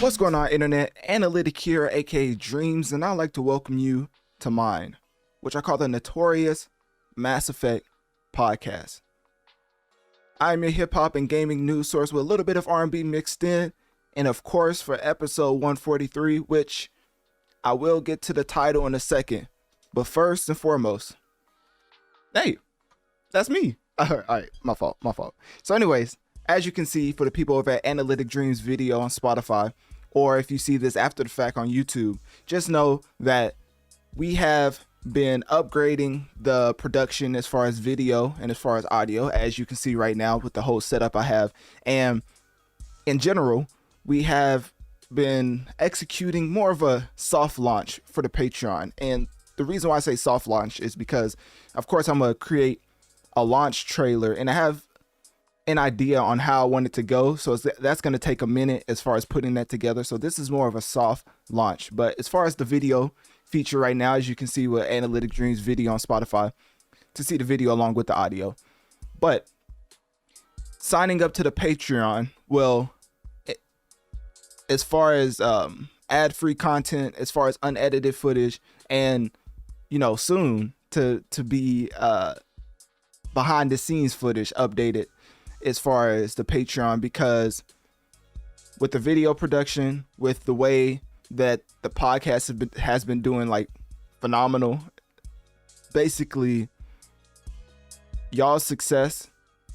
What's going on, internet? Analytic here, aka Dreamz, and I'd like to welcome you to mine, which I call the Notorious Mass Effect podcast. I'm your hip-hop and gaming news source with a little bit of R&B mixed in, and of course for episode 143, which I will get to the title in a second, but first and foremost, hey, that's me. All right, my fault. So anyways, as you can see, for the people over at Analytic Dreamz video on Spotify, or if you see this after the fact on YouTube, just know that we have been upgrading the production as far as video and as far as audio, as you can see right now with the whole setup I have. And in general, we have been executing more of a soft launch for the Patreon. And the reason why I say soft launch is because, of course, I'm going to create a launch trailer, and I have an idea on how I want it to go. So that's going to take a minute as far as putting that together. So this is more of a soft launch. But as far as the video feature right now, as you can see with Analytic Dreamz video on Spotify, to see the video along with the audio. But signing up to the Patreon will, as far as ad-free content, as far as unedited footage, and soon to be behind the scenes footage updated as far as the Patreon, because with the video production, with the way that the podcast has been doing like phenomenal, basically y'all's success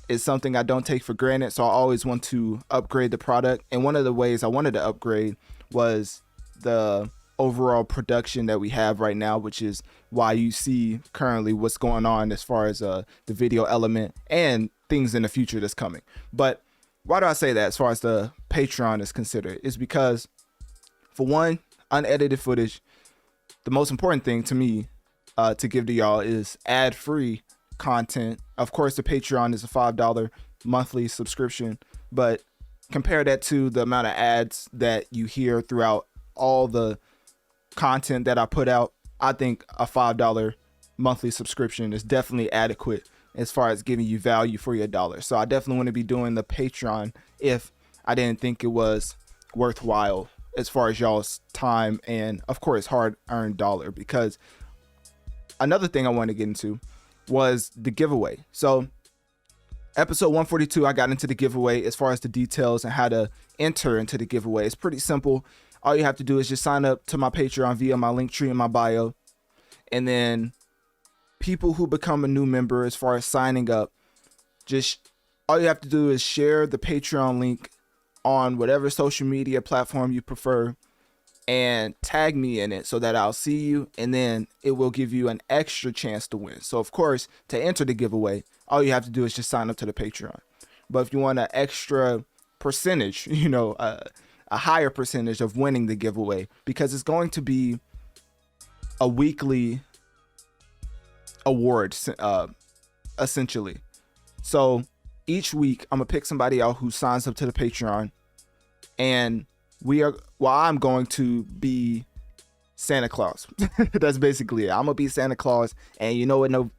is something I don't take for granted. So I always want to upgrade the product. And one of the ways I wanted to upgrade was the overall production that we have right now, which is why you see currently what's going on as far as the video element and things in the future that's coming. But why do I say that as far as the Patreon is considered? Is because, for one, unedited footage. The most important thing to me to give to y'all is ad-free content. Of course, the Patreon is a $5 monthly subscription, but compare that to the amount of ads that you hear throughout all the content that I put out. I think a $5 monthly subscription is definitely adequate as far as giving you value for your dollar. So I definitely want to be doing the Patreon if I didn't think it was worthwhile as far as y'all's time and, of course, hard-earned dollar. Because another thing I wanted to get into was the giveaway. So episode 142, I got into the giveaway as far as the details and how to enter into the giveaway. It's pretty simple. All you have to do is just sign up to my Patreon via my link tree in my bio. And then people who become a new member, as far as signing up, just all you have to do is share the Patreon link on whatever social media platform you prefer and tag me in it so that I'll see you, and then it will give you an extra chance to win. So of course, to enter the giveaway, all you have to do is just sign up to the Patreon. But if you want an extra percentage, a higher percentage of winning the giveaway, because it's going to be a weekly award, essentially. So each week I'm gonna pick somebody out who signs up to the Patreon, and I'm going to be Santa Claus. That's basically it. I'm gonna be Santa Claus, and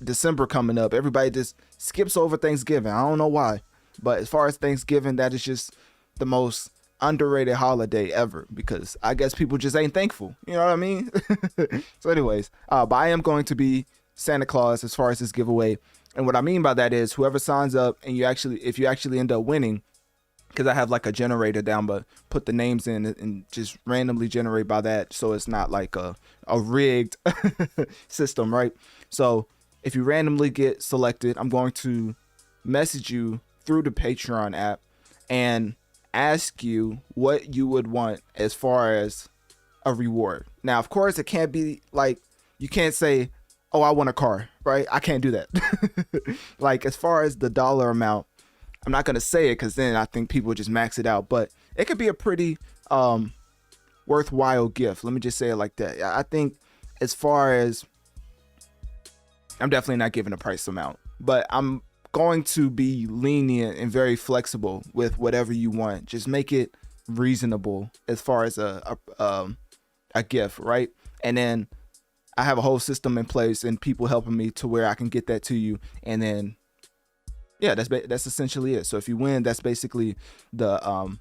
December coming up, everybody just skips over Thanksgiving. I don't know why, but as far as Thanksgiving, that is just the most underrated holiday ever, because I guess people just ain't thankful. You know what I mean? So anyways, but I am going to be Santa Claus as far as this giveaway. And what I mean by that is whoever signs up, and if you actually end up winning, because I have like a generator down, but put the names in and just randomly generate by that, so it's not like a rigged system, right? So if you randomly get selected, I'm going to message you through the Patreon app and ask you what you would want as far as a reward. Now, of course, it can't be like, you can't say, oh, I want a car, right? I can't do that. Like, as far as the dollar amount, I'm not going to say it because then I think people just max it out, but it could be a pretty worthwhile gift. Let me just say it like that. I think as far as, I'm definitely not giving a price amount, but I'm going to be lenient and very flexible with whatever you want. Just make it reasonable as far as a gift, right? And then I have a whole system in place and people helping me to where I can get that to you. And then, yeah, that's essentially it. So if you win, that's basically the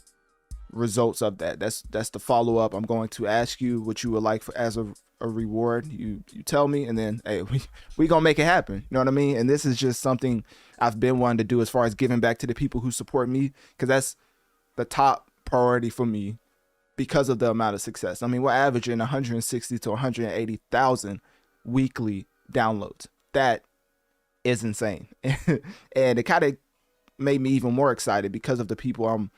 results of that. That's the follow up. I'm going to ask you what you would like as a reward. You tell me, and then hey, we gonna make it happen. You know what I mean? And this is just something I've been wanting to do as far as giving back to the people who support me, because that's the top priority for me because of the amount of success. I mean, we're averaging 160 to 180,000 weekly downloads. That is insane. And it kind of made me even more excited because of the people I'm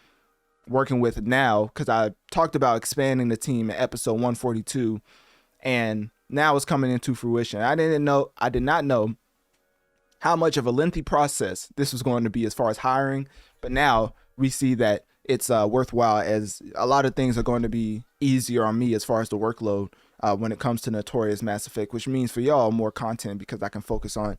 working with now, because I talked about expanding the team in episode 142, and now it's coming into fruition. I did not know how much of a lengthy process this was going to be as far as hiring, but now we see that it's worthwhile, as a lot of things are going to be easier on me as far as the workload when it comes to Notorious Mass Effect, which means for y'all more content because I can focus on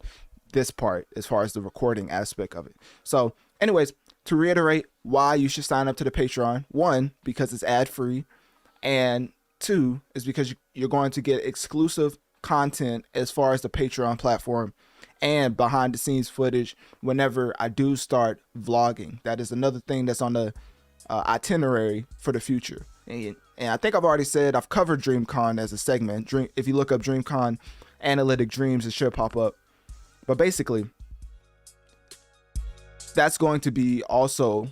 this part as far as the recording aspect of it. So anyways, to reiterate why you should sign up to the Patreon: 1, because it's ad free, and 2 is because you're going to get exclusive content as far as the Patreon platform and behind the scenes footage whenever I do start vlogging. That is another thing that's on the itinerary for the future. And I think I've already said I've covered DreamCon as a segment. If you look up DreamCon Analytic Dreamz, it should pop up. But basically, that's going to be also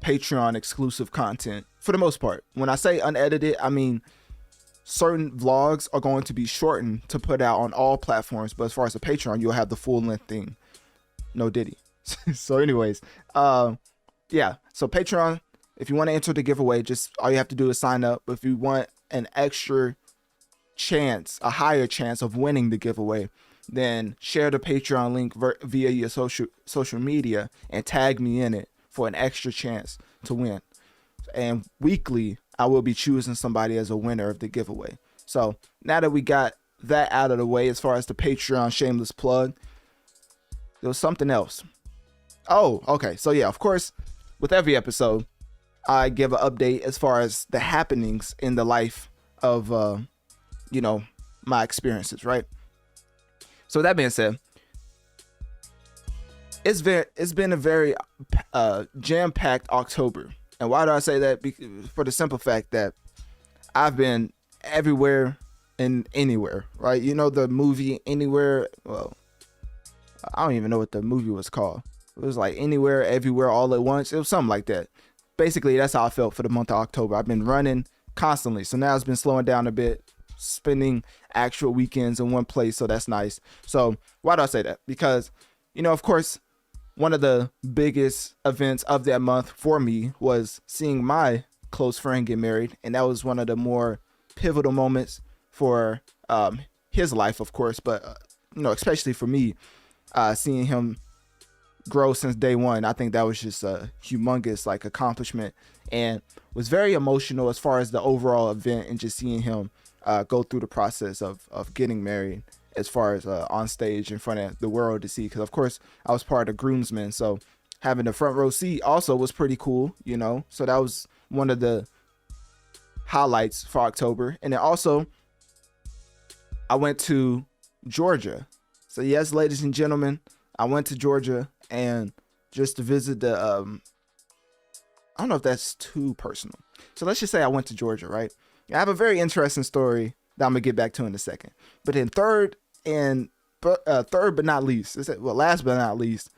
Patreon exclusive content for the most part. When I say unedited, I mean certain vlogs are going to be shortened to put out on all platforms, but as far as the Patreon, you'll have the full length thing. No diddy. So anyways, yeah, so Patreon, if you want to enter the giveaway, just all you have to do is sign up. But if you want an extra chance, a higher chance of winning the giveaway, then share the Patreon link via your social media and tag me in it for an extra chance to win. And weekly, I will be choosing somebody as a winner of the giveaway. So now that we got that out of the way as far as the Patreon shameless plug, there was something else. Oh, okay. So yeah, of course, with every episode, I give an update as far as the happenings in the life of, my experiences, right? So that being said, it's been a very jam-packed October. And why do I say that? For the simple fact that I've been everywhere and anywhere, right? You know the movie Anywhere? Well, I don't even know what the movie was called. It was like Anywhere, Everywhere, All at Once. It was something like that. Basically, that's how I felt for the month of October. I've been running constantly. So now it's been slowing down a bit, spending actual weekends in one place. So that's nice. So why do I say that? Because, of course, one of the biggest events of that month for me was seeing my close friend get married. And that was one of the more pivotal moments for his life, of course. But, especially for me, seeing him grow since day one. I think that was just a humongous accomplishment, and was very emotional as far as the overall event and just seeing him go through the process of getting married, as far as on stage in front of the world to see, because of course I was part of the groomsmen, so having the front row seat also was pretty cool, so that was one of the highlights for October. And then also I went to Georgia. So yes, ladies and gentlemen, I went to Georgia, and just to visit the I don't know if that's too personal, so let's just say I went to Georgia, right? I have a very interesting story that I'm gonna get back to in a second. But then third but not least, last but not least,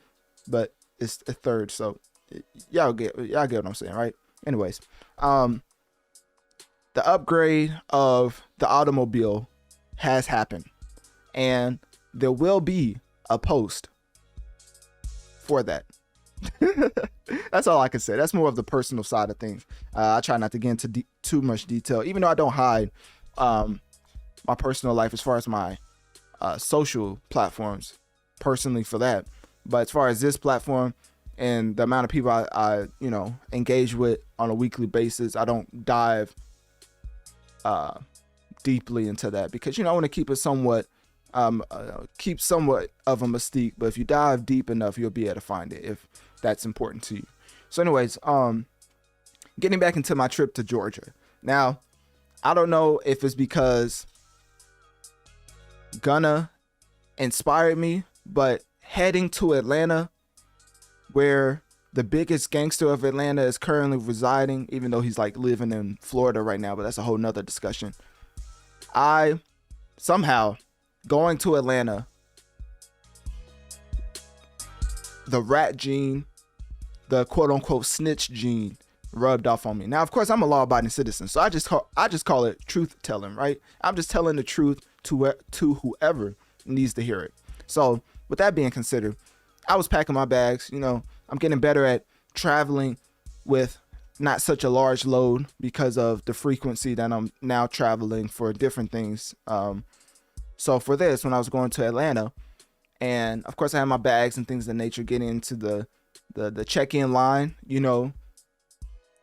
but it's a third, so y'all get what I'm saying, right? Anyways, the upgrade of the automobile has happened, and there will be a post for that. That's all I can say. That's more of the personal side of things. I try not to get into too much detail, even though I don't hide my personal life as far as my social platforms personally for that. But as far as this platform and the amount of people I engage with on a weekly basis, I don't dive deeply into that, because I want to keep it somewhat keep somewhat of a mystique. But if you dive deep enough, you'll be able to find it if that's important to you. So anyways, getting back into my trip to Georgia. Now, I don't know if it's because Gunna inspired me, but heading to Atlanta, where the biggest gangster of Atlanta is currently residing, even though he's like living in Florida right now, but that's a whole nother discussion. I somehow going to Atlanta, the rat gene, the quote unquote snitch gene rubbed off on me. Now, of course, I'm a law abiding citizen, so I just call it truth telling, right? I'm just telling the truth to whoever needs to hear it. So with that being considered, I was packing my bags. You know, I'm getting better at traveling with not such a large load because of the frequency that I'm now traveling for different things. So for this, when I was going to Atlanta, and of course I had my bags and things of that nature, getting into the check-in line, you know,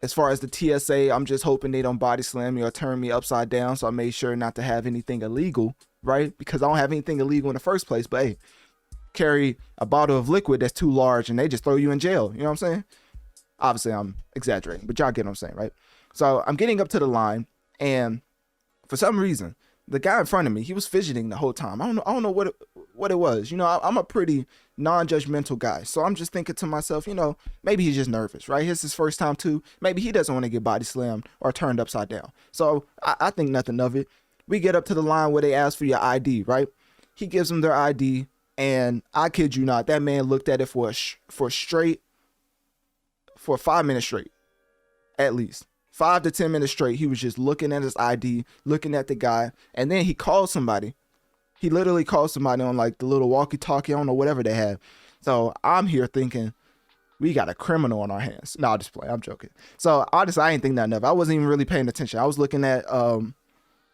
as far as the TSA, I'm just hoping they don't body slam me or turn me upside down. So I made sure not to have anything illegal, right? Because I don't have anything illegal in the first place, but hey, carry a bottle of liquid that's too large and they just throw you in jail. You know what I'm saying? Obviously I'm exaggerating, but y'all get what I'm saying, right? So I'm getting up to the line, and for some reason, the guy in front of me, he was fidgeting the whole time. I don't know what it was. You know, I'm a pretty non-judgmental guy. So I'm just thinking to myself, you know, maybe he's just nervous, right? It's his first time too. Maybe he doesn't want to get body slammed or turned upside down. So I think nothing of it. We get up to the line where they ask for your ID, right? He gives them their ID, and I kid you not, that man looked at it for 5 minutes straight, at least 5 to 10 minutes straight. He was just looking at his ID, looking at the guy, and then he called somebody. He literally called somebody on like the little walkie-talkie, I don't know, whatever they had. So I'm here thinking, we got a criminal on our hands. No, I'll just play. I'm joking. So honestly, I didn't think nothing of it. I wasn't even really paying attention. I was looking at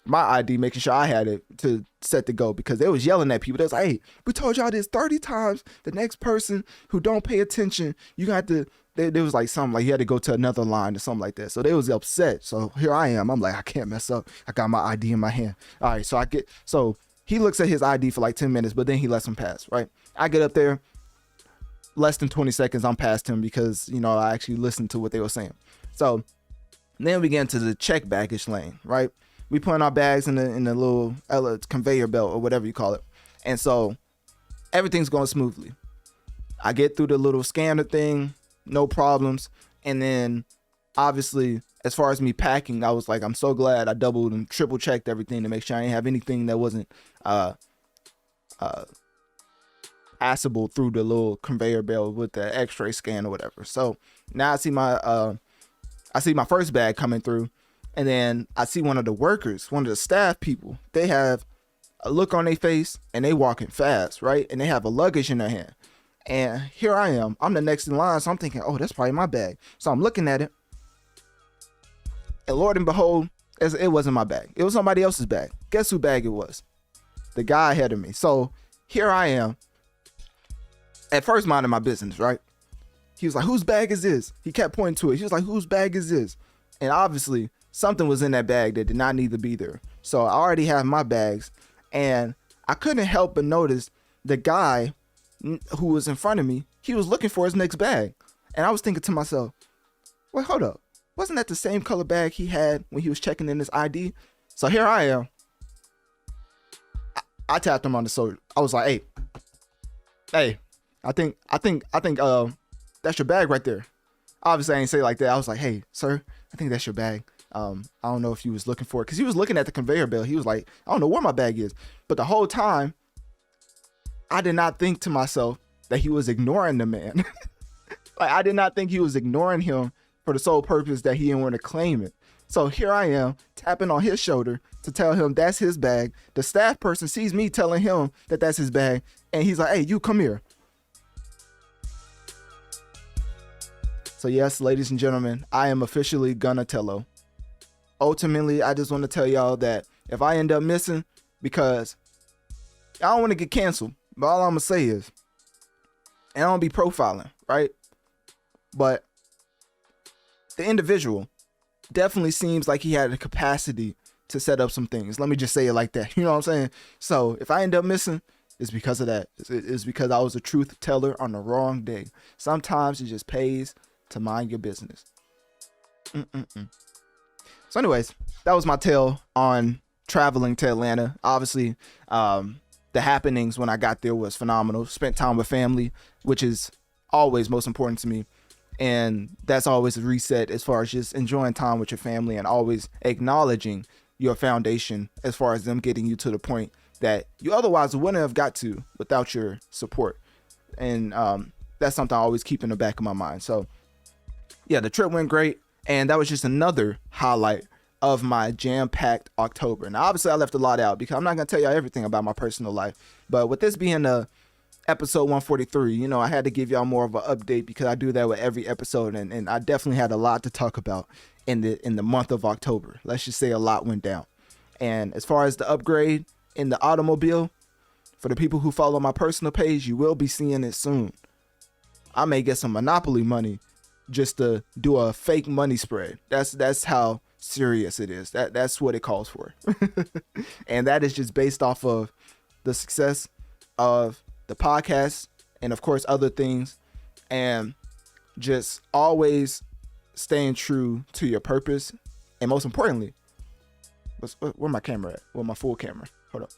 my ID, making sure I had it to set to go, because they was yelling at people. They was like, hey, we told y'all this 30 times. The next person who don't pay attention, you got to, there was like something like you had to go to another line or something like that. So they was upset. So here I am. I'm like, I can't mess up. I got my ID in my hand. All right. So he looks at his ID for like 10 minutes, but then he lets him pass, right? I get up there, less than 20 seconds, I'm past him because, you know, I actually listened to what they were saying. So then we get into the check baggage lane, right? We put our bags in the little conveyor belt or whatever you call it. And so everything's going smoothly. I get through the little scanner thing, no problems. And then obviously, as far as me packing, I was like, I'm so glad I doubled and triple checked everything to make sure I didn't have anything that wasn't passable through the little conveyor belt with the x-ray scan or whatever. So now I see my first bag coming through. And then I see one of the workers, one of the staff people, they have a look on their face and they walking fast, right? And they have a luggage in their hand. And here I am. I'm the next in line. So I'm thinking, oh, that's probably my bag. So I'm looking at it. And Lord and behold, it wasn't my bag. It was somebody else's bag. Guess whose bag it was? The guy ahead of me. So here I am. At first, minding my business, right? He was like, whose bag is this? He kept pointing to it. He was like, whose bag is this? And obviously, something was in that bag that did not need to be there. So I already have my bags, and I couldn't help but notice the guy who was in front of me, he was looking for his next bag. And I was thinking to myself, wait, hold up. Wasn't that the same color bag he had when he was checking in his ID? So here I am. I tapped him on the shoulder. I was like, hey, I think that's your bag right there. Obviously I didn't say it like that. I was like, hey, sir, I think that's your bag. I don't know if he was looking for it, because he was looking at the conveyor belt. He was like, I don't know where my bag is. But the whole time, I did not think to myself that he was ignoring the man. Like, I did not think he was ignoring him for the sole purpose that he didn't want to claim it. So here I am tapping on his shoulder to tell him that's his bag. The staff person sees me telling him that that's his bag. And he's like, hey, you come here. So yes, ladies and gentlemen, I am officially Gunatello. Ultimately, I just want to tell y'all that if I end up missing, because I don't want to get canceled, but all I'm going to say is, and I don't be profiling, right? But the individual definitely seems like he had the capacity to set up some things. Let me just say it like that. You know what I'm saying? So if I end up missing, it's because of that. It's because I was a truth teller on the wrong day. Sometimes it just pays to mind your business. So anyways, that was my tale on traveling to Atlanta. Obviously, the happenings when I got there was phenomenal. Spent time with family, which is always most important to me. And that's always a reset as far as just enjoying time with your family and always acknowledging your foundation as far as them getting you to the point that you otherwise wouldn't have got to without your support. And that's something I always keep in the back of my mind. So yeah, the trip went great. And that was just another highlight of my jam-packed October. Now, obviously, I left a lot out because I'm not going to tell y'all everything about my personal life. But with this being episode 143, I had to give y'all more of an update because I do that with every episode. And I definitely had a lot to talk about in the month of October. Let's just say a lot went down. And as far as the upgrade in the automobile, for the people who follow my personal page, you will be seeing it soon. I may get some Monopoly money just to do a fake money spread. That's how serious it is. That's what it calls for. And that is just based off of the success of the podcast and of course other things, and just always staying true to your purpose. And most importantly, where my camera at? Where my full camera? Hold up.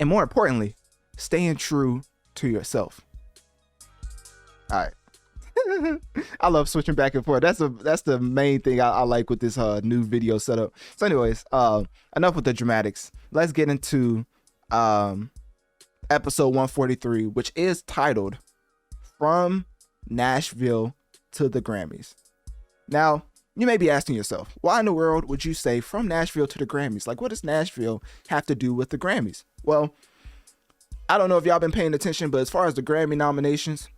And more importantly, staying true to yourself. All right. I love switching back and forth. That's the main thing I like with this new video setup. So anyways, enough with the dramatics. Let's get into episode 143, which is titled From Nashville to the Grammys. Now, you may be asking yourself, why in the world would you say from Nashville to the Grammys? Like, what does Nashville have to do with the Grammys? Well, I don't know if y'all been paying attention, but as far as the Grammy nominations,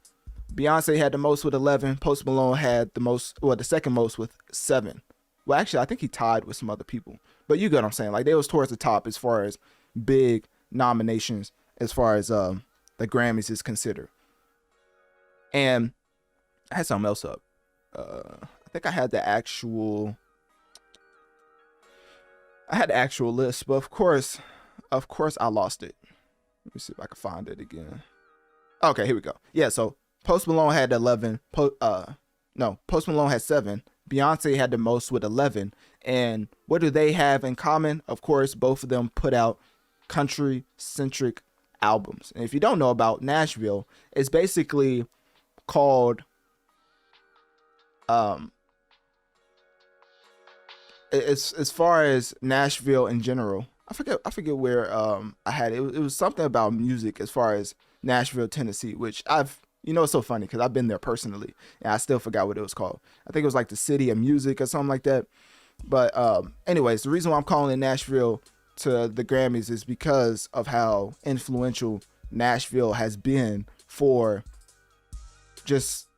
Beyoncé had the most with 11. Post Malone had the second most with 7. Well, actually, I think he tied with some other people. But you get what I'm saying. Like, they was towards the top as far as big nominations, as far as the Grammys is considered. And I had something else up. I think I had the actual list, but of course I lost it. Let me see if I can find it again. Okay, here we go. Yeah, so Post Malone had 11. Post Malone had 7. Beyonce had the most with 11. And what do they have in common? Of course, both of them put out country-centric albums. And if you don't know about Nashville, it's basically called as far as Nashville in general, I forget where I had it. It was something about music as far as Nashville, Tennessee, which it's so funny because I've been there personally and I still forgot what it was called. I think it was like the city of music or something like that. But anyways, the reason why I'm calling it Nashville to the Grammys is because of how influential Nashville has been for just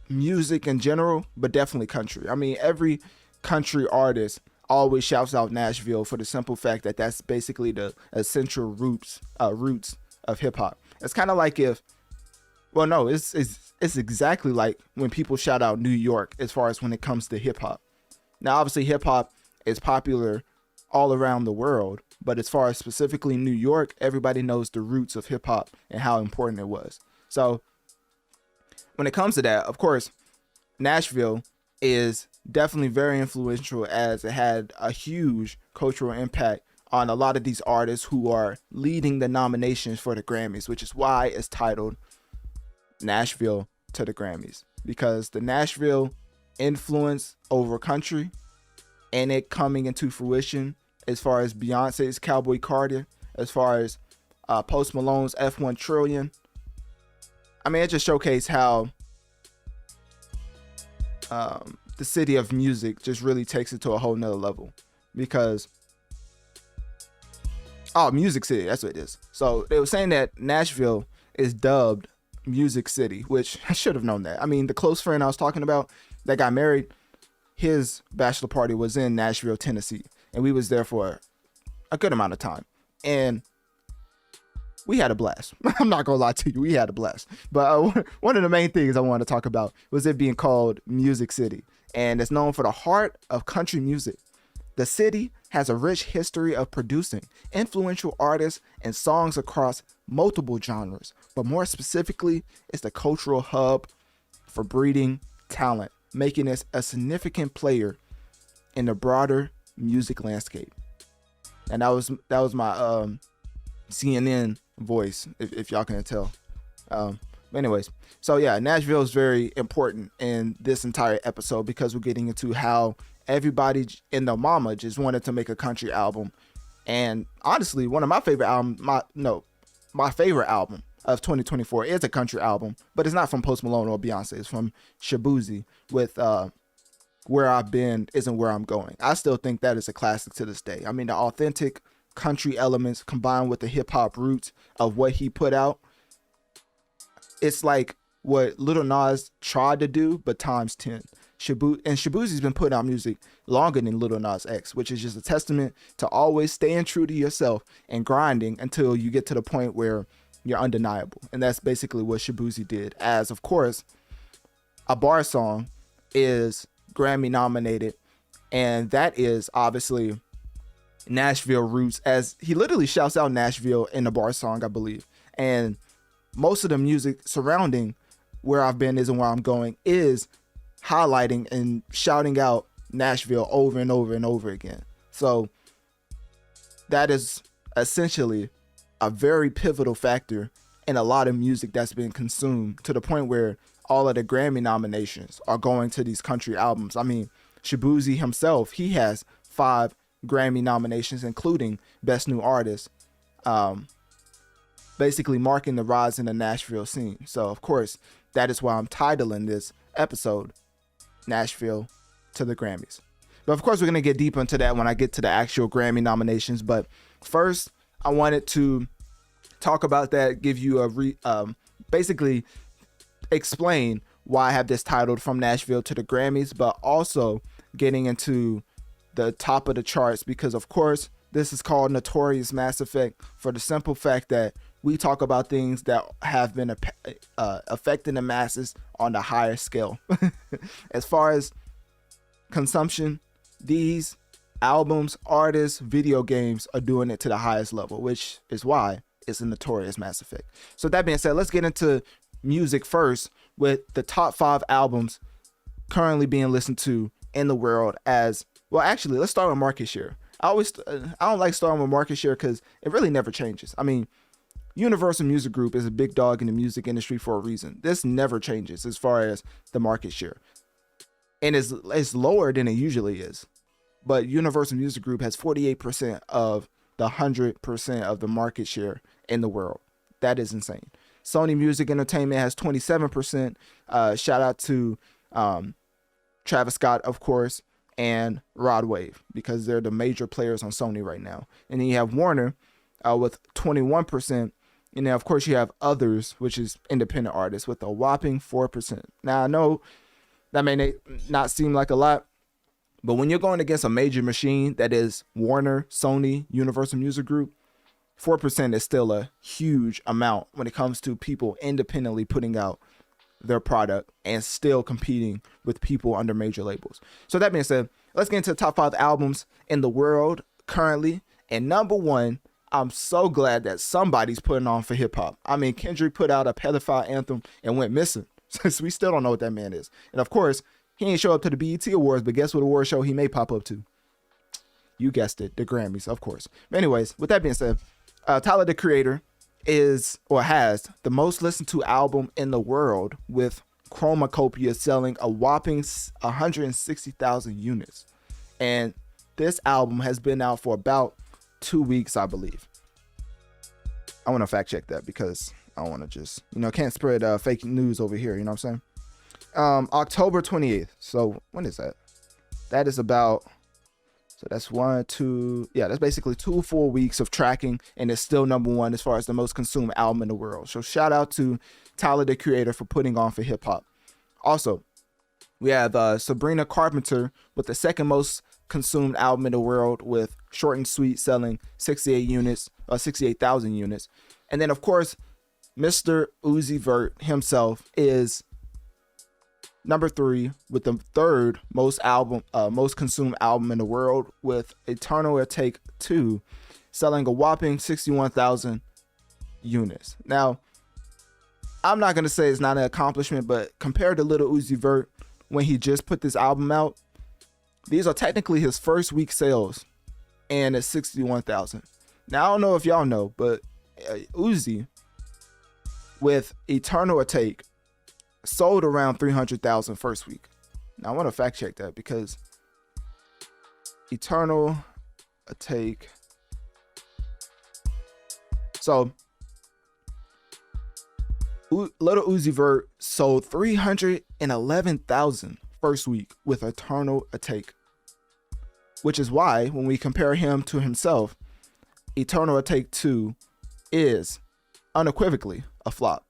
music in general, but definitely country. I mean, every country artist always shouts out Nashville for the simple fact that that's basically the essential roots of hip hop. It's kind of like it's exactly like when people shout out New York as far as when it comes to hip hop. Now, obviously, hip hop is popular all around the world, but as far as specifically New York, everybody knows the roots of hip hop and how important it was. So when it comes to that, of course, Nashville is definitely very influential as it had a huge cultural impact on a lot of these artists who are leading the nominations for the Grammys, which is why it's titled Nashville to the Grammys, because the Nashville influence over country and it coming into fruition as far as Beyonce's Cowboy Carter, as far as Post Malone's F1 Trillion. I mean, it just showcased how the city of music just really takes it to a whole nother level, because Music City, that's what it is. So they were saying that Nashville is dubbed Music City, which I should have known that. I mean, the close friend I was talking about that got married, his bachelor party was in Nashville, Tennessee, and we was there for a good amount of time, and we had a blast. I'm not gonna lie to you, we had a blast. But one of the main things I wanted to talk about was it being called Music City, and it's known for the heart of country music. The city has a rich history of producing influential artists and songs across multiple genres, but more specifically, it's the cultural hub for breeding talent, making it a significant player in the broader music landscape. And that was my CNN voice, if y'all can tell. Anyways, so yeah, Nashville is very important in this entire episode because we're getting into how everybody in the mama just wanted to make a country album. And honestly, one of my favorite album, my favorite album of 2024 is a country album, but it's not from Post Malone or Beyonce. It's from Shaboozey with Where I've Been Isn't Where I'm Going. I still think that is a classic to this day. I mean, the authentic country elements combined with the hip hop roots of what he put out, it's like what Lil Nas tried to do, but times 10. Shaboozey's been putting out music longer than Lil Nas X, which is just a testament to always staying true to yourself and grinding until you get to the point where you're undeniable. And that's basically what Shaboozey did. As, of course, A Bar Song is Grammy nominated, and that is obviously Nashville roots, as he literally shouts out Nashville in the bar song, I believe. And most of the music surrounding Where I've Been Isn't Where I'm Going is highlighting and shouting out Nashville over and over and over again. So that is essentially a very pivotal factor in a lot of music that's been consumed, to the point where all of the Grammy nominations are going to these country albums. I mean, Shaboozey himself, he has 5 Grammy nominations, including Best New Artist, basically marking the rise in the Nashville scene. So, of course, that is why I'm titling this episode Nashville to the Grammys. But, of course, we're going to get deeper into that when I get to the actual Grammy nominations. But first, I wanted to talk about that, give you a basically explain why I have this titled From Nashville to the Grammys, but also getting into the top of the charts, because of course this is called Notorious Mass Effect for the simple fact that we talk about things that have been affecting the masses on the higher scale. As far as consumption, these albums, artists, video games are doing it to the highest level, which is why it's a Notorious Mass Effect. So that being said, let's get into music first with the top 5 albums currently being listened to in the world. As well, actually, let's start with market share. I don't like starting with market share because it really never changes. I mean, Universal Music Group is a big dog in the music industry for a reason. This never changes as far as the market share, and it's lower than it usually is. But Universal Music Group has 48% of the 100% of the market share in the world. That is insane. Sony Music Entertainment has 27%. Shout out to Travis Scott, of course, and Rod Wave, because they're the major players on Sony right now. And then you have Warner with 21%. And then, of course, you have others, which is independent artists, with a whopping 4%. Now, I know that may not seem like a lot, but when you're going against a major machine that is Warner, Sony, Universal Music Group, 4% is still a huge amount when it comes to people independently putting out their product and still competing with people under major labels. So that being said, let's get into the top 5 albums in the world currently. And number 1, I'm so glad that somebody's putting on for hip hop. I mean, Kendrick put out a pedophile anthem and went missing. So we still don't know what that man is. And of course, he ain't show up to the BET Awards, but guess what award show he may pop up to? You guessed it, the Grammys, of course. But anyways, with that being said, Tyler, the Creator, is or has the most listened to album in the world, with Chromakopia selling a whopping 160,000 units. And this album has been out for about 2 weeks, I believe. I want to fact check that because I want to just, can't spread fake news over here. You know what I'm saying? October 28th. So when is that? That is about... So that's 1, 2, that's basically 2 full weeks of tracking, and it's still number 1 as far as the most consumed album in the world. So shout out to Tyler, the Creator, for putting on for hip hop. Also, we have Sabrina Carpenter with the second most consumed album in the world, with Short and Sweet selling 68,000 units. And then, of course, Mr. Uzi Vert himself is number 3 with the third most consumed album in the world, with Eternal Take 2 selling a whopping 61,000 units. Now, I'm not going to say it's not an accomplishment, but compared to Little Uzi Vert when he just put this album out, these are technically his first week sales, and it's 61,000. Now, I don't know if y'all know, but Uzi with Eternal Atake sold around 300,000 first week. Now I want to fact check that because Eternal Atake. So Lil Uzi Vert sold 311,000 first week with Eternal Atake, which is why when we compare him to himself, Eternal Atake 2 is unequivocally a flop.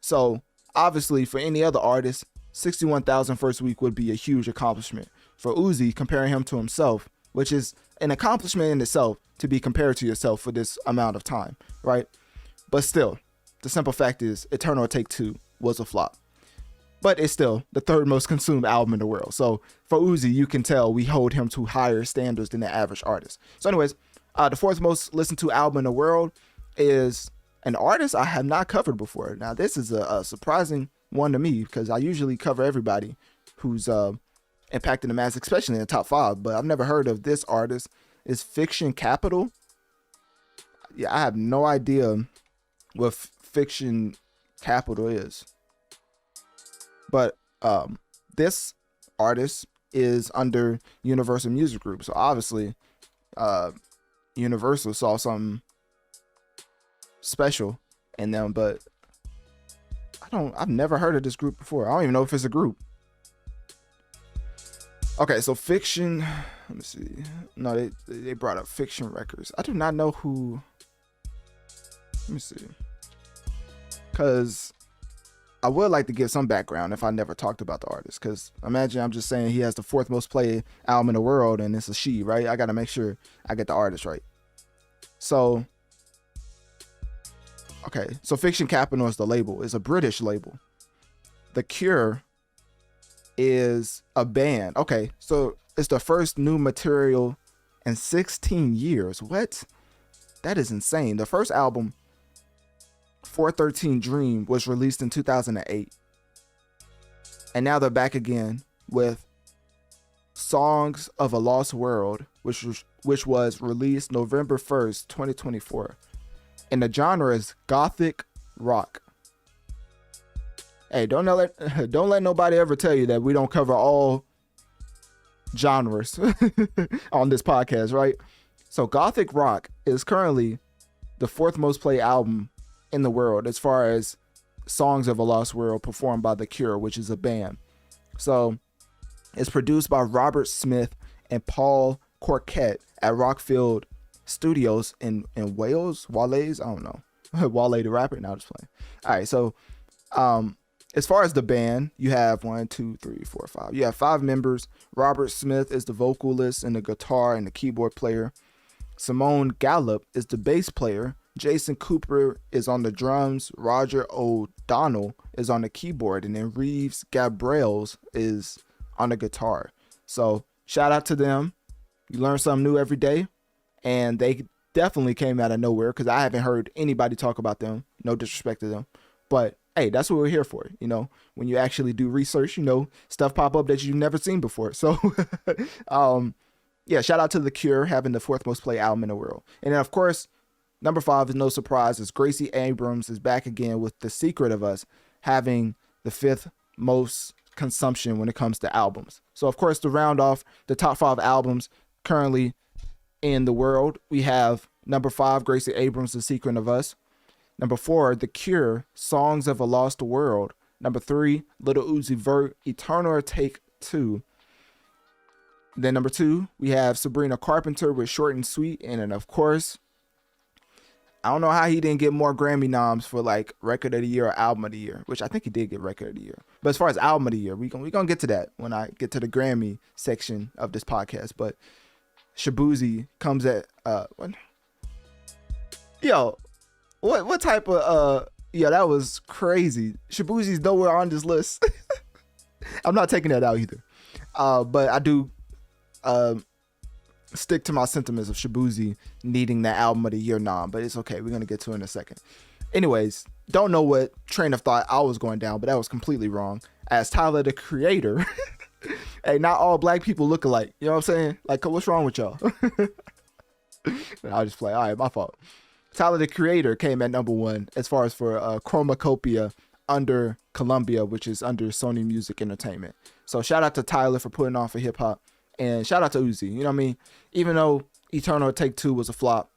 So obviously for any other artist, 61,000 first week would be a huge accomplishment. For Uzi, comparing him to himself, which is an accomplishment in itself to be compared to yourself for this amount of time, right? But still, the simple fact is Eternal Atake 2 was a flop. But it's still the third most consumed album in the world. So for Uzi, you can tell we hold him to higher standards than the average artist. So anyways, the fourth most listened to album in the world is an artist I have not covered before. Now, this is a surprising one to me because I usually cover everybody who's impacting the mass, especially in the top 5. But I've never heard of this artist. It's Fiction Capital. Yeah, I have no idea what Fiction Capital is. But this artist is under Universal Music Group. So obviously, Universal saw something special in them, but I've never heard of this group before. I don't even know if it's a group. Okay, so Fiction, let me see. No, they brought up Fiction Records. I do not know who. Let me see. Because I would like to give some background if I never talked about the artist. Because imagine I'm just saying he has the fourth most played album in the world and it's a she, right? I got to make sure I get the artist right. So, okay. So Fiction Capital is the label. It's a British label. The Cure is a band. Okay. So it's the first new material in 16 years. What? That is insane. The first album, 413 Dream, was released in 2008. And now they're back again with Songs of a Lost World, which was released November 1st, 2024. And the genre is gothic rock. Hey, don't let nobody ever tell you that we don't cover all genres on this podcast, right? So gothic rock is currently the fourth most played album in the world as far as Songs of a Lost World performed by The Cure, which is a band. So it's produced by Robert Smith and Paul Corquette at Rockfield Studios in Wales. Wales, I don't know. Wale the rapper. Now just playing. All right, so as far as the band, you have 1, 2, 3, 4, 5. You have 5 members. Robert Smith is the vocalist and the guitar and the keyboard player. Simone Gallup is the bass player. Jason Cooper is on the drums. Roger O'Donnell is on the keyboard. And then Reeves Gabriels is on the guitar. So shout out to them. You learn something new every day. And they definitely came out of nowhere because I haven't heard anybody talk about them. No disrespect to them. But hey, that's what we're here for. You know, when you actually do research, you know, stuff pop up that you've never seen before. So, yeah, shout out to The Cure having the fourth most played album in the world. And then, of course, number 5 is no surprise, is Gracie Abrams is back again with The Secret of Us having the 5th most consumption when it comes to albums. So, of course, to round off the top 5 albums currently in the world, we have number 5, Gracie Abrams, The Secret of Us. Number 4, The Cure, Songs of a Lost World. Number 3, Lil Uzi Vert, Eternal Atake 2. Then number 2, we have Sabrina Carpenter with Short and Sweet. And then, of course, I don't know how he didn't get more Grammy noms for like Record of the Year or Album of the Year, which I think he did get Record of the Year. But as far as Album of the Year, we're gonna get to that when I get to the Grammy section of this podcast. But Shaboozey comes at what? Yo, what type of yeah, that was crazy. Shaboozey's nowhere on this list. I'm not taking that out either. But I do stick to my sentiments of Shaboozey needing that Album of the Year nom, but it's okay. We're going to get to it in a second. Anyways, don't know what train of thought I was going down, but that was completely wrong. As Tyler, the Creator, hey, not all black people look alike. You know what I'm saying? Like, what's wrong with y'all? I'll just play. All right, my fault. Tyler the Creator came at number 1 as far as for Chromacopia under Columbia, which is under Sony Music Entertainment. So shout out to Tyler for putting on for hip hop, and shout out to Uzi. You know what I mean? Even though Eternal Take 2 was a flop,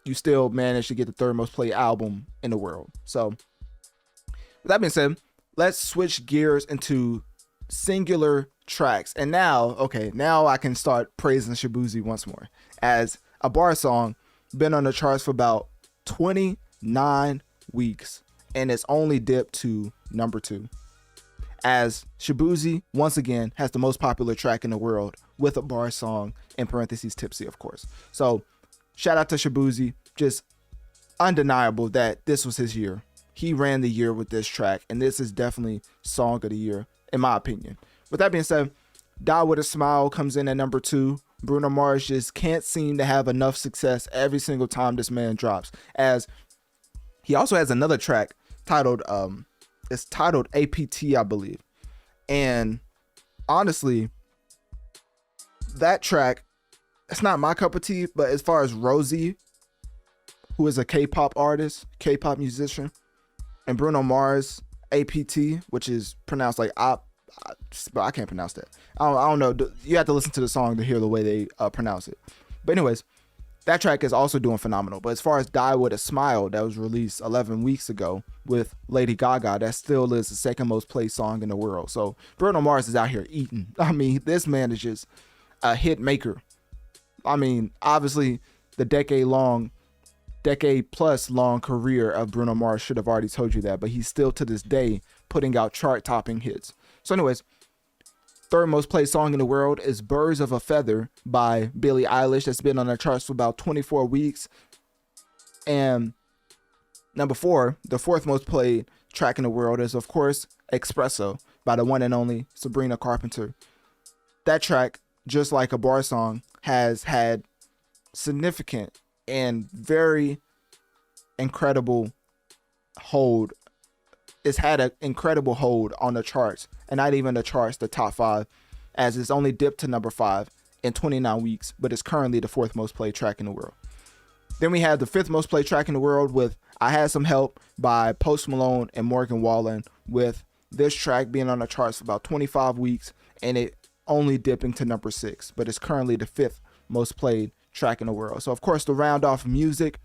you still managed to get the 3rd most played album in the world. So with that being said, let's switch gears into singular tracks. And now I can start praising Shaboozey once more, as a bar song been on the charts for about 29 weeks, and it's only dipped to number 2, as Shaboozey once again has the most popular track in the world with a bar song, in parentheses Tipsy, of course. So shout out to Shaboozey. Just undeniable that this was his year. He ran the year with this track, and this is definitely song of the year in my opinion. With that being said, Die With A Smile comes in at number 2. Bruno Mars just can't seem to have enough success every single time this man drops, as he also has another track titled it's titled APT, I believe. And honestly, that track, it's not my cup of tea, but as far as Rosie, who is a K-pop artist, K-pop musician, and Bruno Mars, APT, which is pronounced like but I can't pronounce that. I don't know. You have to listen to the song to hear the way they pronounce it. But anyways, that track is also doing phenomenal. But as far as Die With A Smile, that was released 11 weeks ago with Lady Gaga, that still is the 2nd most played song in the world. So Bruno Mars is out here eating. I mean, this man is just a hit maker. I mean, obviously the decade plus long career of Bruno Mars should have already told you that, but he's still to this day putting out chart topping hits. So anyways, 3rd most played song in the world is Birds of a Feather by Billie Eilish. That's been on the charts for about 24 weeks. And number 4, the 4th most played track in the world is, of course, Espresso by the one and only Sabrina Carpenter. That track, just like a bar song, has had significant and very incredible hold. It's had an incredible hold on the charts, and not even the charts, the top 5, as it's only dipped to number 5 in 29 weeks, but it's currently the 4th most played track in the world. Then we have the 5th most played track in the world with I Had Some Help by Post Malone and Morgan Wallen, with this track being on the charts for about 25 weeks and it only dipping to number 6, but it's currently the 5th most played track in the world. So of course, to round off music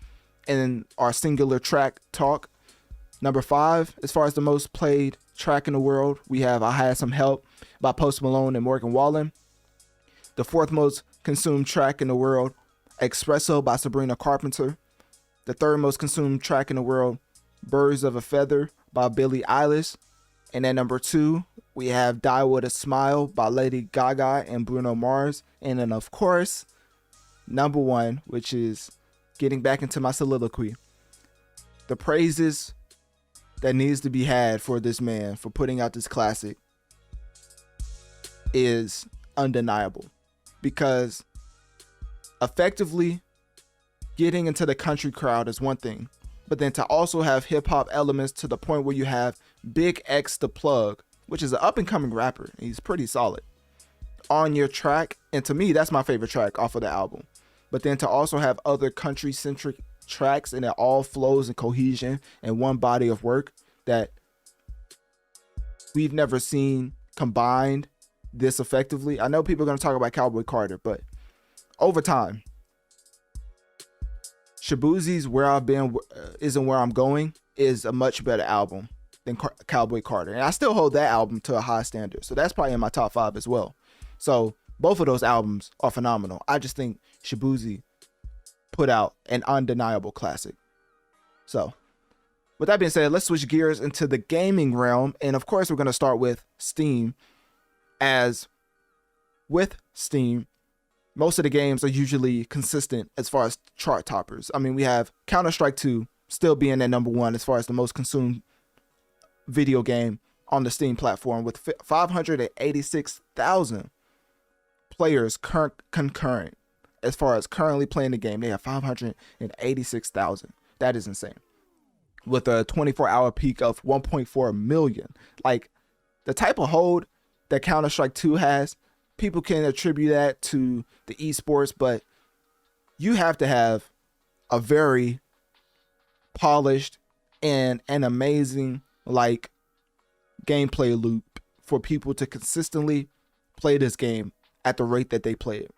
and our singular track talk, number 5, as far as the most played track in the world, we have I Had Some Help by Post Malone and Morgan Wallen. The 4th most consumed track in the world, Espresso by Sabrina Carpenter. The 3rd most consumed track in the world, Birds of a Feather by Billie Eilish. And at number 2, we have Die With A Smile by Lady Gaga and Bruno Mars. And then of course, number 1, which is getting back into my soliloquy, the praises that needs to be had for this man for putting out this classic is undeniable, because effectively getting into the country crowd is one thing, but then to also have hip-hop elements to the point where you have Big X the Plug, which is an up-and-coming rapper, he's pretty solid, on your track, and to me that's my favorite track off of the album. But then to also have other country-centric tracks and it all flows in cohesion in one body of work that we've never seen combined this effectively. I know people are going to talk about Cowboy Carter, but over time, Shaboozey's Where I've Been Isn't Where I'm Going is a much better album than Cowboy Carter, and I still hold that album to a high standard, so that's probably in my top 5 as well. So both of those albums are phenomenal. I just think Shaboozey put out an undeniable classic. So with that being said, let's switch gears into the gaming realm. And of course, we're going to start with Steam, as with Steam, most of the games are usually consistent as far as chart toppers. I mean, we have Counter-Strike 2 still being at number 1 as far as the most consumed video game on the Steam platform, with 586,000 players concurrent. As far as currently playing the game, they have 586,000. That is insane. With a 24-hour peak of 1.4 million. Like, the type of hold that Counter-Strike 2 has, people can attribute that to the esports, but you have to have a very polished, and an amazing like gameplay loop for people to consistently play this game at the rate that they play it.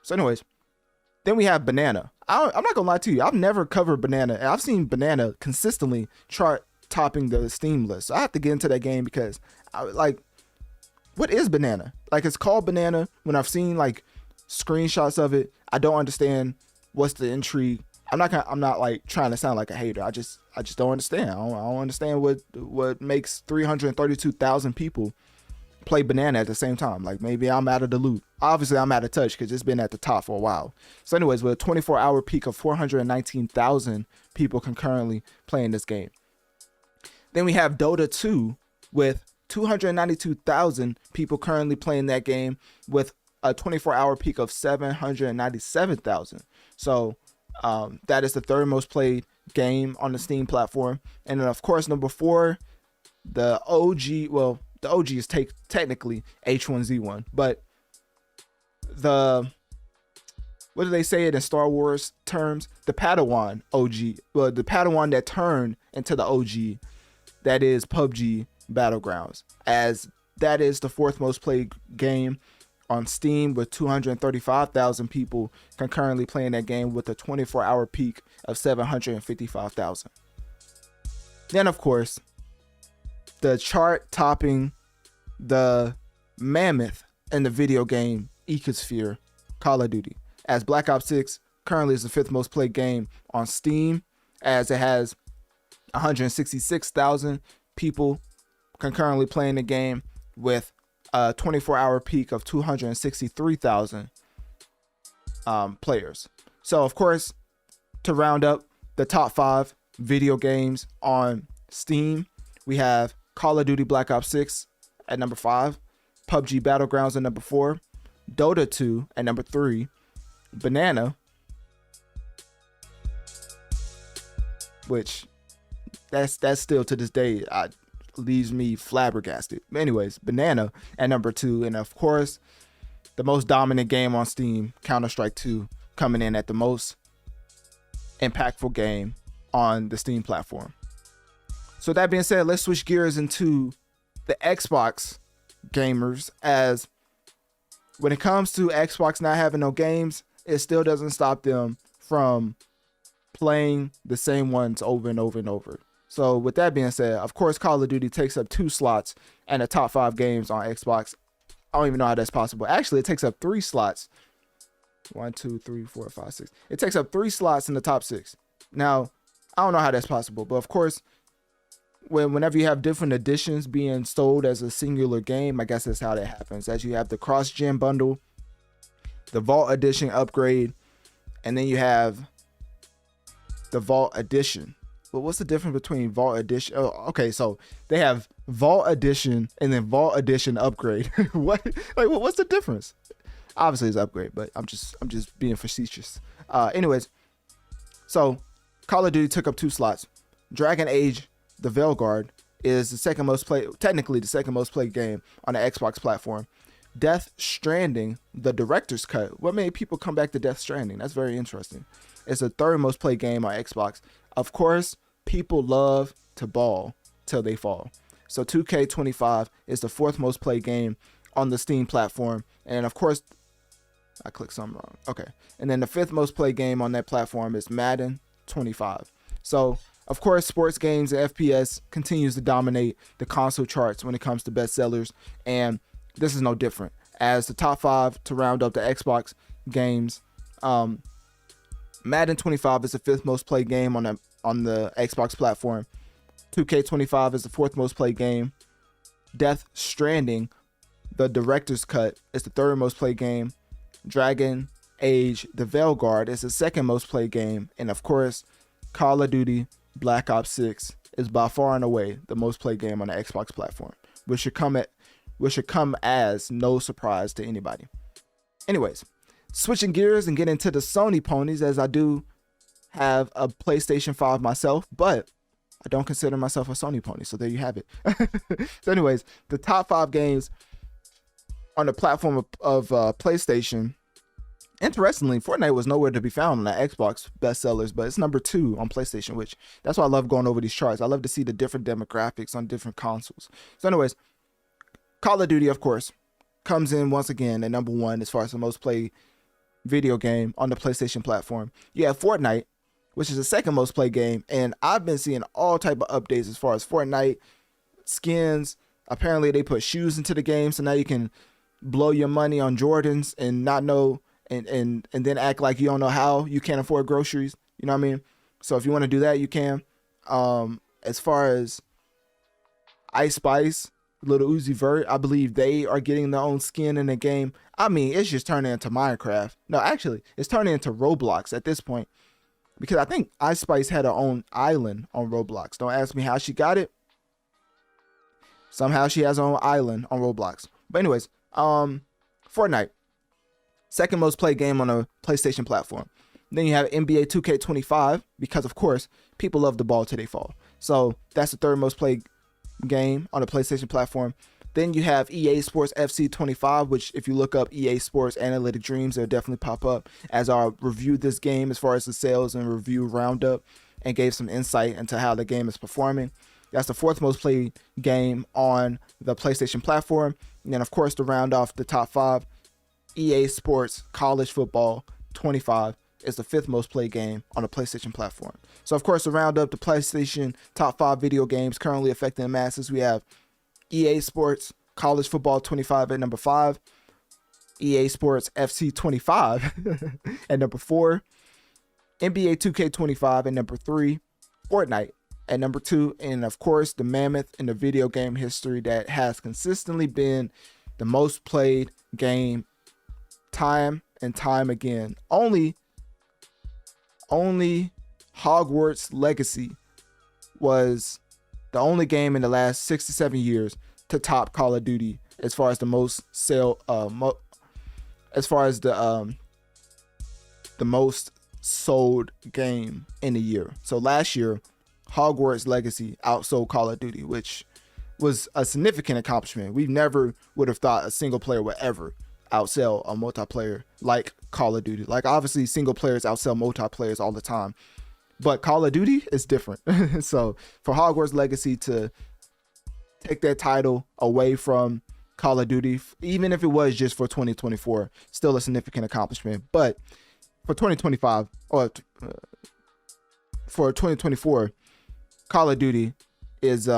So anyways, then we have Banana. I'm not gonna lie to you, I've never covered Banana, and I've seen Banana consistently chart topping the Steam list. So I have to get into that game because what is Banana? Like, it's called Banana. When I've seen like screenshots of it, I don't understand what's the intrigue. I'm not like trying to sound like a hater. I just don't understand. I don't understand what makes 332,000 people play Banana at the same time. Like, maybe I'm out of the loop. Obviously I'm out of touch because it's been at the top for a while. So anyways, with a 24-hour peak of 419,000 people concurrently playing this game. Then we have Dota 2 with 292,000 people currently playing that game with a 24-hour peak of 797,000. So that is the third most played game on the Steam platform. And then of course, number 4, the OG. Well, the OG is technically H1Z1, but what do they say it in Star Wars terms? The Padawan OG. Well, the Padawan that turned into the OG, that is PUBG Battlegrounds, as that is the 4th most played game on Steam with 235,000 people concurrently playing that game with a 24-hour peak of 755,000. Then of course, the chart topping the mammoth in the video game ecosphere, Call of Duty, as Black Ops 6 currently is the 5th most played game on Steam, as it has 166,000 people concurrently playing the game with a 24-hour peak of 263,000 players. So of course, to round up the top 5 video games on Steam, we have Call of Duty Black Ops 6 at number 5, PUBG Battlegrounds at number 4, Dota 2 at number 3, Banana, which that's still to this day leaves me flabbergasted. Anyways, Banana at number 2, and of course, the most dominant game on Steam, Counter-Strike 2, coming in at the most impactful game on the Steam platform. So that being said, let's switch gears into the Xbox gamers, as when it comes to Xbox not having no games, it still doesn't stop them from playing the same ones over and over and over. So with that being said, of course, Call of Duty takes up 2 slots and the top 5 games on Xbox. I don't even know how that's possible. Actually, it takes up 3 slots. 1, 2, 3, 4, 5, 6. It takes up 3 slots in the top 6. Now, I don't know how that's possible, but of course, whenever you have different editions being sold as a singular game, I guess that's how that happens. As you have the cross-gen bundle, the Vault Edition upgrade, and then you have the Vault Edition. But what's the difference between Vault Edition? Oh, okay, so they have Vault Edition and then Vault Edition upgrade. What? Like, what's the difference? Obviously, it's upgrade, but I'm just being facetious. Anyways, so Call of Duty took up 2 slots. Dragon Age: The Veilguard is the second most played, technically the second most played game on the Xbox platform. Death Stranding, the director's cut. What made people come back to Death Stranding? That's very interesting. It's the 3rd most played game on Xbox. Of course, people love to ball till they fall. So 2K25 is the 4th most played game on the Steam platform. And of course, I clicked something wrong. Okay. And then the 5th most played game on that platform is Madden 25. So of course, sports games and FPS continues to dominate the console charts when it comes to bestsellers, and this is no different. As the top 5 to round up the Xbox games, Madden 25 is the 5th most played game on the Xbox platform. 2K25 is the 4th most played game. Death Stranding, the director's cut, is the 3rd most played game. Dragon Age: The Veilguard is the 2nd most played game, and of course, Call of Duty Black Ops 6 is by far and away the most played game on the Xbox platform, which should come as no surprise to anybody. Anyways, switching gears and getting into the Sony ponies, as I do have a PlayStation 5 myself, but I don't consider myself a Sony pony, so there you have it. So anyways, the top 5 games on the platform of PlayStation Interestingly, Fortnite was nowhere to be found on the Xbox bestsellers, but it's number 2 on PlayStation, which that's why I love going over these charts. I love to see the different demographics on different consoles. So anyways, Call of Duty, of course, comes in once again at number 1 as far as the most played video game on the PlayStation platform. You have Fortnite, which is the second most played game, and I've been seeing all type of updates as far as Fortnite skins. Apparently they put shoes into the game, so now you can blow your money on Jordans and not know and then act like you don't know how you can't afford groceries. You know what I mean? So if you want to do that, you can. As far as Ice Spice, Little Uzi Vert, I believe they are getting their own skin in the game. I mean, it's just turning into Minecraft. No, actually, it's turning into Roblox at this point, because I think Ice Spice had her own island on Roblox. Don't ask me how she got it. Somehow she has her own island on Roblox. But anyways, Fortnite, second most played game on a PlayStation platform. Then you have NBA 2K25, because of course people love the ball till they fall. So that's the third most played game on the PlayStation platform. Then you have EA Sports FC 25, which if you look up EA Sports Analytic Dreamz, it'll definitely pop up as I reviewed this game as far as the sales and review roundup and gave some insight into how the game is performing. That's the fourth most played game on the PlayStation platform. And then of course, to round off the top 5, EA Sports College Football 25 is the fifth most played game on the PlayStation platform. So of course, to round up the PlayStation top 5 video games currently affecting the masses, we have EA Sports College Football 25 at number 5, EA Sports FC 25 at number 4, NBA 2K25 at number 3, Fortnite at number 2, and of course the mammoth in the video game history that has consistently been the most played game time and time again. Only Hogwarts Legacy was the only game in the last 6 to 7 years to top Call of Duty as far as the most the most sold game in a year. So last year, Hogwarts Legacy outsold Call of Duty, which was a significant accomplishment. We never would have thought a single player would ever outsell a multiplayer like Call of Duty. Like obviously single players outsell multiplayers all the time, but Call of Duty is different. So for Hogwarts Legacy to take that title away from Call of Duty, even if it was just for 2024, still a significant accomplishment. But for 2025 or for 2024, Call of Duty is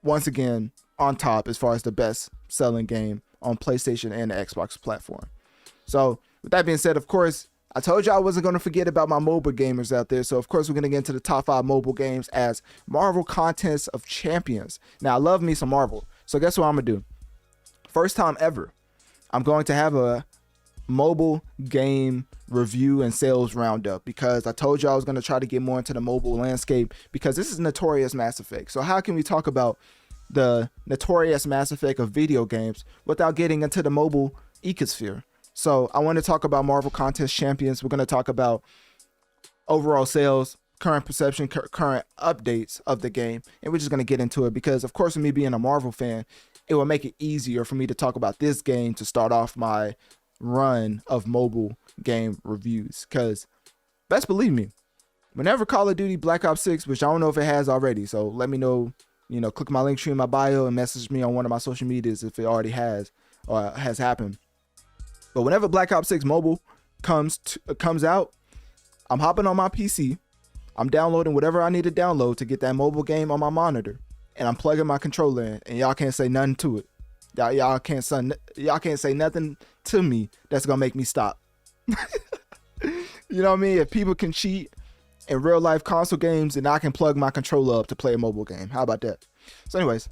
once again on top as far as the best selling game on PlayStation and the Xbox platform. So with that being said, of course, I told you I wasn't going to forget about my mobile gamers out there. So of course, we're going to get into the top 5 mobile games as Marvel Contest of Champions. Now I love me some Marvel. So guess what I'm going to do? First time ever, I'm going to have a mobile game review and sales roundup, because I told you I was going to try to get more into the mobile landscape, because this is Notorious Mass Effect. So how can we talk about the Notorious Mass Effect of video games without getting into the mobile ecosphere? So I want to talk about Marvel Contest Champions. We're going to talk about overall sales, current perception, current updates of the game, and we're just going to get into it, because of course, with me being a Marvel fan, it will make it easier for me to talk about this game to start off my run of mobile game reviews. Because best believe me, whenever Call of Duty Black Ops 6, which I don't know if it has already, so let me know, click my link tree in my bio and message me on one of my social medias if it already has or has happened. But whenever Black Ops 6 mobile comes out, I'm hopping on my PC, I'm downloading whatever I need to download to get that mobile game on my monitor, and I'm plugging my controller in, and y'all can't say nothing to it. Y'all can't say nothing to me that's gonna make me stop. You know what I mean? If people can cheat in real life console games, then I can plug my controller up to play a mobile game. How about that? So anyways,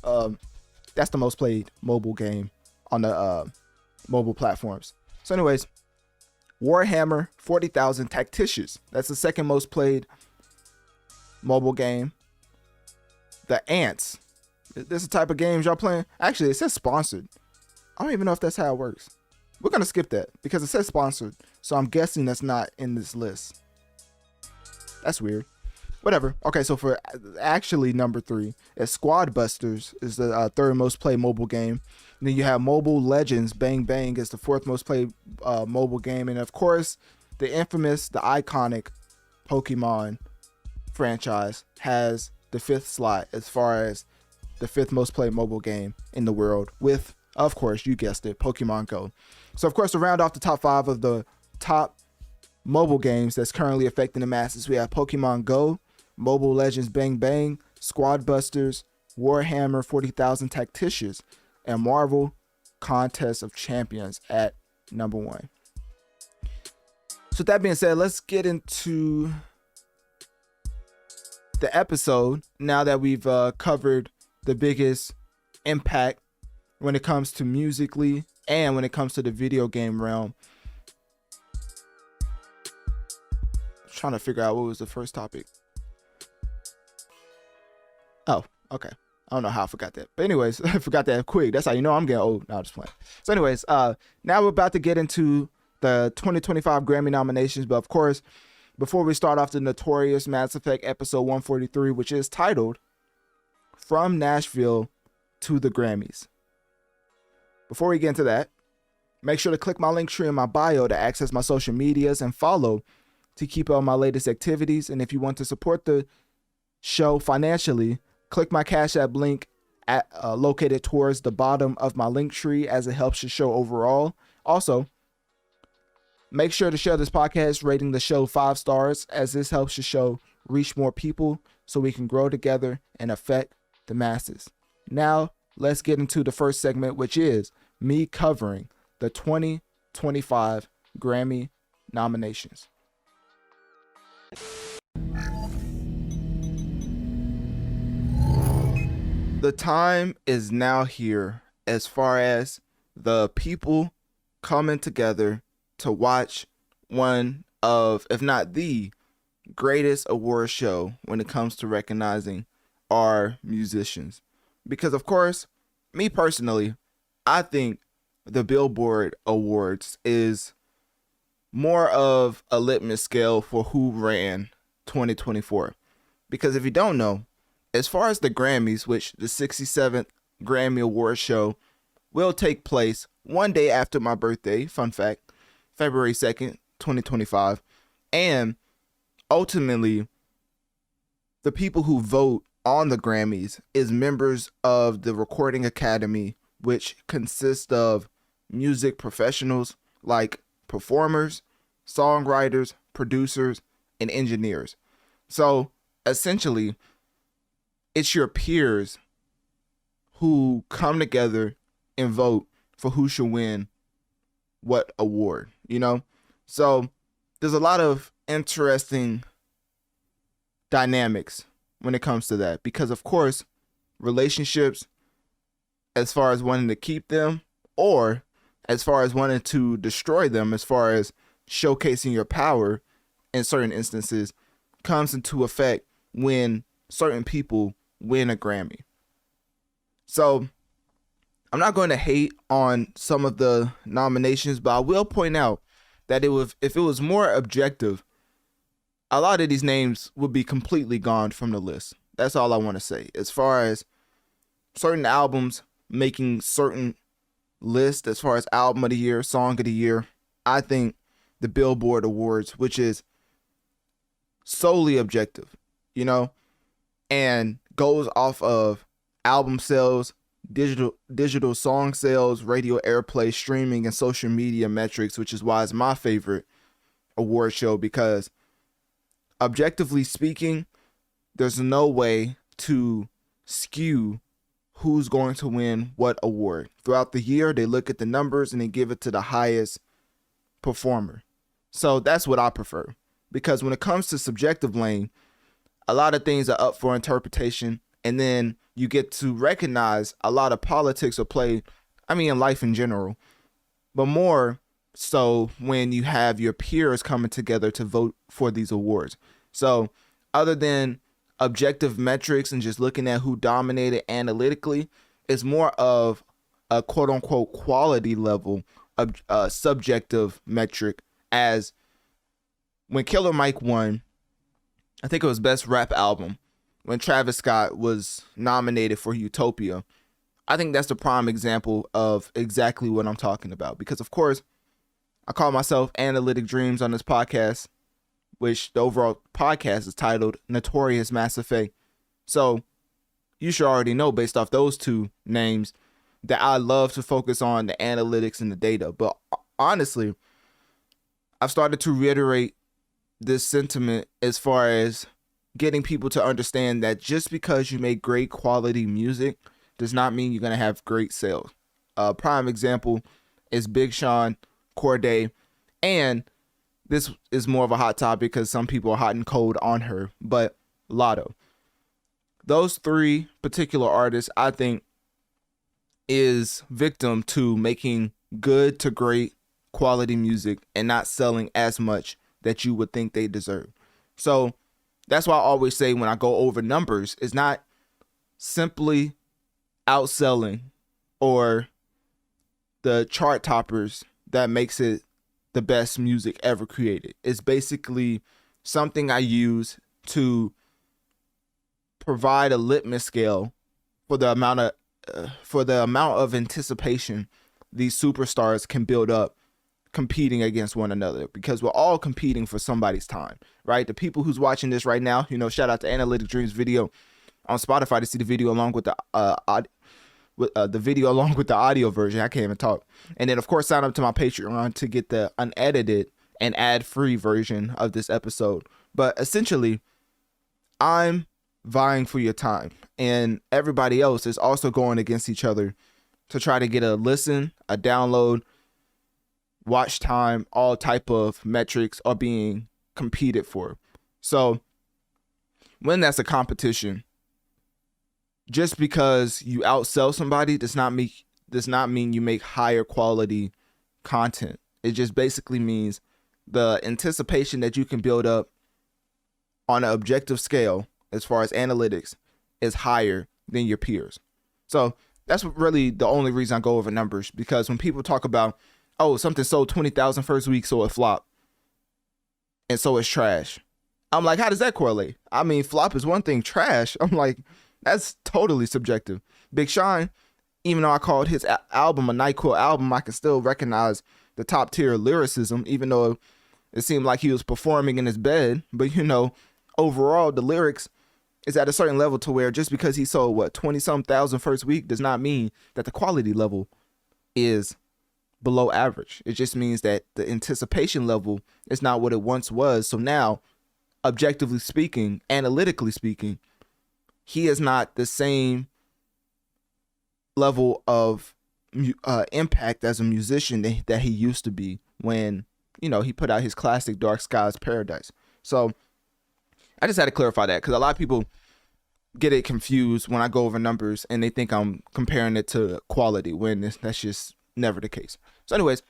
that's the most played mobile game on the mobile platforms. So anyways, Warhammer 40,000 Tacticians. That's the second most played mobile game. The Ants. This is the type of games y'all playing. Actually, it says sponsored. I don't even know if that's how it works. We're going to skip that because it says sponsored. So I'm guessing that's not in this list. That's weird. whatever. Okay, so for actually number 3 is Squad Busters is the third most played mobile game. And then you have Mobile Legends Bang Bang is the fourth most played mobile game, and of course, the infamous, the iconic Pokemon franchise has the fifth slot as far as the fifth most played mobile game in the world, with, of course, you guessed it, Pokemon Go. So of course, to round off the top 5 of the top mobile games that's currently affecting the masses, we have Pokemon Go, Mobile Legends Bang Bang, Squad Busters, Warhammer 40,000 Tacticians, and Marvel Contest of Champions at number 1. So with that being said, let's get into the episode now that we've covered the biggest impact when it comes to musically and when it comes to the video game realm. Trying to figure out what was the first topic. Oh, okay. I don't know how I forgot that. But anyways, I forgot that quick. That's how you know I'm getting old. No, I'm just playing. So anyways, now we're about to get into the 2025 Grammy nominations. But of course, before we start off the Notorious Mass Effect episode 143, which is titled From Nashville to the Grammys. Before we get into that, make sure to click my link tree in my bio to access my social medias and follow to keep up on my latest activities. And if you want to support the show financially, click my Cash App link located towards the bottom of my link tree, as it helps the show overall. Also, make sure to share this podcast, rating the show 5 stars, as this helps the show reach more people so we can grow together and affect the masses. Now, let's get into the first segment, which is me covering the 2025 Grammy nominations. The time is now here as far as the people coming together to watch one of, if not the greatest award show when it comes to recognizing our musicians. Because of course, me personally, I think the Billboard Awards is more of a litmus scale for who ran 2024. Because if you don't know, as far as the Grammys, which the 67th Grammy Award show will take place one day after my birthday, fun fact, February 2nd, 2025. And ultimately, the people who vote on the Grammys is members of the Recording Academy, which consists of music professionals like performers, songwriters, producers, and engineers. So essentially, it's your peers who come together and vote for who should win what award, you know? So there's a lot of interesting dynamics when it comes to that, because of course, relationships, as far as wanting to keep them or as far as wanting to destroy them, as far as showcasing your power in certain instances, comes into effect when certain people win a Grammy. So I'm not going to hate on some of the nominations, but I will point out that if it was more objective, a lot of these names would be completely gone from the list. That's all I want to say. As far as certain albums making certain lists, as far as album of the year, song of the year, I think the Billboard Awards, which is solely objective, you know, and goes off of album sales, digital song sales, radio airplay, streaming, and social media metrics, which is why it's my favorite award show, because objectively speaking, there's no way to skew who's going to win what award. Throughout the year, they look at the numbers and they give it to the highest performer. So that's what I prefer, because when it comes to subjective lane, a lot of things are up for interpretation, and then you get to recognize a lot of politics are played, in life in general, but more so when you have your peers coming together to vote for these awards. So other than objective metrics and just looking at who dominated analytically, it's more of a quote unquote quality level of subjective metric, as when Killer Mike won, I think it was Best Rap Album when Travis Scott was nominated for Utopia. I think that's the prime example of exactly what I'm talking about. Because, of course, I call myself Analytic Dreamz on this podcast, which the overall podcast is titled Notorious Mass Effect. So you should already know, based off those two names, that I love to focus on the analytics and the data. But honestly, I've started to reiterate this sentiment as far as getting people to understand that just because you make great quality music does not mean you're going to have great sales. A prime example is Big Sean, Corday, and this is more of a hot topic because some people are hot and cold on her, but Lotto. Those three particular artists, I think, is victim to making good to great quality music and not selling as much that you would think they deserve. So that's why I always say when I go over numbers, it's not simply outselling or the chart toppers that makes it the best music ever created. It's basically something I use to provide a litmus scale for the amount of anticipation these superstars can build up competing against one another, because we're all competing for somebody's time, right? The people who's watching this right now, shout out to Analytic Dreamz video on Spotify to see the video along with the video along with the audio version. I can't even talk. And then, of course, sign up to my Patreon to get the unedited and ad-free version of this episode. But essentially, I'm vying for your time, and everybody else is also going against each other to try to get a listen, a download, watch time. All type of metrics are being competed for. So when that's a competition, just because you outsell somebody does not mean you make higher quality content. It just basically means the anticipation that you can build up on an objective scale as far as analytics is higher than your peers. So that's really the only reason I go over numbers, because when people talk about, oh, something sold 20,000 first week, so it flopped, and so it's trash, I'm like, how does that correlate? I mean, flop is one thing, trash, I'm like, that's totally subjective. Big Sean, even though I called his album a NyQuil album, I can still recognize the top tier lyricism, even though it seemed like he was performing in his bed. But overall, the lyrics is at a certain level to where just because he sold 20-some thousand first week does not mean that the quality level is below average. It just means that the anticipation level is not what it once was. So now, objectively speaking, analytically speaking, he is not the same level of impact as a musician that he used to be when, he put out his classic Dark Skies Paradise. So I just had to clarify that, because a lot of people get it confused when I go over numbers and they think I'm comparing it to quality, when that's just never the case. So anyways,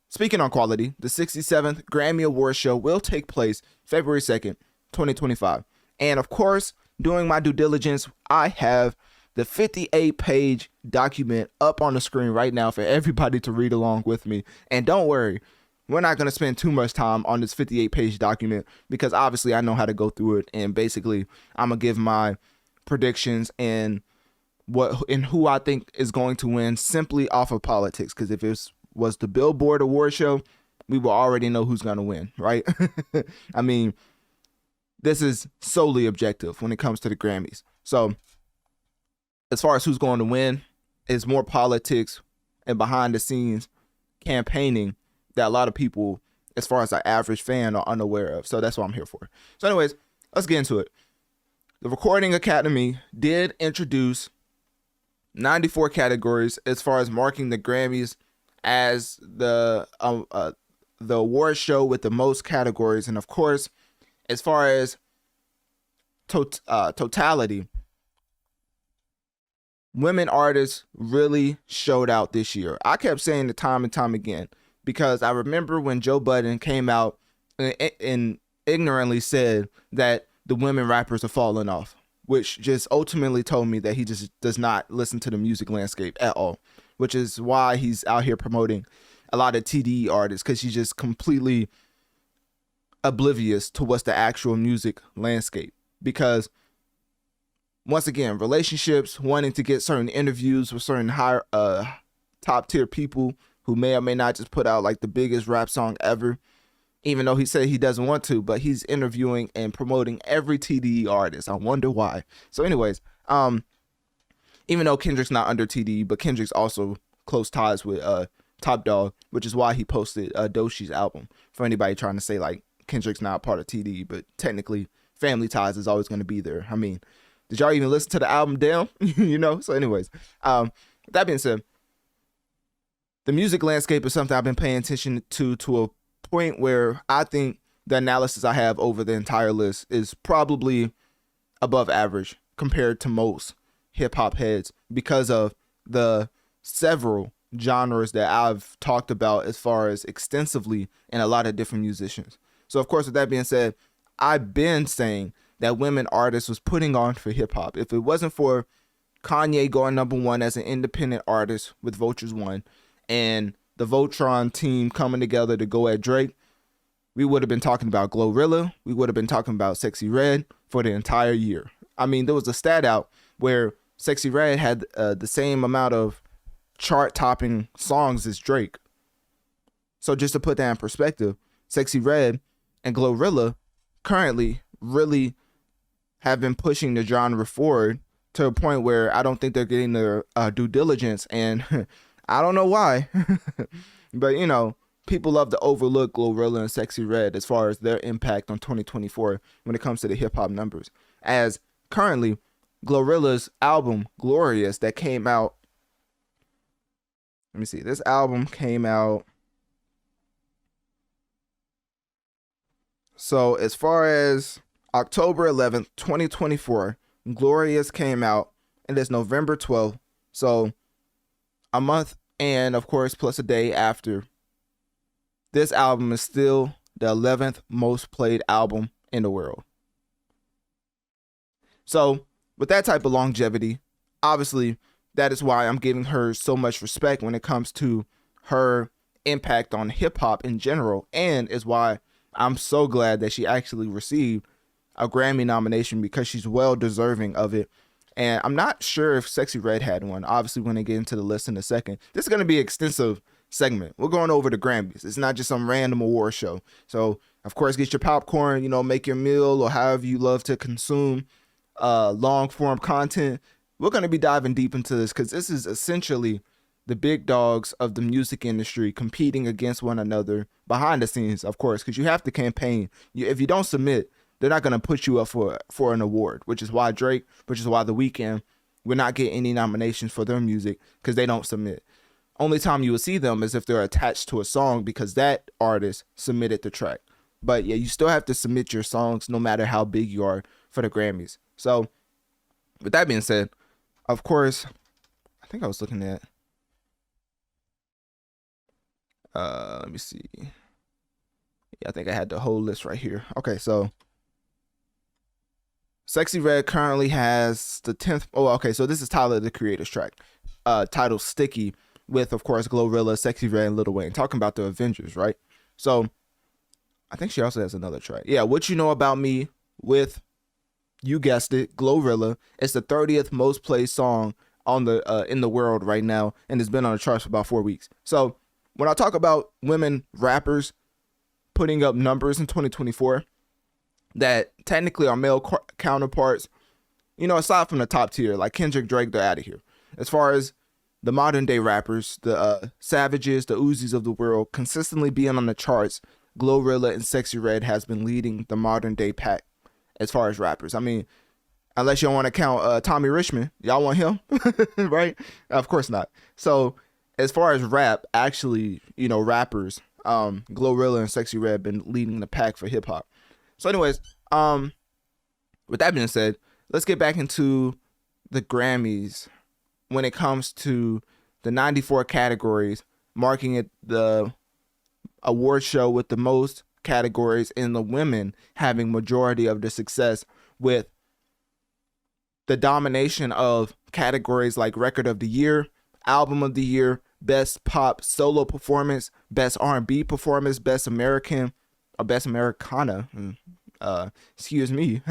speaking on quality, the 67th Grammy Award show will take place February 2nd, 2025. And of course, doing my due diligence, I have the 58-page document up on the screen right now for everybody to read along with me. And don't worry, we're not going to spend too much time on this 58-page document, because obviously I know how to go through it, and basically I'm going to give my predictions and who I think is going to win simply off of politics, because if it was the Billboard award show, we will already know who's going to win, right? I mean, this is solely objective when it comes to the Grammys. So as far as who's going to win, it's more politics and behind the scenes campaigning that a lot of people, as far as an average fan, are unaware of. So that's what I'm here for. So anyways, let's get into it. The Recording Academy did introduce 94 categories as far as marking the Grammys as the award show with the most categories. And of course, as far as totality, women artists really showed out this year. I kept saying it time and time again, because I remember when Joe Budden came out and ignorantly said that the women rappers are falling off, which just ultimately told me that he just does not listen to the music landscape at all, which is why he's out here promoting a lot of TDE artists, because he's just completely oblivious to what's the actual music landscape. Because once again, relationships, wanting to get certain interviews with certain higher top tier people who may or may not just put out like the biggest rap song ever, even though he said he doesn't want to, but he's interviewing and promoting every TDE artist. I wonder why. So anyways, even though Kendrick's not under TDE, but Kendrick's also close ties with Top Dawg, which is why he posted Doshi's album. For anybody trying to say like Kendrick's not part of TDE, but technically family ties is always going to be there. I mean, did y'all even listen to the album down? You know? So anyways, that being said, the music landscape is something I've been paying attention to a point where I think the analysis I have over the entire list is probably above average compared to most hip-hop heads because of the several genres that I've talked about as far as extensively in a lot of different musicians. So of course, with that being said, I've been saying that women artists was putting on for hip-hop. If it wasn't for Kanye going #1 as an independent artist with Vultures 1 and the Voltron team coming together to go at Drake, we would have been talking about Glorilla. We would have been talking about Sexy Red for the entire year. I mean, there was a stat out where Sexy Red had the same amount of chart-topping songs as Drake. So just to put that in perspective, Sexy Red and Glorilla currently really have been pushing the genre forward to a point where I don't think they're getting their due diligence, and I don't know why. But, you know, people love to overlook Glorilla and Sexy Red as far as their impact on 2024 when it comes to the hip-hop numbers. As currently, Glorilla's album, Glorious, that came out, let me see, this album came out, so as far as October 11th, 2024, Glorious came out, and it's November 12th, so a month and, of course, plus a day after, this album is still the 11th most played album in the world. So, with that type of longevity, obviously, that is why I'm giving her so much respect when it comes to her impact on hip-hop in general, and is why I'm so glad that she actually received a Grammy nomination because she's well deserving of it. And I'm not sure if Sexy Red had one. Obviously, when I get into the list in a second, this is going to be an extensive segment. We're going over the Grammys. It's not just some random award show. So, of course, get your popcorn, you know, make your meal or however you love to consume long form content. We're going to be diving deep into this because this is essentially the big dogs of the music industry competing against one another behind the scenes, of course, because you have to campaign. If you don't submit, they're not going to put you up for an award, which is why Drake, which is why The Weeknd, we're not getting any nominations for their music because they don't submit. Only time you will see them is if they're attached to a song because that artist submitted the track. But yeah, you still have to submit your songs no matter how big you are for the Grammys. So with that being said, of course, I think I was looking at, let me see. Yeah, I think I had the whole list right here. Okay, so Sexy Red currently has the 10th. Oh, okay, so this is Tyler, the Creator's track, titled Sticky, with, of course, Glorilla, Sexy Red, and Lil Wayne, talking about the Avengers, right? So I think she also has another track. Yeah, What You Know About Me with, you guessed it, Glorilla. It's the 30th most played song on the in the world right now, and it's been on the charts for about 4 weeks. So when I talk about women rappers putting up numbers in 2024 that technically are male counterparts, you know, aside from the top tier, like Kendrick, Drake, they're out of here. As far as the modern day rappers, the Savages, the Uzis of the world, consistently being on the charts, Glorilla and Sexy Red has been leading the modern day pack as far as rappers. I mean, unless you don't want to count Tommy Richmond, y'all want him, right? Of course not. So as far as rap, actually, you know, rappers, Glorilla and Sexy Red have been leading the pack for hip hop. So anyways, with that being said, let's get back into the Grammys when it comes to the 94 categories, marking it the award show with the most categories and the women having majority of the success, with the domination of categories like Record of the Year, Album of the Year, Best Pop Solo Performance, Best R&B Performance, Best American or Best Americana, excuse me,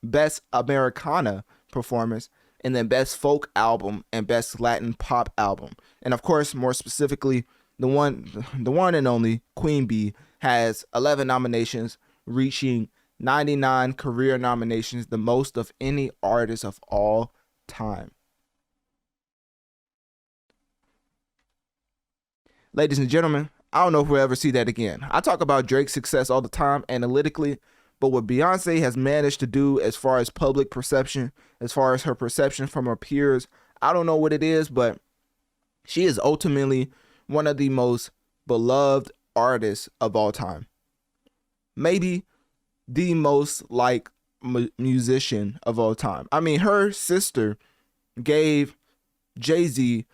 Best Americana Performance, and then Best Folk Album and Best Latin Pop Album. And of course, more specifically, the one and only Queen Bee has 11 nominations, reaching 99 career nominations, the most of any artist of all time. Ladies and gentlemen, I don't know if we'll ever see that again. I talk about Drake's success all the time analytically, but what Beyonce has managed to do as far as public perception, as far as her perception from her peers, I don't know what it is, but she is ultimately one of the most beloved artists of all time. Maybe the most liked musician of all time. I mean, her sister gave Jay-Z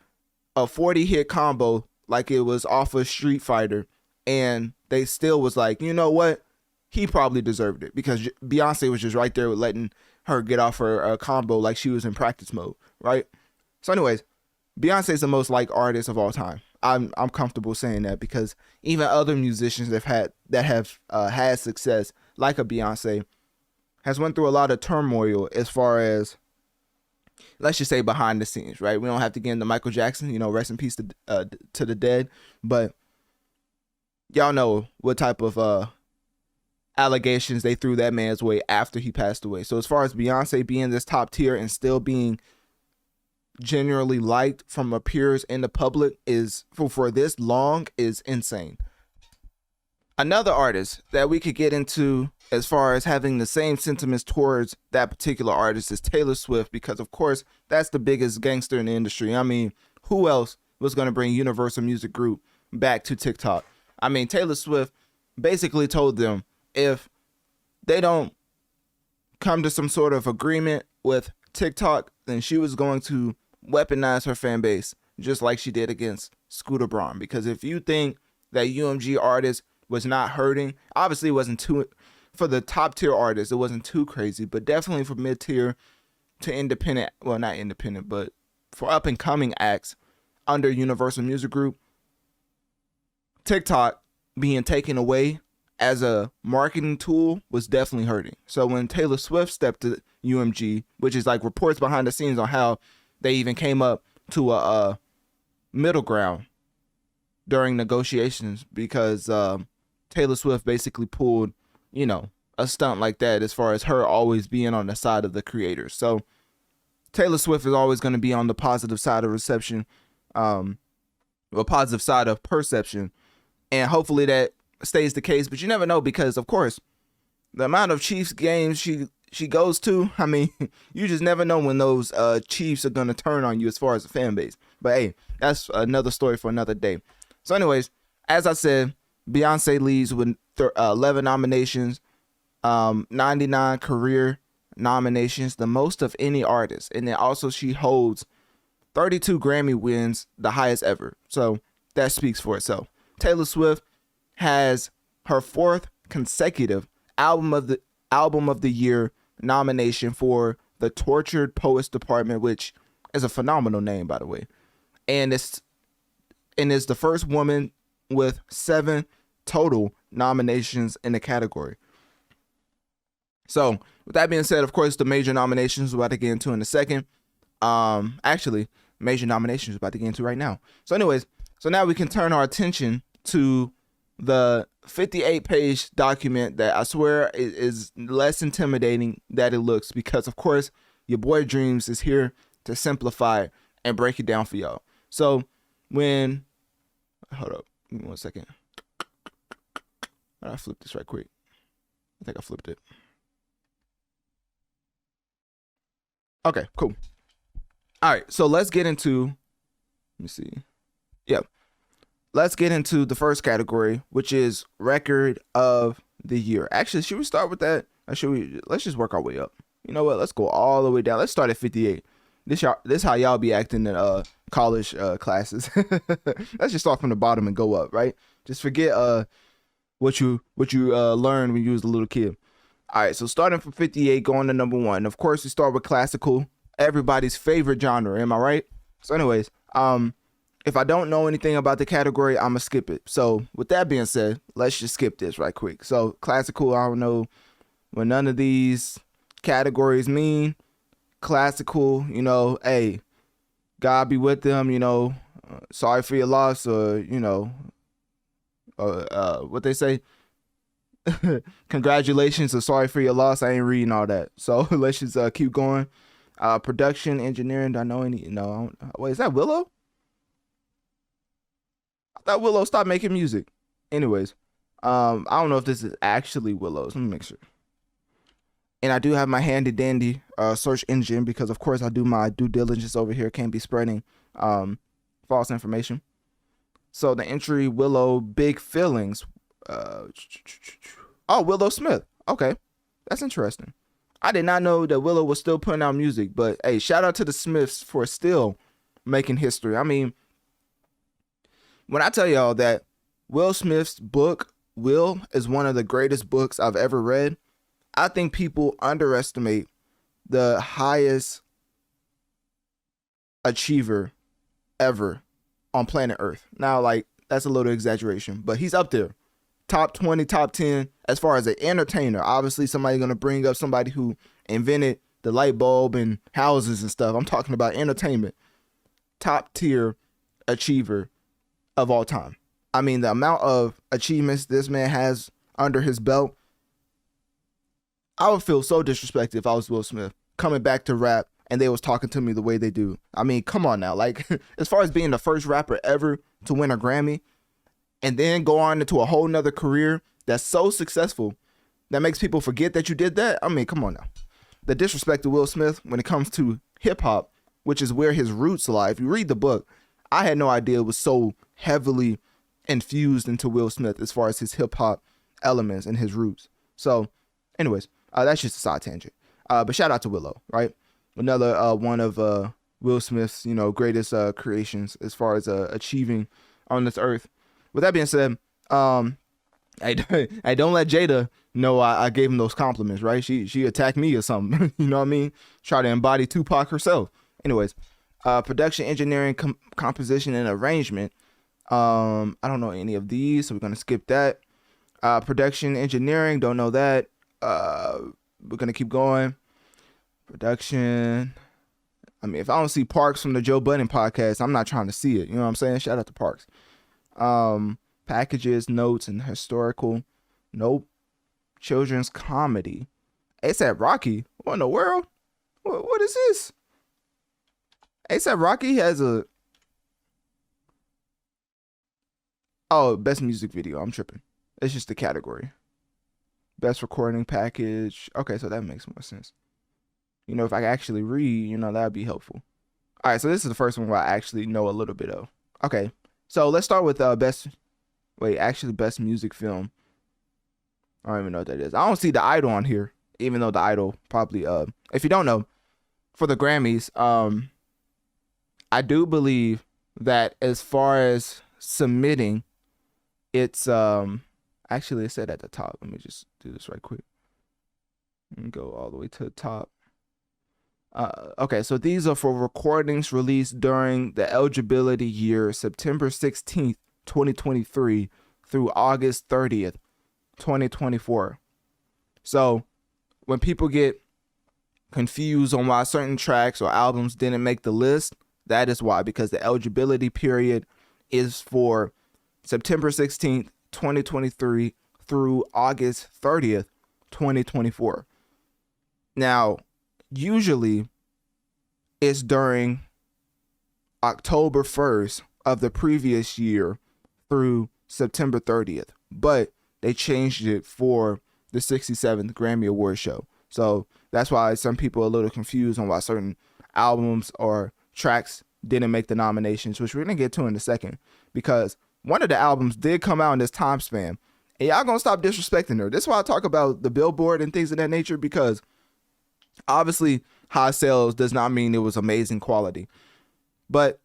a 40-hit combo like it was off of Street Fighter, and they still was like, you know what? He probably deserved it, because Beyonce was just right there with letting her get off her combo like she was in practice mode, right? So anyways, Beyonce is the most liked artist of all time. I'm comfortable saying that, because even other musicians that have had success, like a Beyonce, has went through a lot of turmoil as far as, let's just say, behind the scenes, right? We don't have to get into Michael Jackson, you know, rest in peace to the dead, but y'all know what type of allegations they threw that man's way after he passed away. So as far as Beyonce being this top tier and still being generally liked from her peers in the public is for this long is insane. Another artist that we could get into as far as having the same sentiments towards that particular artist is Taylor Swift, because of course that's the biggest gangster in the industry. I mean, who else was going to bring Universal Music Group back to TikTok? I mean, Taylor Swift basically told them if they don't come to some sort of agreement with TikTok, then she was going to weaponize her fan base, just like she did against Scooter Braun. Because if you think that UMG artist was not hurting, obviously it wasn't too, for the top tier artists, it wasn't too crazy, but definitely for mid tier to independent, well, not independent, but for up and coming acts under Universal Music Group, TikTok being taken away as a marketing tool was definitely hurting. So when Taylor Swift stepped to UMG, which is like reports behind the scenes on how they even came up to a middle ground during negotiations, because Taylor Swift basically pulled, you know, a stunt like that as far as her always being on the side of the creators. So Taylor Swift is always going to be on the positive side of reception, or positive side of perception, and hopefully that stays the case. But you never know, because of course the amount of Chiefs games she goes to, I mean, you just never know when those Chiefs are going to turn on you as far as the fan base. But hey, that's another story for another day. So anyways, as I said, Beyonce leads with 11 nominations, 99 career nominations, the most of any artist. And then also she holds 32 Grammy wins, the highest ever. So that speaks for itself. Taylor Swift has her 4th consecutive album of the year nomination for the Tortured Poets Department, which is a phenomenal name, by the way, and is the first woman with 7 total nominations in the category. So with that being said, of course, the major nominations we're about to get into in a second. Actually, major nominations we're about to get into right now. So anyways, so now we can turn our attention to the 58-page document that I swear is less intimidating than it looks, because of course your boy Dreamz is here to simplify and break it down for y'all. So hold up, give me 1 second. I flipped this right quick. I think I flipped it. Okay, cool. All right, so let's get into, let me see. Yep. Let's get into the first category, which is record of the year. Actually, should we start with that? Or let's just work our way up. You know what? Let's go all the way down. Let's start at 58. This how y'all be acting in college classes. Let's just start from the bottom and go up, right? Just forget what you learned when you was a little kid. All right, so starting from 58, going to number 1. Of course, we start with classical, everybody's favorite genre. Am I right? So anyways, if I don't know anything about the category, I'm gonna skip it. So with that being said, let's just skip this right quick. So classical, I don't know what none of these categories mean. Classical, you know, hey, God be with them, you know, sorry for your loss, or, you know, what they say, congratulations or sorry for your loss. I ain't reading all that. So let's just keep going. Production, engineering, do I know any? No, wait, is that Willow? I thought Willow stopped making music. Anyways, I don't know if this is actually Willow's. Let me make sure. And I do have my handy dandy search engine, because of course I do my due diligence over here. Can't be spreading false information. So the entry, Willow, Big Feelings. Oh, Willow Smith. Okay, that's interesting. I did not know that Willow was still putting out music, but hey, shout out to the Smiths for still making history. I mean, when I tell y'all that Will Smith's book, Will, is one of the greatest books I've ever read, I think people underestimate the highest achiever ever on planet Earth. Now, like, that's a little exaggeration, but he's up there. Top 20, top 10, as far as an entertainer. Obviously, somebody's going to bring up somebody who invented the light bulb and houses and stuff. I'm talking about entertainment. Top tier achiever of all time. I mean, the amount of achievements this man has under his belt, I would feel so disrespected if I was Will Smith coming back to rap and they was talking to me the way they do. I mean, come on now. Like, as far as being the first rapper ever to win a Grammy and then go on into a whole nother career that's so successful that makes people forget that you did that. I mean, come on now. The disrespect to Will Smith when it comes to hip hop, which is where his roots lie. If you read the book, I had no idea it was so heavily infused into Will Smith as far as his hip hop elements and his roots. So anyways, that's just a side tangent. But shout out to Willow, right? Another one of Will Smith's, you know, greatest creations as far as achieving on this earth. With that being said, I don't let Jada know I gave him those compliments, right? She attacked me or something. You know what I mean? Try to embody Tupac herself. Anyways, production, engineering, composition, and arrangement. I don't know any of these, so we're gonna skip that. Production, engineering, don't know that. We're gonna keep going. Production. I mean, if I don't see Parks from the Joe Budden podcast, I'm not trying to see it. You know what I'm saying? Shout out to Parks. Packages, notes, and historical. Nope. Children's comedy. A$AP Rocky. What in the world? What is this? A$AP Rocky has a... Oh, best music video. I'm tripping. It's just the category. Best recording package. Okay, so that makes more sense. You know, if I actually read, you know, that would be helpful. All right, so this is the first one where I actually know a little bit of. Okay, so let's start with best music film. I don't even know what that is. I don't see The Idol on here, even though The Idol probably, if you don't know, for the Grammys, I do believe that as far as submitting, it's, actually it said at the top. Let me just do this right quick and go all the way to the top. Okay, so these are for recordings released during the eligibility year, September 16th, 2023 through August 30th, 2024. So when people get confused on why certain tracks or albums didn't make the list, that is why, because the eligibility period is for September 16th, 2023 through August 30th, 2024. Now, usually it's during October 1st of the previous year through September 30th, but they changed it for the 67th Grammy Award show. So that's why some people are a little confused on why certain albums or tracks didn't make the nominations, which we're going to get to in a second, because one of the albums did come out in this time span, and y'all gonna stop disrespecting her. This is why I talk about the Billboard and things of that nature, because obviously high sales does not mean it was amazing quality. But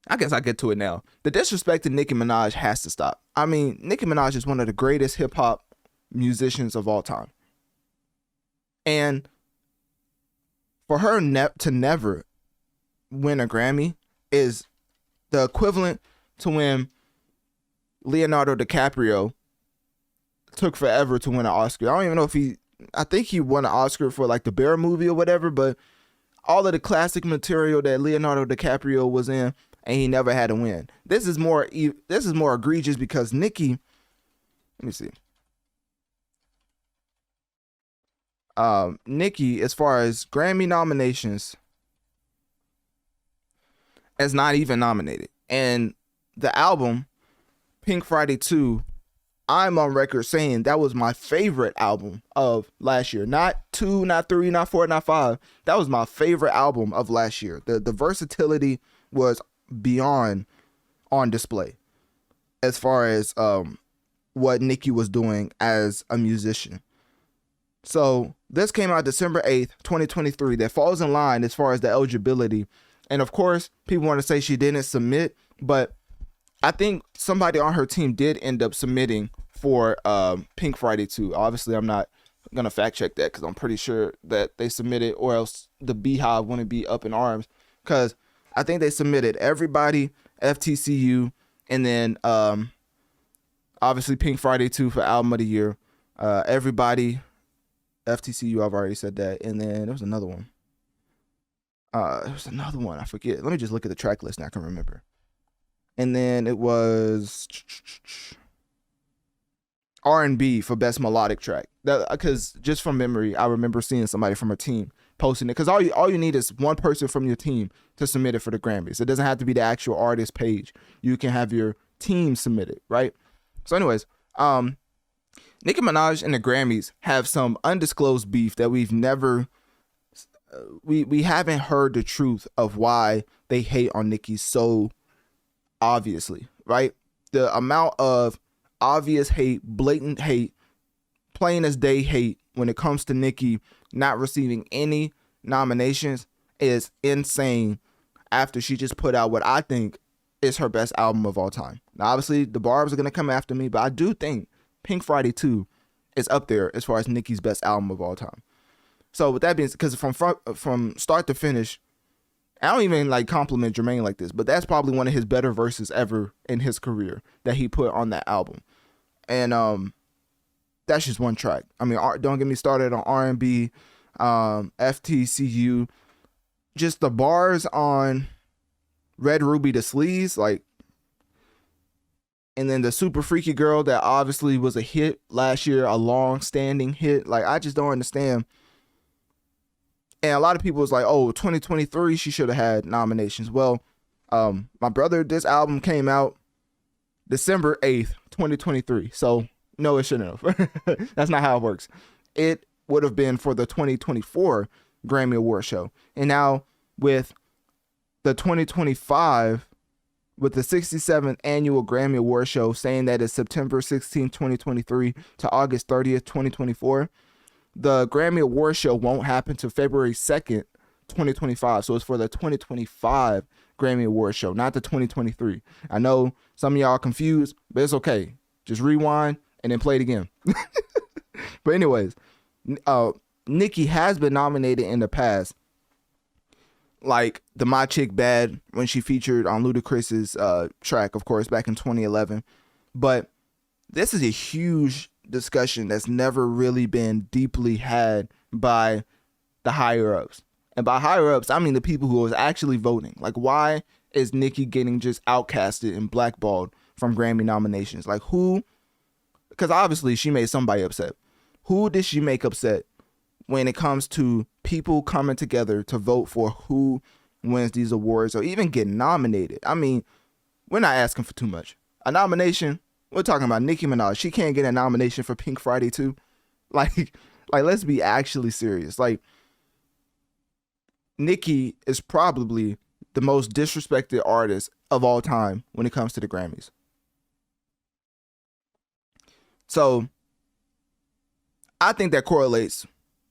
I guess I get to it now. The disrespect to Nicki Minaj has to stop. I mean, Nicki Minaj is one of the greatest hip hop musicians of all time. And for her to never win a Grammy is the equivalent to when Leonardo DiCaprio took forever to win an Oscar. I don't even know if I think he won an Oscar for like the Bear movie or whatever, but all of the classic material that Leonardo DiCaprio was in, and he never had to win. This is more egregious because Nicki, let me see. Nicki, as far as Grammy nominations, is not even nominated. And the album, Pink Friday 2, I'm on record saying that was my favorite album of last year. Not 2, not 3, not 4, not 5. That was my favorite album of last year. The versatility was beyond on display as far as what Nicki was doing as a musician. So this came out December 8th, 2023. That falls in line as far as the eligibility. And of course, people want to say she didn't submit, but I think somebody on her team did end up submitting for Pink Friday 2. Obviously, I'm not going to fact check that because I'm pretty sure that they submitted, or else the Beehive wouldn't be up in arms, because I think they submitted everybody, FTCU, and then obviously Pink Friday 2 for Album of the Year. Everybody, FTCU, I've already said that. And then there was another one. I forget. Let me just look at the track list and I can remember. And then it was R&B for Best Melodic Track. Because just from memory, I remember seeing somebody from her team posting it. Because all you need is one person from your team to submit it for the Grammys. It doesn't have to be the actual artist page. You can have your team submit it, right? So anyways, Nicki Minaj and the Grammys have some undisclosed beef that we've never... We haven't heard the truth of why they hate on Nicki so obviously, right? The amount of obvious hate, blatant hate, plain as day hate when it comes to Nicki not receiving any nominations is insane after she just put out what I think is her best album of all time. Now, obviously, the Barbs are going to come after me, but I do think Pink Friday 2 is up there as far as Nicki's best album of all time. So with that being said, because from start to finish, I don't even like compliment Jermaine like this, but that's probably one of his better verses ever in his career that he put on that album. And that's just one track. I mean, don't get me started on R&B, FTCU, just the bars on Red Ruby the Sleaze, like, and then the Super Freaky Girl that obviously was a hit last year, a long-standing hit. Like, I just don't understand. And a lot of people was like, oh, 2023, she should have had nominations. Well, my brother, this album came out December 8th, 2023. So, no, it shouldn't have. That's not how it works. It would have been for the 2024 Grammy Award show. And now with the 2025, with the 67th annual Grammy Award show saying that it's September 16th, 2023 to August 30th, 2024, the Grammy Award show won't happen till February 2nd, 2025. So it's for the 2025 Grammy Award show, not the 2023. I know some of y'all are confused, but it's okay. Just rewind and then play it again. But anyways, Nicki has been nominated in the past, like the My Chick Bad when she featured on Ludacris's track, of course, back in 2011. But this is a huge discussion that's never really been deeply had by the higher ups. And by higher ups, I mean the people who was actually voting. Like, why is Nicki getting just outcasted and blackballed from Grammy nominations? Like, who? Because obviously she made somebody upset. Who did she make upset when it comes to people coming together to vote for who wins these awards or even get nominated? I mean, we're not asking for too much. A nomination, we're talking about Nicki Minaj. She can't get a nomination for Pink Friday 2. Like, let's be actually serious. Like, Nicki is probably the most disrespected artist of all time when it comes to the Grammys. So, I think that correlates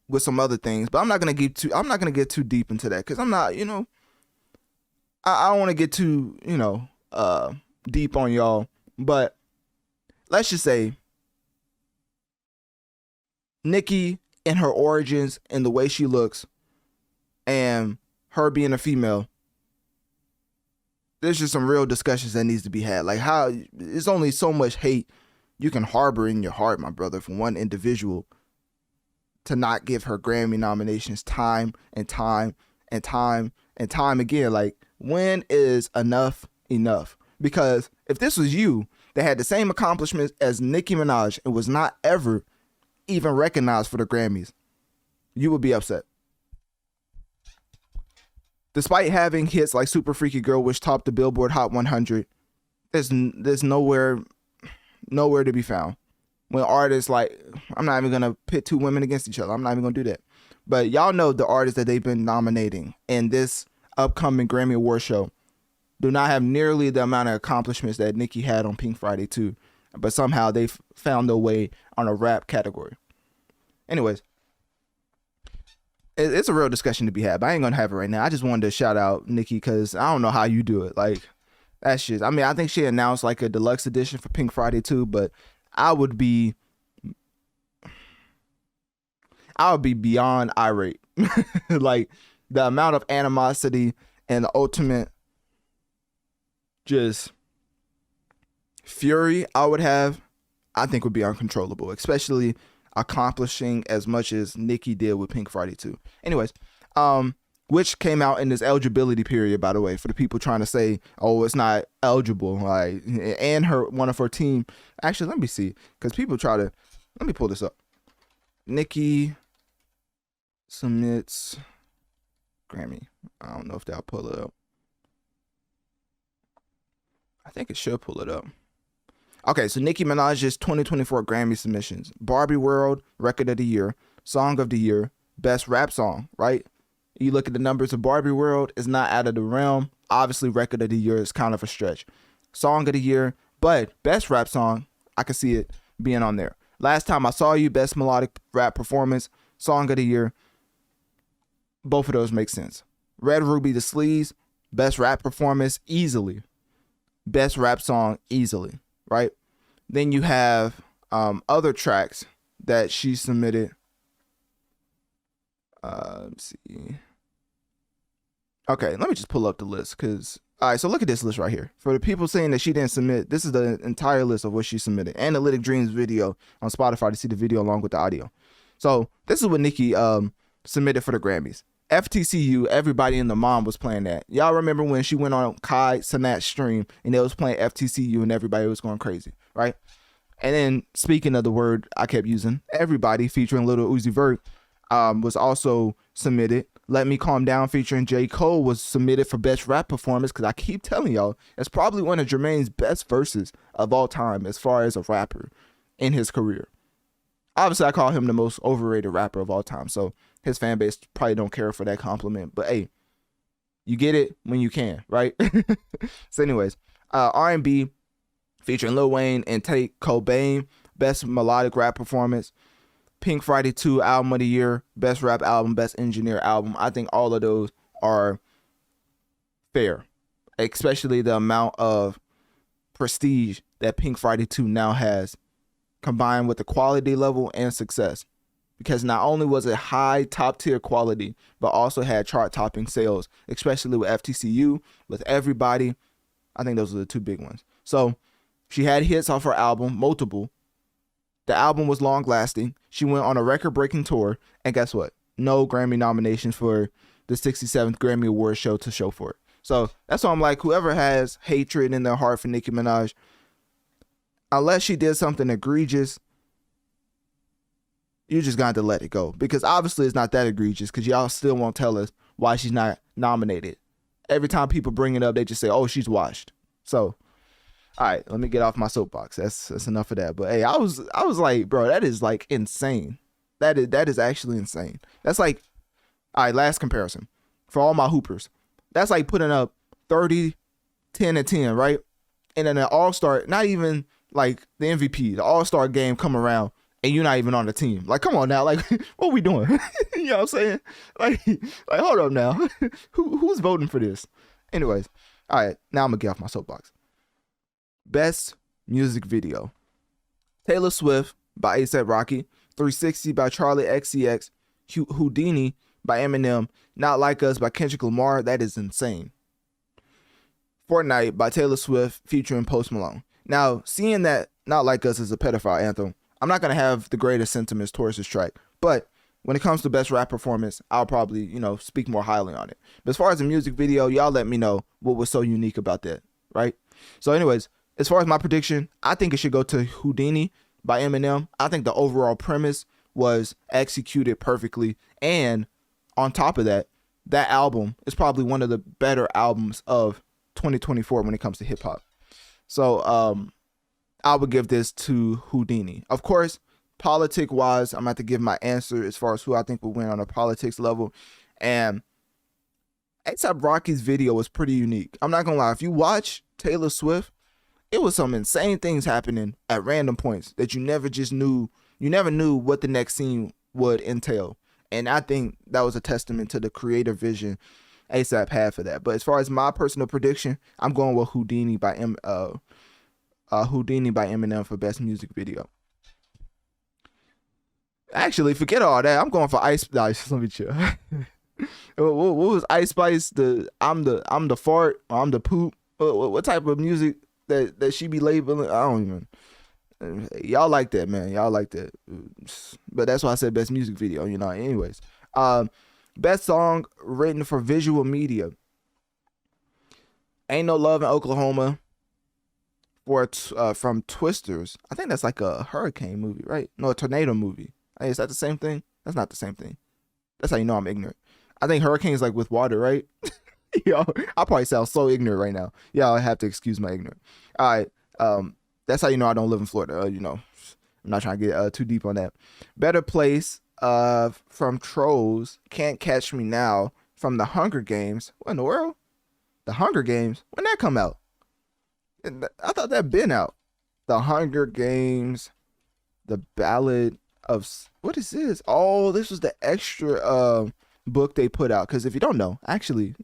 with some other things, but I'm not gonna get too deep into that because I'm not, I don't want to get too, deep on y'all. But let's just say Nicki and her origins and the way she looks and her being a female, there's just some real discussions that needs to be had. Like, how there's only so much hate you can harbor in your heart, my brother, from one individual to not give her Grammy nominations time and time and time and time again. Like, when is enough enough? Because if this was you that had the same accomplishments as Nicki Minaj and was not ever even recognized for the Grammys, you would be upset. Despite having hits like Super Freaky Girl, which topped the Billboard Hot 100, there's nowhere to be found. When artists, like, I'm not even going to pit two women against each other. I'm not even going to do that. But y'all know the artists that they've been nominating in this upcoming Grammy Award show do not have nearly the amount of accomplishments that Nicki had on Pink Friday 2. But somehow they've found their way on a rap category. Anyways, it's a real discussion to be had, but I ain't gonna have it right now. I just wanted to shout out Nicki because I don't know how you do it. Like, that shit. I mean, I think she announced like a deluxe edition for Pink Friday 2, but I would be beyond irate. Like, the amount of animosity and the ultimate just fury I would have, I think would be uncontrollable, especially accomplishing as much as Nicki did with Pink Friday 2. Anyways, which came out in this eligibility period, by the way, for the people trying to say, oh, it's not eligible. Like, and one of her team. Actually, let me see, because people try to. Let me pull this up. Nicki submits Grammy. I don't know if that'll pull it up. I think it should pull it up. Okay, so Nicki Minaj's 2024 Grammy submissions: Barbie World, Record of the Year, Song of the Year, Best Rap Song, right? You look at the numbers of Barbie World, it's not out of the realm. Obviously, Record of the Year is kind of a stretch. Song of the Year, but Best Rap Song, I can see it being on there. Last Time I Saw You, Best Melodic Rap Performance, Song of the Year. Both of those make sense. Red Ruby the Sleaze, Best Rap Performance, easily. Best Rap Song, easily. Right? Then you have other tracks that she submitted. Let's see. Okay, let me just pull up the list, because all right, so look at this list right here. For the people saying that she didn't submit, this is the entire list of what she submitted. Analytic Dreamz video on Spotify to see the video along with the audio. So this is what Nicki submitted for the Grammys. FTCU, everybody in the mom was playing that. Y'all remember when she went on Kai Cenat's stream and they was playing FTCU and everybody was going crazy, right? And then, speaking of the word I kept using, Everybody featuring Lil Uzi Vert was also submitted. Let Me Calm Down featuring J. Cole was submitted for Best Rap Performance, because I keep telling y'all, it's probably one of Jermaine's best verses of all time as far as a rapper in his career. Obviously, I call him the most overrated rapper of all time, so his fan base probably don't care for that compliment. But hey, you get it when you can, right? So anyways, R&B featuring Lil Wayne and Tate Cobain, Best Melodic Rap Performance. Pink Friday 2, Album of the Year, Best Rap Album, Best Engineer Album. I think all of those are fair, especially the amount of prestige that Pink Friday 2 now has, combined with the quality level and success. Because not only was it high top tier quality, but also had chart topping sales, especially with FTCU, with Everybody. I think those are the two big ones. So she had hits off her album, multiple. The album was long lasting. She went on a record breaking tour. And guess what? No Grammy nominations for the 67th Grammy Award show to show for it. So that's why I'm like, whoever has hatred in their heart for Nicki Minaj, unless she did something egregious, you just got to let it go. Because obviously it's not that egregious, because y'all still won't tell us why she's not nominated. Every time people bring it up, they just say, oh, she's washed. So, all right, let me get off my soapbox. That's enough of that. But hey, I was like, bro, that is like insane. That is actually insane. That's like, all right, last comparison. For all my hoopers, that's like putting up 30, 10, and 10, right? And then an all-star, not even like the MVP, the all-star game come around, and you're not even on the team. Like, come on now. Like, what are we doing? You know what I'm saying? Like hold up now. Who's voting for this? Anyways, all right, now I'm going to get off my soapbox. Best Music Video. Taylor Swift by A$AP Rocky. 360 by Charlie XCX. Houdini by Eminem. Not Like Us by Kendrick Lamar. That is insane. Fortnite by Taylor Swift featuring Post Malone. Now, seeing that Not Like Us is a pedophile anthem, I'm not going to have the greatest sentiments towards this track. But when it comes to best rap performance, I'll probably, speak more highly on it. But as far as the music video, y'all let me know what was so unique about that, right? So anyways, as far as my prediction, I think it should go to Houdini by Eminem. I think the overall premise was executed perfectly. And on top of that, that album is probably one of the better albums of 2024 when it comes to hip hop. So I would give this to Houdini. Of course, politic wise, I'm about to give my answer as far as who I think will win on a politics level. And A$AP Rocky's video was pretty unique. I'm not gonna lie, if you watch Taylor Swift, it was some insane things happening at random points that you never knew what the next scene would entail. And I think that was a testament to the creative vision A$AP had for that. But as far as my personal prediction, I'm going with Houdini by Eminem for best music video. Actually, forget all that. I'm going for Ice Spice. Let me chill. What was Ice Spice? I'm the fart. Or I'm the poop. What type of music that she be labeling? I don't even. Y'all like that, man. Y'all like that. But that's why I said best music video. Anyways, best song written for visual media. Ain't No Love in Oklahoma. From Twisters. I think that's like a hurricane movie, right? No, a tornado movie. Hey, is that the same thing? That's not the same thing. That's how you know I'm ignorant. I think hurricane is like with water, right? Yo, I probably sound so ignorant right now. Y'all have to excuse my ignorance. All right. That's how you know I don't live in Florida. I'm not trying to get too deep on that. Better Place from Trolls. Can't Catch Me Now from The Hunger Games. What in the world? The Hunger Games? When that come out? I thought that been out. The Hunger Games. The Ballad of... What is this? Oh, this was the extra book they put out. Because if you don't know, I actually,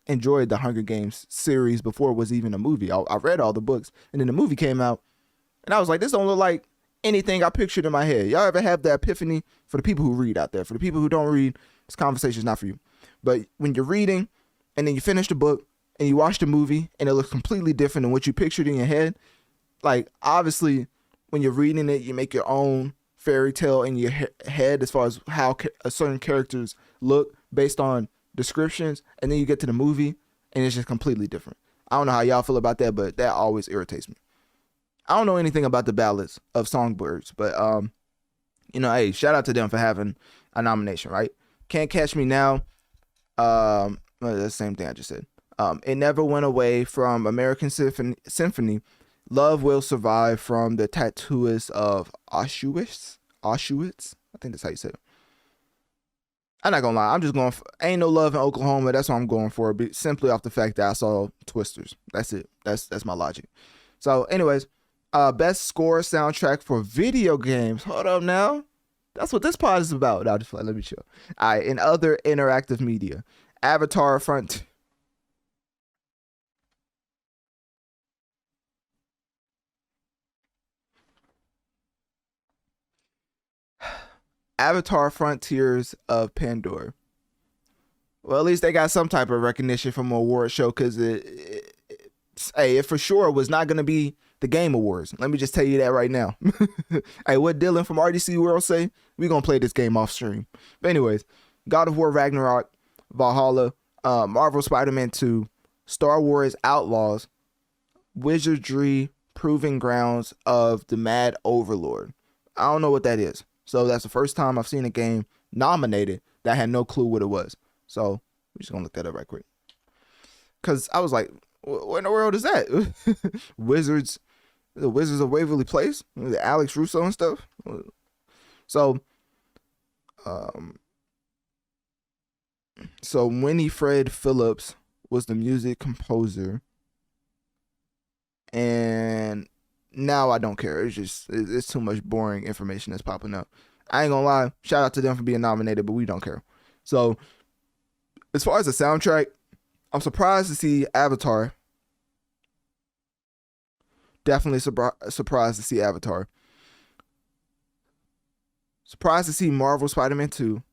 enjoyed the Hunger Games series before it was even a movie. I read all the books. And then the movie came out. And I was like, this don't look like anything I pictured in my head. Y'all ever have that epiphany? For the people who read out there. For the people who don't read, this conversation is not for you. But when you're reading and then you finish the book and you watch the movie and it looks completely different than what you pictured in your head, like obviously when you're reading it, you make your own fairy tale in your head as far as how certain characters look based on descriptions, and then you get to the movie and it's just completely different. I don't know how y'all feel about that, but that always irritates me. I don't know anything about the ballads of Songbirds, but hey, shout out to them for having a nomination, right? Can't Catch Me Now. That's the same thing I just said. It Never Went Away from American Symphony. Love Will Survive from The Tattooist of Auschwitz. I think that's how you say it. I'm not gonna lie. I'm just going for Ain't No Love in Oklahoma. That's what I'm going for. Simply off the fact that I saw Twisters. That's it. That's my logic. So, anyways, best score soundtrack for video games. Hold up now. That's what this pod is about. I'll just let me chill. All right. In other interactive media, Avatar Frontiers of Pandora. Well, at least they got some type of recognition from an award show, because it for sure was not going to be the Game Awards. Let me just tell you that right now. Hey, what Dylan from RDC World say? We going to play this game off stream. But anyways, God of War Ragnarok, Valhalla, Marvel Spider-Man 2, Star Wars Outlaws, Wizardry Proving Grounds of the Mad Overlord. I don't know what that is. So that's the first time I've seen a game nominated that I had no clue what it was. So we're just going to look that up right quick. Because I was like, what in the world is that? The Wizards of Waverly Place? The Alex Russo and stuff? So Winifred Phillips was the music composer. And now I don't care. It's too much boring information that's popping up. I ain't gonna lie. Shout out to them for being nominated, but we don't care. So, as far as the soundtrack, I'm surprised to see Avatar. Definitely surprised to see Avatar. Surprised to see Marvel Spider-Man 2.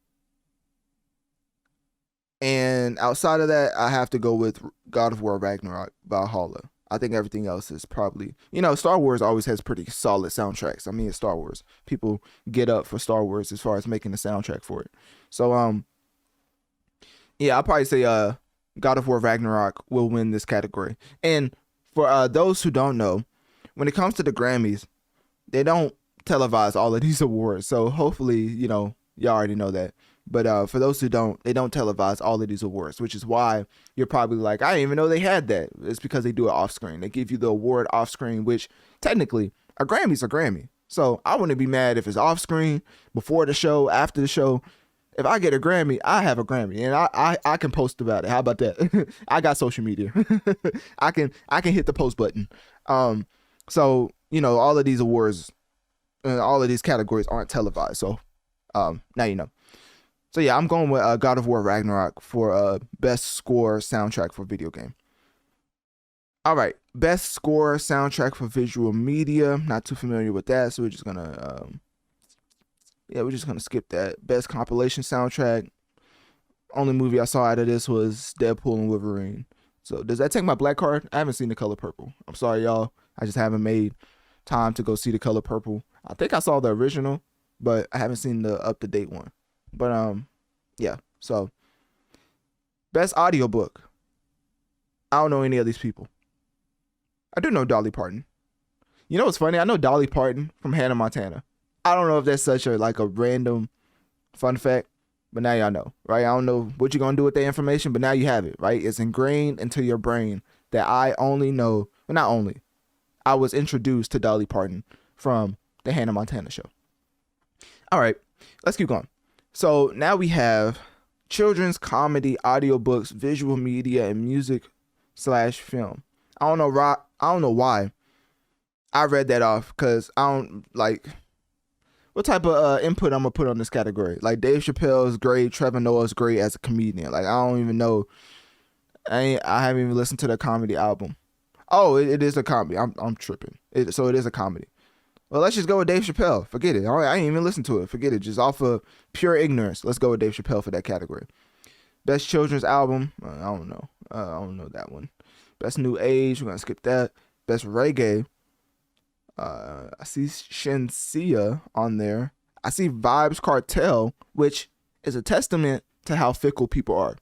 And outside of that, I have to go with God of War Ragnarok, Valhalla. I think everything else is probably, Star Wars always has pretty solid soundtracks. I mean, it's Star Wars. People get up for Star Wars as far as making the soundtrack for it. So, yeah, I'll probably say God of War Ragnarok will win this category. And for those who don't know, when it comes to the Grammys, they don't televise all of these awards. So hopefully, y'all already know that. But for those who don't, they don't televise all of these awards, which is why you're probably like, I didn't even know they had that. It's because they do it off screen. They give you the award off screen, which technically a Grammy's a Grammy. So I wouldn't be mad if it's off screen, before the show, after the show. If I get a Grammy, I have a Grammy, and I can post about it. How about that? I got social media. I can hit the post button. So all of these awards, all of these categories aren't televised. So now you know. So yeah, I'm going with God of War Ragnarok for best score soundtrack for video game. All right, best score soundtrack for visual media. Not too familiar with that, so we're just gonna skip that. Best compilation soundtrack. Only movie I saw out of this was Deadpool and Wolverine. So does that take my black card? I haven't seen The Color Purple. I'm sorry, y'all. I just haven't made time to go see The Color Purple. I think I saw the original, but I haven't seen the up-to-date one. But yeah. So best audiobook. I don't know any of these people. I do know Dolly Parton. You know what's funny? I know Dolly Parton from Hannah Montana. I don't know if that's such a random fun fact, but now y'all know, right? I don't know what you're gonna do with that information, but now you have it, right? It's ingrained into your brain that I only know, well, not only, I was introduced to Dolly Parton from the Hannah Montana show. All right, let's keep going. So now we have children's comedy, audiobooks, visual media, and music/film. I don't know why I read that off, because I don't like what type of input I'm gonna put on this category. Like, Dave Chappelle is great, Trevor Noah is great as a comedian. Like, I don't even know. I haven't even listened to the comedy album. Oh, it is a comedy. I'm tripping. So it is a comedy. Well, let's just go with Dave Chappelle. Forget it. All right, I ain't even listen to it. Forget it. Just off of pure ignorance, let's go with Dave Chappelle for that category. Best children's album. I don't know. I don't know that one. Best new age. We're gonna skip that. Best reggae. I see Shensia on there. I see Vibes Cartel, which is a testament to how fickle people are.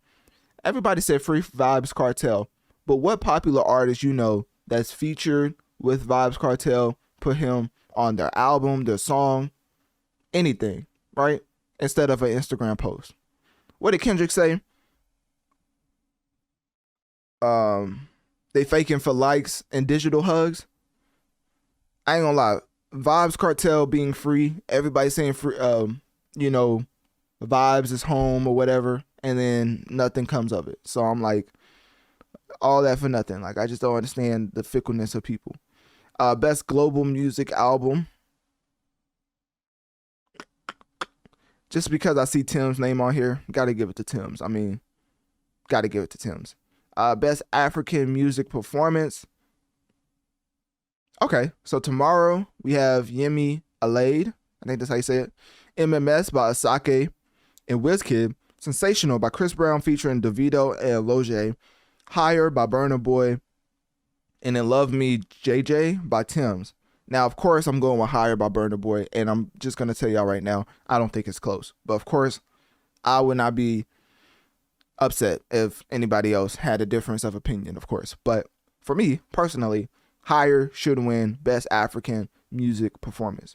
Everybody said Free Vibes Cartel, but what popular artist that's featured with Vibes Cartel put him on their album, their song, anything, right? Instead of an Instagram post. What did Kendrick say? They faking for likes and digital hugs. I ain't gonna lie. Vibes Cartel being free, everybody saying free, Vibes is home or whatever, and then nothing comes of it. So I'm like, all that for nothing. Like, I just don't understand the fickleness of people. Best global music album. Just because I see Tim's name on here, gotta give it to Tim's. Gotta give it to Tim's. Best African music performance. Okay, so tomorrow we have Yemi Alade. I think that's how you say it. MMS by Asake and Wizkid. Sensational by Chris Brown featuring Davido and Loje. Higher by Burna Boy. And then Love Me JJ by Tim's. Now, of course, I'm going with Higher by Burna Boy, and I'm just going to tell y'all right now, I don't think it's close. But of course, I would not be upset if anybody else had a difference of opinion, of course. But for me, personally, Higher should win Best African Music Performance.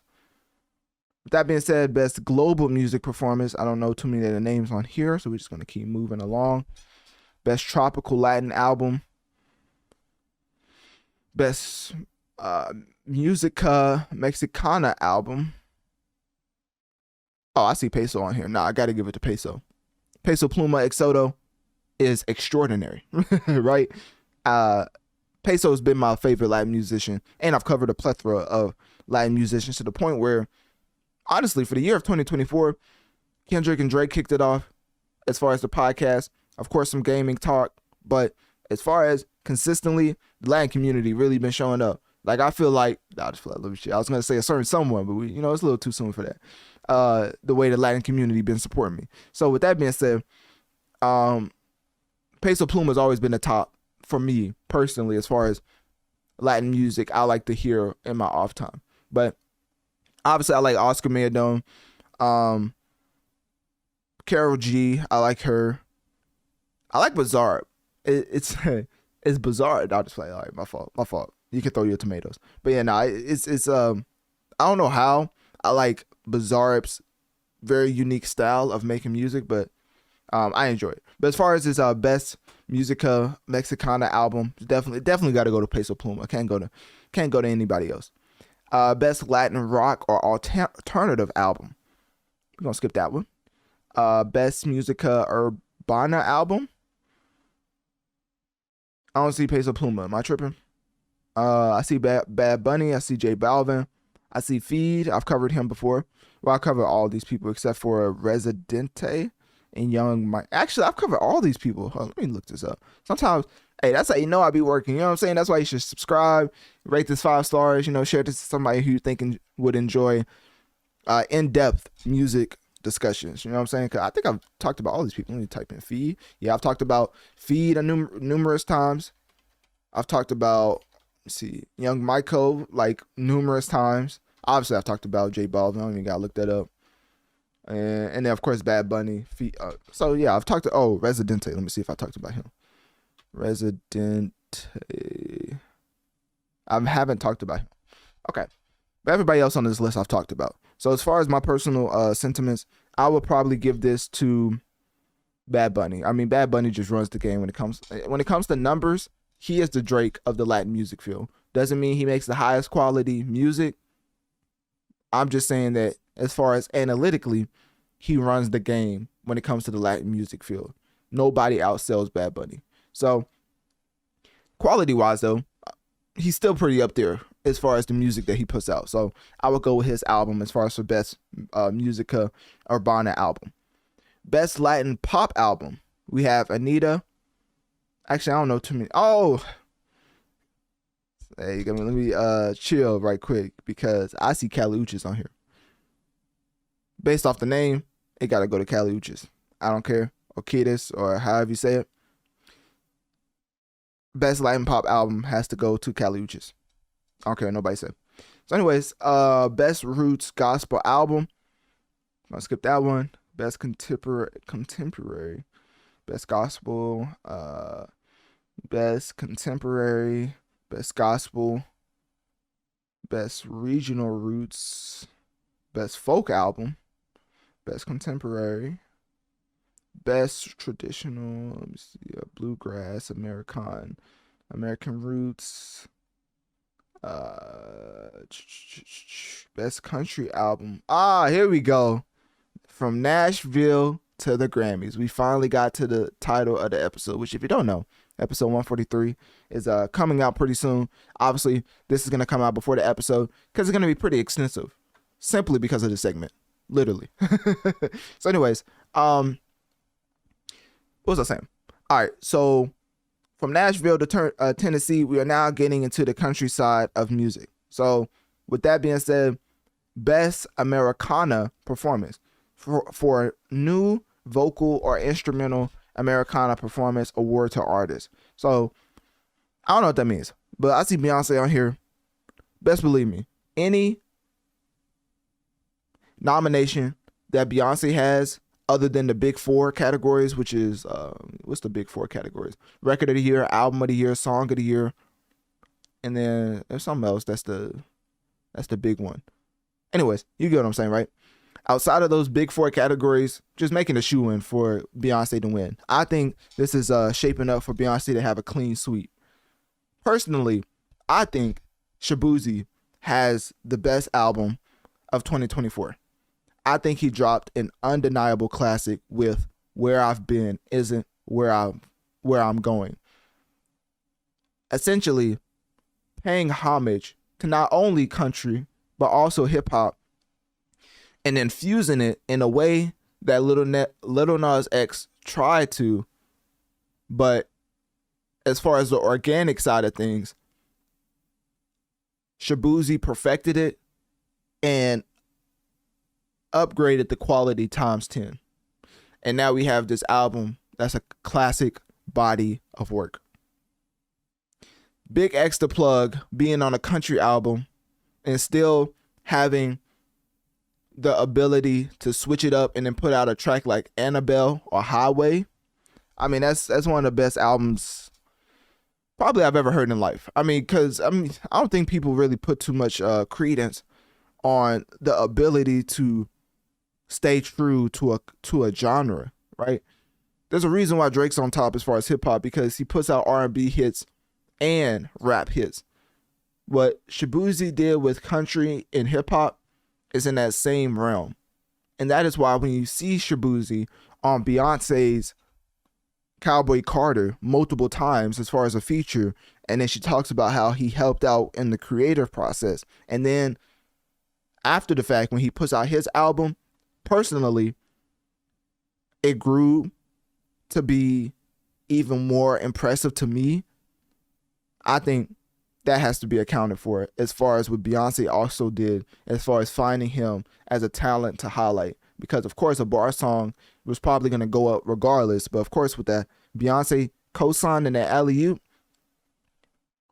With that being said, Best Global Music Performance, I don't know too many of the names on here, so we're just going to keep moving along. Best Tropical Latin Album. Best Musica Mexicana Album. Oh, I see Peso on here. Nah, I got to give it to Peso. Peso Pluma Exodo is extraordinary, right? Peso has been my favorite Latin musician, and I've covered a plethora of Latin musicians to the point where, honestly, for the year of 2024, Kendrick and Drake kicked it off as far as the podcast. Of course, some gaming talk, but as far as consistently, the Latin community really been showing up. Like, I feel like, I was going to say a certain someone, but it's a little too soon for that. The way the Latin community been supporting me. So with that being said, Peso Pluma has always been the top for me personally as far as Latin music I like to hear in my off time. But obviously I like Oscar Mayer. Karol G, I like her. I like Bizarre. It's it's bizarre. I'll just play. All right, my fault. You can throw your tomatoes. But yeah, it's I don't know how I like Bizarre's very unique style of making music, but I enjoy it. But as far as his best Musica Mexicana album, definitely got to go to Peso Pluma. Can't go to anybody else. Best Latin rock or alternative album. We're gonna skip that one. Best Musica Urbana album. I don't see Peso Pluma. Am I tripping? I see Bad Bunny. I see J Balvin. I see Feed. I've covered him before. Well, I covered all these people except for Residente and Young Mike. Actually, I've covered all these people. Hold on, let me look this up. Sometimes, hey, that's how you know I be working. You know what I'm saying? That's why you should subscribe, rate this 5 stars. You know, share this to somebody who you think would enjoy in-depth music discussions. You know what I'm saying? Because I think I've talked about all these people. Let me type in Feed. Yeah, I've talked about Feed numerous times. I've talked about, let's see, Young Michael like numerous times. Obviously, I've talked about J Balvin. I don't even gotta look that up. And then of course Bad Bunny. Feed. So yeah, I've talked to Residente. Let me see if I talked about him. Residente. I haven't talked about him. Okay, but everybody else on this list I've talked about. So as far as my personal sentiments, I would probably give this to Bad Bunny. I mean, Bad Bunny just runs the game when it comes to numbers. He is the Drake of the Latin music field. Doesn't mean he makes the highest quality music. I'm just saying that as far as analytically, he runs the game when it comes to the Latin music field. Nobody outsells Bad Bunny. So quality-wise, though, he's still pretty up there as far as the music that he puts out. So I would go with his album as far as for best Musica Urbana album. Best Latin pop album, we have Anita. Actually, I don't know too many. Oh, hey, let me chill right quick because I see Kali Uchis on here. Based off the name, it gotta go to Kali Uchis. I don't care, or Kiedis, or however you say it. Best Latin pop album has to go to Kali Uchis. I don't care what nobody said. So anyways, best roots gospel album. I'm gonna skip that one. Best contemporary. Best gospel. Best contemporary. Best gospel. Best regional roots. Best folk album. Best contemporary. Best traditional. Let me see. Bluegrass. American roots. Best country album. Here we go. From Nashville to the Grammys. We finally got to the title of the episode, which if you don't know, episode 143 is coming out pretty soon. Obviously, this is going to come out before the episode because it's going to be pretty extensive simply because of the segment. Literally. So anyways, what was I saying? All right, so from Nashville to Tennessee, we are now getting into the countryside of music. So with that being said, best Americana performance for new vocal or instrumental Americana performance award to artist. So I don't know what that means, but I see Beyonce on here. Best believe me, any nomination that Beyonce has other than the big 4 categories, which is what's the big 4 categories? Record of the year, album of the year, song of the year, and then there's something else that's the big one. Anyways, you get what I'm saying, right? Outside of those big 4 categories, just making a shoe in for Beyonce to win. I think this is shaping up for Beyonce to have a clean sweep. Personally, I think Shaboozey has the best album of 2024. I think he dropped an undeniable classic with Where I've Been Isn't Where I'm Going. Essentially, paying homage to not only country, but also hip hop, and infusing it in a way that Lil Nas X tried to, but as far as the organic side of things, Shaboozey perfected it and upgraded the quality times 10. And now we have this album That's a classic body of work. Big X the Plug being on a country album and still having the ability to switch it up and then put out a track like Annabelle or Highway. I mean, that's one of the best albums probably I've ever heard in life. I mean, because I don't think people really put too much credence on the ability to stay true to a genre, right? There's a reason why Drake's on top as far as hip hop, because he puts out R&B hits and rap hits. What Shaboozey did with country and hip hop is in that same realm. And that is why when you see Shaboozey on Beyonce's Cowboy Carter multiple times as far as a feature, and then she talks about how he helped out in the creative process. And then after the fact, when he puts out his album, personally, it grew to be even more impressive to me. I think that has to be accounted for as far as what Beyonce also did as far as finding him as a talent to highlight. Because, of course, a bar song was probably going to go up regardless. But, of course, with that Beyonce co-sign and that alley-oop,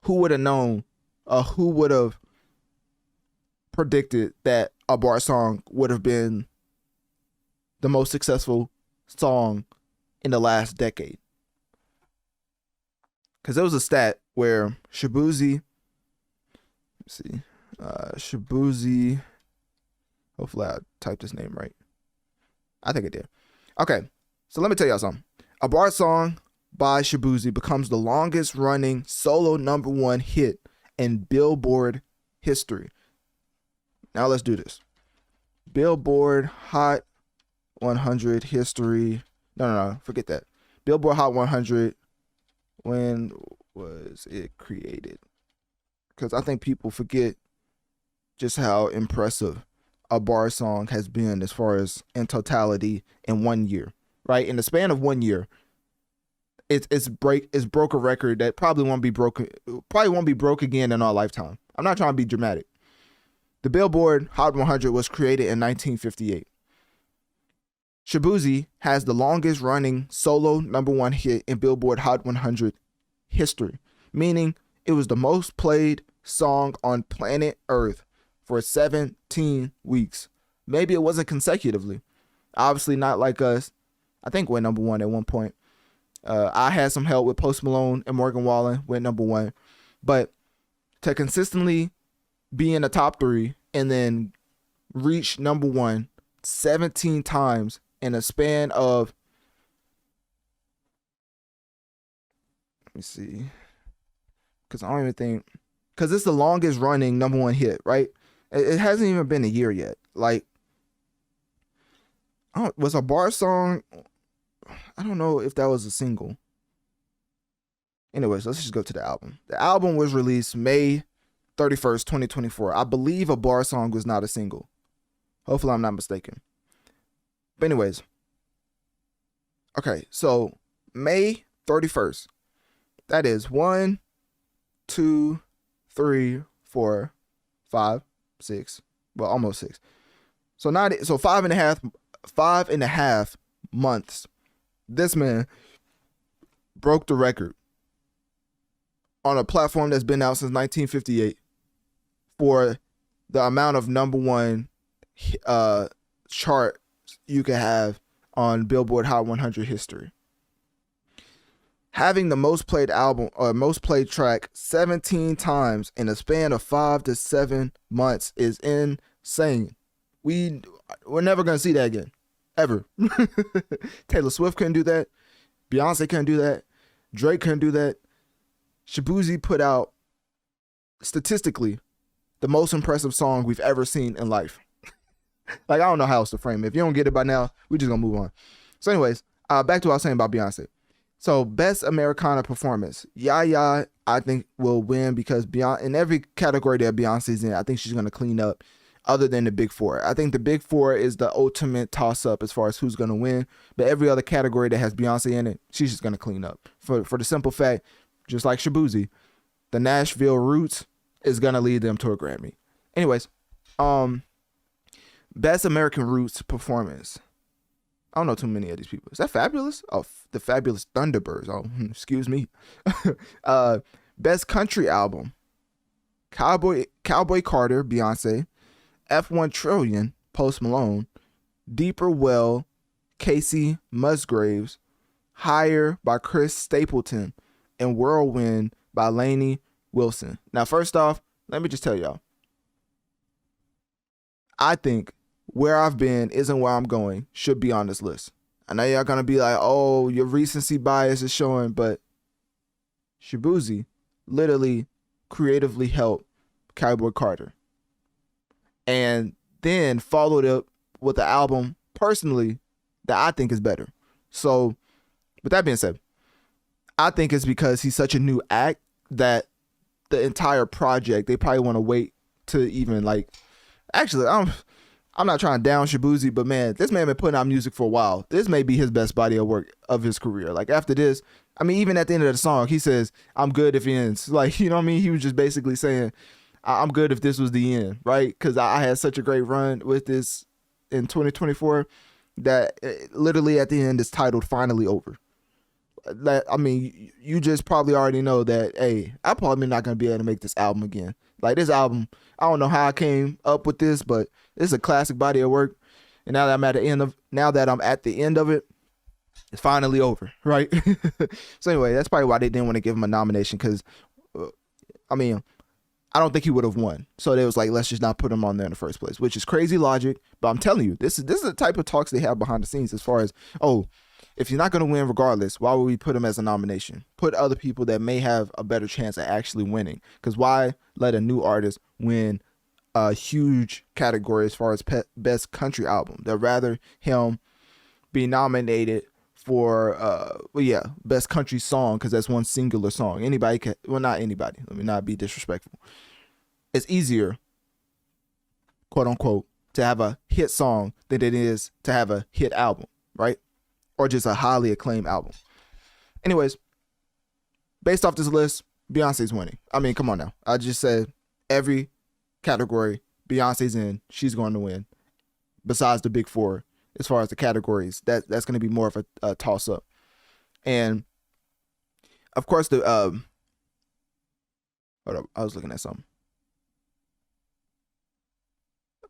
who would have known, who would have predicted that a bar song would have been the most successful song in the last decade? Because there was a stat where Shaboozey, Shaboozey, hopefully I typed his name right. I think I did. Okay, so let me tell y'all something. A bar song by Shaboozey becomes the longest running solo #1 hit in Billboard history. Now let's do this. Billboard Hot 100 history. No, forget that. Billboard Hot 100. When was it created? Because I think people forget just how impressive a bar song has been as far as in totality in 1 year, right? In the span of 1 year, it's broke a record that probably won't be broke again in our lifetime. I'm not trying to be dramatic. The Billboard Hot 100 was created in 1958. Shaboozey has the longest running solo #1 hit in Billboard Hot 100 history, meaning it was the most played song on planet Earth for 17 weeks. Maybe it wasn't consecutively. Obviously not like us. I think we're #1 at one point. I Had Some Help with Post Malone and Morgan Wallen went #1. But to consistently be in the top 3 and then reach #1 17 times in a span of, let me see, because I don't even think, because it's the longest running #1 hit, right? It hasn't even been a year yet. Like, was a bar song, I don't know if that was a single. Anyways, let's just go to the album. The album was released May 31st, 2024. I believe a bar song was not a single. Hopefully I'm not mistaken. But anyways, okay, so May 31st, that is 1, 2, 3, 4, 5, 6, well, almost 6. So 5.5 months, this man broke the record on a platform that's been out since 1958 for the amount of #1 chart you can have on Billboard Hot 100 history. Having the most played album or most played track 17 times in a span of 5 to 7 months is insane. We're never gonna see that again, ever. Taylor Swift couldn't do that. Beyonce couldn't do that. Drake couldn't do that. Shaboozey put out, statistically, the most impressive song we've ever seen in life. Like, I don't know how else to frame it. If you don't get it by now, we're just gonna move on. So anyways, back to what I was saying about Beyonce. So Best Americana Performance. I think will win because in every category that Beyonce's in, I think she's gonna clean up other than the Big Four. I think the Big Four is the ultimate toss-up as far as who's gonna win. But every other category that has Beyonce in it, she's just gonna clean up. For the simple fact, just like Shaboozey, the Nashville roots is gonna lead them to a Grammy. Anyways, Best American Roots Performance. I don't know too many of these people. Is that Fabulous? Oh, the Fabulous Thunderbirds. Oh, excuse me. uh, Best Country Album: Cowboy Carter, Beyonce. F1 Trillion, Post Malone. Deeper Well, Casey Musgraves. Higher by Chris Stapleton, and Whirlwind by Lainey Wilson. Now, first off, let me just tell y'all, I think Where I've Been Isn't Where I'm Going should be on this list. I know y'all gonna be like, oh, your recency bias is showing, but Shaboozey literally creatively helped Cowboy Carter, and then followed up with the album personally that I think is better. So, with that being said, I think it's because he's such a new act that the entire project, they probably want to wait to even like. Actually, I'm not trying to down Shaboozey, but man, this man been putting out music for a while. This may be his best body of work of his career. Like after this, I mean, even at the end of the song, he says, "I'm good if it ends." Like, you know what I mean? He was just basically saying, "I'm good if this was the end," right? Because I had such a great run with this in 2024 that literally at the end is titled "Finally Over." That, I mean, you just probably already know that, hey, I'm probably not gonna be able to make this album again. Like this album, I don't know how I came up with this, but it's a classic body of work. And now that I'm at the end of it, it's finally over, right? So anyway, that's probably why they didn't want to give him a nomination, because I mean, I don't think he would have won. So they was like, let's just not put him on there in the first place, which is crazy logic. But I'm telling you, this is the type of talks they have behind the scenes as far as, oh, if you're not going to win regardless, why would we put him as a nomination? Put other people that may have a better chance at actually winning. Because why let a new artist win a huge category as far as best country album? They'd rather him be nominated for, best country song, because that's one singular song. Anybody can, well, not anybody. Let me not be disrespectful. It's easier, quote unquote, to have a hit song than it is to have a hit album, right? Or just a highly acclaimed album. Anyways, based off this list, Beyonce's winning. I mean, come on now. I just said every category Beyonce's in, she's going to win. Besides the big four, as far as the categories, that's going to be more of a toss-up. And, of course, hold up, I was looking at something.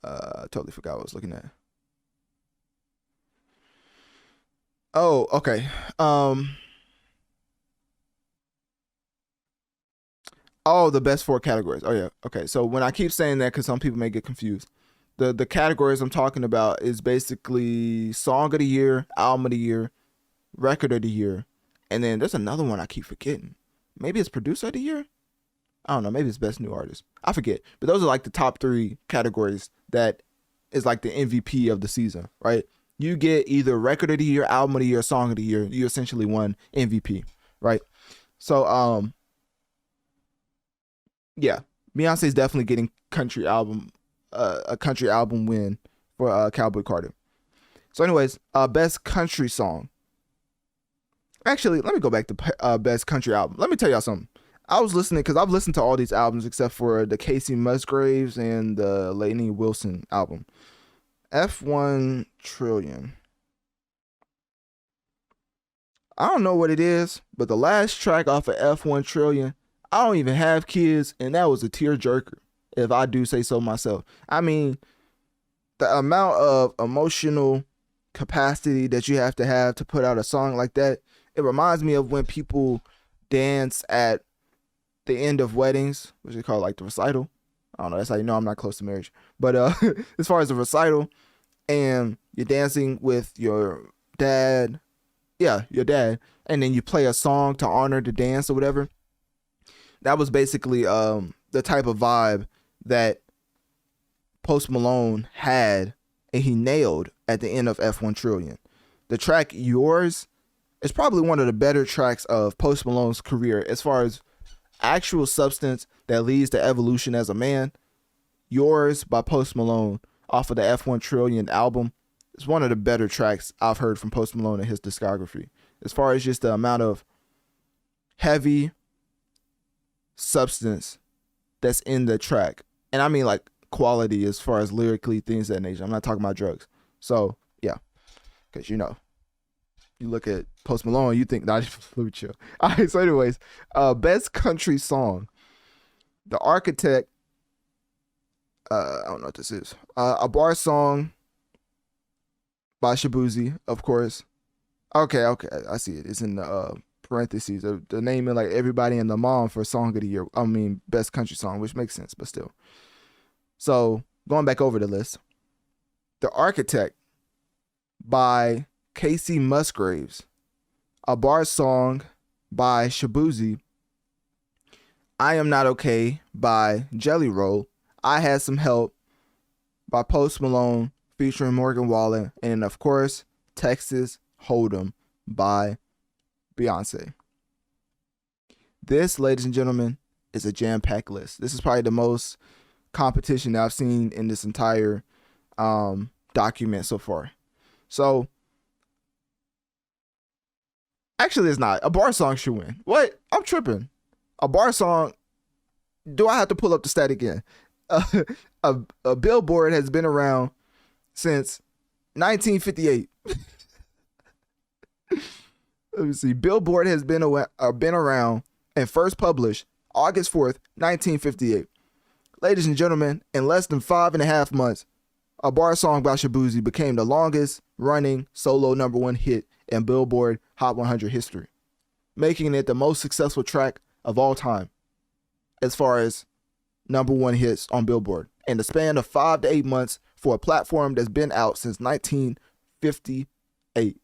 I totally forgot what I was looking at. Oh, okay. The best four categories. Oh yeah. Okay. So when I keep saying that, because some people may get confused, the categories I'm talking about is basically song of the year, album of the year, record of the year, and then there's another one I keep forgetting. Maybe it's producer of the year. I don't know. Maybe it's best new artist. I forget. But those are like the top three categories that is like the MVP of the season, right? You get either record of the year, album of the year, song of the year. You essentially won MVP, right? So, yeah, Beyonce's definitely getting country album, a country album win for Cowboy Carter. So, anyways, best country song. Actually, let me go back to best country album. Let me tell y'all something. I was listening, because I've listened to all these albums except for the Casey Musgraves and the Lainey Wilson album. F1 Trillion. I don't know what it is, but the last track off of F1 Trillion, I don't even have kids, and that was a tearjerker, if I do say so myself. I mean, the amount of emotional capacity that you have to put out a song like that, it reminds me of when people dance at the end of weddings, which they call like the recital. I don't know, that's how you know I'm not close to marriage. But as far as the recital, and you're dancing with your dad, and then you play a song to honor the dance or whatever. That was basically the type of vibe that Post Malone had, and he nailed at the end of F1 Trillion. The track Yours is probably one of the better tracks of Post Malone's career as far as actual substance that leads to evolution as a man. Yours by Post Malone off of the F1 Trillion album is one of the better tracks I've heard from Post Malone in his discography. As far as just the amount of heavy substance that's in the track. And I mean like quality as far as lyrically, things of that nature. I'm not talking about drugs. So, yeah. Because, you look at Post Malone, you think, nah, let me chill. All right, so anyways, best country song. The Architect, I don't know what this is. A bar song by Shaboozey, of course. Okay, I see it. It's in the parentheses. The name of like everybody and the mom for song of the year. I mean, best country song, which makes sense, but still. So going back over the list, The Architect by Casey Musgraves, a bar song by Shaboozey, I Am Not Okay by Jelly Roll, I Had Some Help by Post Malone featuring Morgan Wallen, and of course, Texas Hold'em by Beyoncé. This, ladies and gentlemen, is a jam-packed list. This is probably the most competition that I've seen in this entire document so far. So, actually, it's not. A bar song should win. What? I'm tripping. A bar song, do I have to pull up the stat again? A Billboard has been around since 1958. Let me see. Billboard has been around and first published August 4th, 1958. Ladies and gentlemen, in less than 5.5 months, a bar song by Shaboozey became the longest running solo #1 hit in Billboard Hot 100 history, making it the most successful track of all time as far as #1 hits on Billboard in the span of 5 to 8 months for a platform that's been out since 1958.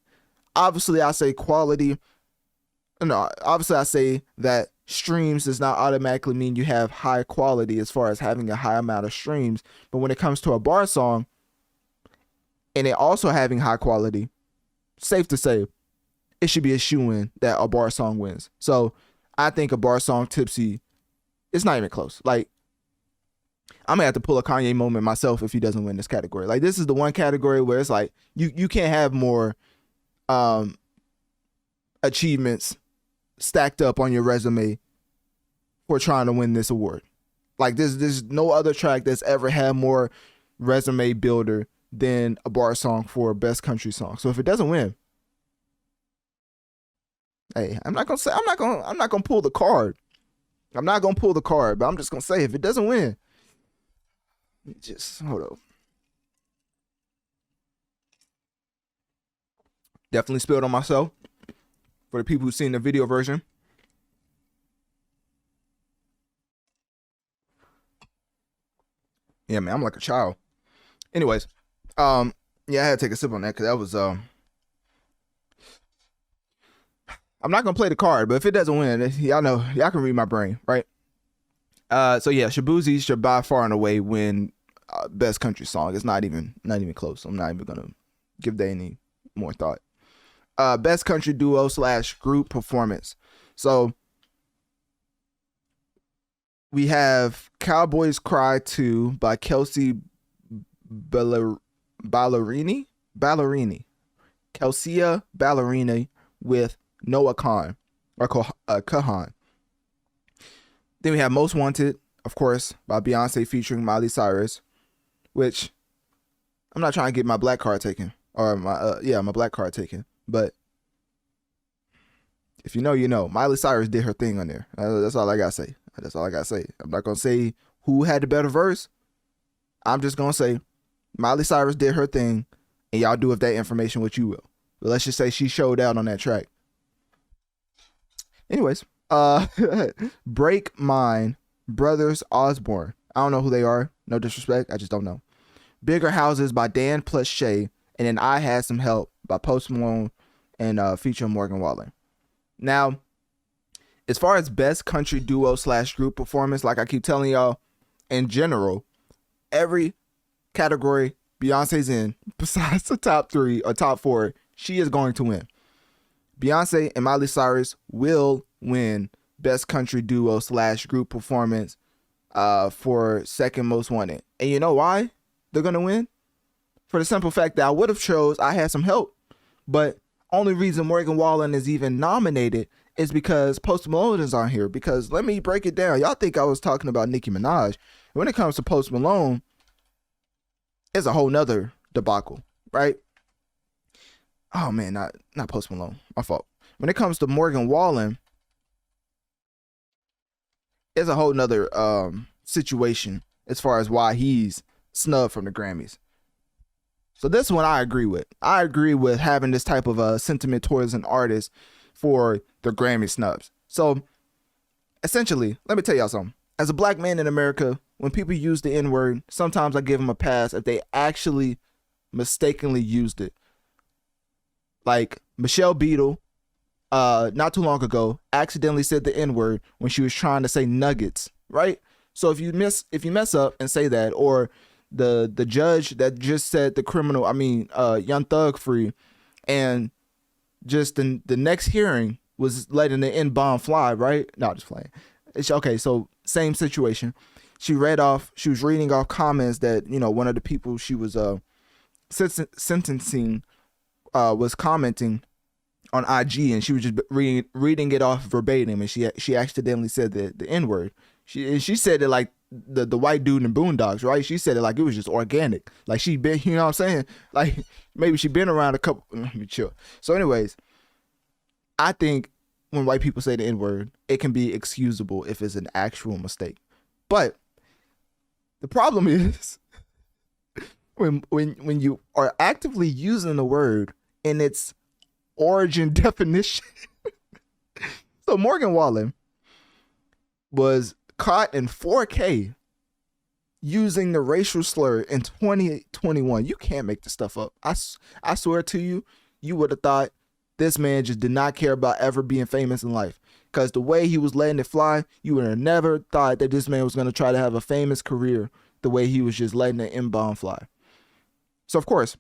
Obviously, I say quality. No, obviously, I say that streams does not automatically mean you have high quality as far as having a high amount of streams. But when it comes to a bar song and it also having high quality, safe to say, it should be a shoo-in that a bar song wins. So I think a bar song, Tipsy, it's not even close. Like, I'm gonna have to pull a Kanye moment myself if he doesn't win this category. Like, this is the one category where it's like you can't have more achievements stacked up on your resume for trying to win this award. Like, there's no other track that's ever had more resume builder than a bar song for best country song. So if it doesn't win, hey, I'm not gonna pull the card. I'm not gonna pull the card, but I'm just gonna say if it doesn't win, just hold up. Definitely spilled on myself. For the people who've seen the video version. Yeah, man, I'm like a child. Anyways, yeah, I had to take a sip on that because that was I'm not gonna play the card, but if it doesn't win, y'all know, y'all can read my brain, right? So yeah, Shaboozey should by far and away win best country song. It's not even close. I'm not even gonna give that any more thought. Best country duo / group performance. So we have Cowboys Cry 2 by Kelsey Ballerini. Kelsia Ballerini with Noah Kahan. Then we have Most Wanted, of course, by Beyonce featuring Miley Cyrus, which I'm not trying to get my black card taken. Or my black card taken. But if you know, you know. Miley Cyrus did her thing on there. That's all I gotta say. I'm not gonna say who had the better verse. I'm just gonna say Miley Cyrus did her thing, and y'all do with that information what you will. But let's just say she showed out on that track. Anyways, Break Mine, Brothers Osborne. I don't know who they are. No disrespect. I just don't know. Bigger Houses by Dan plus Shay. And then I Had Some Help by Post Malone and featuring Morgan Wallen. Now, as far as best country duo / group performance, like I keep telling y'all, in general, every category Beyonce's in, besides the top 3 or top 4, she is going to win. Beyonce and Miley Cyrus will win best country duo / group performance for second most wanted. And you know why they're going to win? For the simple fact that I would have chose I Had Some Help, but only reason Morgan Wallen is even nominated is because Post Malone is on here. Because let me break it down. Y'all think I was talking about Nicki Minaj. When it comes to Post Malone, it's a whole nother debacle, right? Oh man, not Post Malone. My fault. When it comes to Morgan Wallen, it's a whole nother situation as far as why he's snubbed from the Grammys. So this one I agree with. I agree with having this type of sentiment towards an artist for the Grammy snubs. So essentially, let me tell y'all something. As a black man in America, when people use the N-word, sometimes I give them a pass if they actually mistakenly used it. Like Michelle Beadle, not too long ago, accidentally said the N-word when she was trying to say nuggets, right? So if you mess up and say that, or the judge that just said the criminal, Young Thug free, and just the next hearing was letting the N-bomb fly, right? No, just playing. It's okay. So same situation. She was reading off comments that, one of the people she was sentencing was commenting on IG, and she was just reading it off verbatim, and she accidentally said the N-word. She said it like the white dude in Boondocks, right? She said it like it was just organic. Like she been, you know what I'm saying? Like maybe she been around a couple. Let me chill. So anyways, I think when white people say the N-word, it can be excusable if it's an actual mistake. But the problem is when you are actively using the word in its origin definition. So Morgan Wallen was caught in 4K using the racial slur in 2021. You can't make this stuff up. I swear to you, you would have thought this man just did not care about ever being famous in life. Because the way he was letting it fly, you would have never thought that this man was going to try to have a famous career the way he was just letting the N-bomb fly. So, of course,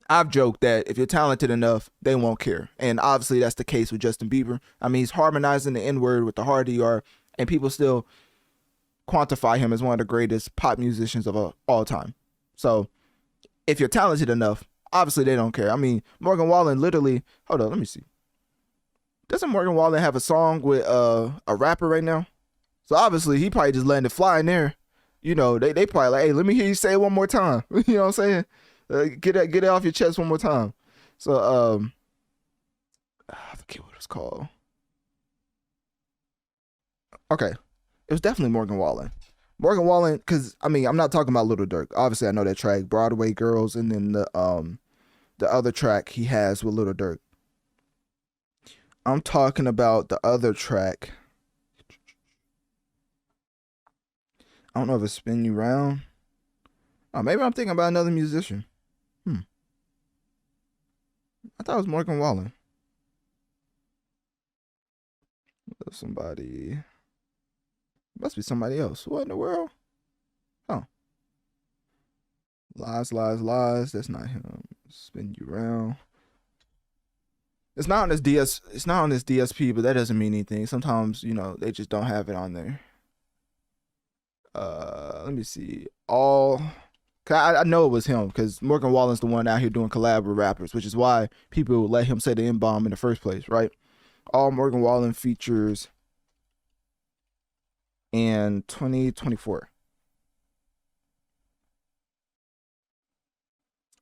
I've joked that if you're talented enough, they won't care. And obviously that's the case with Justin Bieber. I mean, he's harmonizing the N-word with the hard ER, and people still quantify him as one of the greatest pop musicians of all time. So if you're talented enough, obviously they don't care. I mean, Morgan Wallen literally, hold on, let me see. Doesn't Morgan Wallen have a song with a rapper right now? So obviously he probably just letting it fly in there. They probably like, hey, let me hear you say it one more time. You know what I'm saying? Get it off your chest one more time. So I forget what it's called. Okay, it was definitely Morgan Wallen. Morgan Wallen, because I'm not talking about Little Durk. Obviously, I know that track, Broadway Girls, and then the other track he has with Little Durk. I'm talking about the other track. I don't know if it's Spin You Round. Oh, maybe I'm thinking about another musician. I thought it was Morgan Wallen. Somebody. Must be somebody else. What in the world? Oh. Lies, lies, lies. That's not him. Spin You Round. It's not on this DSP, but that doesn't mean anything. Sometimes, they just don't have it on there. Let me see. I know it was him because Morgan Wallen's the one out here doing collab with rappers, which is why people let him say the N-bomb in the first place, right? All Morgan Wallen features in 2024.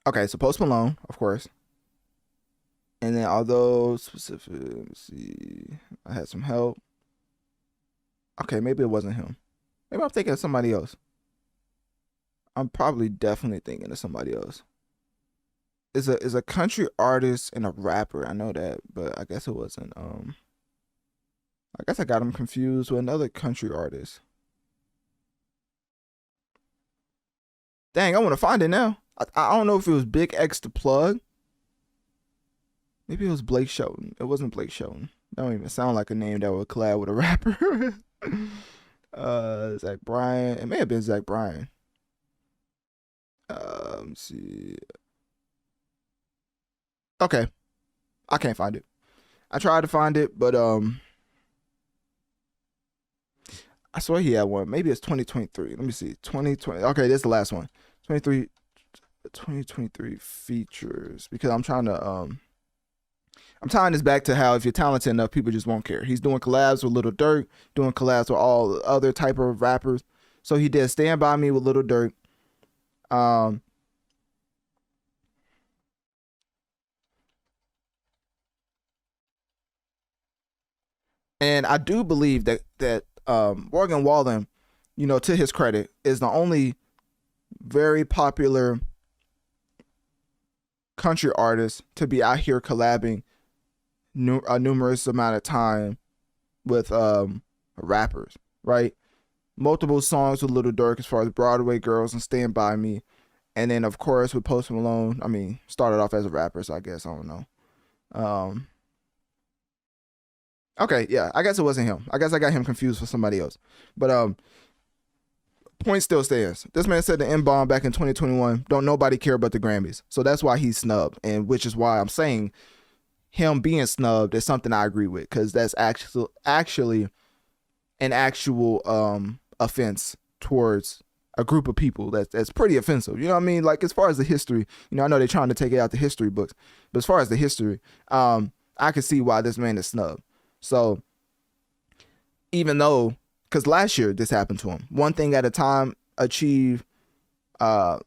Okay, so Post Malone, of course. And then although specific, let's see, I had some help. Okay, maybe it wasn't him. Maybe I'm thinking of somebody else. I'm probably definitely thinking of somebody else. Is a country artist and a rapper. I know that, but I guess it wasn't. I guess I got him confused with another country artist. Dang, I want to find it now. I don't know if it was Big X the Plug. Maybe it was Blake Shelton. It wasn't Blake Shelton. That don't even sound like a name that would collab with a rapper. Zach Bryan. It may have been Zach Bryan. Let's see. Okay. I can't find it. I tried to find it, but I swear he had one. Maybe it's 2023. Let me see. 2020. Okay, this is the last one. 2023 features. Because I'm trying to I'm tying this back to how if you're talented enough, people just won't care. He's doing collabs with Little Durk, doing collabs with all other type of rappers. So he did Stand By Me with Little Durk. And I do believe that Morgan Wallen, to his credit, is the only very popular country artist to be out here collabing a numerous amount of time with rappers, right? Multiple songs with Little Durk as far as Broadway Girls and Stand By Me. And then, of course, with Post Malone, I mean, started off as a rapper, so I guess, I don't know. Okay, yeah, I guess it wasn't him. I guess I got him confused with somebody else. But point still stands. This man said the N-bomb back in 2021, don't nobody care about the Grammys. So that's why he's snubbed, and which is why I'm saying him being snubbed is something I agree with, because that's actually an actual offense towards a group of people that's pretty offensive. You know what I mean? Like, as far as the history, I know they're trying to take it out the history books, but as far as the history, I can see why this man is snubbed. So even though, because last year this happened to him, One Thing at a Time achieved the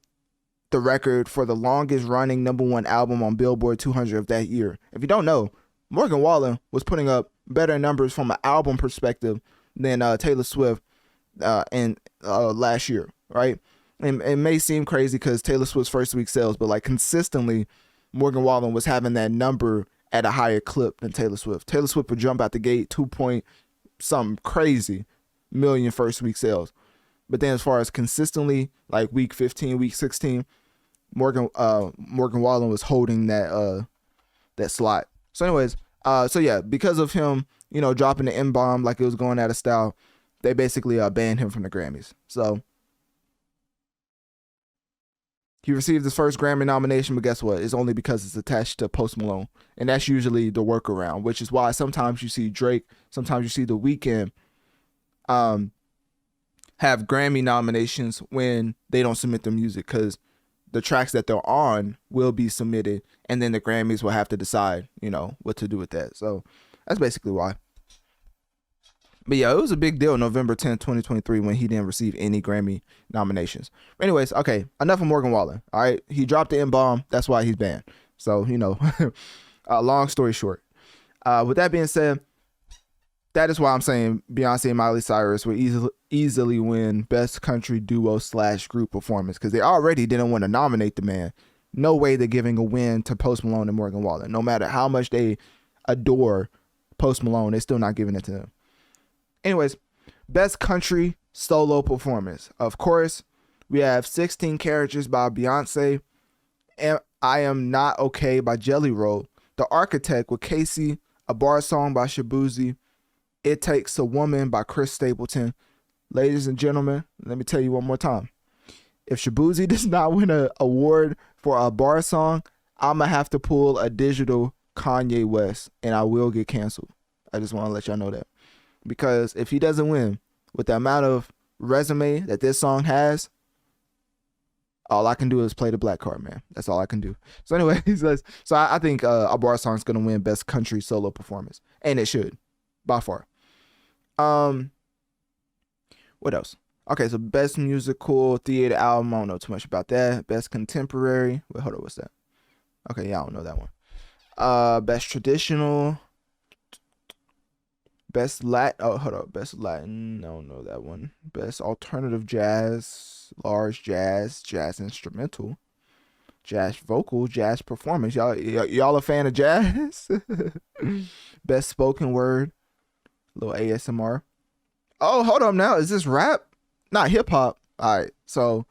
record for the longest running #1 album on Billboard 200 of that year. If you don't know, Morgan Wallen was putting up better numbers from an album perspective than Taylor Swift in last year, right? And it may seem crazy because Taylor Swift's first week sales, but like consistently, Morgan Wallen was having that number at a higher clip than Taylor Swift. Taylor Swift would jump out the gate 2 point something crazy million first week sales. But then as far as consistently, like week 15, week 16, Morgan Wallen was holding that slot. So anyways, so yeah, because of him, dropping the N-bomb like it was going out of style, they basically banned him from the Grammys. So he received his first Grammy nomination, but guess what? It's only because it's attached to Post Malone. And that's usually the workaround, which is why sometimes you see Drake, sometimes you see The Weeknd have Grammy nominations when they don't submit their music, because the tracks that they're on will be submitted, and then the Grammys will have to decide, what to do with that. So that's basically why. But yeah, it was a big deal November 10th, 2023, when he didn't receive any Grammy nominations. Anyways, okay, enough of Morgan Wallen. All right, he dropped the N-bomb. That's why he's banned. So, long story short. With that being said, that is why I'm saying Beyoncé and Miley Cyrus will easily win Best Country Duo / Group Performance, because they already didn't want to nominate the man. No way they're giving a win to Post Malone and Morgan Wallen. No matter how much they adore Post Malone, they're still not giving it to them. Anyways, Best Country Solo Performance. Of course, we have 16 Characters by Beyoncé, and I Am Not Okay by Jelly Roll, The Architect with Casey, A Bar Song by Shaboozey, It Takes a Woman by Chris Stapleton. Ladies and gentlemen, let me tell you one more time. If Shaboozey does not win an award for a bar song, I'm going to have to pull a digital Kanye West, and I will get canceled. I just want to let y'all know that. Because if he doesn't win with the amount of resume that this song has, all I can do is play the black card, man. That's all I can do. So anyway, so I think A Bar Song is going to win Best Country Solo Performance. And it should, by far. What else? Okay, so Best Musical Theater Album. I don't know too much about that. Best Contemporary. Wait, hold on, what's that? Okay, yeah, I don't know that one. Best Traditional. Best Latin. Oh, hold up. Best Latin. I don't know that one. Best Alternative Jazz. Large Jazz. Jazz Instrumental. Jazz Vocal. Jazz Performance. Y'all a fan of jazz? Best Spoken Word. Little ASMR. Oh, hold on now. Is this rap? Not hip hop. All right. So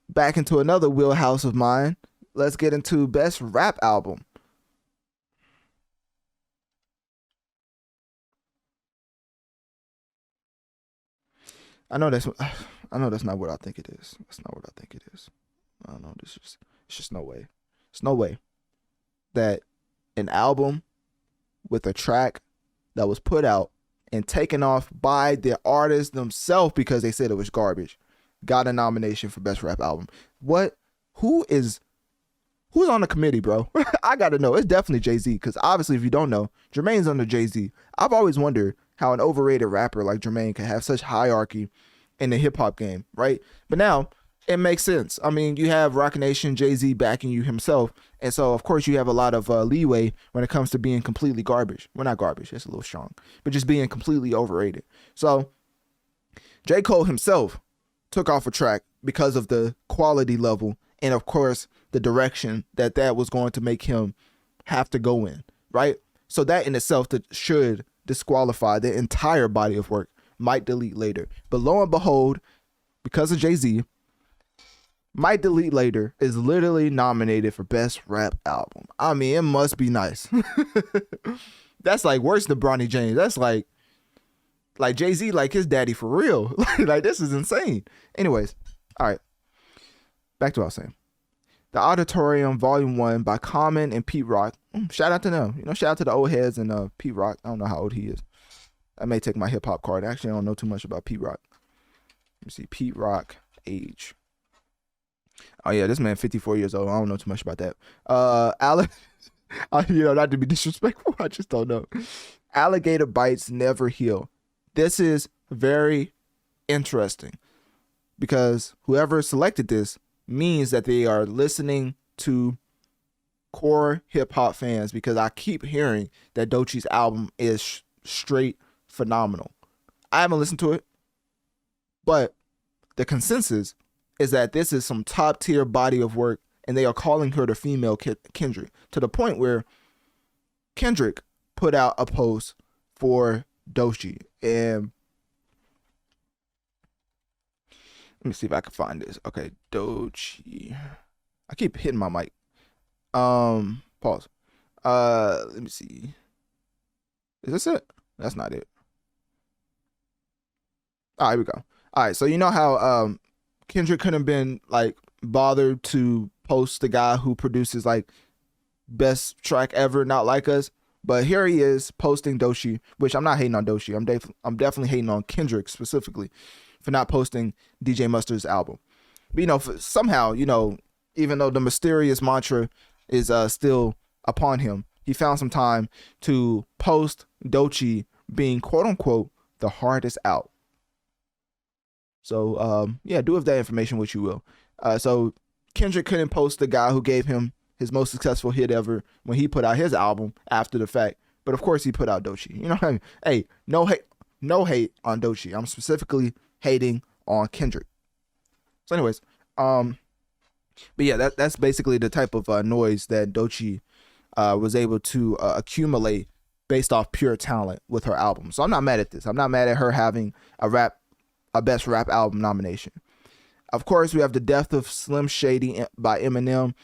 back into another wheelhouse of mine. Let's get into Best Rap Album. I know that's not what I think it is. That's not what I think it is. I don't know. It's just no way. It's no way that an album with a track that was put out and taken off by the artist themselves because they said it was garbage got a nomination for Best Rap Album. What? Who's on the committee, bro? I gotta know. It's definitely Jay-Z, because obviously if you don't know, Jermaine's under Jay-Z. I've always wondered how an overrated rapper like Jermaine can have such hierarchy in the hip hop game, right? But now It makes sense. I mean, you have Roc Nation, Jay-Z backing you himself. And so, of course, you have a lot of leeway when it comes to being completely garbage. Well, not garbage. That's a little strong. But just being completely overrated. So, J. Cole himself took off a track because of the quality level and, of course, the direction that was going to make him have to go in, right? So that in itself should disqualify the entire body of work. Might Delete Later. But lo and behold, because of Jay-Z, Might Delete Later is literally nominated for Best Rap Album. I mean, it must be nice. That's like worse than Bronny James. That's like Jay-Z, like his daddy for real. Like this is insane. Anyways, all right. Back to what I was saying. The Auditorium Volume 1 by Common and Pete Rock. Shout out to them. You know, shout out to the old heads and Pete Rock. I don't know how old he is. I may take my hip hop card. Actually, I don't know too much about Pete Rock. Let me see. Pete Rock age. Oh yeah, this man 54 years old. I don't know too much about that. Not to be disrespectful, I just don't know. Alligator Bites Never Heal. This is very interesting because whoever selected this means that they are listening to core hip hop fans, because I keep hearing that Doechie's album is straight phenomenal. I haven't listened to it, but the consensus is that this is some top tier body of work, and they are calling her the female Kendrick, to the point where Kendrick put out a post for Doechii. And let me see if I can find this. Okay, Doechii. I keep hitting my mic. Pause. Let me see. Is this it? That's not it. All right, here we go. All right, so you know how Kendrick couldn't have been like bothered to post the guy who produces like best track ever, Not Like Us, but here he is posting Doechii, which I'm not hating on Doechii. I'm definitely hating on Kendrick specifically for not posting DJ Mustard's album. But you know, somehow, you know, even though the mysterious mantra is still upon him, he found some time to post Doechii being quote unquote the hardest out. So, yeah, do with that information what you will. So Kendrick couldn't post the guy who gave him his most successful hit ever when he put out his album after the fact. But of course he put out Doechii. You know what I mean? Hey, no hate on Doechii. I'm specifically hating on Kendrick. So anyways, but yeah, that's basically the type of noise that Doechii was able to accumulate based off pure talent with her album. So I'm not mad at this. I'm not mad at her having a best rap album nomination. Of course, we have The Death of Slim Shady by Eminem.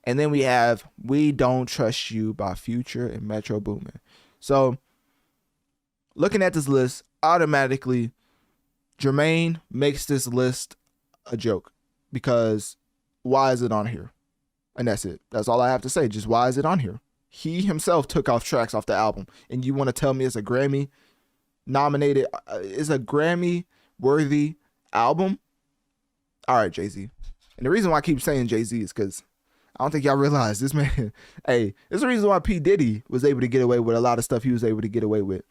And then we have We Don't Trust You by Future and Metro Boomin. So looking at this list, automatically Jermaine makes this list a joke, because why is it on here? And that's it. That's all I have to say. Just why is it on here? He himself took off tracks off the album, and you want to tell me it's a Grammy nominated, is a Grammy worthy album? All right, Jay-Z. And the reason why I keep saying Jay-Z is because I don't think y'all realize this man, hey, there's a reason why P. Diddy was able to get away with a lot of stuff he was able to get away with.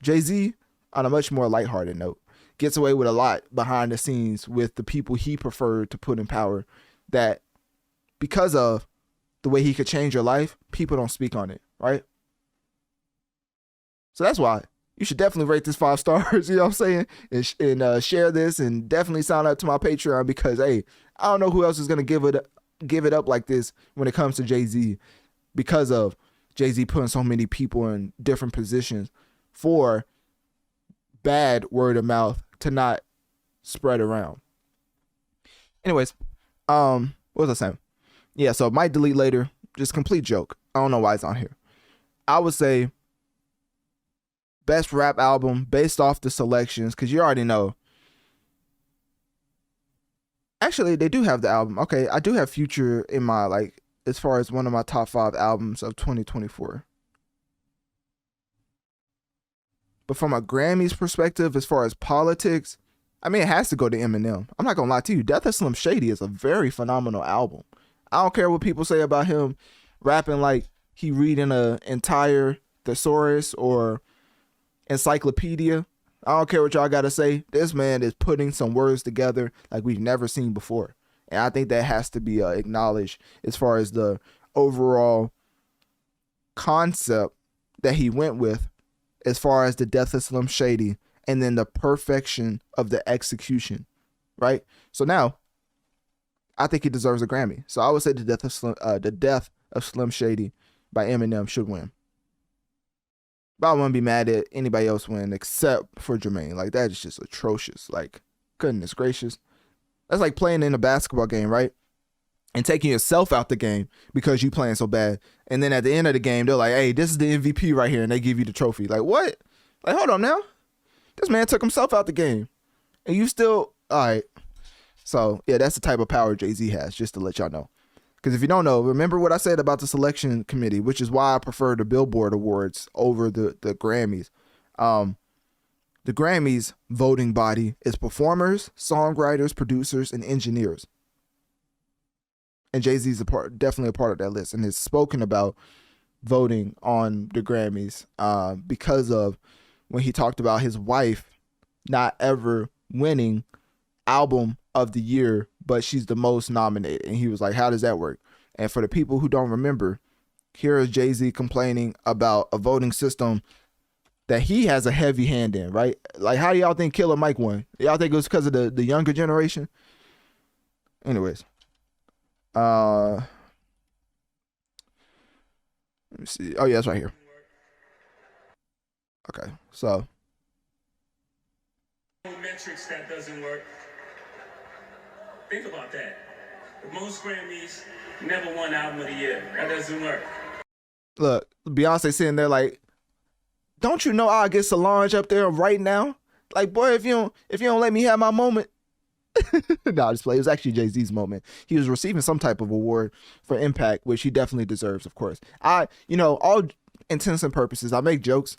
Jay-Z, on a much more lighthearted note, gets away with a lot behind the scenes with the people he preferred to put in power, that because of the way he could change your life, people don't speak on it, right? So that's why you should definitely rate this 5 stars, you know what I'm saying? And share this, and definitely sign up to my Patreon, because, hey, I don't know who else is going to give it up like this when it comes to Jay-Z, because of Jay-Z putting so many people in different positions for bad word of mouth to not spread around. Anyways, what was I saying? Yeah, so Might Delete Later, just complete joke. I don't know why it's on here. I would say best rap album based off the selections, because you already know. Actually, they do have the album. Okay, I do have Future in my, like, as far as one of my top 5 albums of 2024. But from a Grammys perspective, as far as politics, I mean, it has to go to Eminem. I'm not going to lie to you. Death of Slim Shady is a very phenomenal album. I don't care what people say about him rapping like he reading an entire thesaurus or encyclopedia. I don't care what y'all got to say. This man is putting some words together like we've never seen before. And I think that has to be acknowledged as far as the overall concept that he went with, as far as the death of Slim Shady, and then the perfection of the execution, right? So now, I think he deserves a Grammy. So I would say the death of Slim Shady by Eminem should win. But I wouldn't be mad at anybody else win except for Jermaine. Like, that is just atrocious. Like, goodness gracious. That's like playing in a basketball game, right? And taking yourself out the game because you playing so bad. And then at the end of the game, they're like, hey, this is the MVP right here. And they give you the trophy. Like, what? Like, hold on now. This man took himself out the game. And you still, all right. So, yeah, that's the type of power Jay-Z has, just to let y'all know. Because if you don't know, remember what I said about the selection committee, which is why I prefer the Billboard Awards over the Grammys. The Grammys voting body is performers, songwriters, producers, and engineers. And Jay-Z's definitely a part of that list, and has spoken about voting on the Grammys because of when he talked about his wife not ever winning album of the year, but she's the most nominated. And he was like, how does that work? And for the people who don't remember, here is Jay-Z complaining about a voting system that he has a heavy hand in, right? Like, how do y'all think Killer Mike won? Y'all think it was because of the younger generation? Anyways. Let me see. Oh, yeah, it's right here. Okay, so. Metrics, that doesn't work. Think about that. Most Grammys never won album of the year. That doesn't work. Look, Beyonce sitting there like, don't you know I'll get Solange up there right now? Like, boy, if you don't let me have my moment. No, just play. It was actually Jay-Z's moment. He was receiving some type of award for impact, which he definitely deserves, of course. All intents and purposes, I make jokes,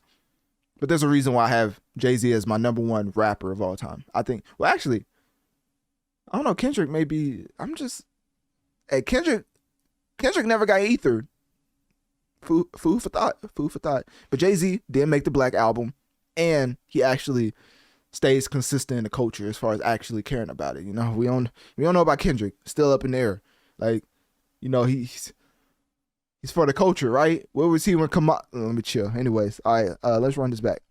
but there's a reason why I have Jay-Z as my #1 rapper of all time. I think, well, actually, I don't know, Kendrick maybe, Kendrick never got ethered. Food for thought. But Jay-Z did make the Black Album, and he actually stays consistent in the culture as far as actually caring about it. You know, we don't know about Kendrick. Still up in the air. Like, you know, he's for the culture, right? Where was he when let me chill. Anyways, all right, let's run this back.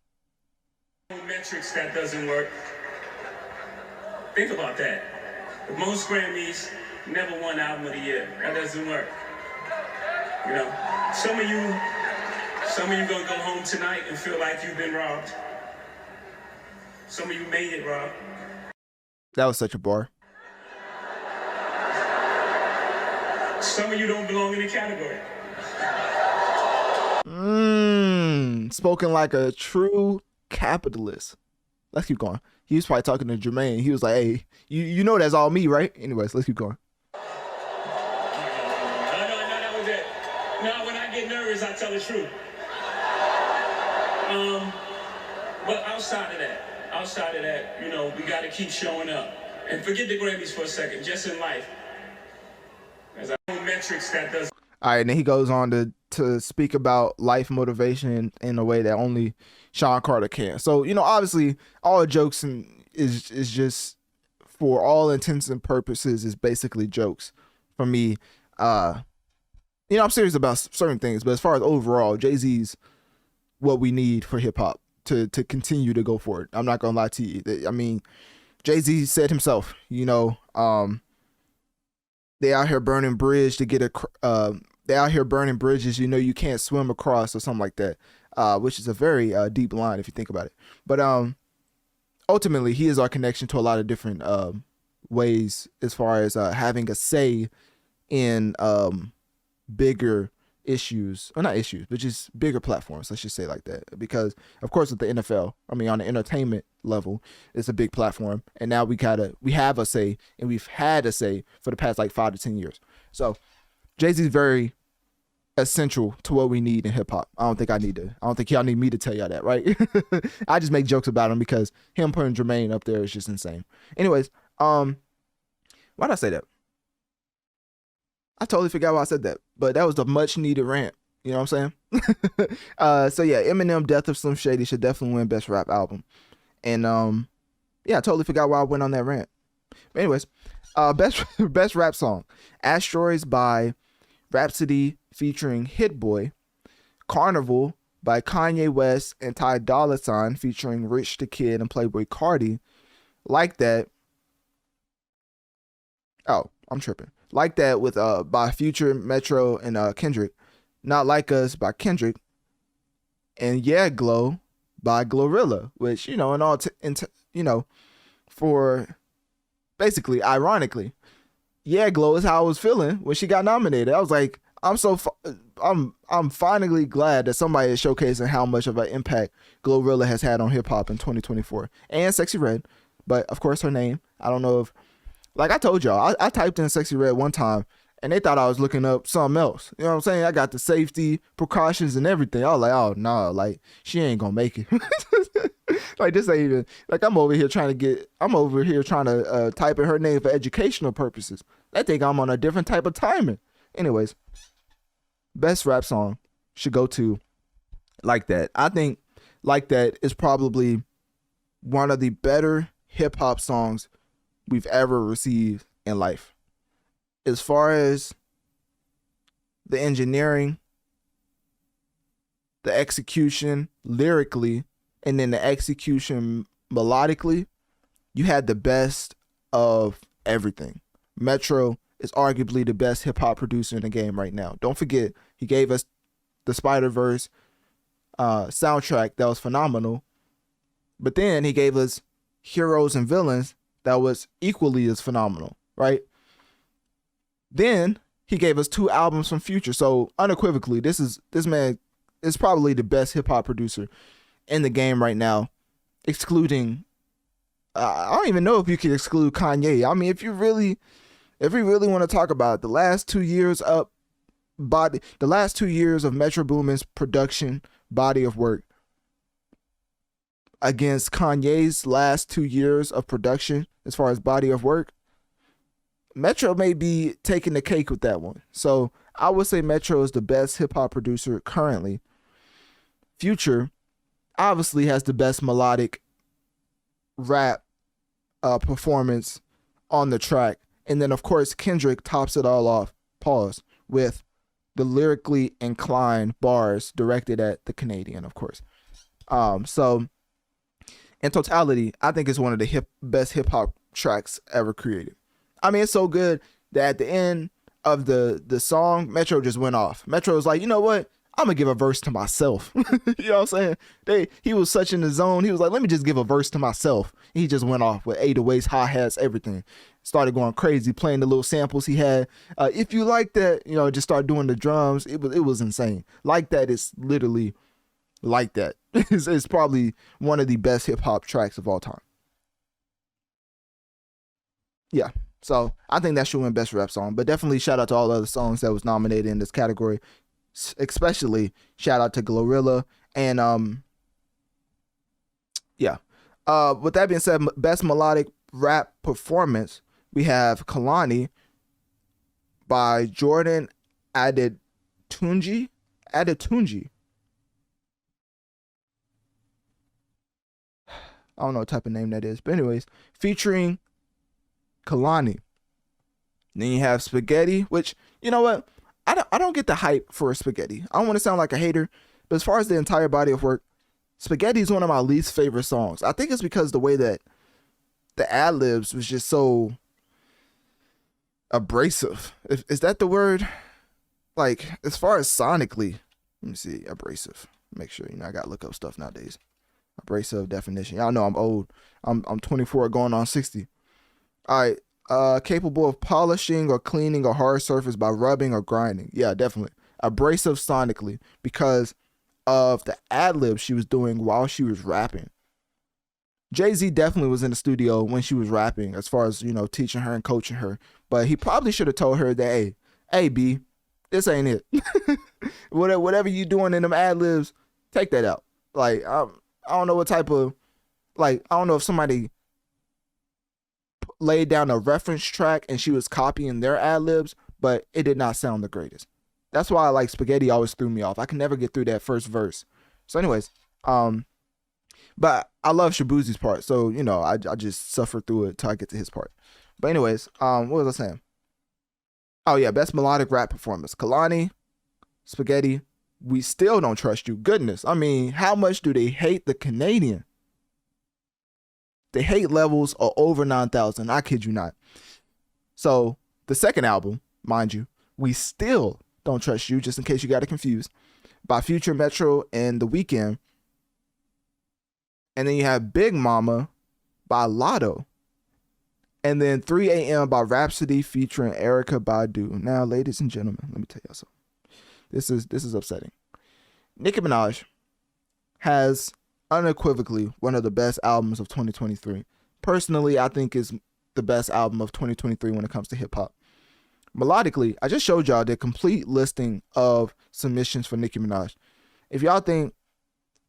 Metrics, that doesn't work. Think about that. Most Grammys never won album of the year. That doesn't work. You know, some of you gonna go home tonight and feel like you've been robbed. Some of you made it, Rob. That was such a bar. Some of you don't belong in the category. Spoken like a true capitalist. Let's keep going. He was probably talking to Jermaine. He was like, hey, you know that's all me, right? Anyways, let's keep going. No, that was it. No, when I get nervous, I tell the truth. But outside of that, you know, we got to keep showing up. And forget the Grammys for a second, just in life. As I know metrics, that does. All right, and then he goes on to speak about life motivation in a way that only Sean Carter can. So, you know, obviously, all the jokes is just, for all intents and purposes, is basically jokes for me. You know, I'm serious about certain things, but as far as overall, Jay-Z's what we need for hip-hop to continue to go forward. I'm not going to lie to you. I mean, Jay-Z said himself, you know, they out here burning bridges, you know, you can't swim across, or something like that, which is a very deep line if you think about it. But ultimately, he is our connection to a lot of different ways as far as having a say in bigger issues, or not issues, but just bigger platforms, let's just say like that. Because, of course, with the NFL, I mean, on the entertainment level, it's a big platform. And now we have a say, and we've had a say for the past like 5 to 10 years. So Jay-Z is very essential to what we need in hip hop. I don't think y'all need me to tell y'all that, right? I just make jokes about him because him putting Jermaine up there is just insane. Anyways, why'd I say that? I totally forgot why I said that, but that was a much needed rant. You know what I'm saying? So yeah, Eminem, Death of Slim Shady should definitely win Best Rap Album. And yeah, I totally forgot why I went on that rant. But anyways, best rap song: Asteroids by Rhapsody featuring Hit Boy, Carnival by Kanye West and Ty Dolla $ign featuring Rich the Kid and Playboy Cardi. Like That. Oh, I'm tripping. Like That with by Future, Metro, and Kendrick. Not Like Us by Kendrick. And Yeah Glow by Glorilla, which, you know, for basically, ironically, Yeah Glow is how I was feeling when she got nominated. I was like, I'm finally glad that somebody is showcasing how much of an impact Glorilla has had on hip hop in 2024. And Sexy Red, but of course her name, I don't know if, like I told y'all, I typed in Sexy Red one time and they thought I was looking up something else. You know what I'm saying? I got the safety precautions and everything. I was like, oh no, like she ain't gonna make it. Like this ain't even, like I'm over here trying to type in her name for educational purposes. They think I'm on a different type of timing. Anyways, best rap song should go to Like That. I think Like That is probably one of the better hip hop songs we've ever received in life. As far as the engineering, the execution lyrically, and then the execution melodically, you had the best of everything. Metro is arguably the best hip hop producer in the game right now. Don't forget, he gave us the Spider-Verse soundtrack that was phenomenal. But then he gave us Heroes and Villains that was equally as phenomenal, right? Then he gave us 2 albums from Future. So unequivocally, this man is probably the best hip hop producer in the game right now, excluding I don't even know if you could exclude Kanye. I mean, if we really want to talk about it, the last 2 years of Metro Boomin's production body of work against Kanye's last 2 years of production as far as body of work, Metro may be taking the cake with that one. So I would say Metro is the best hip hop producer currently. Future obviously has the best melodic rap performance on the track. And then, of course, Kendrick tops it all off, with the lyrically inclined bars directed at the Canadian, of course. So, in totality, I think it's one of the best hip-hop tracks ever created. I mean, it's so good that at the end of the song, Metro just went off. Metro was like, you know what? I'm going to give a verse to myself. You know what I'm saying? He was such in the zone. He was like, let me just give a verse to myself. He just went off with 808s, hi-hats, everything. Started going crazy, playing the little samples he had. If you like that, you know, just start doing the drums. It was insane. Like That is literally Like That. It's probably one of the best hip-hop tracks of all time. Yeah. So I think that should win best rap song. But definitely shout out to all the other songs that was nominated in this category. Especially shout out to Glorilla and yeah. With that being said, best melodic rap performance, we have Kalani by Jordan Adetunji. I don't know what type of name that is, but anyways, featuring Kalani. Then you have Spaghetti, which, you know what? I don't get the hype for Spaghetti. I don't want to sound like a hater, but as far as the entire body of work, Spaghetti is one of my least favorite songs. I think it's because the way that the ad-libs was just so abrasive. Is that the word? Like, as far as sonically, let me see, abrasive. Make sure, you know, I got to look up stuff nowadays. Abrasive definition. Y'all know I'm old. I'm 24 going on 60. All right. Capable of polishing or cleaning a hard surface by rubbing or grinding. Yeah, definitely. Abrasive sonically because of the ad-lib she was doing while she was rapping. Jay-Z definitely was in the studio when she was rapping as far as, you know, teaching her and coaching her. But he probably should have told her that, hey, B, this ain't it. Whatever you doing in them ad-libs, take that out. Like, I don't know what type of, like, I don't know if somebody laid down a reference track and she was copying their ad-libs, but it did not sound the greatest. That's why Spaghetti always threw me off. I can never get through that first verse. So anyways, But I love Shaboozey's part, so you know I just suffer through it till I get to his part. But anyways, what was I saying? Oh yeah, best melodic rap performance. Kalani, Spaghetti. We still don't trust you. Goodness, I mean, how much do they hate the Canadian? The hate levels are over 9,000. I kid you not. So the second album, mind you, We Still Don't Trust You, just in case you got it confused, by Future, Metro, and The Weeknd. And then you have Big Mama by Lotto. And then 3 a.m. by Rhapsody featuring Erykah Badu. Now, ladies and gentlemen, let me tell y'all something. This is upsetting. Nicki Minaj has unequivocally one of the best albums of 2023. Personally, I think is the best album of 2023 when it comes to hip hop. Melodically, I just showed y'all the complete listing of submissions for Nicki Minaj. If y'all think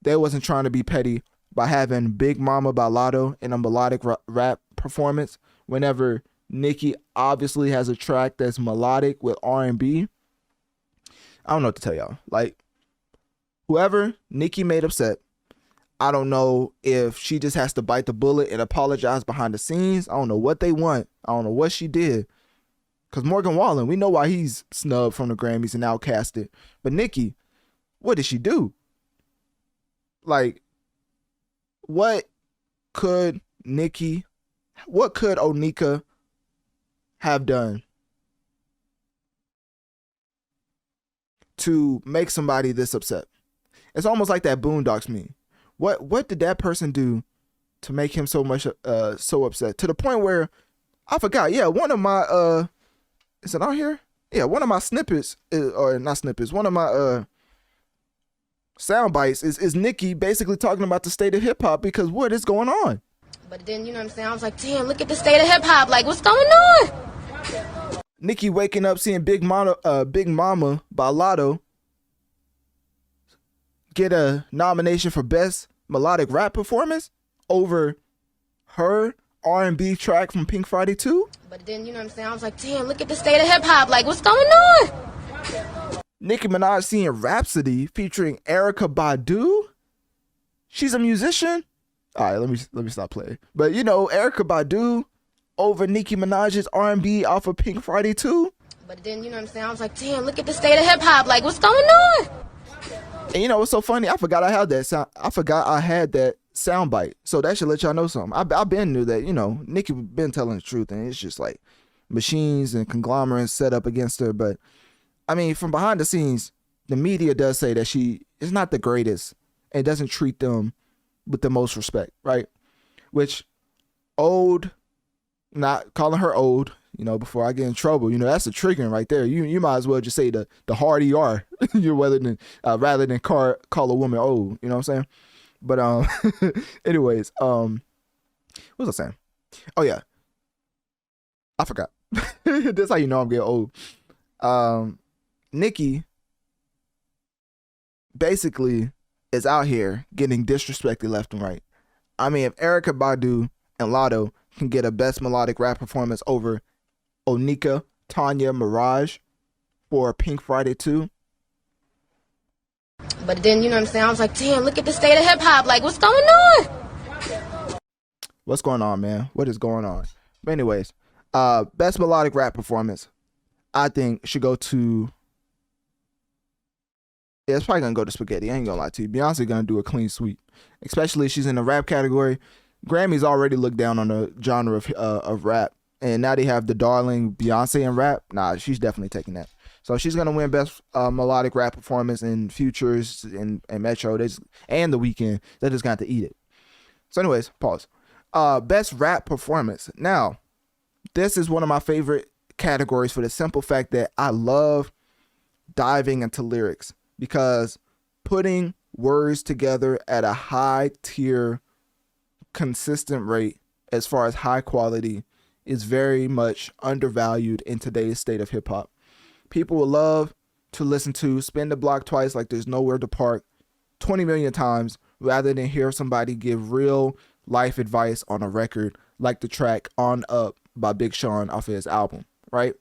they wasn't trying to be petty by having Big Mama by Lotto in a melodic rap performance, whenever Nicki obviously has a track that's melodic with R&B, I don't know what to tell y'all. Like, whoever Nicki made upset, I don't know if she just has to bite the bullet and apologize behind the scenes. I don't know what they want. I don't know what she did. Because Morgan Wallen, we know why he's snubbed from the Grammys and outcasted. But Nicki, what did she do? Like, what could Onika have done to make somebody this upset? It's almost like that Boondocks meme. What did that person do to make him so upset? To the point where I forgot. Yeah, one of my is it on here? Yeah, one of my snippets or not snippets. One of my sound bites is Nicki basically talking about the state of hip hop because what is going on? But then, you know what I'm saying? I was like, damn, look at the state of hip hop. Like, what's going on? Nicki waking up seeing Big Mama by Lotto get a nomination for best melodic rap performance over her R&B track from Pink Friday 2. But then, you know what I'm saying? I was like, damn, look at the state of hip hop. Like, what's going on? Nicki Minaj seeing Rhapsody featuring Erykah Badu. She's a musician. All right, let me stop playing. But you know, Erykah Badu over Nicki Minaj's R&B off of Pink Friday 2. But then, you know what I'm saying? I was like, damn, look at the state of hip hop. Like, what's going on? And you know what's so funny? I forgot I had that sound bite. So that should let y'all know something. I've been knew that, you know, Nicki been telling the truth, and it's just like machines and conglomerates set up against her. But I mean, from behind the scenes, the media does say that she is not the greatest and doesn't treat them with the most respect, right? Which not calling her old, you know, before I get in trouble, you know, that's a triggering right there. You might as well just say the hard ER, rather than call a woman old, you know what I'm saying? But anyways, what was I saying? Oh yeah, I forgot. That's how you know I'm getting old. Nicki basically is out here getting disrespected left and right. I mean, if Erykah Badu and Lotto can get a best melodic rap performance over Onika, Tanya, Mirage for Pink Friday 2. But then, you know what I'm saying? I was like, damn, look at the state of hip hop. Like, what's going on? What's going on, man? What is going on? But anyways, best melodic rap performance, I think should go to, yeah, it's probably going to go to Spaghetti. I ain't going to lie to you. Beyonce going to do a clean sweep, especially if she's in the rap category. Grammys already looked down on the genre of rap, and now they have the darling Beyonce in rap. Nah, she's definitely taking that. So she's going to win best melodic rap performance in Futures and Metro and The Weeknd. They just got to eat it. So anyways, pause. Best rap performance. Now, this is one of my favorite categories for the simple fact that I love diving into lyrics, because putting words together at a high tier, consistent rate as far as high quality is very much undervalued in today's state of hip hop. People will love to listen to Spin the Block Twice Like There's Nowhere to Park 20 million times rather than hear somebody give real life advice on a record like the track On Up by Big Sean off of his album, right?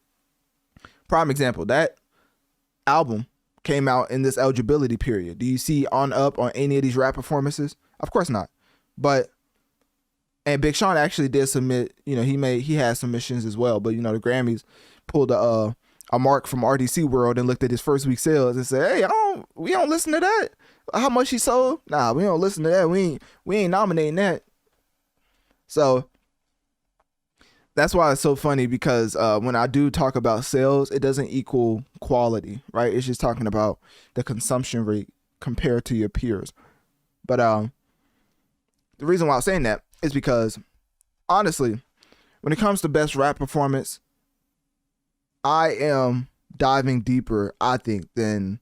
Prime example, that album came out in this eligibility period. Do you see On Up on any of these rap performances? Of course not. And Big Sean actually did submit, he had submissions as well, but the Grammys pulled a mark from RDC World and looked at his first week sales and said, hey, we don't listen to that. How much he sold? Nah, we don't listen to that. We ain't nominating that. So that's why it's so funny, because when I do talk about sales, it doesn't equal quality, right? It's just talking about the consumption rate compared to your peers. But the reason why I'm saying that is because, honestly, when it comes to best rap performance, I am diving deeper, I think, than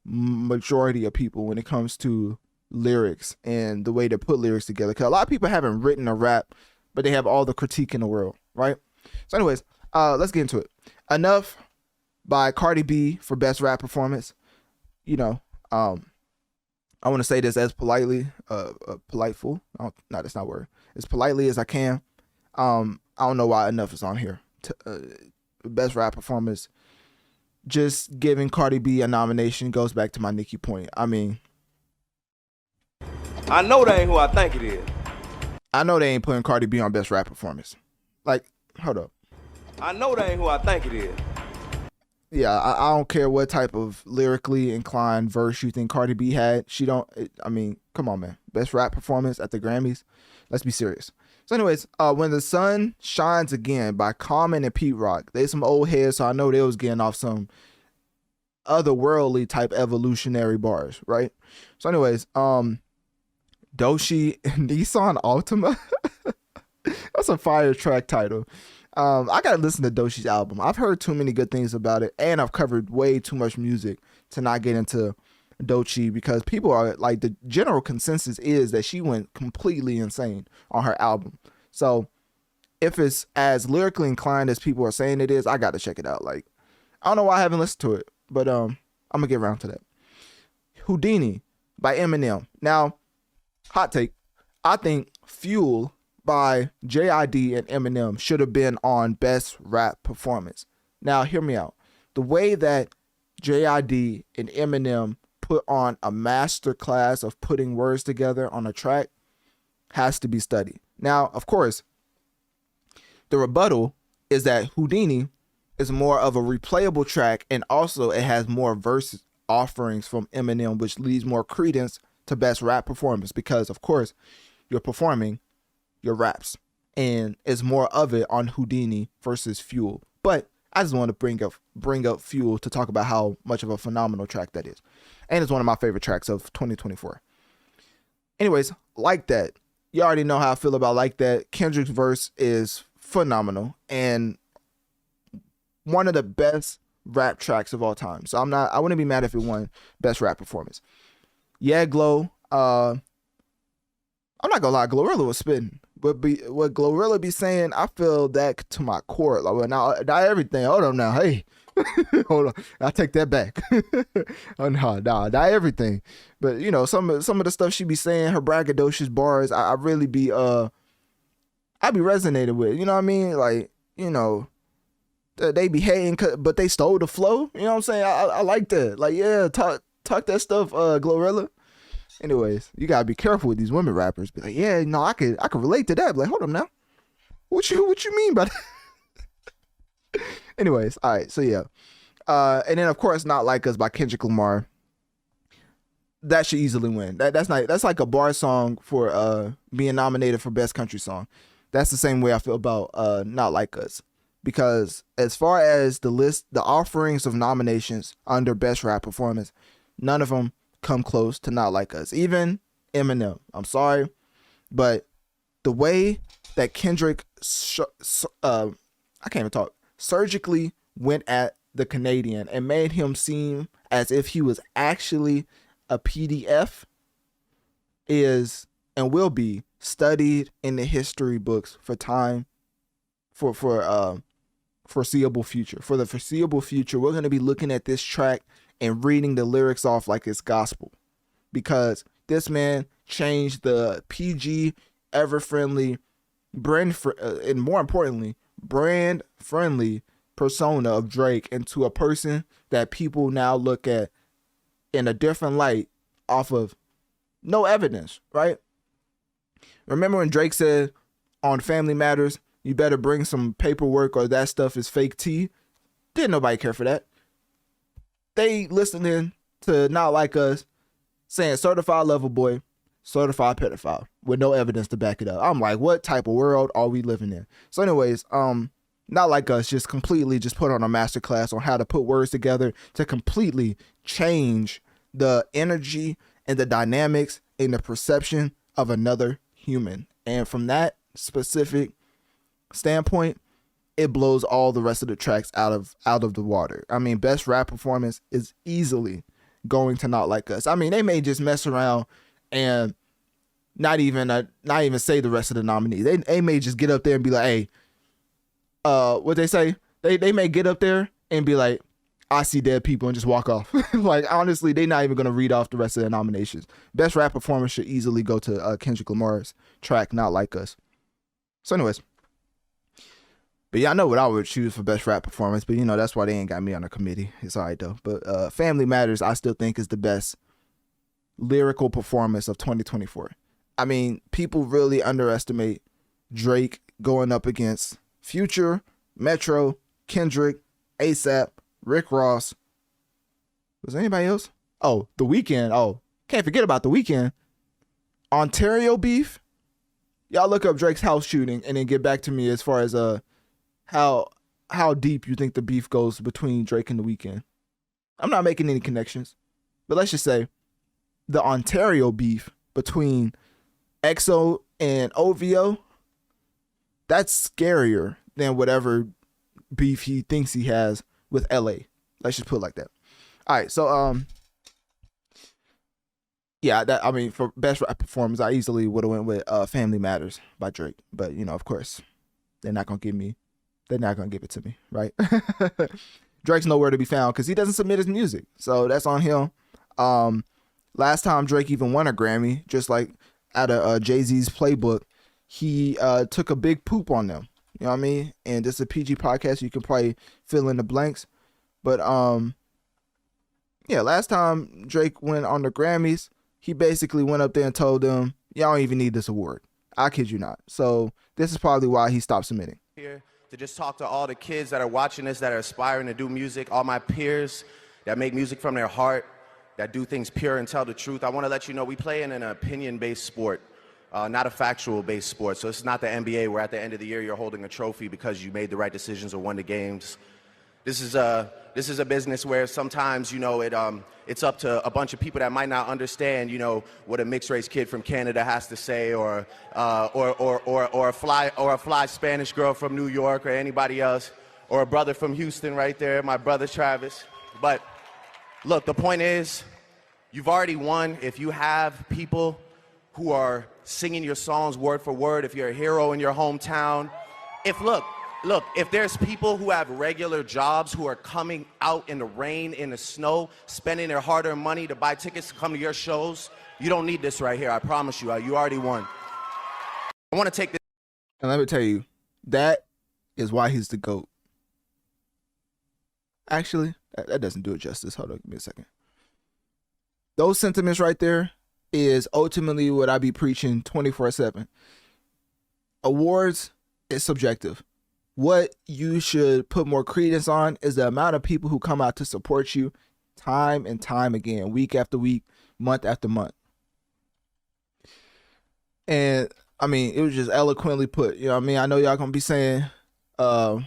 majority of people when it comes to lyrics and the way to put lyrics together. Because a lot of people haven't written a rap, but they have all the critique in the world, right? So anyways, let's get into it. Enough by Cardi B for best rap performance. I want to say this as politely, politeful. No, that's not a word. As politely as I can. I don't know why Enough is on here. Best rap performance. Just giving Cardi B a nomination goes back to my Nicki point. I mean, I know that ain't who I think it is. I know they ain't putting Cardi B on best rap performance. Like, hold up. I know that ain't who I think it is. Yeah, I don't care what type of lyrically inclined verse you think Cardi B had. Come on, man. Best rap performance at the Grammys. Let's be serious. So anyways, When the Sun Shines Again by Common and Pete Rock. They some old heads, so I know they was getting off some otherworldly type evolutionary bars, right? So anyways, Doechii and Nissan Altima. That's a fire track title. I gotta listen to Doechii's album. I've heard too many good things about it, and I've covered way too much music to not get into Doechii, because people are like, the general consensus is that she went completely insane on her album. So if it's as lyrically inclined as people are saying it is, I gotta check it out. Like, I don't know why I haven't listened to it, but I'm gonna get around to that. Houdini by Eminem. Now, hot take, I think Fuel by JID and Eminem should have been on best rap performance. Now, hear me out. The way that JID and Eminem put on a master class of putting words together on a track has to be studied. Now, of course, the rebuttal is that Houdini is more of a replayable track, and also it has more verse offerings from Eminem, which leads more credence to best rap performance, because of course you're performing your raps, and it's more of it on Houdini versus Fuel. But I just want to bring up Fuel to talk about how much of a phenomenal track that is. And it's one of my favorite tracks of 2024. Anyways, Like That. You already know how I feel about Like That. Kendrick's verse is phenomenal and one of the best rap tracks of all time. So I wouldn't be mad if it won best rap performance. Yeah, Glow. I'm not gonna lie, Glorilla was spitting. But what Glorilla be saying, I feel that to my core. Like, well, now, not everything. Hold on now. Hey, hold on. I take that back. Oh, no, not everything. But, some of the stuff she be saying, her braggadocious bars, I really be, I be resonating with. You know what I mean? Like, they be hating, but they stole the flow. You know what I'm saying? I like that. Like, yeah, talk that stuff, Glorilla. Anyways, you gotta be careful with these women rappers. Be like, yeah, no, I could relate to that. Be like, hold up now, what you mean by that? Anyways, all right, so yeah, and then of course, Not Like Us by Kendrick Lamar. That should easily win. That's like a bar song for being nominated for best country song. That's the same way I feel about Not Like Us, because as far as the offerings of nominations under best rap performance, none of them come close to Not Like Us. Even Eminem, I'm sorry, but the way that Kendrick I can't even talk, surgically went at the Canadian and made him seem as if he was actually a PDF is and will be studied in the history books for foreseeable future. For the foreseeable future, we're going to be looking at this track and reading the lyrics off like it's gospel, because this man changed the PG, ever-friendly, and more importantly, brand-friendly persona of Drake into a person that people now look at in a different light off of no evidence, right? Remember when Drake said on Family Matters, you better bring some paperwork or that stuff is fake tea? Didn't nobody care for that. They listening to Not Like Us saying certified lover boy, certified pedophile with no evidence to back it up. I'm like, what type of world are we living in? So anyways, Not Like Us just completely just put on a masterclass on how to put words together to completely change the energy and the dynamics and the perception of another human. And from that specific standpoint, it blows all the rest of the tracks out of the water. I mean, best rap performance is easily going to Not Like Us. I mean, they may just mess around and not even say the rest of the nominees. They may just get up there and be like, hey, what they say? They may get up there and be like, I see dead people, and just walk off. Like, honestly, they're not even going to read off the rest of the nominations. Best rap performance should easily go to Kendrick Lamar's track, Not Like Us. So anyways. But yeah, I know what I would choose for best rap performance, but that's why they ain't got me on the committee. It's all right though. But Family Matters, I still think is the best lyrical performance of 2024. I mean, people really underestimate Drake going up against Future, Metro, Kendrick, ASAP, Rick Ross. Was there anybody else? Oh, The Weeknd. Oh, can't forget about The Weeknd. Ontario beef. Y'all look up Drake's house shooting and then get back to me as far as how deep you think the beef goes between Drake and The Weeknd. I'm not making any connections, but let's just say the Ontario beef between EXO and OVO, that's scarier than whatever beef he thinks he has with LA. Let's just put it like that. All right, so yeah, for best rap performance, I easily would have went with Family Matters by Drake, but of course, they're not gonna give it to me, right? Drake's nowhere to be found because he doesn't submit his music, so that's on him. Last time Drake even won a Grammy, just like out of Jay-Z's playbook, he took a big poop on them. You know what I mean? And this is a PG podcast, you can probably fill in the blanks. But yeah, last time Drake went on the Grammys, he basically went up there and told them, y'all don't even need this award. I kid you not. So this is probably why he stopped submitting. Here to just talk to all the kids that are watching this, that are aspiring to do music, all my peers that make music from their heart, that do things pure and tell the truth. I want to let you know we play in an opinion-based sport. Not a factual-based sport. So it's not the NBA where at the end of the year you're holding a trophy because you made the right decisions or won the games. This is a business where sometimes, it's up to a bunch of people that might not understand, what a mixed race kid from Canada has to say, or a fly Spanish girl from New York, or anybody else, or a brother from Houston right there, my brother Travis. But look, the point is, you've already won if you have people who are singing your songs word for word, if you're a hero in your hometown. Look, if there's people who have regular jobs who are coming out in the rain, in the snow, spending their hard-earned money to buy tickets to come to your shows, you don't need this right here. I promise you. You already won. I want to take this. And let me tell you, that is why he's the GOAT. Actually, that doesn't do it justice. Hold on, give me a second. Those sentiments right there is ultimately what I be preaching 24/7. Awards is subjective. What you should put more credence on is the amount of people who come out to support you time and time again, week after week, month after month. And I mean, it was just eloquently put. You know what I mean? I know y'all gonna be saying, don't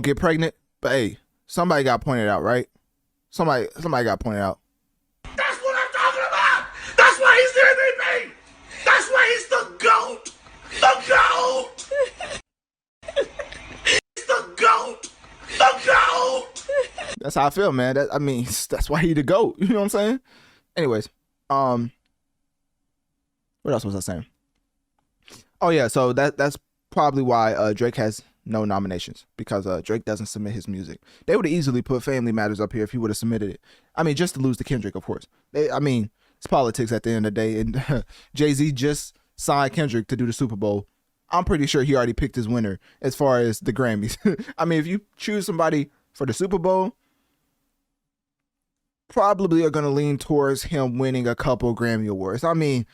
get pregnant, but hey, somebody got pointed out, right? Somebody got pointed out. That's what I'm talking about! That's why he's the MVP! That's why he's the GOAT! The GOAT! He's the GOAT! The GOAT! That's how I feel, man. That's why he the GOAT. You know what I'm saying? Anyways, what else was I saying? Oh yeah, so that's probably why Drake has no nominations, because Drake doesn't submit his music. They would have easily put Family Matters up here if he would have submitted it. I mean, just to lose to Kendrick, of course. It's politics at the end of the day, and Jay-Z just signed Kendrick to do the Super Bowl. I'm pretty sure he already picked his winner as far as the Grammys. I mean, if you choose somebody for the Super Bowl, probably are going to lean towards him winning a couple Grammy Awards. I mean,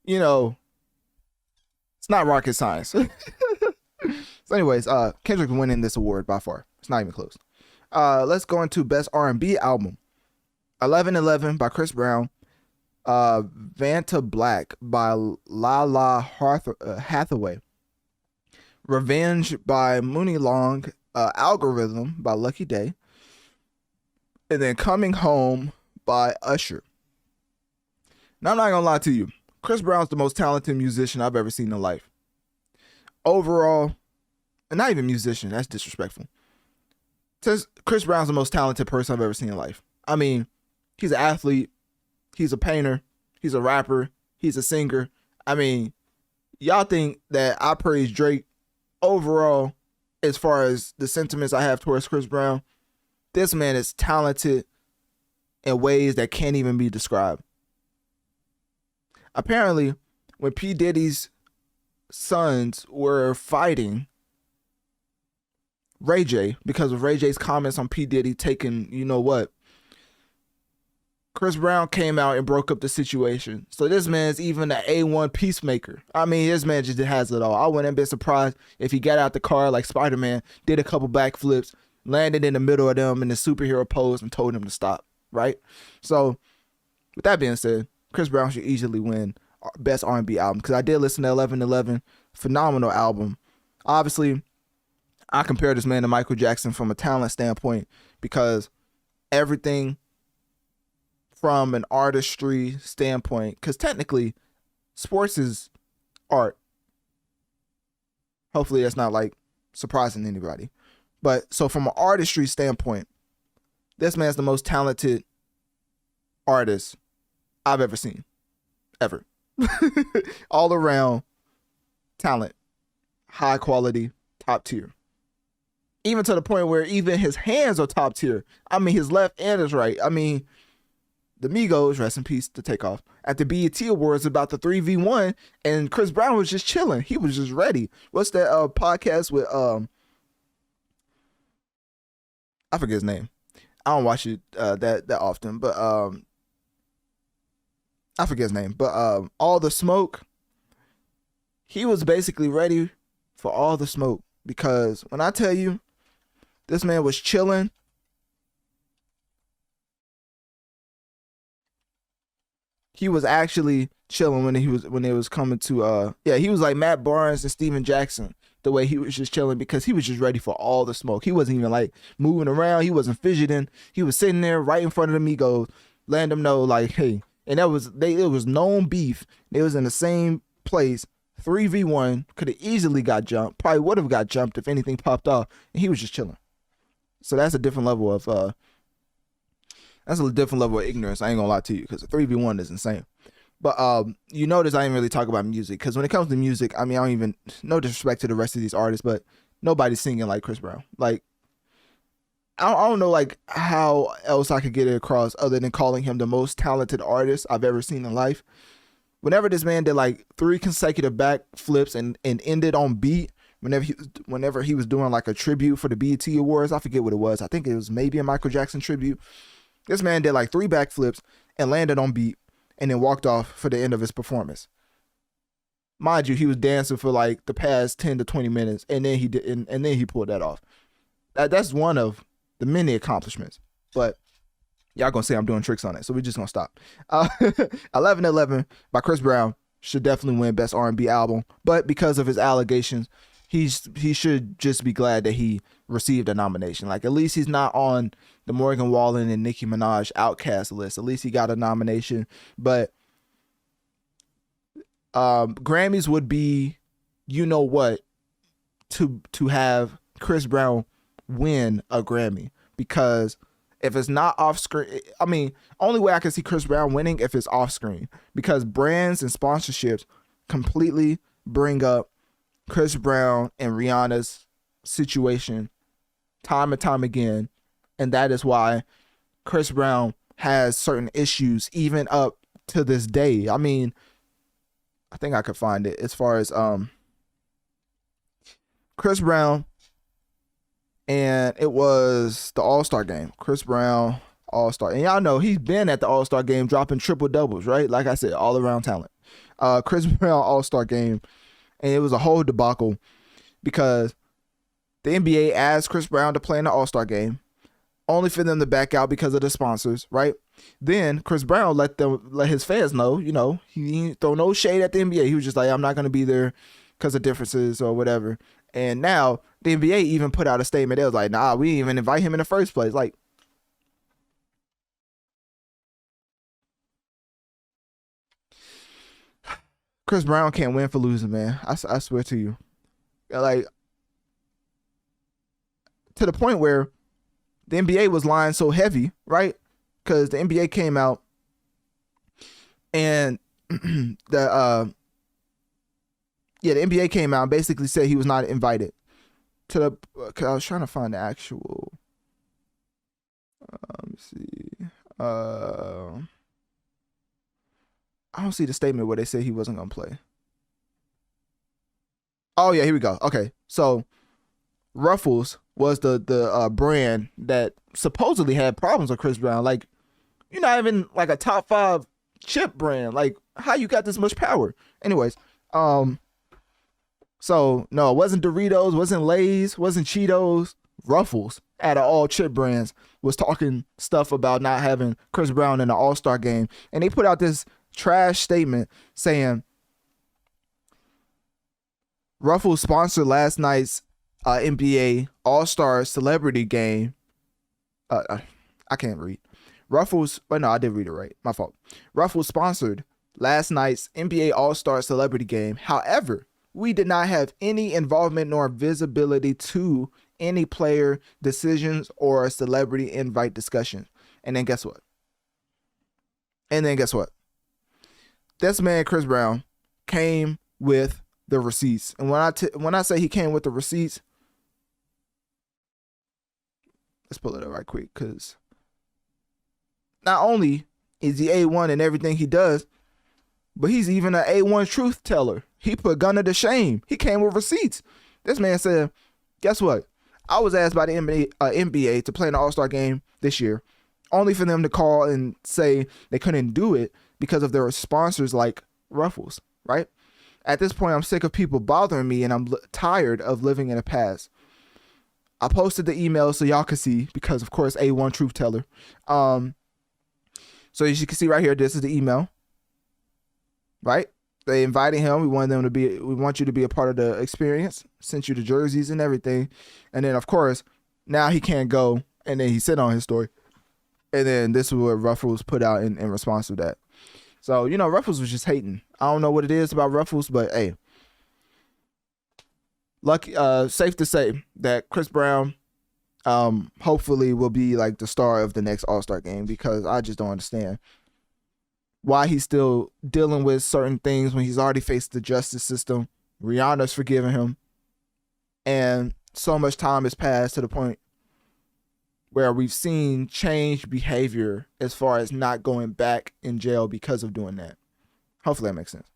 you know, it's not rocket science. So anyways, Kendrick's winning this award by far. It's not even close. Let's go into Best R&B Album. 11:11 by Chris Brown. Vanta Black by Lala Hathaway. Revenge by Mooney Long. Algorithm by Lucky Day. And then Coming Home by Usher. Now, I'm not going to lie to you. Chris Brown's the most talented musician I've ever seen in life. Overall, and not even musician, that's disrespectful. Says Chris Brown's the most talented person I've ever seen in life. I mean, he's an athlete, he's a painter, he's a rapper, he's a singer. I mean, y'all think that I praise Drake. Overall, as far as the sentiments I have towards Chris Brown, this man is talented in ways that can't even be described. Apparently, when P. Diddy's sons were fighting Ray J, because of Ray J's comments on P. Diddy taking, you know what, Chris Brown came out and broke up the situation. So this man's even an A1 peacemaker. I mean, this man just has it all. I wouldn't have been surprised if he got out the car like Spider-Man, did a couple backflips, landed in the middle of them in the superhero pose and told him to stop, right? So with that being said, Chris Brown should easily win Best R&B Album, because I did listen to 11:11, phenomenal album. Obviously, I compare this man to Michael Jackson from a talent standpoint, because everything from an artistry standpoint, because technically sports is art. Hopefully that's not like surprising to anybody. But so from an artistry standpoint, this man's the most talented artist I've ever seen. Ever. All around talent. High quality. Top tier. Even to the point where even his hands are top tier. I mean, his left and his right. I mean, the Migos, rest in peace to Takeoff, at the BET Awards about the 3v1, and Chris Brown was just chilling. He was just ready. What's that podcast with I forget his name. I don't watch it that often, but I forget his name. But All the Smoke, he was basically ready for all the smoke, because when I tell you this man was chilling, he was actually chilling when it was coming to he was like Matt Barnes and Steven Jackson, the way he was just chilling, because he was just ready for all the smoke. He wasn't even like moving around, he wasn't fidgeting. He was sitting there right in front of the Migos, letting them know like, hey, and it was known beef. They was in the same place, 3v1, could have easily got jumped, probably would have got jumped if anything popped off, and he was just chilling. So that's a different level of ignorance. I ain't gonna lie to you, because the 3v1 is insane. But you notice I ain't really talk about music, because when it comes to music, I mean, I don't even, no disrespect to the rest of these artists, but nobody's singing like Chris Brown. Like, I don't know like how else I could get it across other than calling him the most talented artist I've ever seen in life. Whenever this man did like 3 consecutive back flips and ended on beat, whenever he was doing like a tribute for the BET Awards, I forget what it was. I think it was maybe a Michael Jackson tribute. This man did like 3 backflips and landed on beat and then walked off for the end of his performance. Mind you, he was dancing for like the past 10 to 20 minutes, and then he pulled that off. That's one of the many accomplishments. But y'all gonna say I'm doing tricks on it, so we're just gonna stop. 11:11 by Chris Brown should definitely win Best R&B Album, but because of his allegations, he should just be glad that he received a nomination. Like, at least he's not on the Morgan Wallen and Nicki Minaj outcast list. At least he got a nomination. But Grammys would be, you know what, to have Chris Brown win a Grammy, because if it's not off screen, I mean, only way I can see Chris Brown winning if it's off screen, because brands and sponsorships completely bring up Chris Brown and Rihanna's situation time and time again, and that is why Chris Brown has certain issues even up to this day. I mean, I think I could find it as far as Chris Brown, and it was the All-Star game. Chris Brown All-Star. And y'all know he's been at the All-Star game dropping triple doubles, right? Like I said, all around talent. Chris Brown All-Star game, and it was a whole debacle because the NBA asked Chris Brown to play in the All-Star game, only for them to back out because of the sponsors, right? Then Chris Brown let his fans know, he didn't throw no shade at the NBA. He was just like, I'm not going to be there because of differences or whatever. And now the NBA even put out a statement. They was like, nah, we didn't even invite him in the first place. Like, Chris Brown can't win for losing, man. I swear to you. Like, to the point where the NBA was lying so heavy, right? Because the NBA came out and the NBA came out and basically said he was not invited to the. Cause I was trying to find the actual. Let me see. I don't see the statement where they say he wasn't gonna play. Oh yeah, here we go. Okay, so Ruffles was the brand that supposedly had problems with Chris Brown. Like, you're not even like a top 5 chip brand. Like, how you got this much power? Anyways, so no, it wasn't Doritos, wasn't Lay's, wasn't Cheetos. Ruffles, out of all chip brands, was talking stuff about not having Chris Brown in the All-Star game, and they put out this trash statement saying Ruffles sponsored last night's NBA All-Star Celebrity Game. I can't read. Ruffles, but no, I did read it right. My fault. Ruffles sponsored last night's NBA All-Star Celebrity Game. However, we did not have any involvement nor visibility to any player decisions or celebrity invite discussion. And then guess what? This man, Chris Brown, came with the receipts. And when I say he came with the receipts, let's pull it up right quick, because not only is he A1 in everything he does, but he's even an A1 truth teller. He put Gunna to shame. He came with receipts. This man said, guess what? I was asked by the NBA to play in the All-Star game this year, only for them to call and say they couldn't do it because of their sponsors like Ruffles, right? At this point, I'm sick of people bothering me, and I'm tired of living in the past. I posted the email so y'all can see, because of course, A1 truth teller. So as you can see right here, this is the email, right? They invited him. We want you to be a part of the experience. Sent you the jerseys and everything. And then of course, now he can't go. And then he said on his story. And then this is what Ruffles put out in response to that. So, Ruffles was just hating. I don't know what it is about Ruffles, but hey. Safe to say that Chris Brown hopefully will be like the star of the next All-Star game, because I just don't understand why he's still dealing with certain things when he's already faced the justice system. Rihanna's forgiven him, and so much time has passed to the point where we've seen changed behavior as far as not going back in jail because of doing that. Hopefully that makes sense.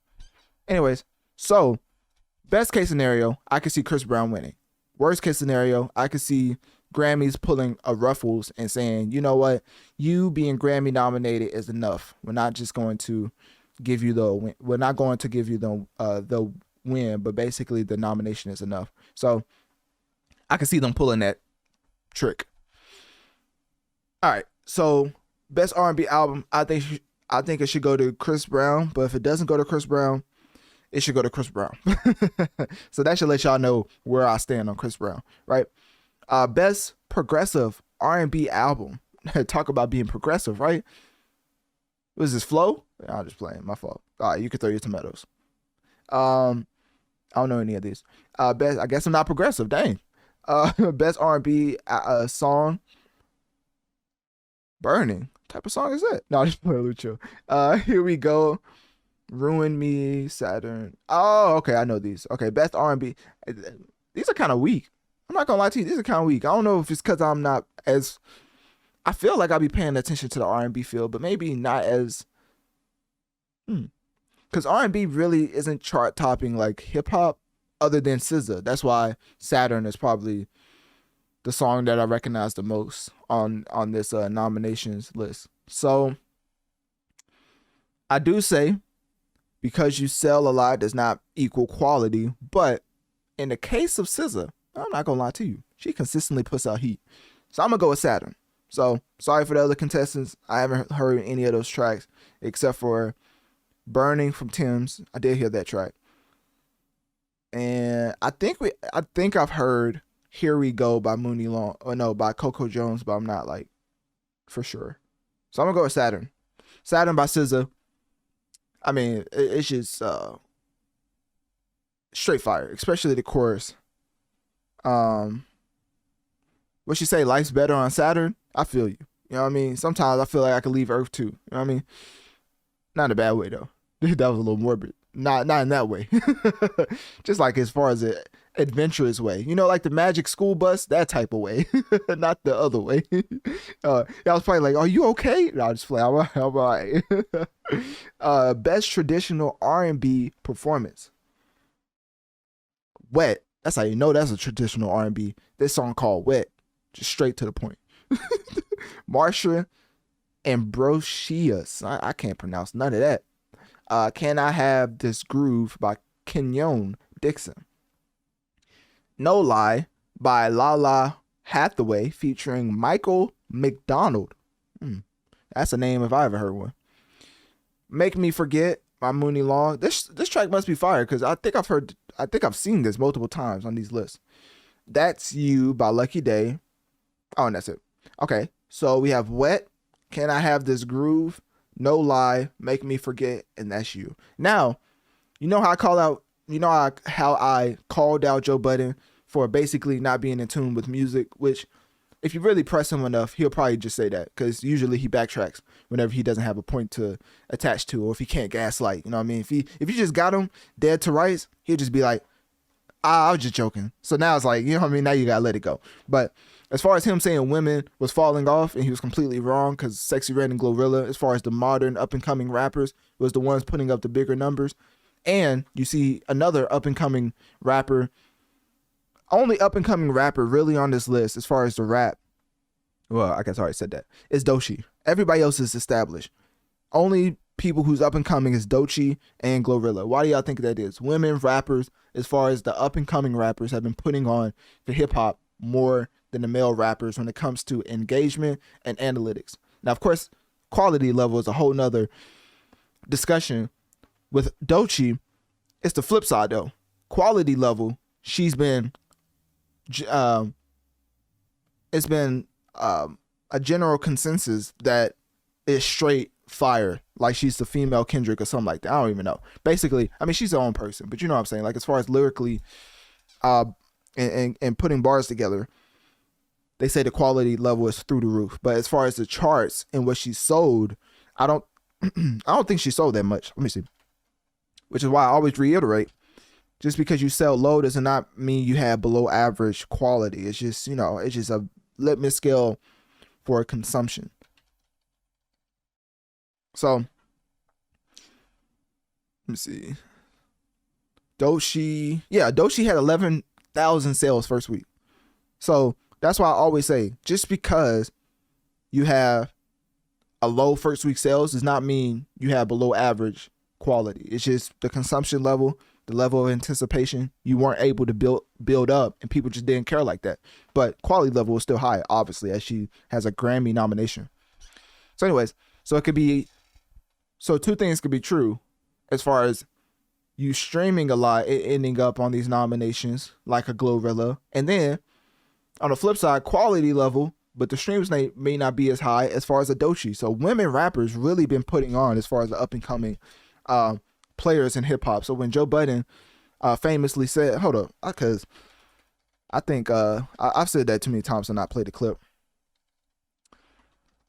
Anyways, so best case scenario, I could see Chris Brown winning. Worst case scenario, I could see Grammys pulling a Ruffles and saying, you know what, you being Grammy nominated is enough. We're not just going to give you the win. We're not going to give you the win, but basically the nomination is enough. So I can see them pulling that trick. All right, so best R&B album, I think it should go to Chris Brown, but if it doesn't go to Chris Brown, it should go to Chris Brown. So that should let y'all know where I stand on Chris Brown, right? Best progressive R&B album. Talk about being progressive, right? Was this Flow? I'm just playing. My fault. All right, you can throw your tomatoes. I don't know any of these. Best. I guess I'm not progressive. Dang. Best R&B song. Burning. What type of song is that? No, just play Lucho. Here we go. Ruin Me, Saturn. Oh, okay, I know these. Okay, best R&B. These are kind of weak. I'm not gonna lie to you, these are kind of weak. I don't know if it's because I'm not as. I feel like I'll be paying attention to the R&B field, but maybe not as. Because R&B really isn't chart topping like hip hop, other than SZA. That's why Saturn is probably the song that I recognize the most on this nominations list. So I do say because you sell a lot does not equal quality, but in the case of SZA, I'm not gonna lie to you, she consistently puts out heat. So I'm gonna go with Saturn. So sorry for the other contestants. I haven't heard any of those tracks except for Burning from Tim's. I did hear that track. And I think I've heard Here We Go by Mooney Long, or no, by Coco Jones, but I'm not like for sure. So I'm gonna go with Saturn. Saturn by SZA. I mean, it's just straight fire, especially the chorus. What she say, life's better on Saturn? I feel you. You know what I mean? Sometimes I feel like I could leave Earth too. You know what I mean? Not in a bad way though. That was a little morbid. Not in that way. Just like as far as an adventurous way. You know, like the Magic School Bus, that type of way. Not the other way. I was probably like, are you okay? No, I just play. I'm all right. Best traditional R&B performance. Wet. That's how you know that's a traditional R&B. This song called Wet. Just straight to the point. Marsha Ambrosius. I can't pronounce none of that. Can I Have This Groove by Kenyon Dixon. No Lie by Lala Hathaway featuring Michael McDonald. That's a name if I ever heard one. Make Me Forget by Mooney Long. This track must be fire because I think I've seen this multiple times on these lists. That's You by Lucky Day. Oh, and that's it. Okay, so we have Wet, Can I Have This Groove, No Lie, Make Me Forget, and That's You. Now, you know how I called out Joe Budden for basically not being in tune with music, which if you really press him enough, he'll probably just say that because usually he backtracks whenever he doesn't have a point to attach to or if he can't gaslight. You know what I mean? If you just got him dead to rights, he'll just be like, I was just joking. So now it's like, you know what I mean? Now you gotta let it go. But as far as him saying women was falling off and he was completely wrong because Sexy Red and Glorilla, as far as the modern up-and-coming rappers, was the ones putting up the bigger numbers. And you see another up-and-coming rapper, only up-and-coming rapper really on this list as far as the rap, well, I guess I already said that, is Doechii. Everybody else is established. Only people who's up-and-coming is Doechii and Glorilla. Why do y'all think that is? Women rappers, as far as the up-and-coming rappers, have been putting on the hip-hop more than the male rappers when it comes to engagement and analytics. Now, of course, quality level is a whole nother discussion. With Doechii, it's the flip side though. Quality level, she's been, it's been a general consensus that is straight fire. Like she's the female Kendrick or something like that. I don't even know. Basically, I mean, she's her own person, but you know what I'm saying? Like as far as lyrically and putting bars together, they say the quality level is through the roof. But as far as the charts and what she sold, I don't think she sold that much. Let me see. Which is why I always reiterate, just because you sell low does not mean you have below average quality. It's just, you know, it's just a litmus scale for consumption. So, let me see. Doechii had 11,000 sales first week. So, that's why I always say, just because you have a low first week sales does not mean you have below average quality. It's just the consumption level, the level of anticipation you weren't able to build up, and people just didn't care like that. But quality level is still high, obviously, as she has a Grammy nomination. So anyways, so two things could be true as far as you streaming a lot, it ending up on these nominations like a Glorilla, and then on the flip side, quality level, but the streams may not be as high as far as a Doechii. So women rappers really been putting on as far as the up and coming players in hip hop. So when Joe Budden famously said, hold up, because I think I've said that too many times and not played the clip.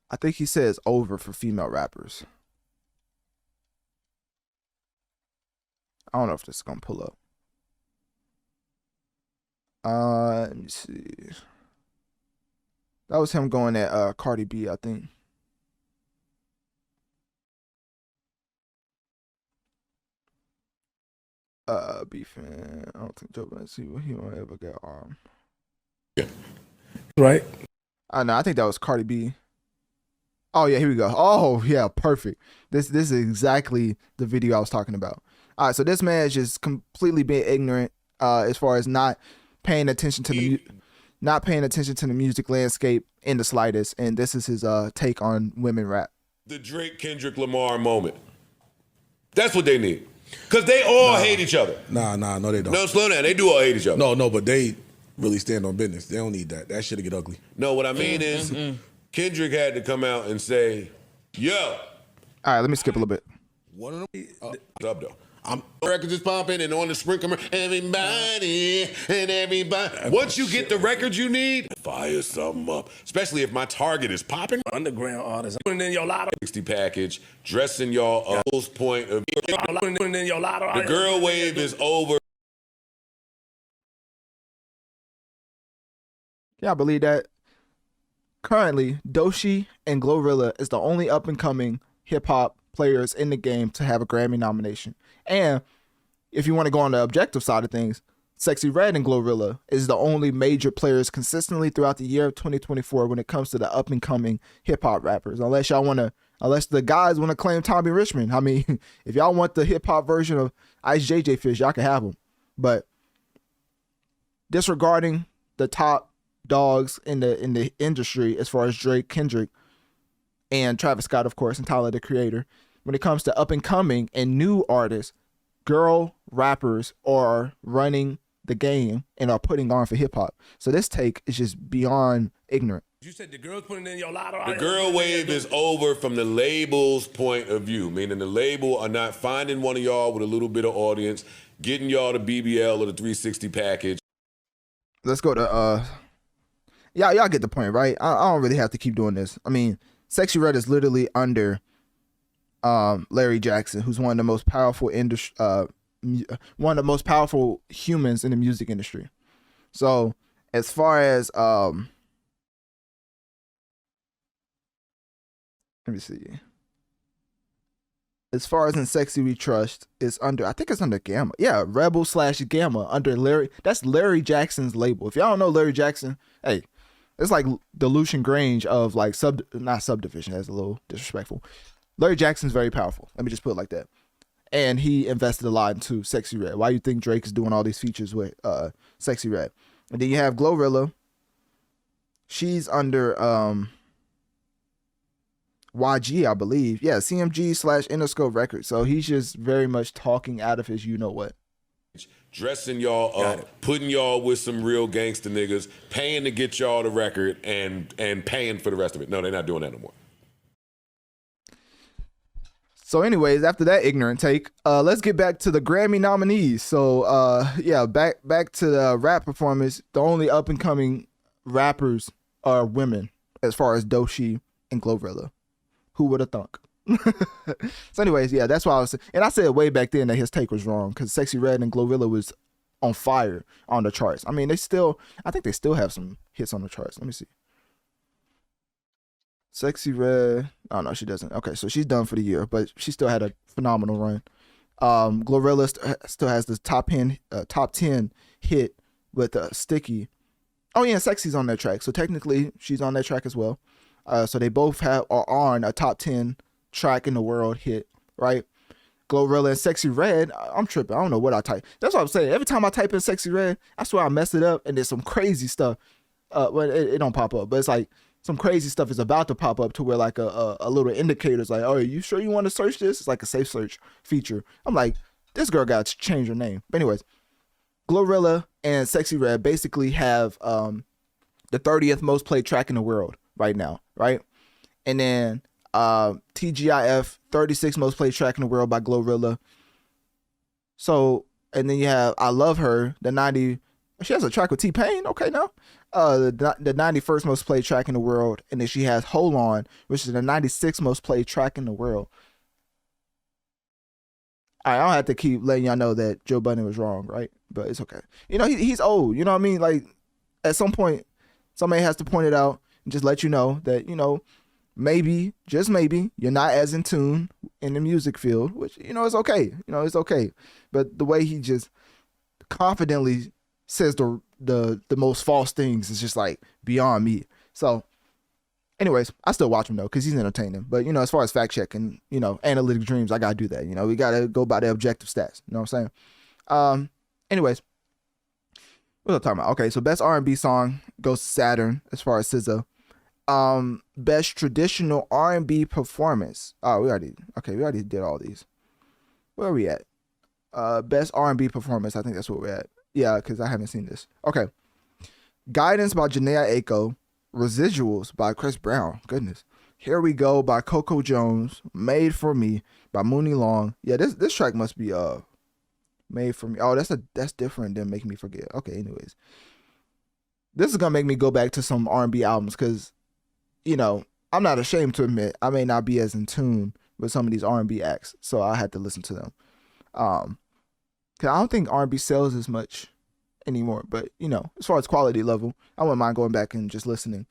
I think he says over for female rappers. I don't know if this is gonna pull up. Let me see. That was him going at Cardi B, I think. Beefing. I don't think Joe Budden see what he won't ever get armed. right? I know. I think that was Cardi B. Oh yeah, here we go. Oh yeah, perfect. This is exactly the video I was talking about. All right, so this man is just completely being ignorant as far as not paying attention to the music landscape in the slightest. And this is his take on women rap. The Drake Kendrick Lamar moment. That's what they need. Because they all hate each other. No, they don't. No, slow down. They do all hate each other. No, but they really stand on business. They don't need that. That shit'll get ugly. No, what I mean is Kendrick had to come out and say, yo. All right, let me skip a little bit. One of them. Up though. Records is popping and on the Sprint commercial, everybody and everybody. Once you get the records you need, fire something up. Especially if my target is popping. Underground artists. Putting in your lotto. 60 package, dressing y'all up. Point of Putting in your lotto. the girl wave is over. Yeah, I believe that. Currently, Doechii and Glorilla is the only up-and-coming hip-hop players in the game to have a Grammy nomination. And if you want to go on the objective side of things, Sexy Red and Glorilla is the only major players consistently throughout the year of 2024 when it comes to the up-and-coming hip-hop rappers. Unless the guys want to claim Tommy Richmond. I mean, if y'all want the hip-hop version of Ice JJ Fish, y'all can have them. But disregarding the top dogs in the industry as far as Drake, Kendrick, and Travis Scott, of course, and Tyler, the Creator. When it comes to up and coming and new artists, girl rappers are running the game and are putting on for hip hop. So this take is just beyond ignorant. You said the girls putting in your lotto. The girl wave is over from the label's point of view, meaning the label are not finding one of y'all with a little bit of audience, getting y'all the BBL or the 360 package. Let's go to y'all get the point, right? I don't really have to keep doing this. I mean, Sexy Red is literally under Larry Jackson, who's one of the most powerful one of the most powerful humans in the music industry. So as far as let me see. As far as in Sexy We Trust, I think it's under Gamma. Yeah, Rebel/Gamma under Larry. That's Larry Jackson's label. If y'all don't know Larry Jackson, hey, it's like the Lucian Grange of like not subdivision. That's a little disrespectful. Larry Jackson's very powerful. Let me just put it like that. And he invested a lot into Sexy Red. Why you think Drake is doing all these features with Sexy Red? And then you have Glorilla. She's under YG, I believe. Yeah, CMG/Interscope Records. So he's just very much talking out of his you-know-what. Dressing y'all up, putting y'all with some real gangster niggas, paying to get y'all the record, and paying for the rest of it. No, they're not doing that no more. So anyways, after that ignorant take, let's get back to the Grammy nominees. So yeah, back to the rap performance. The only up-and-coming rappers are women as far as Doechii and Glorilla. Who would have thunk? So anyways, yeah, that's why I was, and I said way back then that his take was wrong because Sexy Red and Glorilla was on fire on the charts. I mean, I think they still have some hits on the charts. Let me see. Sexy Red, oh no, she doesn't. Okay, so she's done for the year, but she still had a phenomenal run. Glorilla still has the top 10 hit with Sticky. Oh yeah, Sexy's on that track, so technically she's on that track as well. So they both are on a top 10 track in the world hit, right? Glorilla and Sexy Red, I'm tripping. I don't know what I type. That's what I'm saying. Every time I type in Sexy Red, I swear I mess it up and there's some crazy stuff. Well, it don't pop up, but it's like some crazy stuff is about to pop up to where like a little indicator is like, oh, you sure you want to search this? It's like a safe search feature. I'm like, this girl got to change her name. But anyways, Glorilla and Sexy Red basically have the 30th most played track in the world right now, right? And then TGIF, 36th most played track in the world by Glorilla. So, and then you have I Love Her, she has a track with T-Pain, okay now. The 91st most played track in the world. And then she has Hold On, which is the 96th most played track in the world. I don't have to keep letting y'all know that Joe Budden was wrong, right? But it's okay. You know, he's old, you know what I mean? Like, at some point, somebody has to point it out and just let you know that, you know, maybe, just maybe, you're not as in tune in the music field, which, you know, it's okay. You know, it's okay. But the way he just confidently says the most false things is just like beyond me. So anyways, I still watch him though, because he's entertaining. But as far as fact checking, Analytic Dreamz, I gotta do that. We gotta go by the objective stats. You know what I'm saying? Anyways, what was I talking about? Okay, so best R&B song goes to Saturn as far as SZA. Best traditional R&B performance. Oh, we already did all these. Where are we at? Best R&B performance. I think that's where we're at. Yeah, because I haven't seen this. Okay. Guidance by Janae Aiko. Residuals by Chris Brown. Goodness. Here We Go by Coco Jones. Made for Me by Mooney Long. Yeah, this track must be Made for Me. Oh, that's different than Make Me Forget. Okay, anyways. This is gonna make me go back to some R&B albums because, I'm not ashamed to admit I may not be as in tune with some of these R&B acts, so I had to listen to them. Cause I don't think R&B sells as much anymore, but as far as quality level, I wouldn't mind going back and just listening.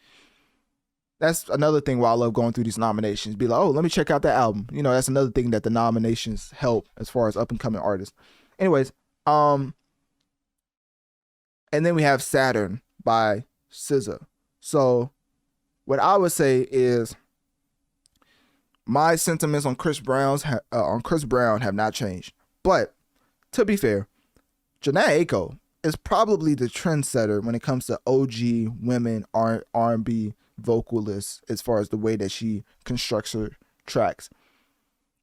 That's another thing why I love going through these nominations. Be like, oh, let me check out that album. That's another thing that the nominations help as far as up and coming artists. Anyways, and then we have Saturn by SZA. So what I would say is my sentiments on Chris Brown have not changed. But to be fair, Janae Aiko is probably the trendsetter when it comes to OG women R&B vocalists as far as the way that she constructs her tracks.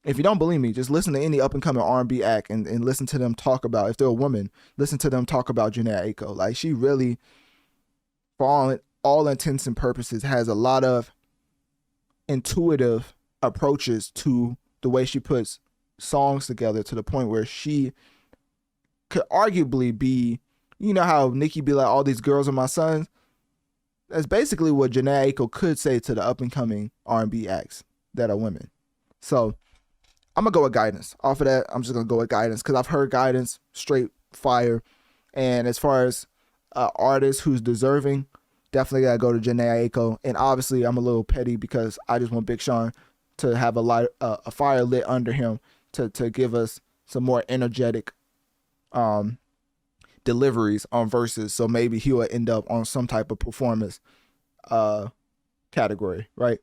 If you don't believe me, just listen to any up-and-coming R&B act and listen to them talk about, if they're a woman, listen to them talk about Janae Aiko. Like, she really, for all intents and purposes, has a lot of intuitive approaches to the way she puts songs together, to the point where she could arguably be, how Nicki be like, all these girls are my sons? That's basically what Janae Aiko could say to the up-and-coming R&B acts that are women. So I'm going to go with Guidance. Off of that, I'm just going to go with Guidance because I've heard Guidance straight fire. And as far as artist who's deserving, definitely got to go to Janae Aiko. And obviously, I'm a little petty because I just want Big Sean to have a fire lit under him to give us some more energetic deliveries on verses. So maybe he will end up on some type of performance category, right?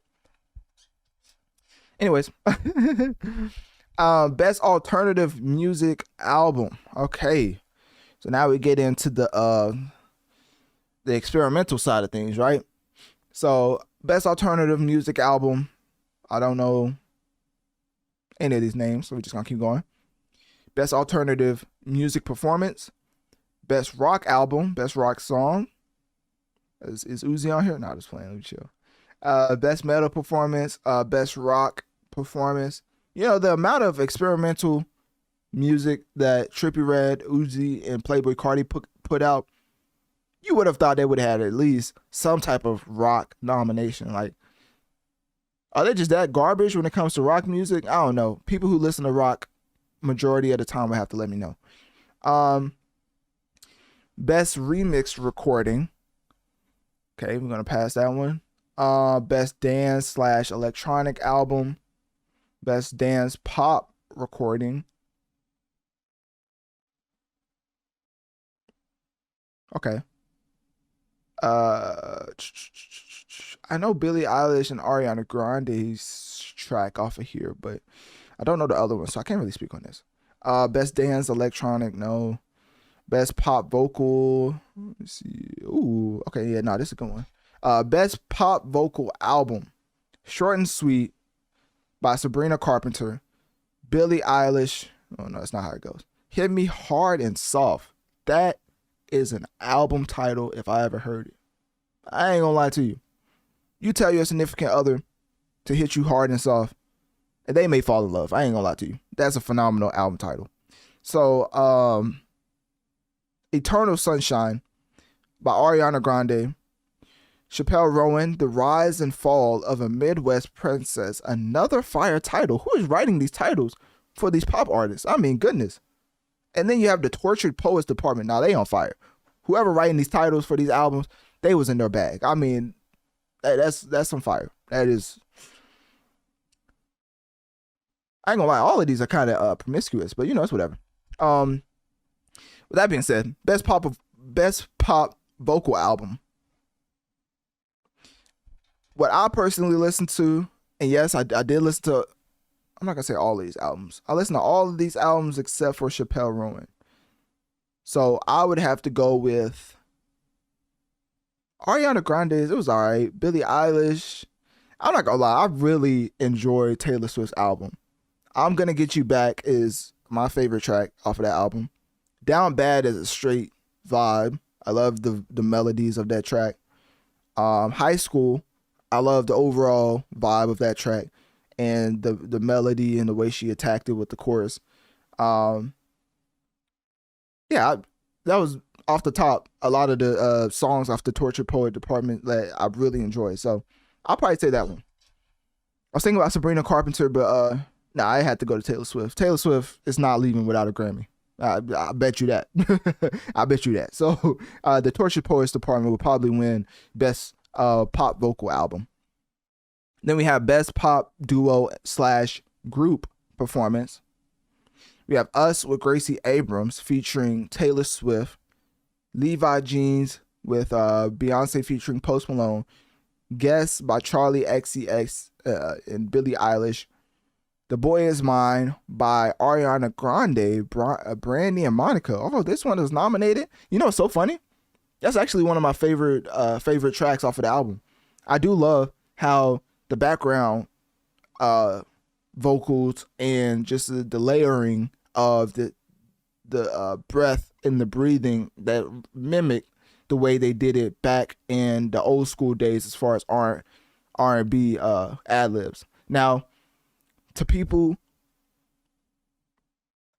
Anyways, best alternative music album. Okay, so now we get into the experimental side of things, right? So best alternative music album. I don't know any of these names, so we're just gonna keep going. Best alternative music performance. Best rock album. Best rock song. Is Uzi on here? No, just playing. Let me chill. Best metal performance, best rock performance. The amount of experimental music that Trippie Redd, Uzi, and Playboi Carti put out, you would have thought they would have had at least some type of rock nomination. Like, are they just that garbage when it comes to rock music? I don't know. People who listen to rock majority of the time will have to let me know. Best remix recording. Okay, we're gonna pass that one. Best dance / electronic album. Best dance pop recording. Okay. I know Billie Eilish and Ariana Grande's track off of here, but I don't know the other one, so I can't really speak on this. Best dance electronic, no. Best pop vocal. Let me see. Ooh, okay, yeah, no, this is a good one. Best pop vocal album. Short and Sweet by Sabrina Carpenter. Billie Eilish. Oh, no, that's not how it goes. Hit Me Hard and Soft. That is an album title if I ever heard it. I ain't gonna lie to you. You tell your significant other to hit you hard and soft, and they may fall in love. I ain't gonna lie to you. That's a phenomenal album title. So, Eternal Sunshine by Ariana Grande. Chappelle Rowan, The Rise and Fall of a Midwest Princess. Another fire title. Who is writing these titles for these pop artists? I mean, goodness. And then you have the Tortured Poets Department. Now they on fire. Whoever writing these titles for these albums, they was in their bag. I mean, that's some fire. That is. I ain't gonna lie, all of these are kind of promiscuous, but it's whatever. With that being said, best pop best pop vocal album. What I personally listened to, and yes, I did listen to, I'm not going to say all these albums. I listened to all of these albums except for Chappelle Roan. So I would have to go with Ariana Grande's. It was all right. Billie Eilish. I'm not going to lie. I really enjoyed Taylor Swift's album. I'm Gonna Get You Back is my favorite track off of that album. Down Bad is a straight vibe. I love the melodies of that track. High School, I love the overall vibe of that track and the melody and the way she attacked it with the chorus. That was off the top. A lot of the songs off the Tortured Poet department that I really enjoyed. So I'll probably say that one. I was thinking about Sabrina Carpenter, but I had to go to Taylor Swift. Taylor Swift is not leaving without a Grammy. I bet you that. I bet you that. So the Tortured Poets department will probably win best pop vocal album. Then we have best pop duo / group performance. We have Us with Gracie Abrams featuring Taylor Swift, Levi Jeans with Beyonce featuring Post Malone, Guess by Charlie XCX and Billie Eilish, The Boy Is Mine by Ariana Grande, Brandy and Monica. Oh, this one is nominated. You know, it's so funny. That's actually one of my favorite tracks off of the album. I do love how the background vocals and just the layering of the breath and the breathing that mimic the way they did it back in the old school days as far as R&B ad-libs. Now, to people,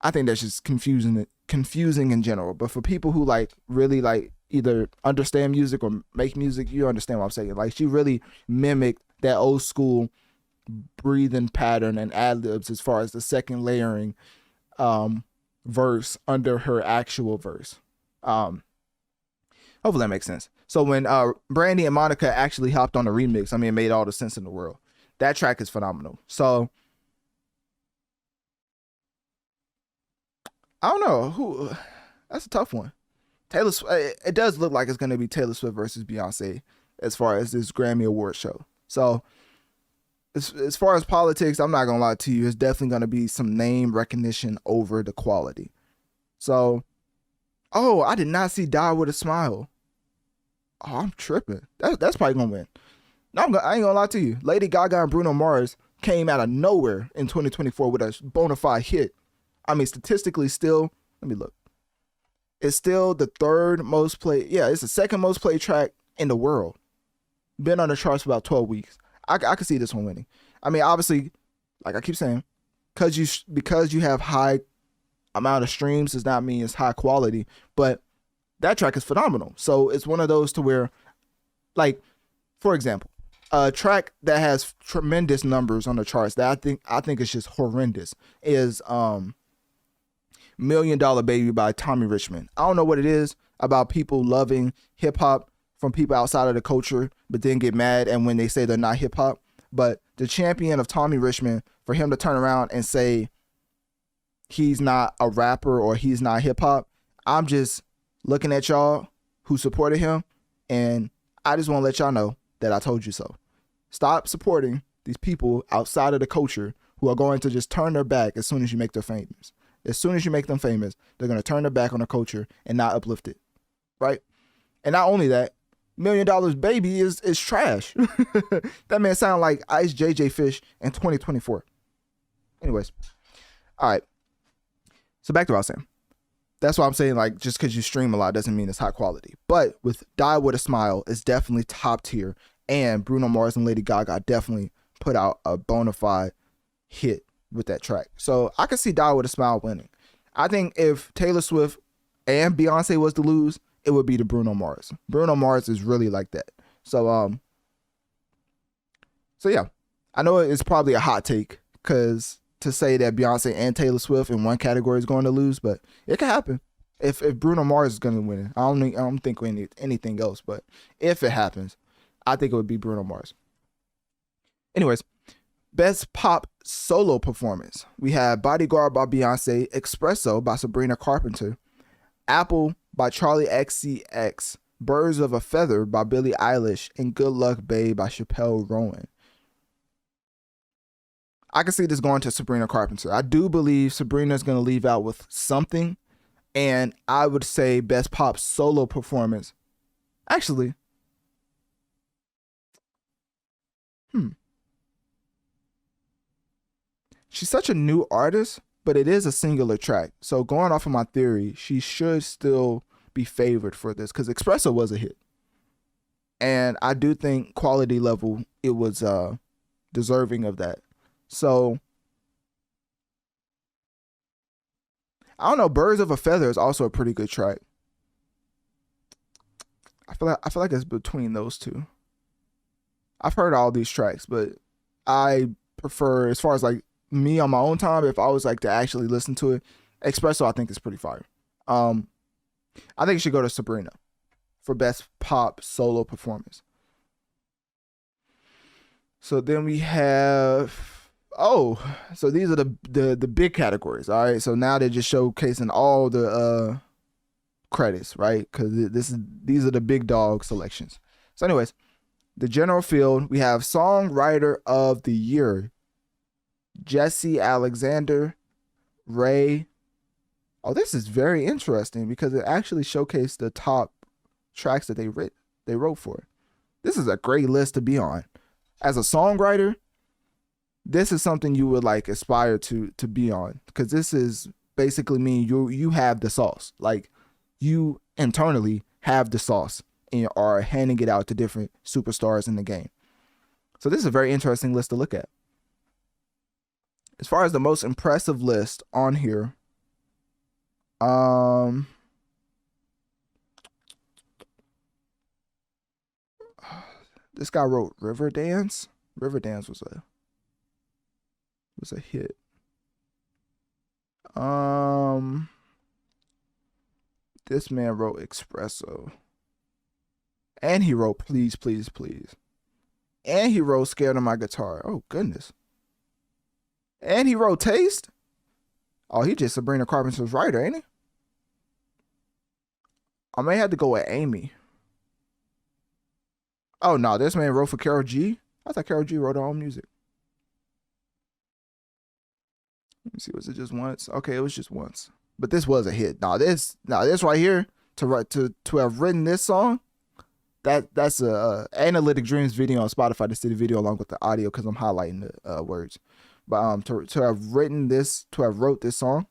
I think that's just confusing in general. But for people who really either understand music or make music, you understand what I'm saying. Like, she really mimicked that old school breathing pattern and ad-libs as far as the second layering verse under her actual verse. Hopefully that makes sense. So when Brandy and Monica actually hopped on the remix, it made all the sense in the world. That track is phenomenal. So I don't know who. That's a tough one. Taylor Swift. It does look like it's going to be Taylor Swift versus Beyonce as far as this Grammy Award show. So as far as politics, I'm not going to lie to you. It's definitely going to be some name recognition over the quality. So, I did not see Die With a Smile. Oh, I'm tripping. That's probably going to win. No, I ain't going to lie to you. Lady Gaga and Bruno Mars came out of nowhere in 2024 with a bona fide hit. Statistically still, let me look. It's still the third most played. Yeah, it's the second most played track in the world. Been on the charts for about 12 weeks. I could see this one winning. Obviously, like I keep saying, because you have high amount of streams does not mean it's high quality, but that track is phenomenal. So it's one of those to where, like, for example, a track that has tremendous numbers on the charts that I think is just horrendous is $1 Million Baby by Tommy Richmond. I don't know what it is about people loving hip hop from people outside of the culture, but then get mad and when they say they're not hip hop. But the champion of Tommy Richmond, for him to turn around and say he's not a rapper or he's not hip hop, I'm just looking at y'all who supported him, and I just want to let y'all know that I told you so. Stop supporting these people outside of the culture who are going to just turn their back as soon as you make them famous. As soon as you make them famous, they're going to turn their back on the culture and not uplift it, right? And not only that, $1 Million Baby is trash. That man sound like Ice JJ Fish in 2024. Anyways, all right. So back to what I was saying. That's why I'm saying, like, just because you stream a lot doesn't mean it's high quality. But with Die With a Smile, it's definitely top tier. And Bruno Mars and Lady Gaga definitely put out a bona fide hit with that track. So I could see Die With a Smile winning. I think if Taylor Swift and Beyonce was to lose, it would be to Bruno Mars. Bruno Mars is really like that. So yeah, I know it's probably a hot take because to say that Beyonce and Taylor Swift in one category is going to lose, but it can happen. If Bruno Mars is going to win it, I don't think anything else. But if it happens, I think it would be Bruno Mars. Anyways, best pop solo performance. We have Bodyguard by Beyonce, Espresso by Sabrina Carpenter, Apple by Charlie XCX, Birds of a Feather by Billie Eilish, and Good Luck Babe by Chappelle Rowan. I can see this going to Sabrina Carpenter. I do believe Sabrina's going to leave out with something, and I would say best pop solo performance. Actually, she's such a new artist, but it is a singular track. So going off of my theory, she should still be favored for this because Espresso was a hit. And I do think quality level, it was deserving of that. So I don't know, Birds of a Feather is also a pretty good track. I feel like it's between those two. I've heard all these tracks, but I prefer, as far as like me on my own time, if I was like to actually listen to it, Espresso I think is pretty fire. I think it should go to Sabrina for best pop solo performance. So then we have, so these are the big categories. All right, so now they're just showcasing all the credits, right? Because these are the big dog selections. So anyways, the general field, we have Songwriter of the Year, Jesse Alexander, Ray. Oh, this is very interesting because it actually showcased the top tracks that they wrote for. This is a great list to be on. As a songwriter, this is something you would like aspire to be on, because this is basically mean you have the sauce. Like, you internally have the sauce and are handing it out to different superstars in the game. So this is a very interesting list to look at. As far as the most impressive list on here, this guy wrote Riverdance. Riverdance was a hit. This man wrote Espresso. And he wrote Please, Please, Please. And he wrote Scared of My Guitar. Oh, goodness. And he wrote Taste. Oh, he just Sabrina Carpenter's writer, ain't he? I may have to go with Amy. Oh, no, this man wrote for Karol G. I thought Karol G wrote her own music. Let me see, was it just once? Okay, it was just once. But this was a hit. This right here, to have written this song, that's a Analytic Dreamz video on Spotify. This did a video along with the audio because I'm highlighting the words. But to have written this, to have wrote this song,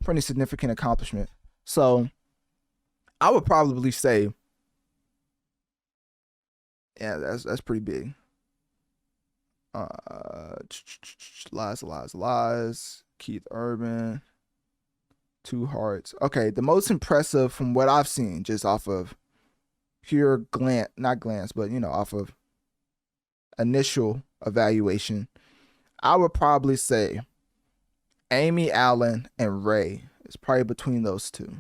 pretty significant accomplishment. So I would probably say, yeah, that's pretty big. Lies. Keith Urban. Two Hearts. Okay, the most impressive from what I've seen, just off of pure glance, not glance, but off of initial evaluation, I would probably say Amy Allen and Ray. It's probably between those two.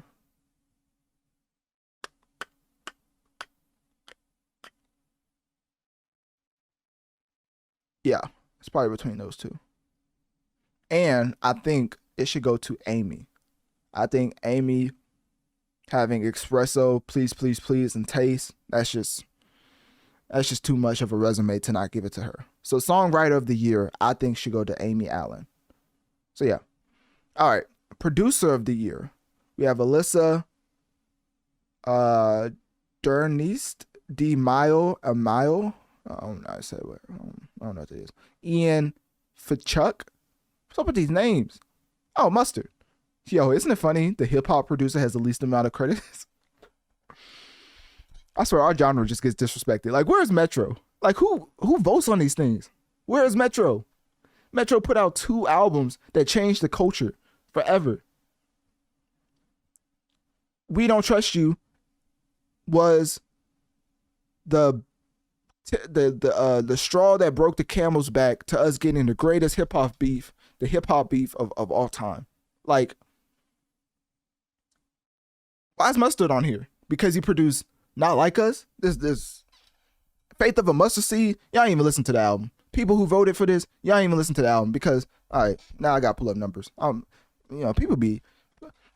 Yeah, it's probably between those two. And I think it should go to Amy. I think Amy having Espresso, Please, Please, Please, and Taste, that's just too much of a resume to not give it to her. So Songwriter of the Year, I think should go to Amy Allen. So yeah. All right. Producer of the Year. We have Alyssa Dernist D. Mile. I don't know how to say what. I don't know what it is. Ian Fachuk. What's up with these names? Oh, Mustard. Yo, isn't it funny? The hip hop producer has the least amount of credits. I swear our genre just gets disrespected. Like, where's Metro? Like, who votes on these things? Where's Metro? Metro put out 2 albums that changed the culture forever. We Don't Trust You was the straw that broke the camel's back to us getting the greatest hip hop beef of all time. Like, why is Mustard on here? Because he produced Not Like Us? This Faith of a Mustard Seed? Y'all ain't even listen to the album. People who voted for this, y'all ain't even listen to the album because, all right, now I got to pull up numbers. People be,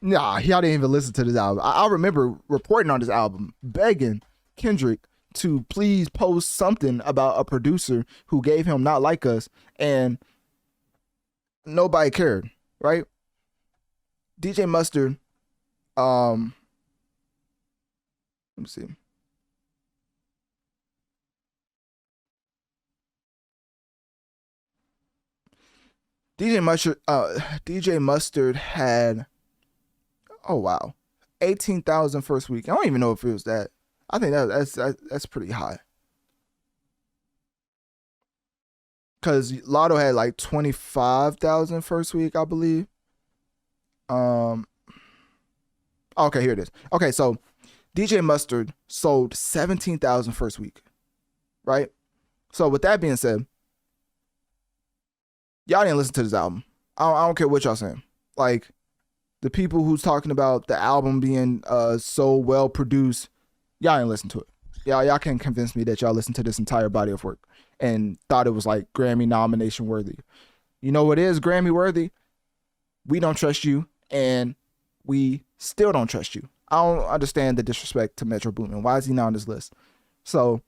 Nah, y'all didn't even listen to this album. I remember reporting on this album, begging Kendrick to please post something about a producer who gave him Not Like Us, and nobody cared, right? DJ Mustard, let me see. DJ Mustard had, oh wow, 18,000 first week. I don't even know if it was that. I think that's pretty high. Cause Lotto had like 25,000 first week, I believe. Okay, here it is. Okay, so DJ Mustard sold 17,000 first week, right? So with that being said, y'all didn't listen to this album. I don't care what y'all saying. Like, the people who's talking about the album being so well produced, y'all didn't listen to it. Y'all can't convince me that y'all listened to this entire body of work and thought it was like Grammy nomination worthy. You know what is Grammy worthy? We don't trust you, and we still don't trust you. I don't understand the disrespect to Metro Boomin. Why is he not on this list? So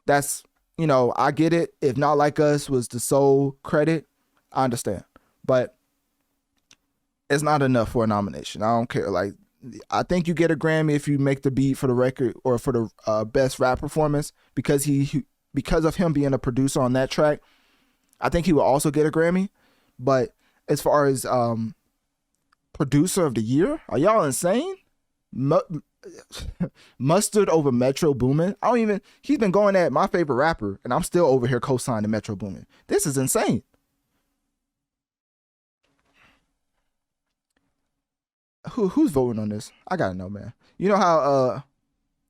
that's, you know, I get it. If Not Like Us was the sole credit, I understand. But it's not enough for a nomination. I don't care. Like, I think you get a Grammy if you make the beat for the record or for the best rap performance, because of him being a producer on that track. I think he will also get a Grammy. But as far as producer of the year, are y'all insane? Mustard over Metro Boomin. He's been going at my favorite rapper, and I'm still over here co-signing Metro Boomin. This is insane. Who's voting on this? I gotta know, man. You know how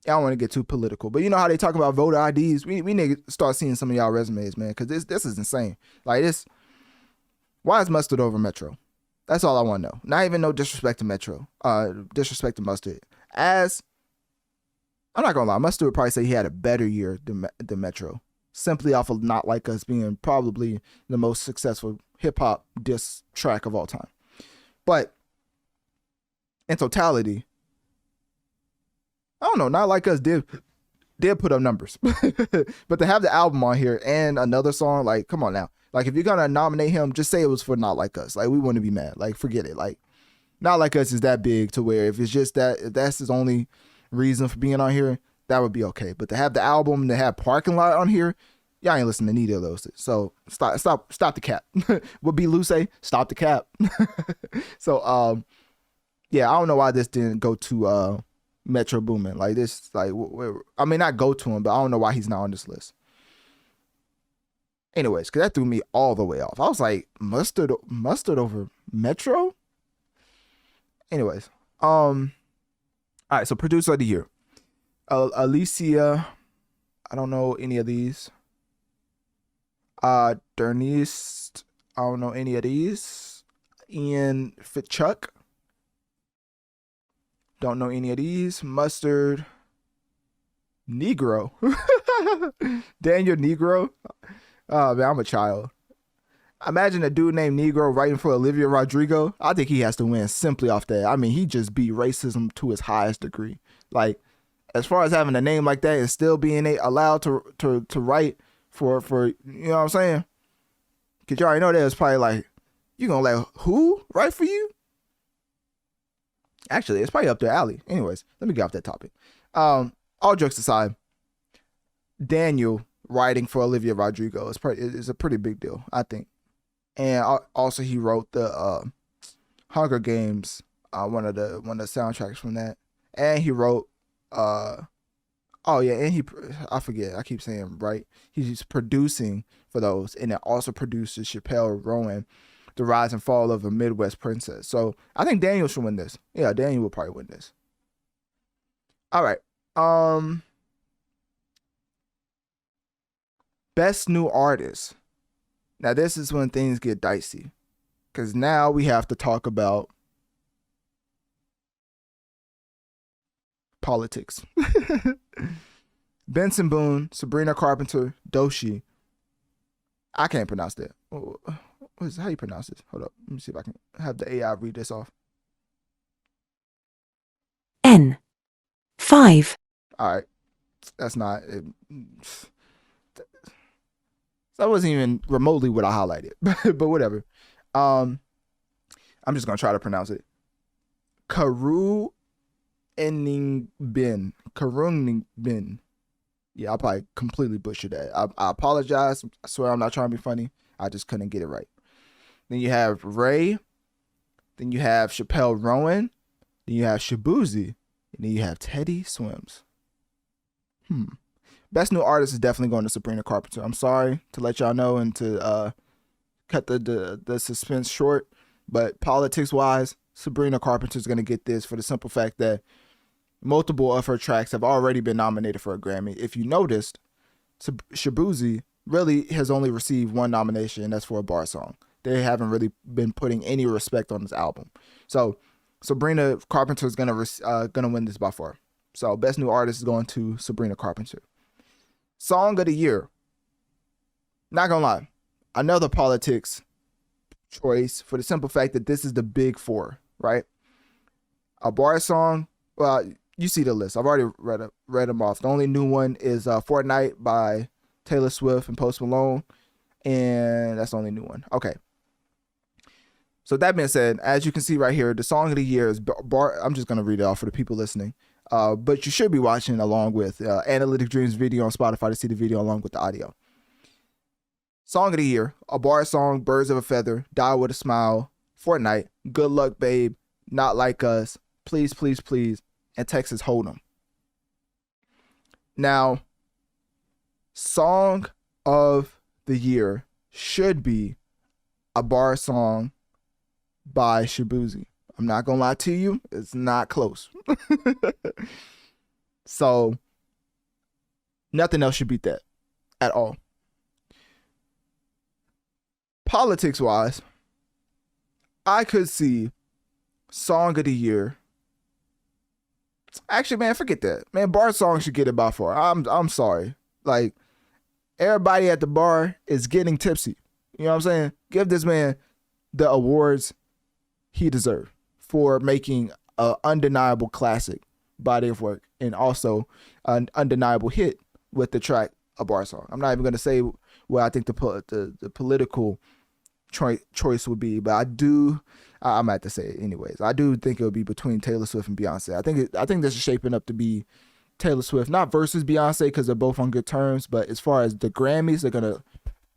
I don't want to get too political, but you know how they talk about voter IDs? We need to start seeing some of y'all resumes, man, because this is insane. Like, this, why is Mustard over Metro? That's all I want to know. Not even no disrespect to Metro. Disrespect to Mustard. As, I'm not gonna lie, Mustard would probably say he had a better year than Metro, simply off of Not Like Us being probably the most successful hip-hop diss track of all time. But in totality, I don't know, Not Like Us did put up numbers. But to have the album on here and another song, like, come on now. Like, if you're gonna nominate him, just say it was for Not Like Us. Like, we wouldn't be mad. Like, forget it. Like, Not Like Us is that big to where if it's just that, if that's his only reason for being on here, that would be okay. But to have the album, to have Parking Lot on here, y'all ain't listening to neither of those. So stop the cap. What B. Lou say? Stop the cap. So yeah, I don't know why this didn't go to Metro Boomin. Like, this, like, I mean, not go to him, but I don't know why he's not on this list. Anyways, because that threw me all the way off. I was like, Mustard over Metro? Anyways, all right, so producer of the year. Alicia, I don't know any of these. Dernice, I don't know any of these. Ian Fitchuck, don't know any of these. Mustard, Negro. Daniel Negro. Oh, man, I'm a child. Imagine a dude named Negro writing for Olivia Rodrigo. I think he has to win simply off that. I mean, he just beat racism to its highest degree. Like, as far as having a name like that and still being allowed to write for you know what I'm saying? Because you already know that it's probably like, you gonna let who write for you? Actually, it's probably up their alley. Anyways, let me get off that topic. All jokes aside, Daniel writing for Olivia Rodrigo is a pretty big deal, I think. And also he wrote the Hunger Games, one of the soundtracks from that, and he wrote I forget, I keep saying right. He's producing for those, and it also produces Chappelle Rowan, The Rise and Fall of a Midwest Princess. So I think Daniel should win this. Yeah, Daniel will probably win this. All right. Best New Artist. Now this is when things get dicey, because now we have to talk about politics. Benson Boone, Sabrina Carpenter, Doechii. I can't pronounce that. How you pronounce this? Hold up. Let me see if I can have the AI read this off. 10, 5. All right. That's not it. That wasn't even remotely what I highlighted, but whatever. I'm just gonna try to pronounce it. Karungbin. Yeah, I probably completely butchered that. I apologize. I swear I'm not trying to be funny. I just couldn't get it right. Then you have Ray. Then you have Chappelle Rowan. Then you have Shaboozey. And then you have Teddy Swims. Best new artist is definitely going to Sabrina Carpenter. I'm sorry to let y'all know and to cut the suspense short, but politics-wise, Sabrina Carpenter is going to get this for the simple fact that multiple of her tracks have already been nominated for a Grammy. If you noticed, Shaboozey really has only received one nomination, and that's for a bar song. They haven't really been putting any respect on this album. So Sabrina Carpenter is gonna win this by far. So best new artist is going to Sabrina Carpenter. Song of the year. Not gonna lie, another politics choice for the simple fact that this is the big four, right? A bar song. Well, you see the list. I've already read them off. The only new one is Fortnite by Taylor Swift and Post Malone, and that's the only new one. Okay. So that being said, as you can see right here, the song of the year is bar. I'm just gonna read it off for the people listening. But you should be watching along with Analytic Dreamz video on Spotify to see the video along with the audio. Song of the year, a bar song, Birds of a Feather, Die With a Smile, Fortnite, Good Luck Babe, Not Like Us, Please, Please, Please, and Texas Hold'em. Now, song of the year should be a bar song by Shaboozey. I'm not gonna lie to you, it's not close. So nothing else should beat that at all. Politics wise, I could see song of the year. Actually, man, forget that. Man, bar song should get it by far. I'm sorry. Like, everybody at the bar is getting tipsy. You know what I'm saying? Give this man the awards he deserves for making an undeniable classic body of work and also an undeniable hit with the track A Bar Song. I'm not even going to say what I think the political choice would be, but I'm at to say it anyways. I do think it would be between Taylor Swift and Beyonce. I think this is shaping up to be Taylor Swift, not versus Beyonce because they're both on good terms, but as far as the Grammys,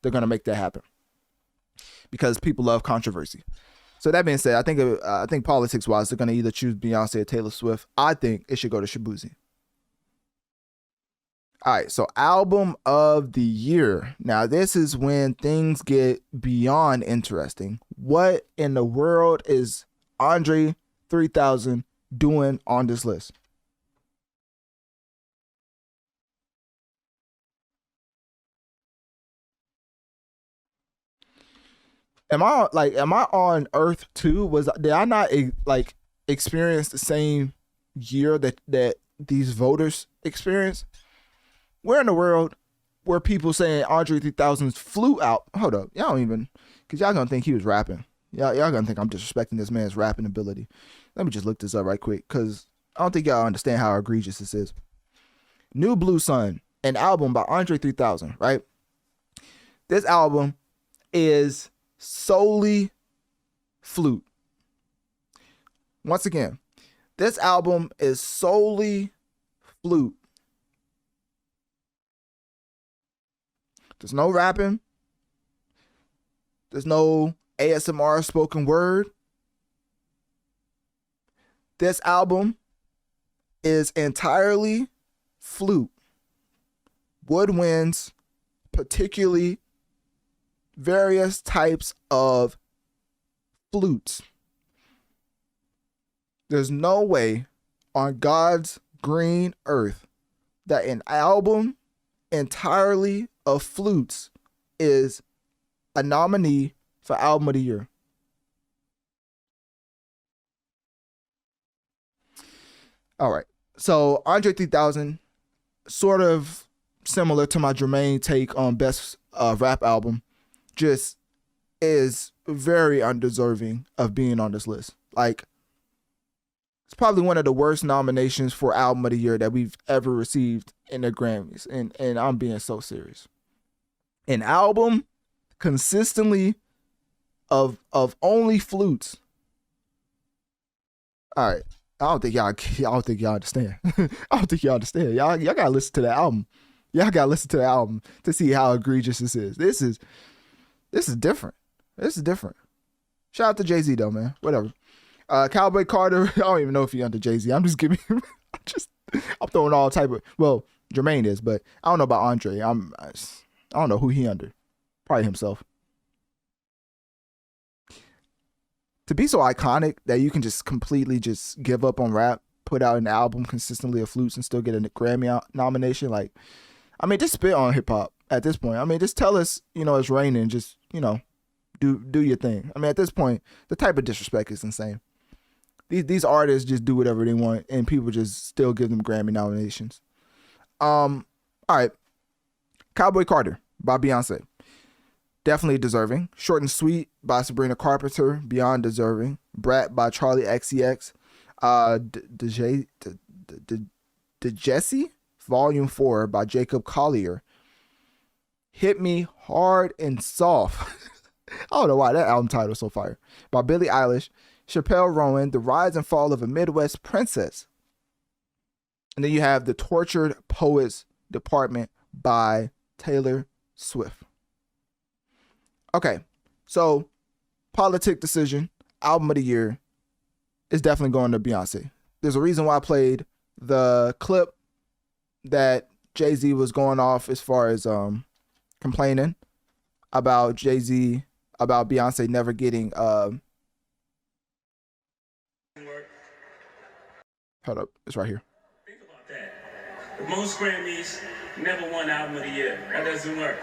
they're gonna make that happen because people love controversy. So that being said, I think politics wise, they're gonna either choose Beyonce or Taylor Swift. I think it should go to Shaboozey. All right, so album of the year. Now this is when things get beyond interesting. What in the world is Andre 3000 doing on this list? Am I on Earth too? Did I not experience the same year that these voters experienced? Where in the world were people saying Andre 3000's flew out? Hold up, y'all don't even, cause y'all gonna think he was rapping. Y'all gonna think I'm disrespecting this man's rapping ability. Let me just look this up right quick, cause I don't think y'all understand how egregious this is. New Blue Sun, an album by Andre 3000, right? This album is solely flute. Once again, this album is solely flute. There's no rapping. There's no ASMR spoken word. This album is entirely flute. Woodwinds, particularly various types of flutes. There's no way on God's green earth that an album entirely of flutes is a nominee for album of the year. All right. So Andre 3000, sort of similar to my Jermaine take on best rap album, just is very undeserving of being on this list. Like, It's probably one of the worst nominations for album of the year that we've ever received in the Grammys. And I'm being so serious. An album consistently of only flutes. All right. I don't think y'all understand. I don't think y'all understand. Y'all gotta listen to the album. Y'all gotta listen to the album to see how egregious this is. This is different. This is different. Shout out to Jay-Z though, man. Whatever. Cowboy Carter. I don't even know if he under Jay-Z. I'm just giving him. I'm throwing all type of. Well, Jermaine is, but I don't know about Andre. I don't know who he under. Probably himself. To be so iconic that you can just completely just give up on rap, put out an album consistently of flutes and still get a Grammy nomination, like, I mean, just spit on hip hop at this point. I mean, just tell us, it's raining. Just, do your thing. I mean, at this point, the type of disrespect is insane. These artists just do whatever they want, and people just still give them Grammy nominations. All right, Cowboy Carter by Beyoncé. Definitely deserving. Short and Sweet by Sabrina Carpenter, beyond deserving. Brat by Charlie XCX. The Jesse, Volume 4 by Jacob Collier. Hit Me Hard and Soft. I don't know why that album title is so fire. By Billie Eilish. Chappelle Rowan, The Rise and Fall of a Midwest Princess. And then you have The Tortured Poets Department by Taylor Swift. Okay, so Politic Decision, album of the year, is definitely going to Beyonce. There's a reason why I played the clip that Jay-Z was going off as far as complaining about about Beyonce never getting hold up, it's right here. Think about that. The most Grammys, never won album of the year. That doesn't work.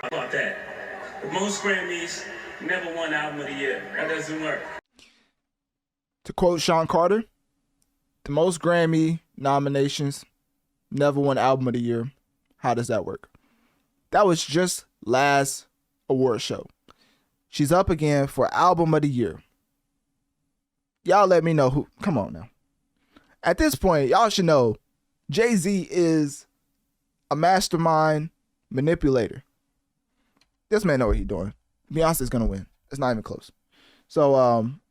How about that? The most Grammys, never won album of the year. That doesn't work. To quote Sean Carter, the most Grammy nominations, never won album of the year. How does that work? That was just last award show. She's up again for album of the year. Y'all let me know who. Come on now. At this point, y'all should know Jay-Z is a mastermind manipulator. This man know what he's doing. Beyonce's gonna win. It's not even close. So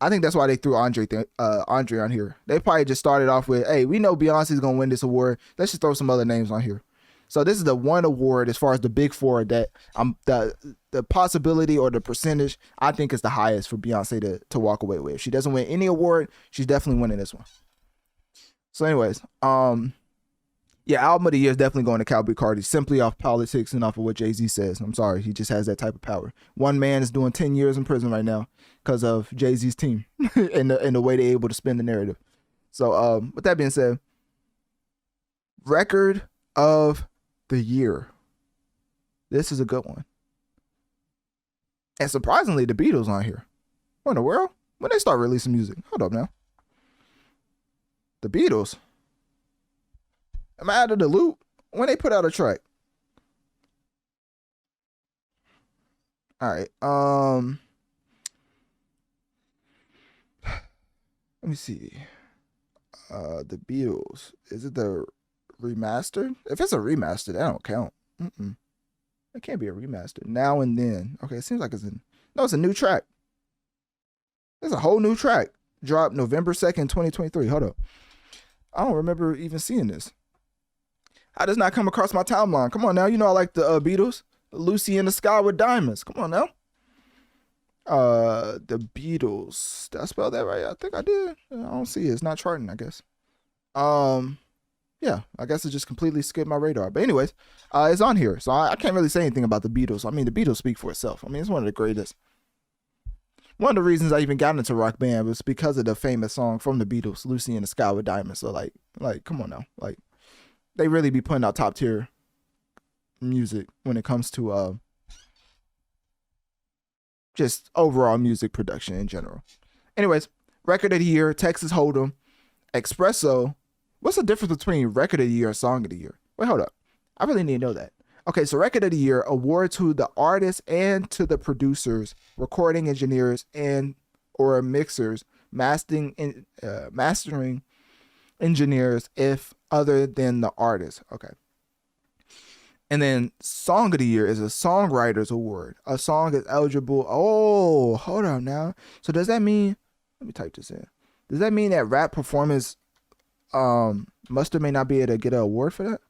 I think that's why they threw Andre on here. They probably just started off with, hey, we know Beyonce's gonna win this award. Let's just throw some other names on here. So this is the one award as far as the big four that the possibility or the percentage I think is the highest for Beyonce to walk away with. If she doesn't win any award, she's definitely winning this one. So anyways, yeah, album of the year is definitely going to Cowboy Carter, simply off politics and off of what Jay-Z says. I'm sorry, he just has that type of power. One man is doing 10 years in prison right now because of Jay-Z's team and the way they're able to spin the narrative. So with that being said, record of the year. This is a good one. And surprisingly, the Beatles on here. What in the world? When they start releasing music? Hold up now. The Beatles. Am I out of the loop? When they put out a track? All right. Let me see. The Beatles. Is it the remastered? If it's a remastered, that don't count. It can't be a remaster. Now and Then. Okay, it seems like it's a new track. There's a whole new track. Dropped November 2nd, 2023. Hold up. I don't remember even seeing this. How does not come across my timeline? Come on now. You know I like the Beatles. Lucy in the Sky with Diamonds. Come on now. The Beatles. Did I spell that right? I think I did. I don't see it. It's not charting, I guess. Yeah, I guess it just completely skipped my radar. But anyways, it's on here. So I can't really say anything about the Beatles. I mean, the Beatles speak for itself. I mean, it's one of the greatest. One of the reasons I even got into rock band was because of the famous song from the Beatles, Lucy in the Sky with Diamonds. So like, come on now. Like, they really be putting out top tier music when it comes to just overall music production in general. Anyways, record of the year, Texas Hold'em, Espresso. What's the difference between record of the year and song of the year? Wait, hold up. I really need to know that. Okay, so record of the year, award to the artists and to the producers, recording engineers and or mixers, mastering engineers if other than the artist. Okay. And then Song of the Year is a songwriter's award. A song is eligible. Oh, hold on now. So does that mean, let me type this in. Does that mean that rap performers must or may not be able to get an award for that?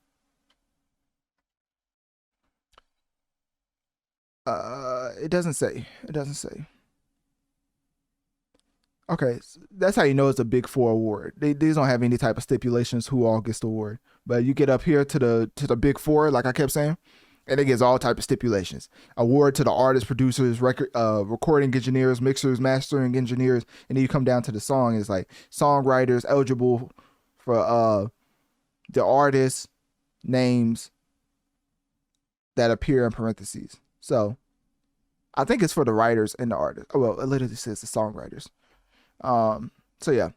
It doesn't say. It doesn't say. Okay, so that's how you know it's a Big Four award. These don't have any type of stipulations who all gets the award. But you get up here to the Big Four, like I kept saying, and it gives all type of stipulations. Award to the artists, producers, recording engineers, mixers, mastering engineers, and then you come down to the song. It's like songwriters eligible for the artists' names that appear in parentheses. So I think it's for the writers and the artists. Oh well, it literally says the songwriters. So yeah,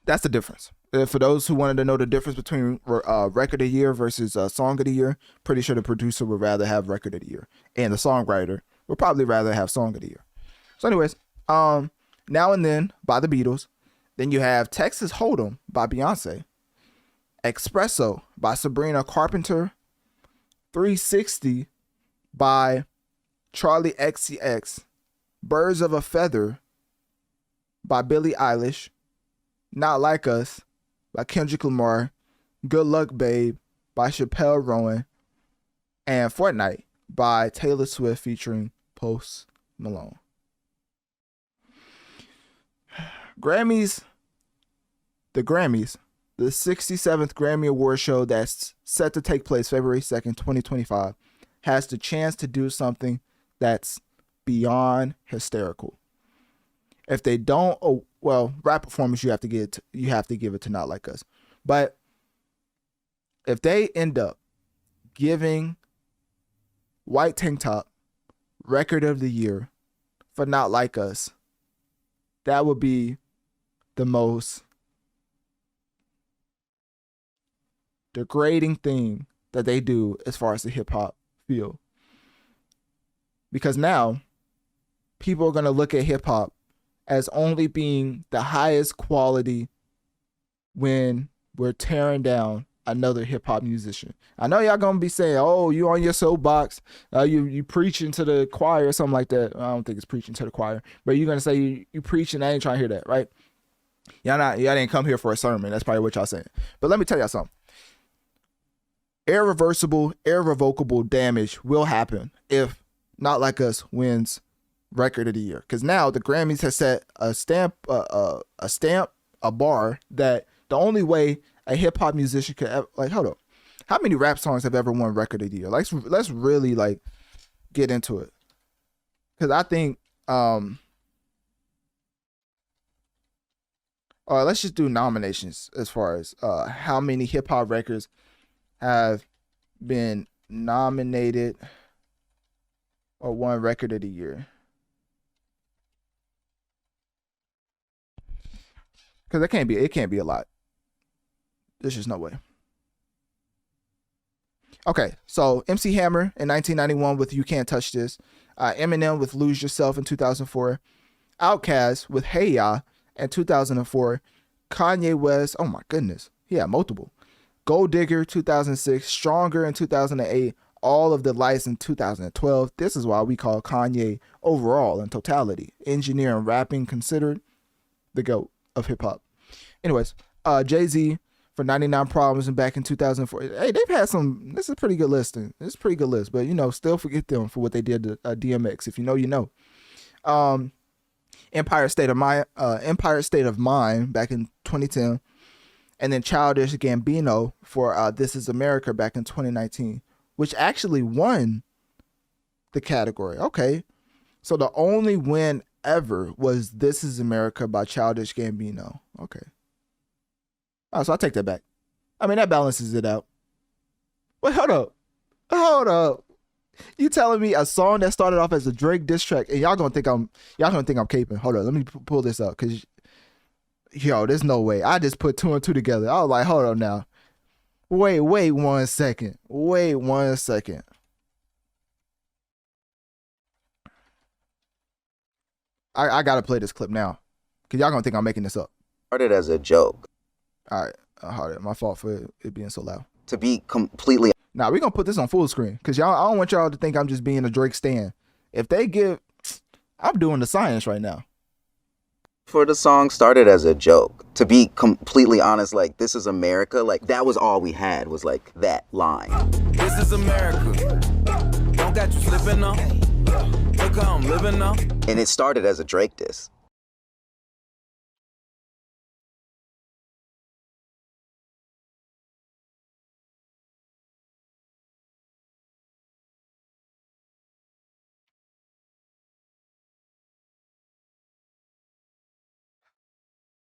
that's the difference. For those who wanted to know the difference between record of the year versus song of the year, pretty sure the producer would rather have record of the year, and the songwriter would probably rather have song of the year. So anyways, Now and Then by the Beatles. Then you have Texas Hold'em by Beyonce, Espresso by Sabrina Carpenter, 360 by Charlie XCX, Birds of a Feather by Billie Eilish, Not Like Us by Kendrick Lamar, Good Luck Babe by Chappelle Rowan, and Fortnite by Taylor Swift featuring Post Malone. The Grammys, the 67th Grammy Award show that's set to take place February 2nd, 2025, has the chance to do something that's beyond hysterical. If they don't, rap performance, you have to give it to Not Like Us. But if they end up giving White Tank Top Record of the Year for Not Like Us, that would be the most degrading thing that they do as far as the hip hop field. Because now people are going to look at hip hop as only being the highest quality when we're tearing down another hip hop musician. I know y'all gonna be saying, "Oh, you on your soapbox? You preaching to the choir or something like that." I don't think it's preaching to the choir, but you're gonna say you preaching. I ain't trying to hear that, right? Y'all didn't come here for a sermon. That's probably what y'all saying. But let me tell y'all something. Irrevocable damage will happen if Not Like Us wins Record of the Year, because now the Grammys has set a bar that the only way a hip hop musician could ever, hold up, how many rap songs have ever won Record of the Year? Let's really get into it, because I think let's just do nominations as far as how many hip hop records have been nominated or won Record of the Year. Because it can't be a lot. There's just no way. Okay, so MC Hammer in 1991 with You Can't Touch This. Eminem with Lose Yourself in 2004. Outkast with Hey Ya in 2004. Kanye West, oh my goodness, he had multiple. Gold Digger 2006. Stronger in 2008. All of the Lights in 2012. This is why we call Kanye overall in totality, engineer and rapping considered, the GOAT of hip hop. Anyways, Jay-Z for 99 Problems and back in 2004. Hey, they've had some, this is a pretty good list. It's a pretty good list, but still forget them for what they did to DMX. If you know, you know. Empire State of Mind back in 2010. And then Childish Gambino for This Is America back in 2019, which actually won the category. Okay. So the only win ever was This Is America by Childish Gambino. Okay. Oh, so I'll take that back. I mean, that balances it out. Wait, hold up. You telling me a song that started off as a Drake diss track, and y'all gonna think I'm caping? Hold on, let me pull this up, cause there's no way. I just put 2 and 2 together. I was like, hold on now. Wait 1 second. Wait 1 second. I gotta play this clip now, cause y'all gonna think I'm making this up. Started as a joke. All right, hold it. My fault for it being so loud. To be completely. Now we're gonna put this on full screen because y'all. I don't want y'all to think I'm just being a Drake stan. If they give, I'm doing the science right now. For the song started as a joke. To be completely honest, like, this is America. Like, that was all we had, was like that line. This is America. Don't got you slipping up. Look how I'm living up. And it started as a Drake diss.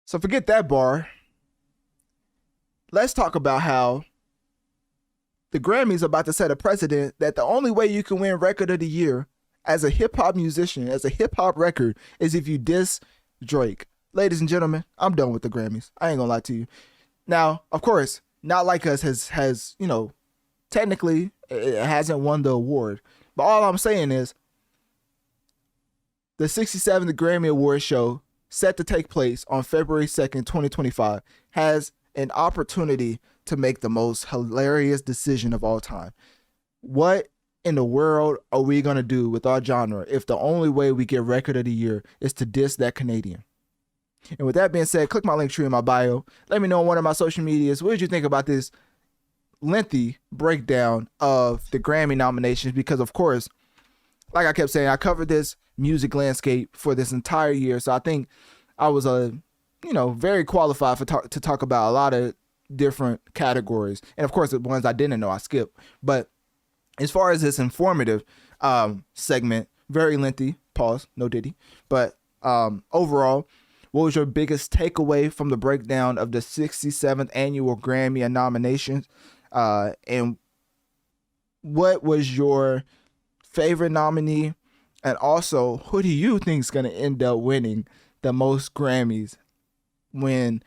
So forget that bar. Let's talk about how the Grammys are about to set a precedent that the only way you can win Record of the Year as a hip hop musician, as a hip hop record, is if you diss Drake. Ladies and gentlemen, I'm done with the Grammys. I ain't gonna lie to you. Now, of course, Not Like Us has technically it hasn't won the award. But all I'm saying is the 67th Grammy Award show, set to take place on February 2nd, 2025, has an opportunity to make the most hilarious decision of all time. What in the world are we going to do with our genre if the only way we get Record of the Year is to diss that Canadian? And with that being said, click my link tree in my bio. Let me know on one of my social medias, what did you think about this lengthy breakdown of the Grammy nominations? Because, of course, like I kept saying, I covered this music landscape for this entire year. So I think I was very qualified to talk about a lot of different categories. And of course, the ones I didn't know, I skipped. But as far as this informative segment, very lengthy, pause, no diddy. But overall, what was your biggest takeaway from the breakdown of the 67th annual Grammy nominations? And what was your favorite nominee? And also, who do you think is going to end up winning the most Grammys when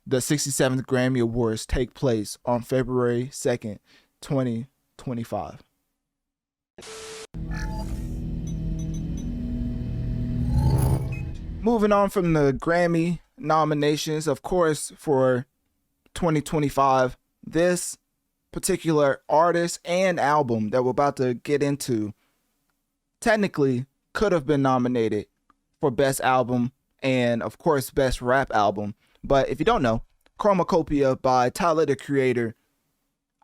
the 67th Grammy Awards take place on February 2nd, 2025? Moving on from the Grammy nominations, of course, for 2025, this particular artist and album that we're about to get into technically could have been nominated for Best Album and, of course, Best Rap Album. But if you don't know, Chromakopia by Tyler, the Creator,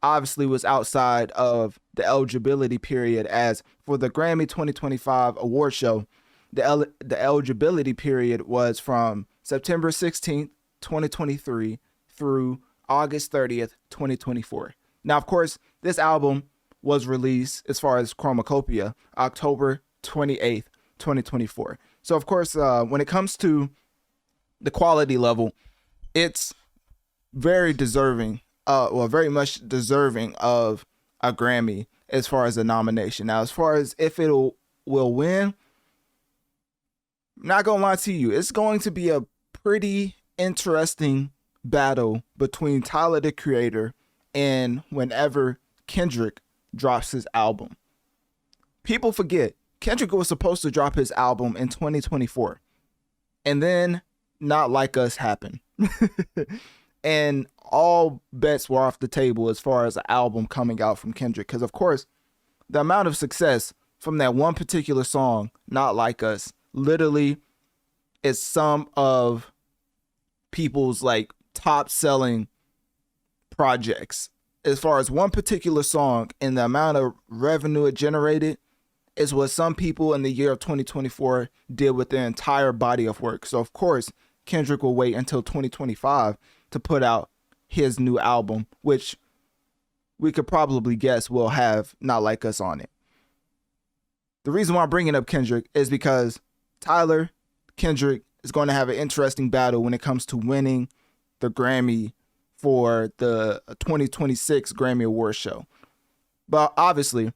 obviously was outside of the eligibility period, as for the Grammy 2025 award show, the eligibility period was from September 16th, 2023 through August 30th, 2024. Now, of course, this album was released, as far as Chromakopia, October 28th, 2024. So, of course, when it comes to the quality level, it's very deserving, very much deserving of a Grammy as far as a nomination. Now, as far as if it will win, I'm not going to lie to you, it's going to be a pretty interesting battle between Tyler, the Creator, and whenever Kendrick drops his album. People forget Kendrick was supposed to drop his album in 2024, and then Not Like Us happened. And all bets were off the table as far as an album coming out from Kendrick, because of course the amount of success from that one particular song, Not Like Us, literally is some of people's top selling projects. As far as one particular song and the amount of revenue it generated is what some people in the year of 2024 did with their entire body of work. So of course, Kendrick will wait until 2025 to put out his new album, which we could probably guess will have Not Like Us on it. The reason why I'm bringing up Kendrick is because Tyler, Kendrick is going to have an interesting battle when it comes to winning the Grammy for the 2026 Grammy Awards show. But obviously,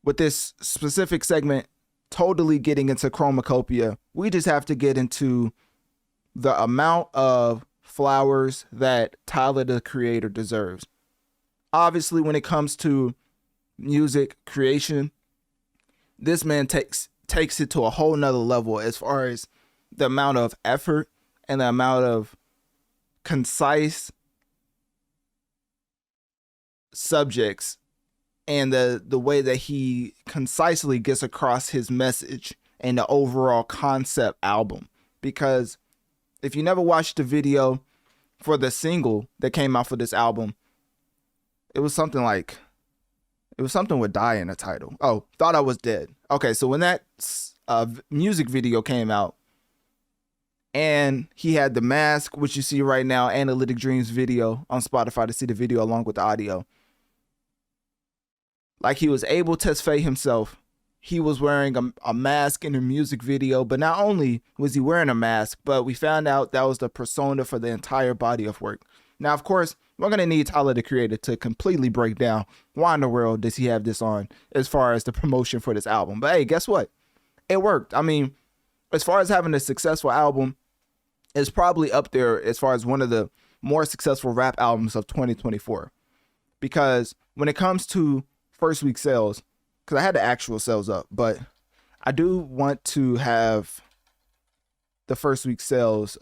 with this specific segment totally getting into Chromakopia, we just have to get into the amount of flowers that Tyler, the Creator, deserves. Obviously, when it comes to music creation, this man takes it to a whole nother level as far as the amount of effort and the amount of concise subjects and the way that he concisely gets across his message and the overall concept album. Because if you never watched the video for the single that came out for this album, it was something with Die in the title. Oh, Thought I Was Dead. Okay, so when that music video came out, and he had the mask, which you see right now, Analytic Dreamz video on Spotify to see the video along with the audio. Like, he was able to testify himself. He was wearing a mask in the music video, but not only was he wearing a mask, but we found out that was the persona for the entire body of work. Now, of course, we're going to need Tyler, the Creator, to completely break down why in the world does he have this on as far as the promotion for this album. But hey, guess what? It worked. I mean, as far as having a successful album, it's probably up there as far as one of the more successful rap albums of 2024. Because when it comes to first week sales, because I had the actual sales up, but I do want to have the first week sales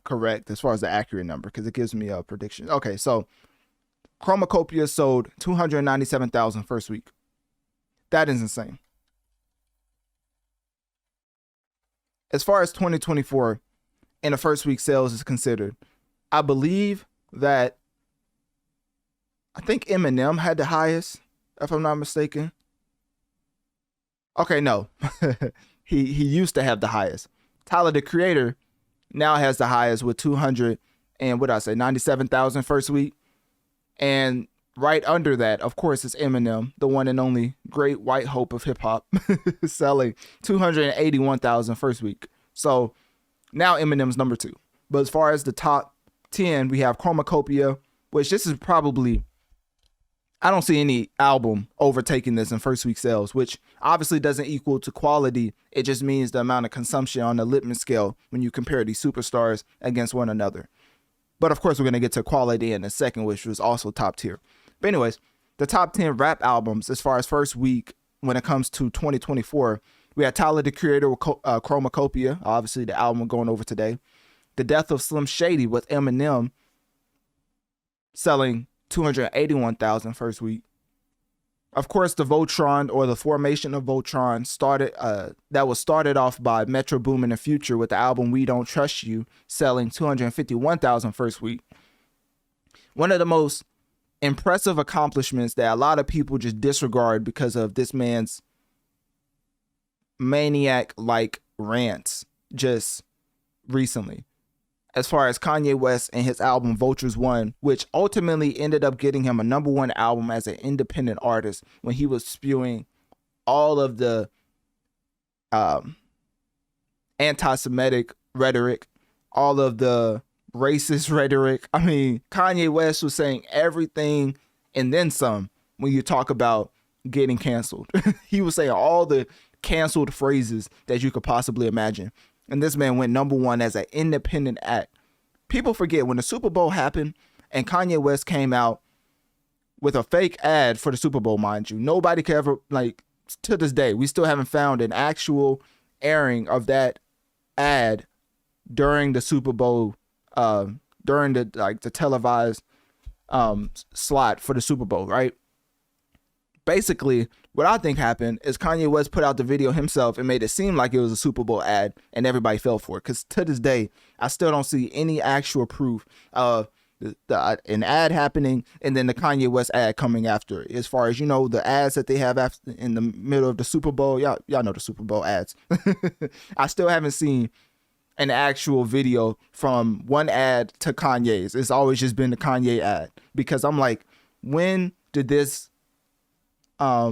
correct as far as the accurate number, because it gives me a prediction. Okay, so Chromakopia sold 297,000 first week. That is insane. As far as 2024 and the first week sales is considered, I believe that I think Eminem had the highest, if I'm not mistaken. Okay, no. he used to have the highest. Tyler, the Creator, now has the highest with 97,000 first week. And right under that, of course, is Eminem, the one and only great white hope of hip hop, selling 281,000 first week. So now Eminem's number 2. But as far as the top 10, we have Chromakopia, which this is probably, I don't see any album overtaking this in first week sales, which obviously doesn't equal to quality. It just means the amount of consumption on the litmus scale when you compare these superstars against one another. But of course, we're going to get to quality in a second, which was also top tier. But anyways, the top 10 rap albums as far as first week when it comes to 2024, we had Tyler, the Creator with Chromakopia, obviously the album we're going over today. The Death of Slim Shady with Eminem selling 281,000 first week. Of course, the Voltron, or the formation of Voltron, started off by Metro Boomin and Future with the album We Don't Trust You, selling 251,000 first week. One of the most impressive accomplishments that a lot of people just disregard because of this man's maniac-like rants just recently, as far as Kanye West and his album Vultures 1, which ultimately ended up getting him a number 1 album as an independent artist when he was spewing all of the anti-Semitic rhetoric, all of the racist rhetoric. I mean, Kanye West was saying everything and then some when you talk about getting canceled. He was saying all the canceled phrases that you could possibly imagine. And this man went number 1 as an independent act. People forget when the Super Bowl happened and Kanye West came out with a fake ad for the Super Bowl, mind you. Nobody could ever, to this day, we still haven't found an actual airing of that ad during the Super Bowl, during the televised slot for the Super Bowl, right? Basically, what I think happened is Kanye West put out the video himself and made it seem like it was a Super Bowl ad, and everybody fell for it. Because to this day, I still don't see any actual proof of an ad happening and then the Kanye West ad coming after it. As far as, the ads that they have after in the middle of the Super Bowl, y'all know the Super Bowl ads. I still haven't seen an actual video from one ad to Kanye's. It's always just been the Kanye ad, because I'm like, when did this I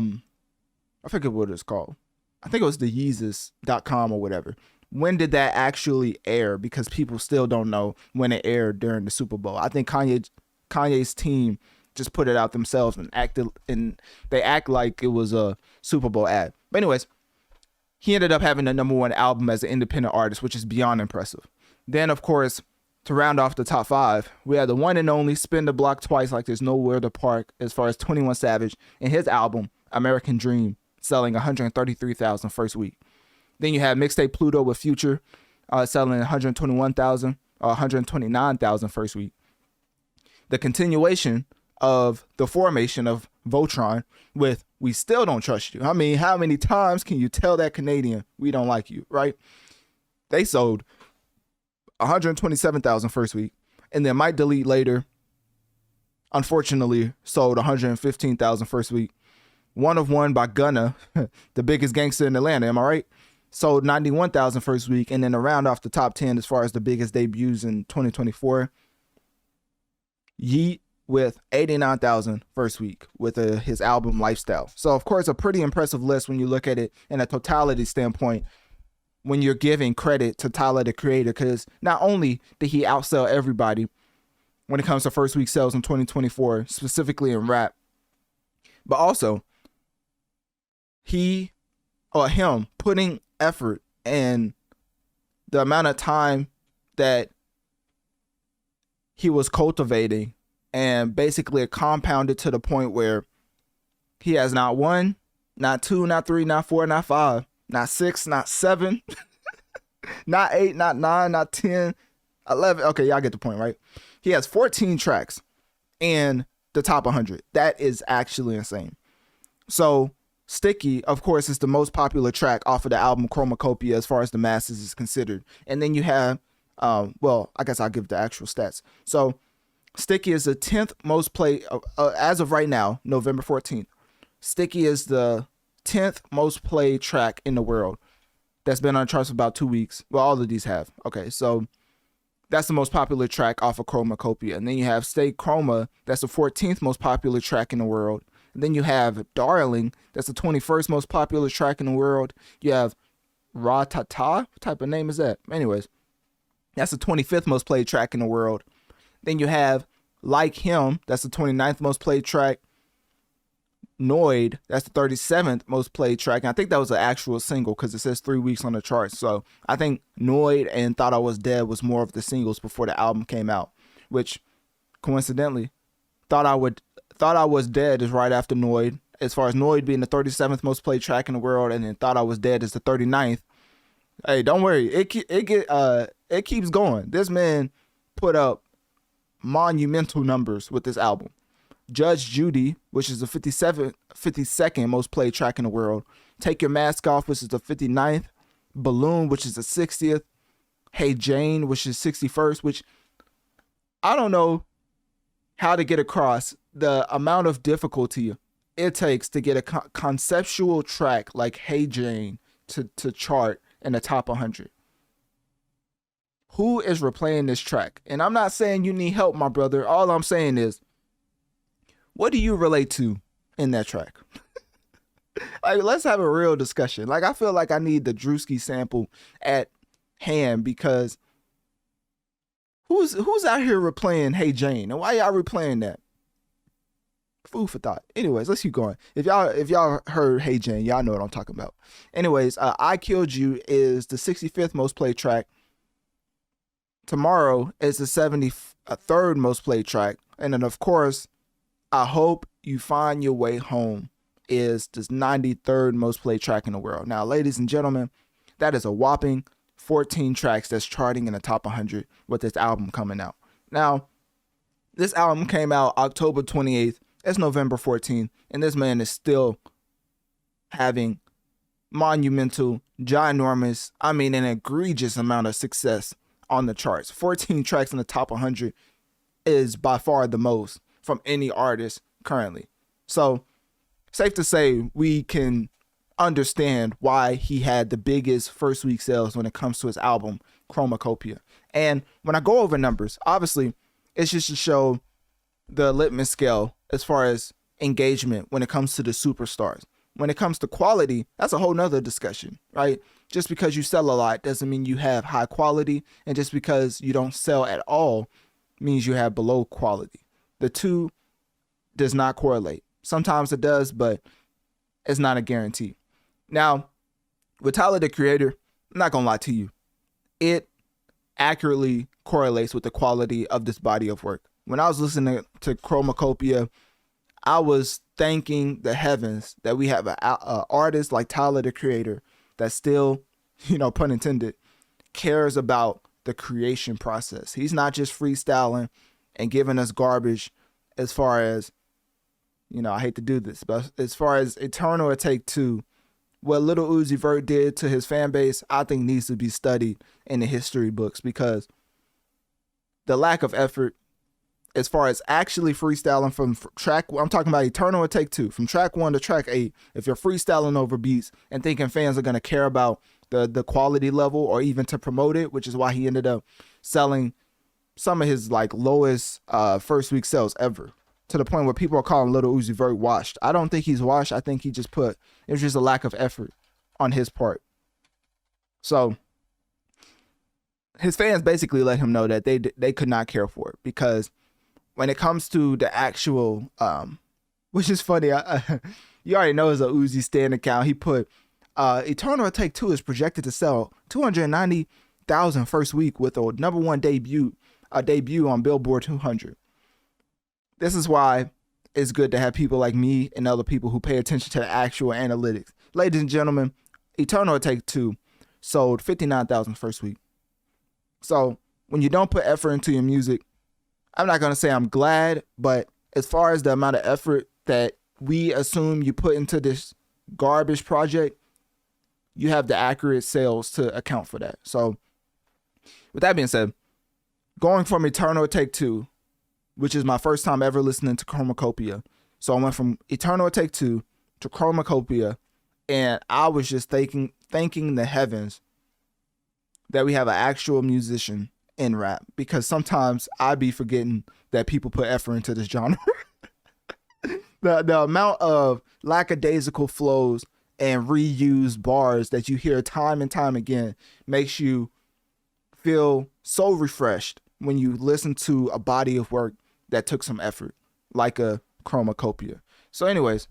forget what it's called. I think it was the Yeezus.com or whatever. When did that actually air? Because people still don't know when it aired during the Super Bowl. I think Kanye's team just put it out themselves and they act like it was a Super Bowl ad. But anyways, he ended up having the number 1 album as an independent artist, which is beyond impressive. Then, of course, to round off the top 5, we had the one and only Spin the Block Twice Like There's Nowhere to Park as far as 21 Savage and his album American Dream, selling 133,000 first week. Then you have Mixtape Pluto with Future, selling 129,000 first week. The continuation of the formation of Voltron with "We Still Don't Trust You." I mean, how many times can you tell that Canadian we don't like you, right? They sold 127,000 first week, and then Might Delete Later, unfortunately, sold 115,000 first week. One of One by Gunna, the biggest gangster in Atlanta, am I right? Sold 91,000 first week, and then to round off the top 10 as far as the biggest debuts in 2024, Yeet with 89,000 first week with his album Lifestyle. So, of course, a pretty impressive list when you look at it in a totality standpoint, when you're giving credit to Tyler, the Creator, because not only did he outsell everybody when it comes to first week sales in 2024, specifically in rap, but also him putting effort and the amount of time that he was cultivating, and basically it compounded to the point where he has not one, not two, not three, not four, not five, not six, not seven, not eight, not nine, not 10, 11. Okay, y'all get the point, right? He has 14 tracks in the top 100. That is actually insane. So Sticky, of course, is the most popular track off of the album Chromakopia as far as the masses is considered. And then you have, well, I guess I'll give the actual stats. So Sticky is the 10th most played, as of right now, November 14th. Sticky is the 10th most played track in the world that's been on charts for about 2 weeks. Well, all of these have. Okay, so that's the most popular track off of Chromakopia. And then you have Stay Chroma, that's the 14th most popular track in the world. And then you have Darling, that's the 21st most popular track in the world. You have Ratata, what type of name is that? Anyways, that's the 25th most played track in the world. Then you have Like Him, that's the 29th most played track. Noid, that's the 37th most played track. And I think that was an actual single because it says 3 weeks on the charts. So I think Noid and Thought I Was Dead was more of the singles before the album came out, which coincidentally, Thought I Was Dead is right after Noid, as far as Noid being the 37th most played track in the world, and then Thought I Was Dead is the 39th. Hey, don't worry, it keeps going. This man put up monumental numbers with this album. Judge Judy, which is the 52nd most played track in the world. Take Your Mask Off, which is the 59th. Balloon, which is the 60th. Hey Jane, which is 61st, which I don't know how to get across the amount of difficulty it takes to get a conceptual track like Hey Jane to chart in the top 100. Who is replaying this track? And I'm not saying you need help, my brother. All I'm saying is, what do you relate to in that track? Like, let's have a real discussion. Like, I feel like I need the Drewski sample at hand, because who's out here replaying Hey Jane? And why y'all replaying that? Food for thought. Anyways, let's keep going. If y'all heard Hey Jane, y'all know what I'm talking about. Anyways, I Killed You is the 65th most played track. Tomorrow is the 73rd most played track. And then, of course, I Hope You Find Your Way Home is the 93rd most played track in the world. Now, ladies and gentlemen, that is a whopping 14 tracks that's charting in the top 100 with this album coming out. Now, this album came out October 28th. It's November 14th, and this man is still having monumental, ginormous, an egregious amount of success on the charts. 14 tracks in the top 100 is by far the most from any artist currently. So, safe to say we can understand why he had the biggest first week sales when it comes to his album, Chromakopia. And when I go over numbers, obviously, it's just to show the litmus scale as far as engagement when it comes to the superstars. When it comes to quality, that's a whole nother discussion, right? Just because you sell a lot doesn't mean you have high quality, and just because you don't sell at all means you have below quality. The two does not correlate. Sometimes it does, but it's not a guarantee. Now, with Tyler, the Creator, I'm not gonna lie to you, it accurately correlates with the quality of this body of work. When I was listening to Chromakopia, I was thanking the heavens that we have an artist like Tyler, the Creator, that still, pun intended, cares about the creation process. He's not just freestyling and giving us garbage as far as, I hate to do this, but as far as Eternal or Take Two, what Lil Uzi Vert did to his fan base, I think needs to be studied in the history books, because the lack of effort as far as actually freestyling from track, I'm talking about Eternal or Take Two, from track 1 to track 8, if you're freestyling over beats and thinking fans are going to care about the quality level or even to promote it, which is why he ended up selling some of his like lowest first week sales ever, to the point where people are calling Lil Uzi Vert washed. I don't think he's washed. I think it was just a lack of effort on his part. So his fans basically let him know that they could not care for it, because when it comes to the actual, which is funny, you already know it's a Uzi Stan account. He put Eternal Take Two is projected to sell 290,000 first week with a #1 debut on Billboard 200. This is why it's good to have people like me and other people who pay attention to the actual analytics. Ladies and gentlemen, Eternal Take Two sold 59,000 first week. So when you don't put effort into your music, I'm not going to say I'm glad, but as far as the amount of effort that we assume you put into this garbage project, you have the accurate sales to account for that. So with that being said, going from Eternal Take Two, which is my first time ever listening to Chromakopia. So I went from Eternal Take Two to Chromakopia, and I was just thanking the heavens that we have an actual musician in rap, because sometimes I be forgetting that people put effort into this genre. the amount of lackadaisical flows and reused bars that you hear time and time again makes you feel so refreshed when you listen to a body of work that took some effort, like a Chromakopia. So anyways,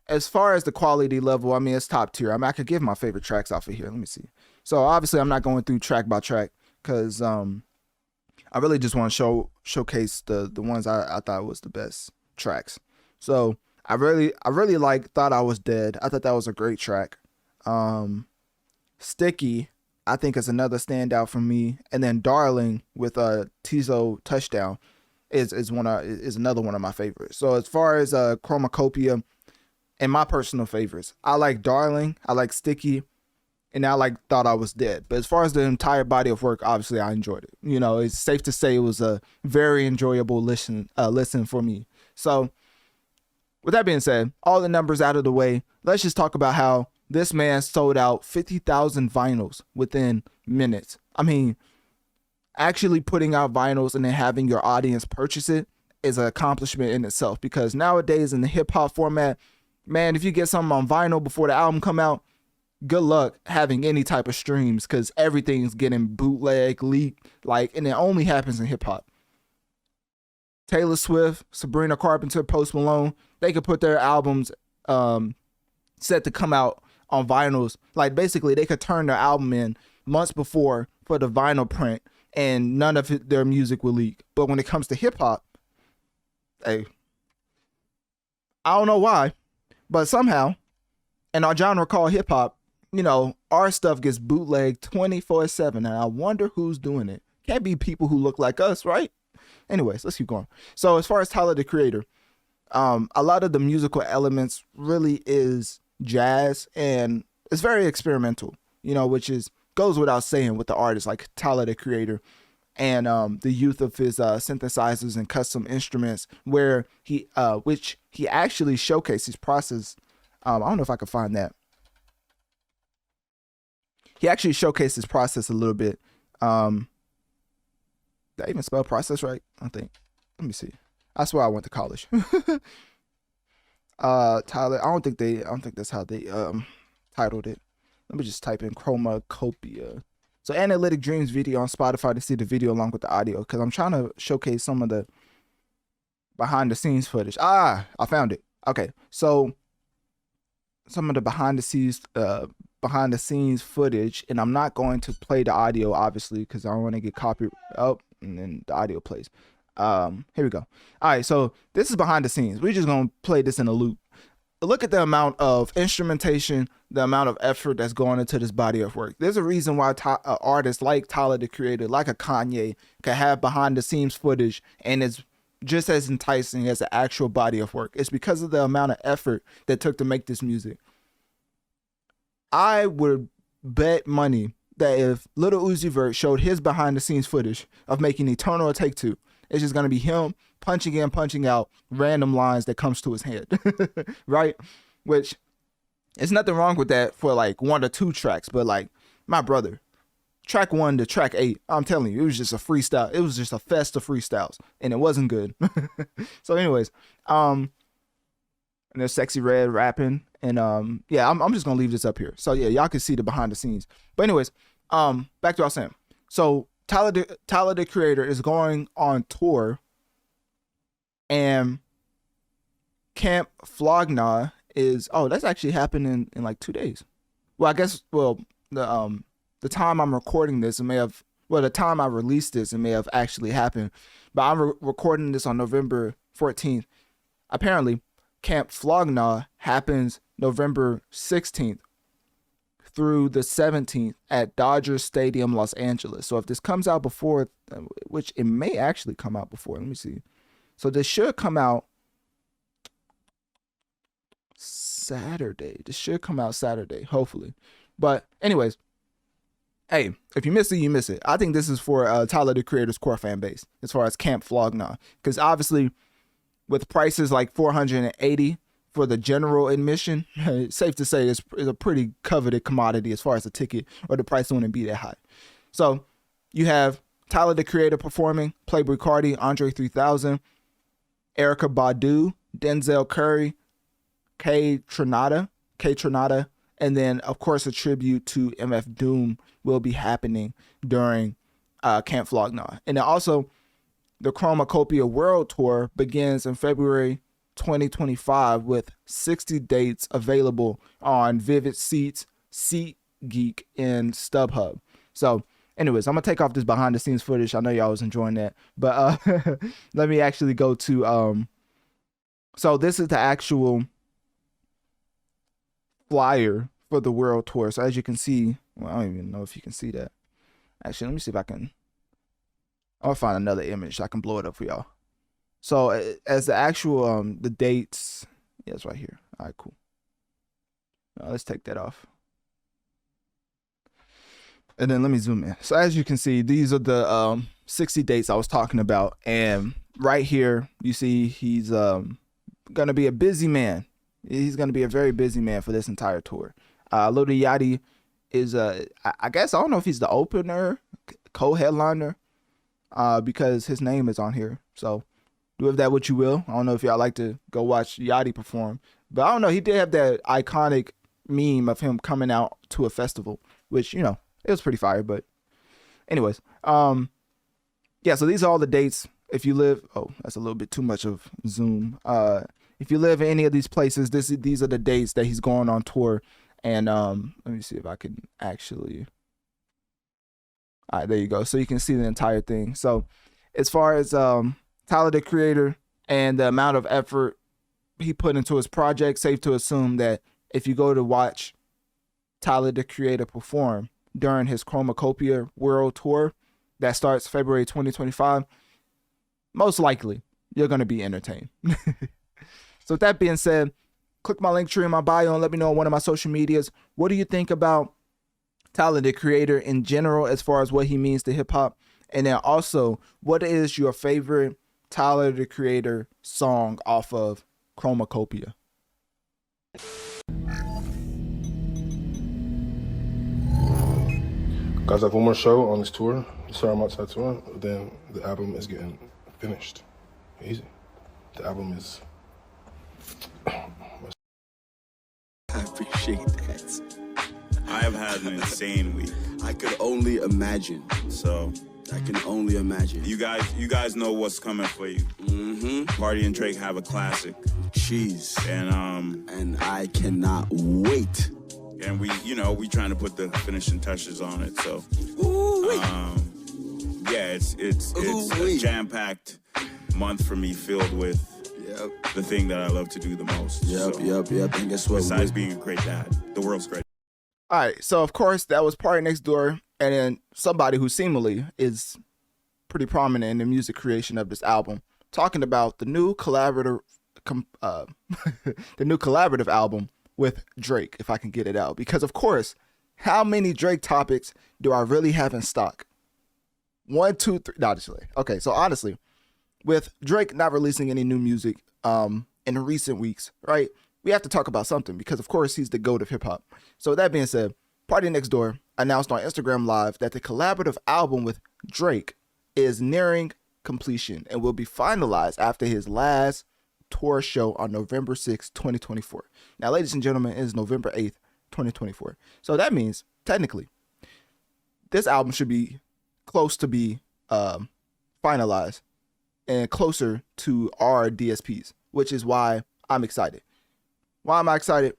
as far as the quality level, I mean, it's top tier. I mean, I could give my favorite tracks off of here. Let me see. So obviously I'm not going through track by track, because I really just want to showcase the ones I thought was the best tracks. So I really Thought I Was Dead. I thought that was a great track. Sticky, I think, is another standout for me. And then Darling with Tizo Touchdown is another one of my favorites. So as far as Chromakopia and my personal favorites, I like Darling, I like Sticky, and I Thought I Was Dead. But as far as the entire body of work, obviously I enjoyed it. It's safe to say it was a very enjoyable listen for me. So with that being said, all the numbers out of the way, let's just talk about how this man sold out 50,000 vinyls within minutes. I mean, actually putting out vinyls and then having your audience purchase it is an accomplishment in itself, because nowadays in the hip hop format, man, if you get something on vinyl before the album come out, good luck having any type of streams, because everything's getting bootleg, leaked, and it only happens in hip hop. Taylor Swift, Sabrina Carpenter, Post Malone, they could put their albums set to come out on vinyls. Basically, they could turn their album in months before for the vinyl print, and none of their music will leak. But when it comes to hip hop, hey, I don't know why, but somehow in our genre called hip hop, our stuff gets bootlegged 24/7, and I wonder who's doing it. Can't be people who look like us, right? Anyways, let's keep going. So as far as Tyler, the Creator, a lot of the musical elements really is jazz, and it's very experimental, which goes without saying with the artists like Tyler, the Creator, and the youth of his synthesizers and custom instruments, where which he actually showcased his process. I don't know if I can find that. He actually showcased his process a little bit. Did I even spell process right? I think. Let me see. I swear I went to college. Tyler, I don't think that's how they titled it. Let me just type in Chromakopia. So Analytic Dreamz video on Spotify to see the video along with the audio, because I'm trying to showcase some of the behind the scenes footage. I found it. Okay, so some of the behind the scenes footage, and I'm not going to play the audio obviously because I don't want to get copy. Oh, and then the audio plays. Here we go. All right, so this is behind the scenes. We're just gonna play this in a loop. Look at the amount of instrumentation, the amount of effort that's going into this body of work. There's a reason why artists like Tyler, the Creator, like a Kanye, can have behind the scenes footage, and it's just as enticing as the actual body of work. It's because of the amount of effort that took to make this music. I would bet money that if Lil Uzi Vert showed his behind the scenes footage of making Eternal a Take Two, it's just going to be him punching in, punching out random lines that comes to his head, right? Which, there's nothing wrong with that for like 1 or 2 tracks, but like, my brother, track 1 to track 8, I'm telling you, it was just a freestyle. It was just a fest of freestyles, and it wasn't good. So anyways, and there's Sexy Red rapping, and yeah, I'm just gonna leave this up here. So yeah, y'all can see the behind the scenes. But anyways, back to what I was saying. So Tyler the Creator is going on tour, and Camp Flogna is, that's actually happening in like 2 days. Well, I guess, the time I'm recording this, the time I released this, it may have actually happened. But I'm recording this on November 14th. Apparently, Camp Flogna happens November 16th through the 17th at Dodger Stadium, Los Angeles. So if this comes out before, which it may actually come out before, let me see. So this should come out Saturday. This should come out Saturday, hopefully. But anyways, hey, if you miss it, you miss it. I think this is for Tyler the Creator's core fan base as far as Camp Flogna, because obviously with prices like $480 for the general admission, it's safe to say it's a pretty coveted commodity as far as a ticket, or the price wouldn't be that high. So you have Tyler the Creator performing, Playboi Carti, Andre 3000, Erykah Badu, Denzel Curry, K Tronada, and then of course a tribute to MF Doom will be happening during Camp Flogna. And then also the Chromakopia World Tour begins in February 2025 with 60 dates available on Vivid Seats, SeatGeek, and StubHub. So anyways, I'm gonna take off this behind the scenes footage. I know y'all was enjoying that, but let me actually go to so this is the actual flyer for the world tour. So as you can see, well, I don't even know if you can see that. Actually, let me see if I can. I'll find another image so I can blow it up for y'all. So as the actual the dates, yeah, it's right here. All right, cool. Now let's take that off. And then let me zoom in. So as you can see, these are the 60 dates I was talking about. And right here, you see he's gonna be a busy man. He's gonna be a very busy man for this entire tour. Lil Yachty is I guess, I don't know if he's the opener, co-headliner, because his name is on here. So do with that what you will. I don't know if y'all like to go watch Yachty perform, but I don't know. He did have that iconic meme of him coming out to a festival, which, you know, it was pretty fire. But anyways, yeah, so these are all the dates. If you live, that's a little bit too much of zoom. If you live in any of these places, these are the dates that he's going on tour. And let me see if I can actually. All right, there you go. So you can see the entire thing. So as far as Tyler the Creator and the amount of effort he put into his project, safe to assume that if you go to watch Tyler the Creator perform during his Chromakopia World Tour that starts February 2025, most likely you're going to be entertained. So with that being said, click my link tree in my bio and let me know on one of my social medias. What do you think about Tyler the Creator in general as far as what he means to hip hop? And then also, what is your favorite Tyler the Creator song off of Chromakopia? Guys, I have one more show on this tour. Sorry, I'm outside touring. Then the album is getting finished. Easy. The album is. I appreciate that. I have had an insane week. I could only imagine. So I can only imagine. You guys know what's coming for you. Mm-hmm. Party and Drake have a classic. Jeez. And I cannot wait. And we trying to put the finishing touches on it. So yeah, it's a jam-packed month for me, filled with the thing that I love to do the most. Yep. And guess what? Besides being a great dad, the world's great. All right, so of course that was PartyNextDoor, and then somebody who seemingly is pretty prominent in the music creation of this album, talking about the new collaborative the new collaborative album with Drake, if I can get it out. Because of course, how many Drake topics do I really have in stock? 1, 2, 3. No, just like, okay, so honestly, with Drake not releasing any new music in recent weeks, right? We have to talk about something because of course he's the GOAT of hip hop. So with that being said, PartyNextDoor announced on Instagram Live that the collaborative album with Drake is nearing completion and will be finalized after his last tour show on November 6, 2024. Now, ladies and gentlemen, it is November 8th, 2024. So that means, technically, this album should be close to be finalized and closer to our DSPs, which is why I'm excited. Why am I excited?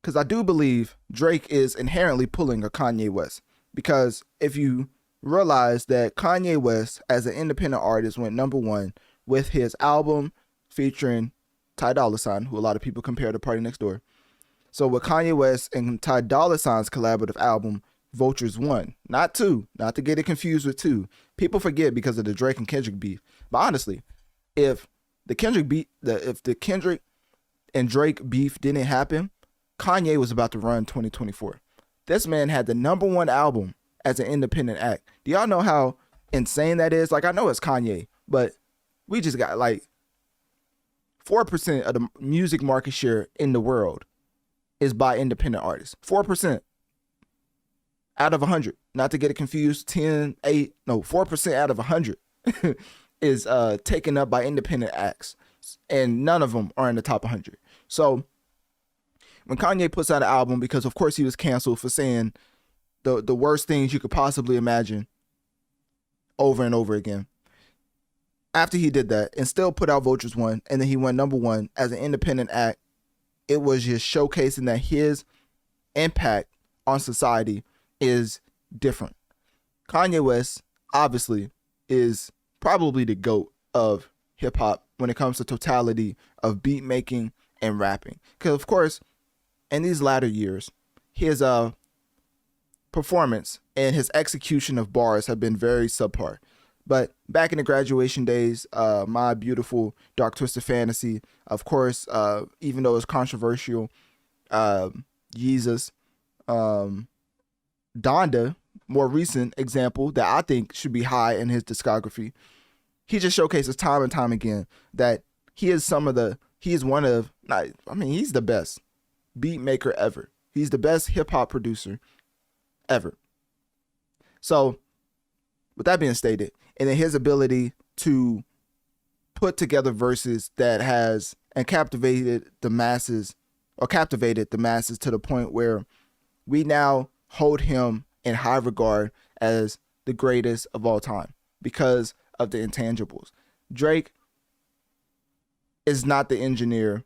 Because I do believe Drake is inherently pulling a Kanye West. Because if you realize that Kanye West, as an independent artist, went #1 with his album featuring Ty Dolla $ign, who a lot of people compare to PartyNextDoor. So with Kanye West and Ty Dolla $ign's collaborative album, Vultures 1, not 2, not to get it confused with 2. People forget because of the Drake and Kendrick beef. But honestly, if the Kendrick and Drake beef didn't happen, Kanye was about to run 2024. This man had the #1 album as an independent act. Do y'all know how insane that is? Like, I know it's Kanye, but we just got like 4% of the music market share in the world is by independent artists. 4% out of 100. Not to get it confused, 10, 8, no, 4% out of 100 is taken up by independent acts, and none of them are in the top 100. So when Kanye puts out an album, because of course he was canceled for saying the worst things you could possibly imagine over and over again. After he did that and still put out Vultures 1, and then he went #1 as an independent act, it was just showcasing that his impact on society is different. Kanye West, obviously, is probably the GOAT of hip hop when it comes to totality of beat making and rapping. Because, of course, in these latter years, his performance and his execution of bars have been very subpar. But back in the Graduation days, My Beautiful Dark Twisted Fantasy, of course, even though it's controversial, Yeezus, Donda, more recent example that I think should be high in his discography. He just showcases time and time again that he's the best beat maker ever. He's the best hip hop producer ever. So with that being stated, and then his ability to put together verses that has and captivated the masses to the point where we now hold him in high regard as the greatest of all time because of the intangibles. Drake is not the engineer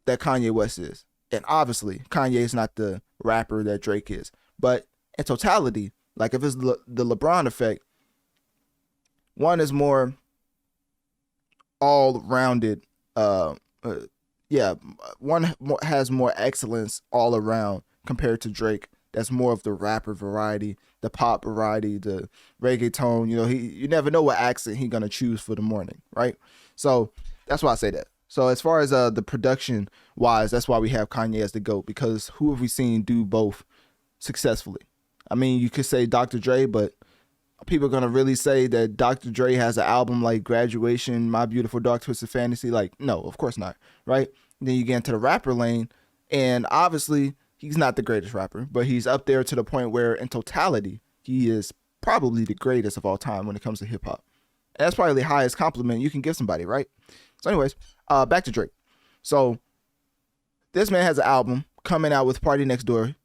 that Kanye West is. And obviously, Kanye is not the rapper that Drake is. But in totality, like if it's the LeBron effect, one is more all-rounded. One has more excellence all around compared to Drake. That's more of the rapper variety, the pop variety, the reggaeton. You know, you never know what accent he's gonna choose for the morning, right? So that's why I say that. So as far as the production wise, that's why we have Kanye as the GOAT, because who have we seen do both successfully? I mean, you could say Dr. Dre, but people are gonna really say that Dr. Dre has an album like Graduation, My Beautiful Dark Twisted Fantasy? Like, no, of course not, right? Then you get into the rapper lane, and obviously he's not the greatest rapper, but he's up there to the point where in totality, he is probably the greatest of all time when it comes to hip hop. And that's probably the highest compliment you can give somebody, right? So anyways, back to Drake. So this man has an album coming out with PartyNextDoor,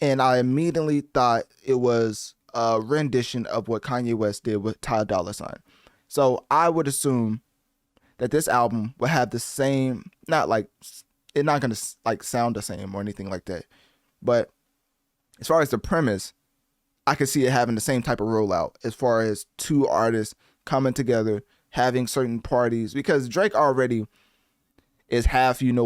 and I immediately thought it was a rendition of what Kanye West did with Ty Dolla $ign. So I would assume that this album will have the same, it's not going to like sound the same or anything like that. But as far as the premise, I could see it having the same type of rollout as far as two artists coming together, having certain parties, because Drake already is half you know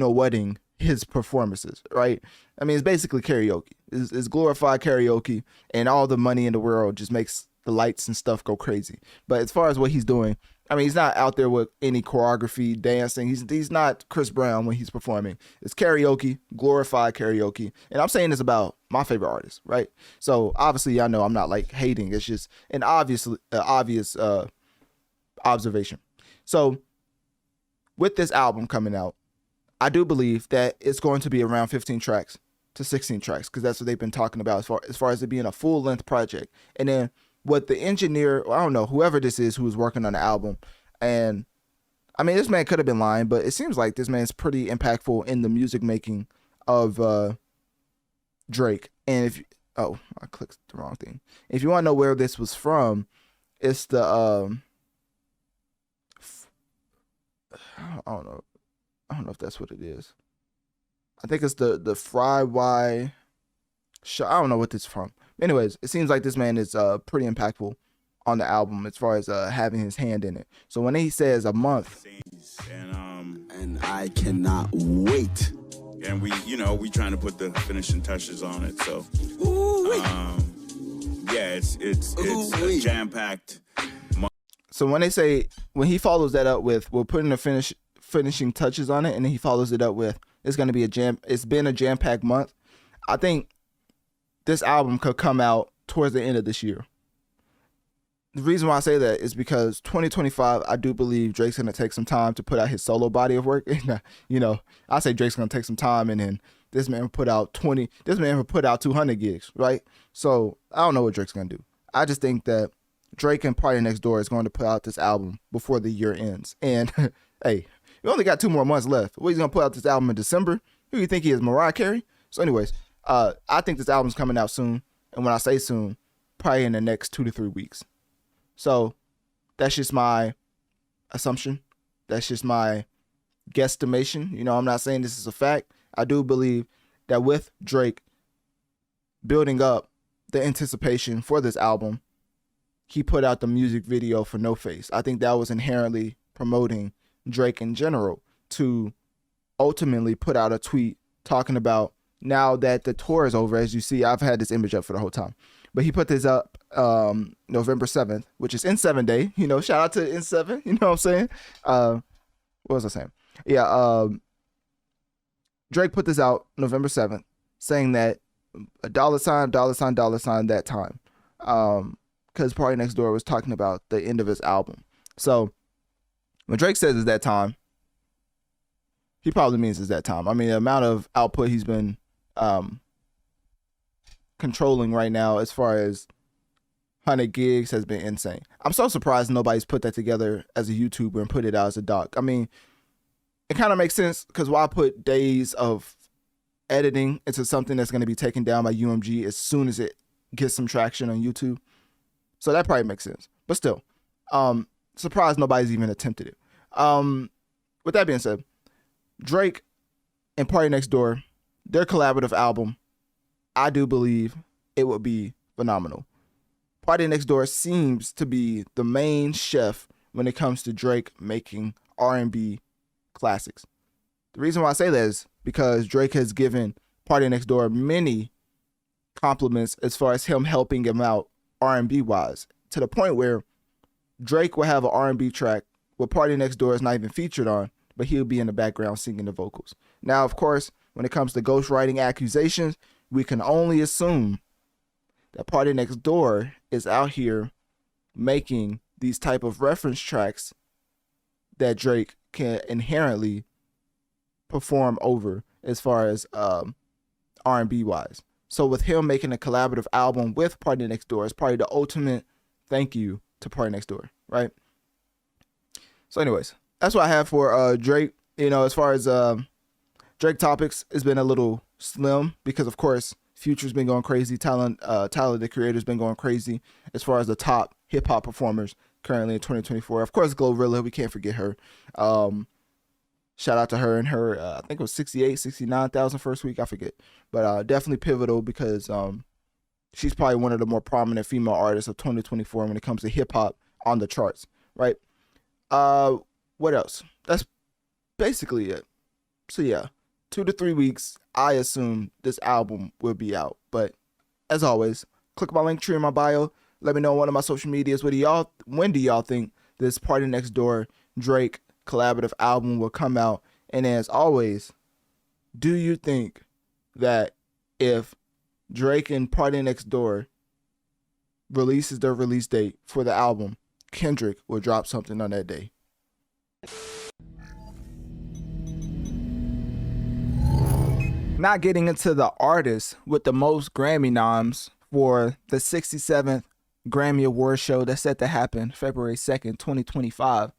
whatting his performances, right? I mean, it's basically karaoke. It's glorified karaoke, and all the money in the world just makes the lights and stuff go crazy. But as far as what he's doing, I mean, he's not out there with any choreography, dancing. He's not Chris Brown when he's performing. It's karaoke, glorified karaoke. And I'm saying this about my favorite artist, right? So obviously, y'all know I'm not like hating. It's just an obvious observation. So with this album coming out, I do believe that it's going to be around 15 tracks to 16 tracks, because that's what they've been talking about as far as it being a full-length project. And then what the engineer, or I don't know, whoever this is who was working on the album, and I mean, this man could have been lying, but it seems like this man's pretty impactful in the music making of Drake. And if I clicked the wrong thing. If you want to know where this was from, it's the I don't know if that's what it is. I think it's the Fry Y show. I don't know what this is from. Anyways, it seems like this man is pretty impactful on the album as far as having his hand in it. So when he says a month, and I cannot wait. And we trying to put the finishing touches on it. So, yeah, it's a jam-packed. So when he follows that up with, we're putting the finishing touches on it, and then he follows it up with, it's going to be it's been a jam-packed month. I think this album could come out towards the end of this year. The reason why I say that is because 2025, I do believe Drake's going to take some time to put out his solo body of work. I say Drake's going to take some time, and then this man put out 200 gigs, right? So I don't know what Drake's going to do. I just think that Drake and PartyNextDoor is going to put out this album before the year ends. And hey, we only got 2 more months left. What, he's going to put out this album in December? Who do you think he is, Mariah Carey? So anyways, I think this album's coming out soon. And when I say soon, probably in the next 2 to 3 weeks. So that's just my assumption. That's just my guesstimation. I'm not saying this is a fact. I do believe that with Drake building up the anticipation for this album, he put out the music video for No Face. I think that was inherently promoting Drake in general to ultimately put out a tweet talking about, now that the tour is over, as you see, I've had this image up for the whole time, but he put this up November 7th, which is N7 Day. Shout out to N7. You know what I'm saying? What was I saying? Yeah, Drake put this out November 7th, saying that $, that time. Because PartyNextDoor was talking about the end of his album. So when Drake says it's that time, he probably means it's that time. I mean, the amount of output he's been controlling right now as far as 100 gigs has been insane. I'm so surprised nobody's put that together as a YouTuber and put it out as a doc. I mean, it kind of makes sense, because why put days of editing into something that's going to be taken down by UMG as soon as it gets some traction on YouTube? So that probably makes sense. But still, surprised nobody's even attempted it. With that being said, Drake and PartyNextDoor, their collaborative album, I do believe it would be phenomenal. PartyNextDoor seems to be the main chef when it comes to Drake making R&B classics. The reason why I say that is because Drake has given PartyNextDoor many compliments as far as him helping him out R&B wise, to the point where Drake will have an R&B track where PartyNextDoor is not even featured on, but he'll be in the background singing the vocals. Now, of course, when it comes to ghostwriting accusations, we can only assume that PartyNextDoor is out here making these type of reference tracks that Drake can inherently perform over as far as R&B wise. So with him making a collaborative album with PartyNextDoor is probably the ultimate thank you to PartyNextDoor, right? So anyways, that's what I have for Drake. As far as Drake topics, it's been a little slim because, of course, Future's been going crazy. Tyler, the Creator's been going crazy as far as the top hip-hop performers currently in 2024. Of course, Glorilla, we can't forget her. Shout out to her and her, I think it was 69,000 first week. I forget. But definitely pivotal because she's probably one of the more prominent female artists of 2024 when it comes to hip-hop on the charts, right? What else? That's basically it. So yeah, 2 to 3 weeks, I assume this album will be out. But as always, click my link tree in my bio. Let me know on one of my social medias. When do y'all think this PartyNextDoor Drake collaborative album will come out? And as always, do you think that if Drake and PartyNextDoor releases their release date for the album, Kendrick will drop something on that day? Not getting into the artist with the most Grammy noms for the 67th Grammy Award show that's set to happen February 2nd, 2025.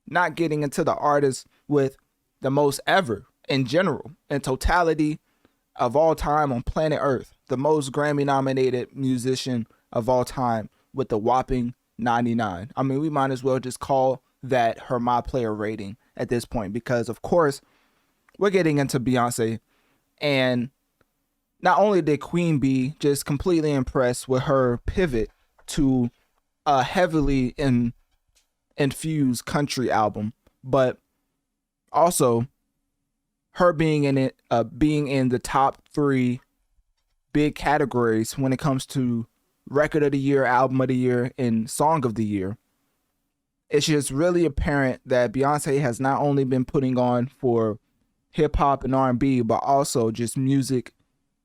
Not getting into the artist with the most ever in general, in totality of all time on planet Earth. The most Grammy nominated musician of all time with the whopping 99. I mean, we might as well just call that her My Player rating at this point, because of course we're getting into Beyoncé. And not only did Queen Bee just completely impressed with her pivot to a heavily infused country album, but also her being in the top 3 big categories when it comes to record of the year, album of the year, and song of the year. It's just really apparent that Beyonce has not only been putting on for hip hop and R&B, but also just music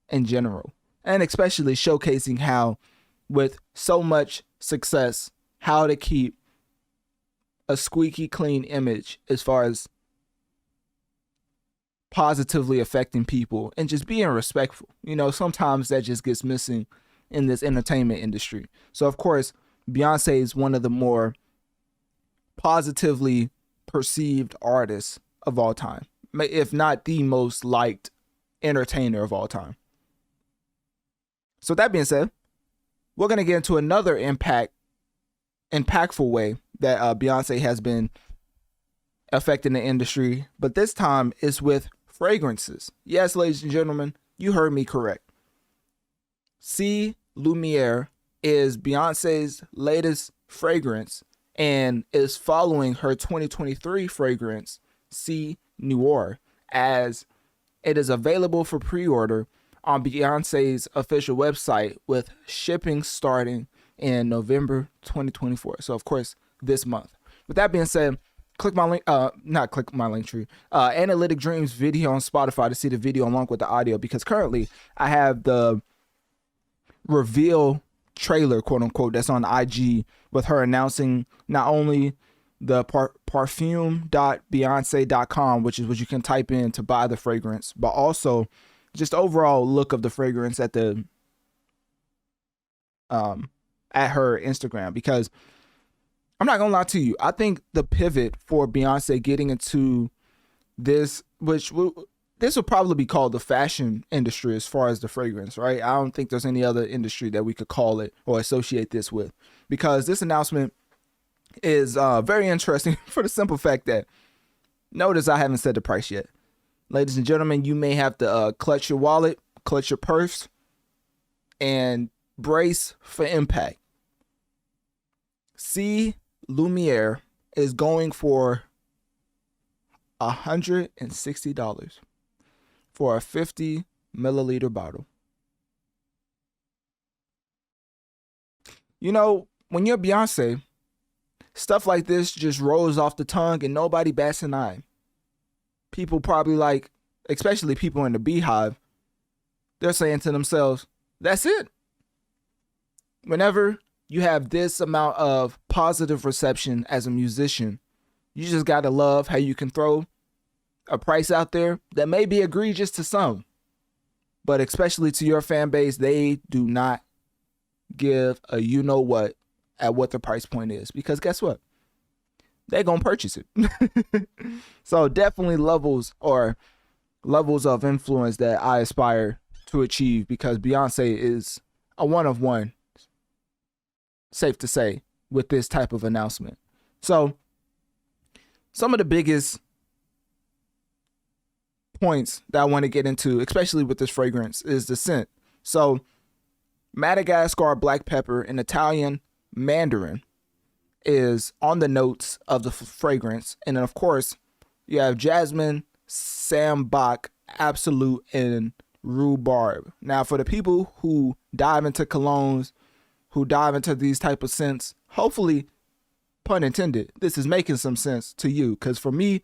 in general, and especially showcasing how, with so much success, how to keep a squeaky clean image as far as positively affecting people and just being respectful. You know, sometimes that just gets missing in this entertainment industry. So of course, Beyonce is one of the more positively perceived artists of all time, if not the most liked entertainer of all time. So that being said, we're going to get into another impactful way that Beyonce has been affecting the industry, but this time is with fragrances. Yes, ladies and gentlemen, you heard me correct. C. Lumiere is Beyonce's latest fragrance and is following her 2023 fragrance, C. Noir, as it is available for pre-order on Beyonce's official website, with shipping starting in November 2024. So of course, this month. With that being said, click my link, Analytic Dreamz video on Spotify to see the video along with the audio, because currently I have the reveal trailer, quote unquote, that's on IG with her announcing not only the parfume.beyonce.com, which is what you can type in to buy the fragrance, but also just overall look of the fragrance at the at her Instagram. Because I'm not gonna lie to you, I think the pivot for Beyonce getting into this, this will probably be called the fashion industry as far as the fragrance, right? I don't think there's any other industry that we could call it or associate this with, because this announcement is very interesting for the simple fact that, notice I haven't said the price yet. Ladies and gentlemen, you may have to clutch your wallet, clutch your purse, and brace for impact. C. Lumiere is going for $160 for a 50 milliliter bottle. You know, when you're Beyonce, stuff like this just rolls off the tongue and nobody bats an eye. People probably, like, especially people in the Beehive, they're saying to themselves, that's it. Whenever you have this amount of positive reception as a musician, you just got to love how you can throw a price out there that may be egregious to some, but especially to your fan base, they do not give a you know what at what the price point is, because guess what? They're going to purchase it. So definitely levels of influence that I aspire to achieve, because Beyonce is a one of one, safe to say, with this type of announcement. So some of the biggest points that I want to get into, especially with this fragrance, is the scent. So Madagascar black pepper and Italian mandarin is on the notes of the fragrance. And then of course you have jasmine, sambac, absolute, and rhubarb. Now for the people who dive into colognes who dive into these type of scents, hopefully, pun intended, this is making some sense to you. Because for me,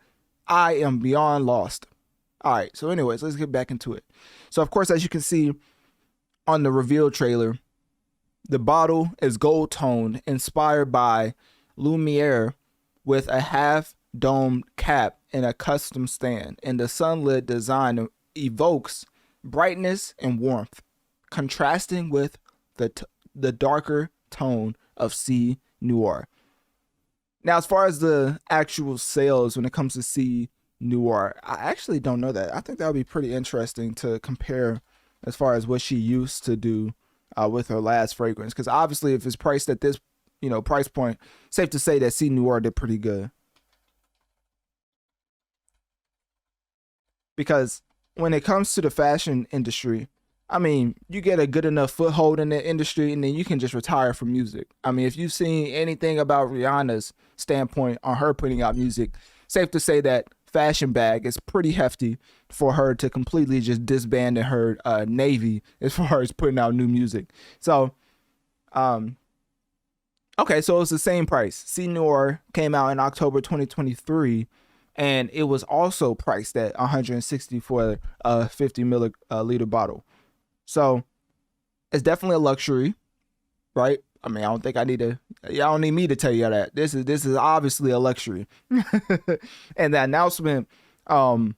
I am beyond lost. All right, so anyways, let's get back into it. So, of course, as you can see on the reveal trailer, the bottle is gold toned, inspired by Lumiere, with a half-domed cap and a custom stand. And the sunlit design evokes brightness and warmth, contrasting with the darker tone of C Noir. Now, as far as the actual sales when it comes to C Noir, I actually don't know that. I think that would be pretty interesting to compare as far as what she used to do with her last fragrance. Because obviously, if it's priced at this, price point, safe to say that C Noir did pretty good. Because when it comes to the fashion industry, I mean, you get a good enough foothold in the industry and then you can just retire from music. I mean, if you've seen anything about Rihanna's standpoint on her putting out music, safe to say that fashion bag is pretty hefty for her to completely just disband in her navy as far as putting out new music. So, okay, so it's the same price. C Noir came out in October 2023, and it was also priced at $160 for a 50 milliliter bottle. So it's definitely a luxury, right? I mean, I don't think I need to, y'all don't need me to tell you that. This is obviously a luxury. And the announcement was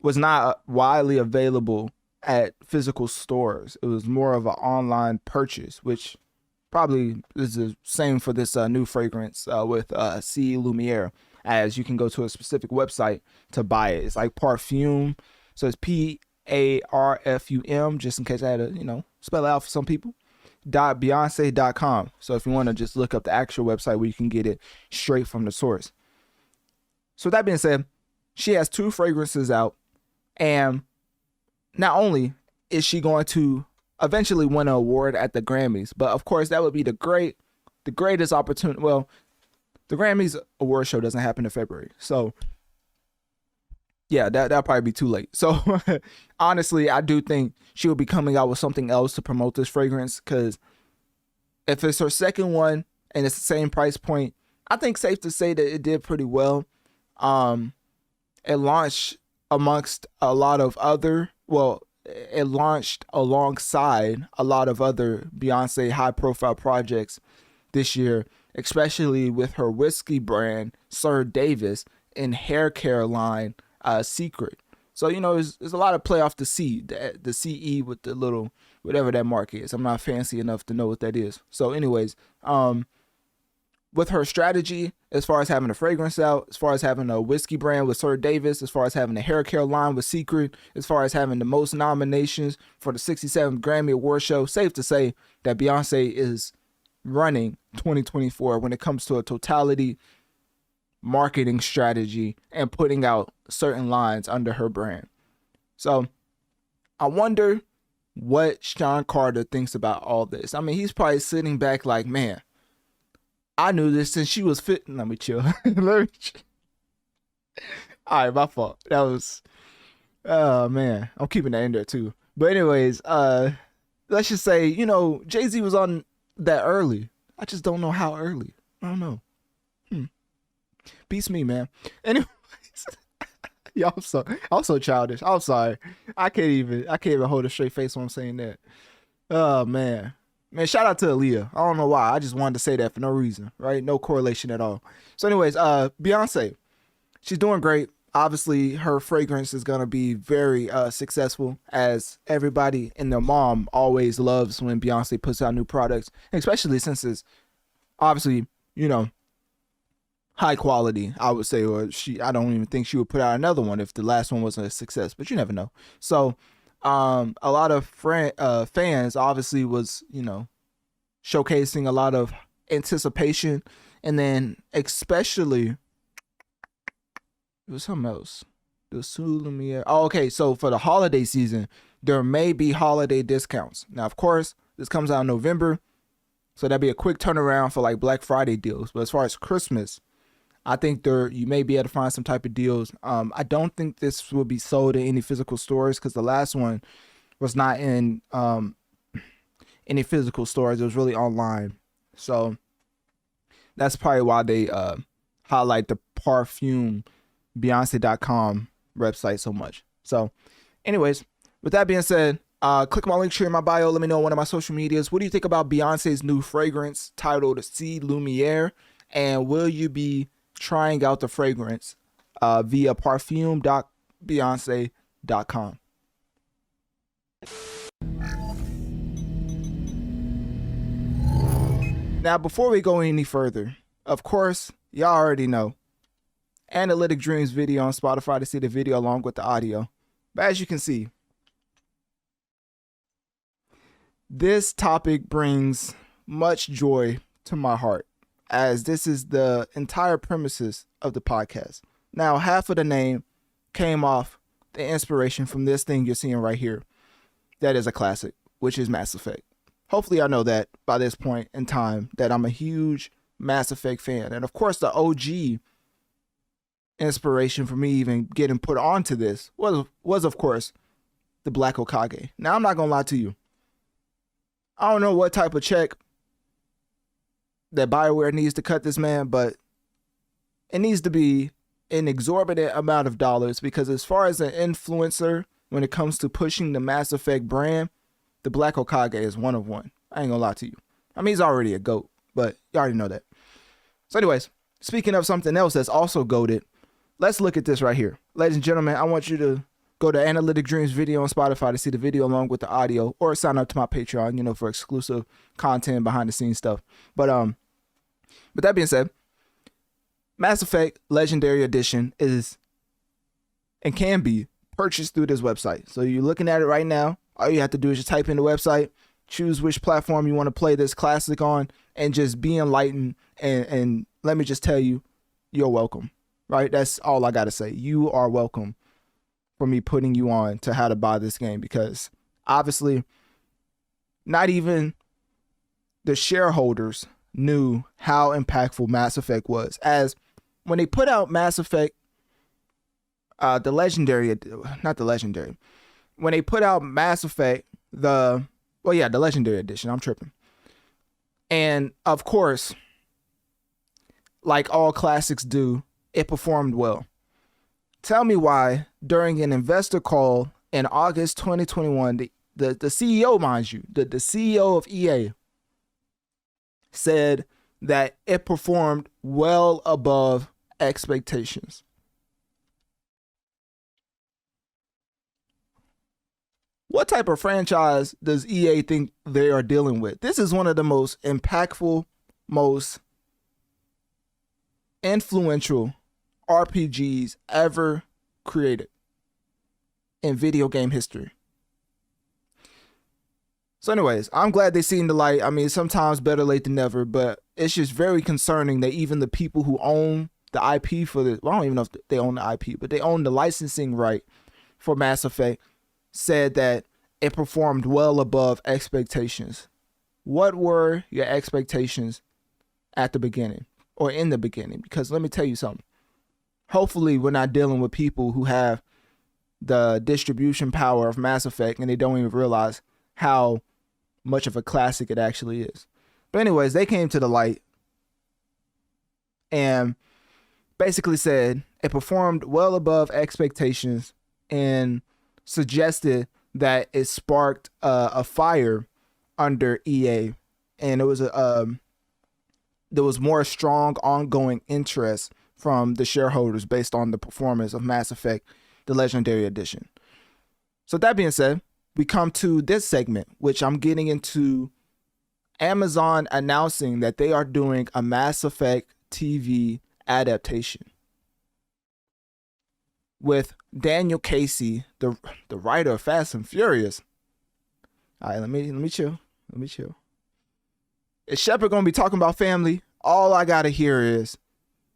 not widely available at physical stores. It was more of an online purchase, which probably is the same for this new fragrance with C Lumiere, as you can go to a specific website to buy it. It's like Parfum. So it's PARFUM, just in case I had to, spell it out for some people. Beyonce.com. So if you want to just look up the actual website where you can get it straight from the source. So that being said, she has 2 fragrances out, and not only is she going to eventually win an award at the Grammys, but of course that would be the greatest opportunity. Well, the Grammys award show doesn't happen in February, so yeah, that'll probably be too late. So honestly, I do think she will be coming out with something else to promote this fragrance, because if it's her second one and it's the same price point, I think safe to say that it did pretty well. It launched amongst a lot of other, it launched alongside a lot of other Beyonce high profile projects this year, especially with her whiskey brand, Sir Davis, and hair care line, Secret. So, there's a lot of play off the C, the CE with the little, whatever that mark is. I'm not fancy enough to know what that is. So anyways, with her strategy, as far as having a fragrance out, as far as having a whiskey brand with Sir Davis, as far as having a hair care line with Secret, as far as having the most nominations for the 67th Grammy Award show, safe to say that Beyonce is running 2024 when it comes to a totality marketing strategy and putting out certain lines under her brand. So I wonder what Sean Carter thinks about all this. I mean, he's probably sitting back like, man, I knew this since she was fit. Let me chill. All right, my fault. That was, oh man, I'm keeping that in there too. But anyways, let's just say, Jay-Z was on that early. I just don't know how early. I don't know. Beats me, man. Anyways, yeah, I'm so childish. I'm sorry. I can't even hold a straight face when I'm saying that. Oh man, shout out to Aaliyah. I don't know why. I just wanted to say that for no reason, right? No correlation at all. So anyways, Beyonce, she's doing great. Obviously, her fragrance is gonna be very successful, as everybody and their mom always loves when Beyonce puts out new products, especially since it's obviously, high quality, I would say, or I don't even think she would put out another one if the last one wasn't a success, but you never know. So a lot of fans obviously was, showcasing a lot of anticipation, and then especially it was something else. The Lumiere. Oh, okay. So for the holiday season, there may be holiday discounts. Now, of course, this comes out in November, so that'd be a quick turnaround for like Black Friday deals. But as far as Christmas, I think you may be able to find some type of deals. I don't think this will be sold in any physical stores, because the last one was not in any physical stores. It was really online. So that's probably why they highlight the Parfume Beyonce.com website so much. So anyways, with that being said, click my link tree in my bio. Let me know on one of my social medias. What do you think about Beyonce's new fragrance titled C Lumiere? And will you be trying out the fragrance via parfume.beyonce.com? Now, before we go any further, of course, y'all already know Analytic Dreamz video on Spotify to see the video along with the audio. But as you can see, this topic brings much joy to my heart, as this is the entire premises of the podcast. Now, half of the name came off the inspiration from this thing you're seeing right here. That is a classic, which is Mass Effect. Hopefully I know that by this point in time that I'm a huge Mass Effect fan. And of course, the OG inspiration for me even getting put onto this was of course the Black Okage. Now, I'm not gonna lie to you, I don't know what type of check that BioWare needs to cut this man, but it needs to be an exorbitant amount of dollars, because as far as an influencer when it comes to pushing the Mass Effect brand, the Black Okage is one of one. I ain't gonna lie to you. I mean, he's already a GOAT, but you already know that. So anyways, speaking of something else that's also GOATed, let's look at this right here. Ladies and gentlemen, I want you to go to Analytic Dreamz video on Spotify to see the video along with the audio, or sign up to my Patreon, for exclusive content, behind the scenes stuff. But that being said, Mass Effect Legendary Edition is and can be purchased through this website. So you're looking at it right now. All you have to do is just type in the website, choose which platform you want to play this classic on, and just be enlightened. And let me just tell you, you're welcome, right? That's all I got to say. You are welcome for me putting you on to how to buy this game, because obviously not even the shareholders knew how impactful Mass Effect was. As when they put out Mass Effect, when they put out Mass Effect, the Legendary Edition, I'm tripping. And of course, like all classics do, it performed well. Tell me why, during an investor call in August 2021, the CEO, mind you, the CEO of EA said that it performed well above expectations. What type of franchise does EA think they are dealing with? This is one of the most impactful, most influential RPGs ever created in video game history. So anyways, I'm glad they seen the light. I mean, sometimes better late than never, but it's just very concerning that even the people who own the IP for the, well, I don't even know if they own the IP, but they own the licensing right for Mass Effect, said that it performed well above expectations. What were your expectations at the beginning, or in the beginning? Because let me tell you something. Hopefully we're not dealing with people who have the distribution power of Mass Effect and they don't even realize how much of a classic it actually is. But anyways, they came to the light and basically said it performed well above expectations and suggested that it sparked a fire under EA, and it was there was more strong ongoing interest from the shareholders based on the performance of Mass Effect, the Legendary Edition. So that being said, we come to this segment, which I'm getting into Amazon announcing that they are doing a Mass Effect TV adaptation with Daniel Casey, the writer of Fast and Furious. All right, let me chill. Is Shepard gonna be talking about family? All I gotta hear is,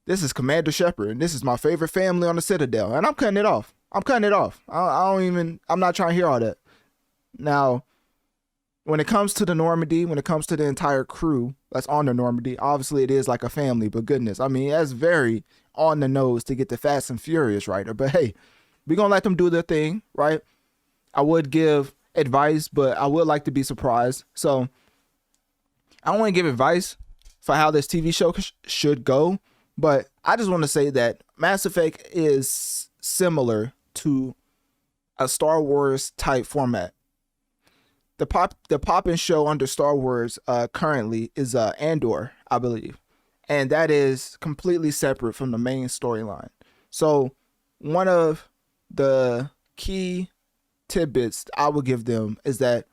this is Commander Shepard, and this is my favorite family on the Citadel, and I'm cutting it off. I'm not trying to hear all that. Now, when it comes to the Normandy, when it comes to the entire crew that's on the Normandy, obviously it is like a family, but goodness, I mean, that's very on the nose to get the Fast and Furious writer. But hey, we're going to let them do their thing, right? I would give advice, but I would like to be surprised. So I don't want to give advice for how this TV show should go, but I just want to say that Mass Effect is similar to a Star Wars type format. The poppin' show under Star Wars currently is Andor, I believe, and that is completely separate from the main storyline. So one of the key tidbits I would give them is that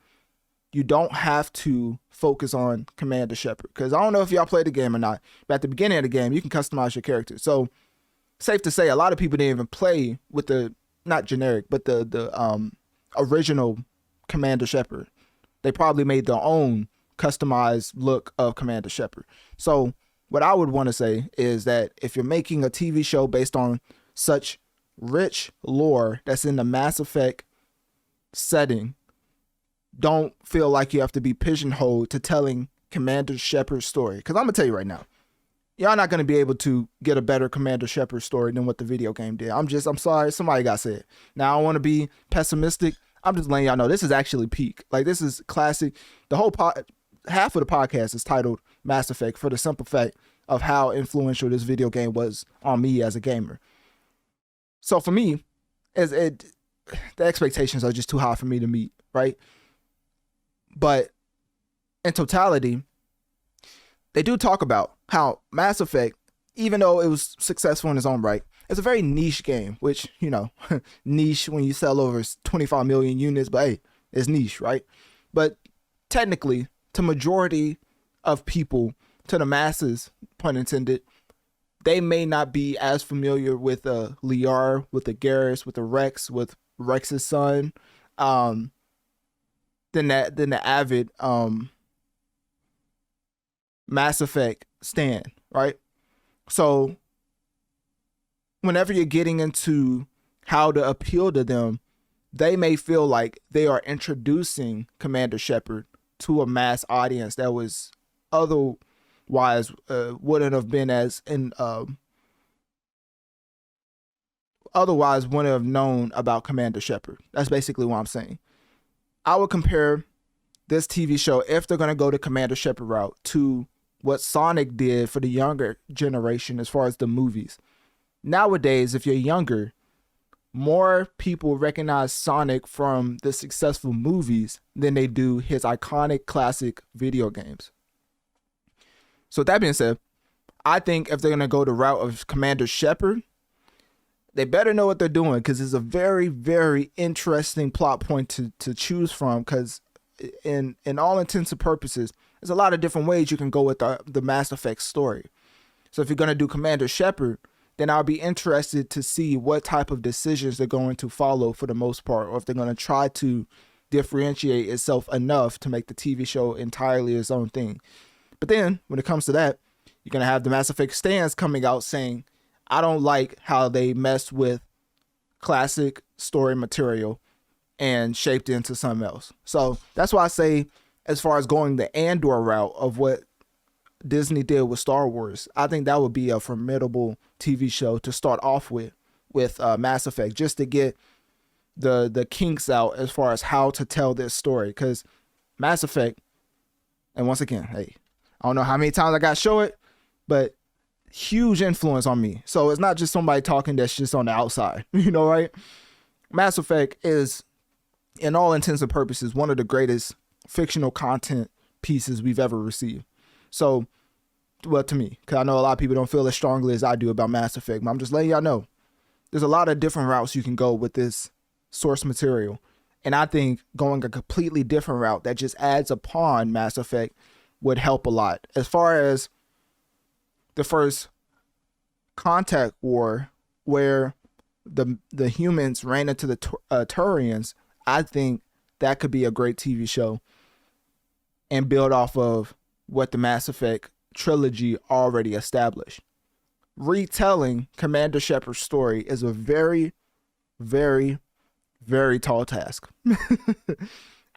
you don't have to focus on Commander Shepard, because I don't know if y'all played the game or not, but at the beginning of the game you can customize your character. So safe to say a lot of people didn't even play with the, not generic, but the original Commander Shepard. They probably made their own customized look of Commander Shepard. So what I would want to say is that if you're making a TV show based on such rich lore that's in the Mass Effect setting, don't feel like you have to be pigeonholed to telling Commander Shepard's story. Because I'm going to tell you right now, y'all not going to be able to get a better Commander Shepard story than what the video game did. I'm sorry, somebody got said. Now, I don't want to be pessimistic. I'm just letting y'all know this is actually peak. Like, this is classic. The whole half of the podcast is titled Mass Effect for the simple fact of how influential this video game was on me as a gamer. So for me, the expectations are just too high for me to meet, right? But in totality, they do talk about how Mass Effect, even though it was successful in its own right, it's a very niche game, which, you know, niche when you sell over 25 million units, but hey, it's niche, right? But technically, to majority of people, to the masses, pun intended, they may not be as familiar with Liar, with the Garrus, with the Rex, with Rex's son, than the avid Mass Effect stan, right? So whenever you're getting into how to appeal to them, they may feel like they are introducing Commander Shepard to a mass audience that was otherwise wouldn't have been as in otherwise wouldn't have known about Commander Shepard. That's basically what I'm saying. I would compare this TV show, if they're going to go the Commander Shepard route, to what Sonic did for the younger generation as far as the movies. Nowadays, if you're younger, more people recognize Sonic from the successful movies than they do his iconic classic video games. So with that being said, I think if they're going to go the route of Commander Shepard, they better know what they're doing, because it's a very, very interesting plot point to choose from, because in all intents and purposes, there's a lot of different ways you can go with the Mass Effect story. So if you're going to do Commander Shepard, then I'll be interested to see what type of decisions they're going to follow for the most part, or if they're going to try to differentiate itself enough to make the TV show entirely its own thing. But then when it comes to that, you're going to have the Mass Effect stans coming out saying, I don't like how they messed with classic story material and shaped it into something else. So that's why I say, as far as going the Andor route of what Disney did with Star Wars, I think that would be a formidable TV show to start off with Mass Effect, just to get the kinks out as far as how to tell this story. Because Mass Effect, and once again, hey, I don't know how many times I got to show it, but huge influence on me. So it's not just somebody talking that's just on the outside, you know, right? Mass Effect is, in all intents and purposes, one of the greatest fictional content pieces we've ever received. So, well, to me, because I know a lot of people don't feel as strongly as I do about Mass Effect, but I'm just letting y'all know there's a lot of different routes you can go with this source material. And I think going a completely different route that just adds upon Mass Effect would help a lot. As far as the first Contact War, where the humans ran into the Turians, I think that could be a great TV show and build off of what the Mass Effect trilogy already established. Retelling Commander Shepard's story is a very, very, very tall task.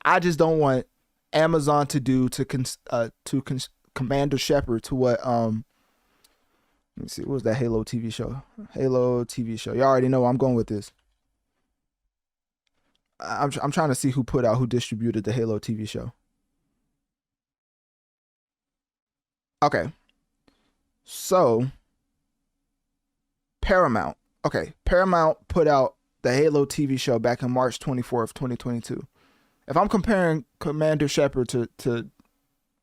I just don't want Amazon to do to Commander Shepard to what let me see, what was that Halo TV show? Halo TV show. Y'all already know where I'm going with this. I'm trying to see who distributed the Halo TV show. Okay. So Paramount. Okay, Paramount put out the Halo TV show back in March 24th, 2022. If I'm comparing Commander Shepard to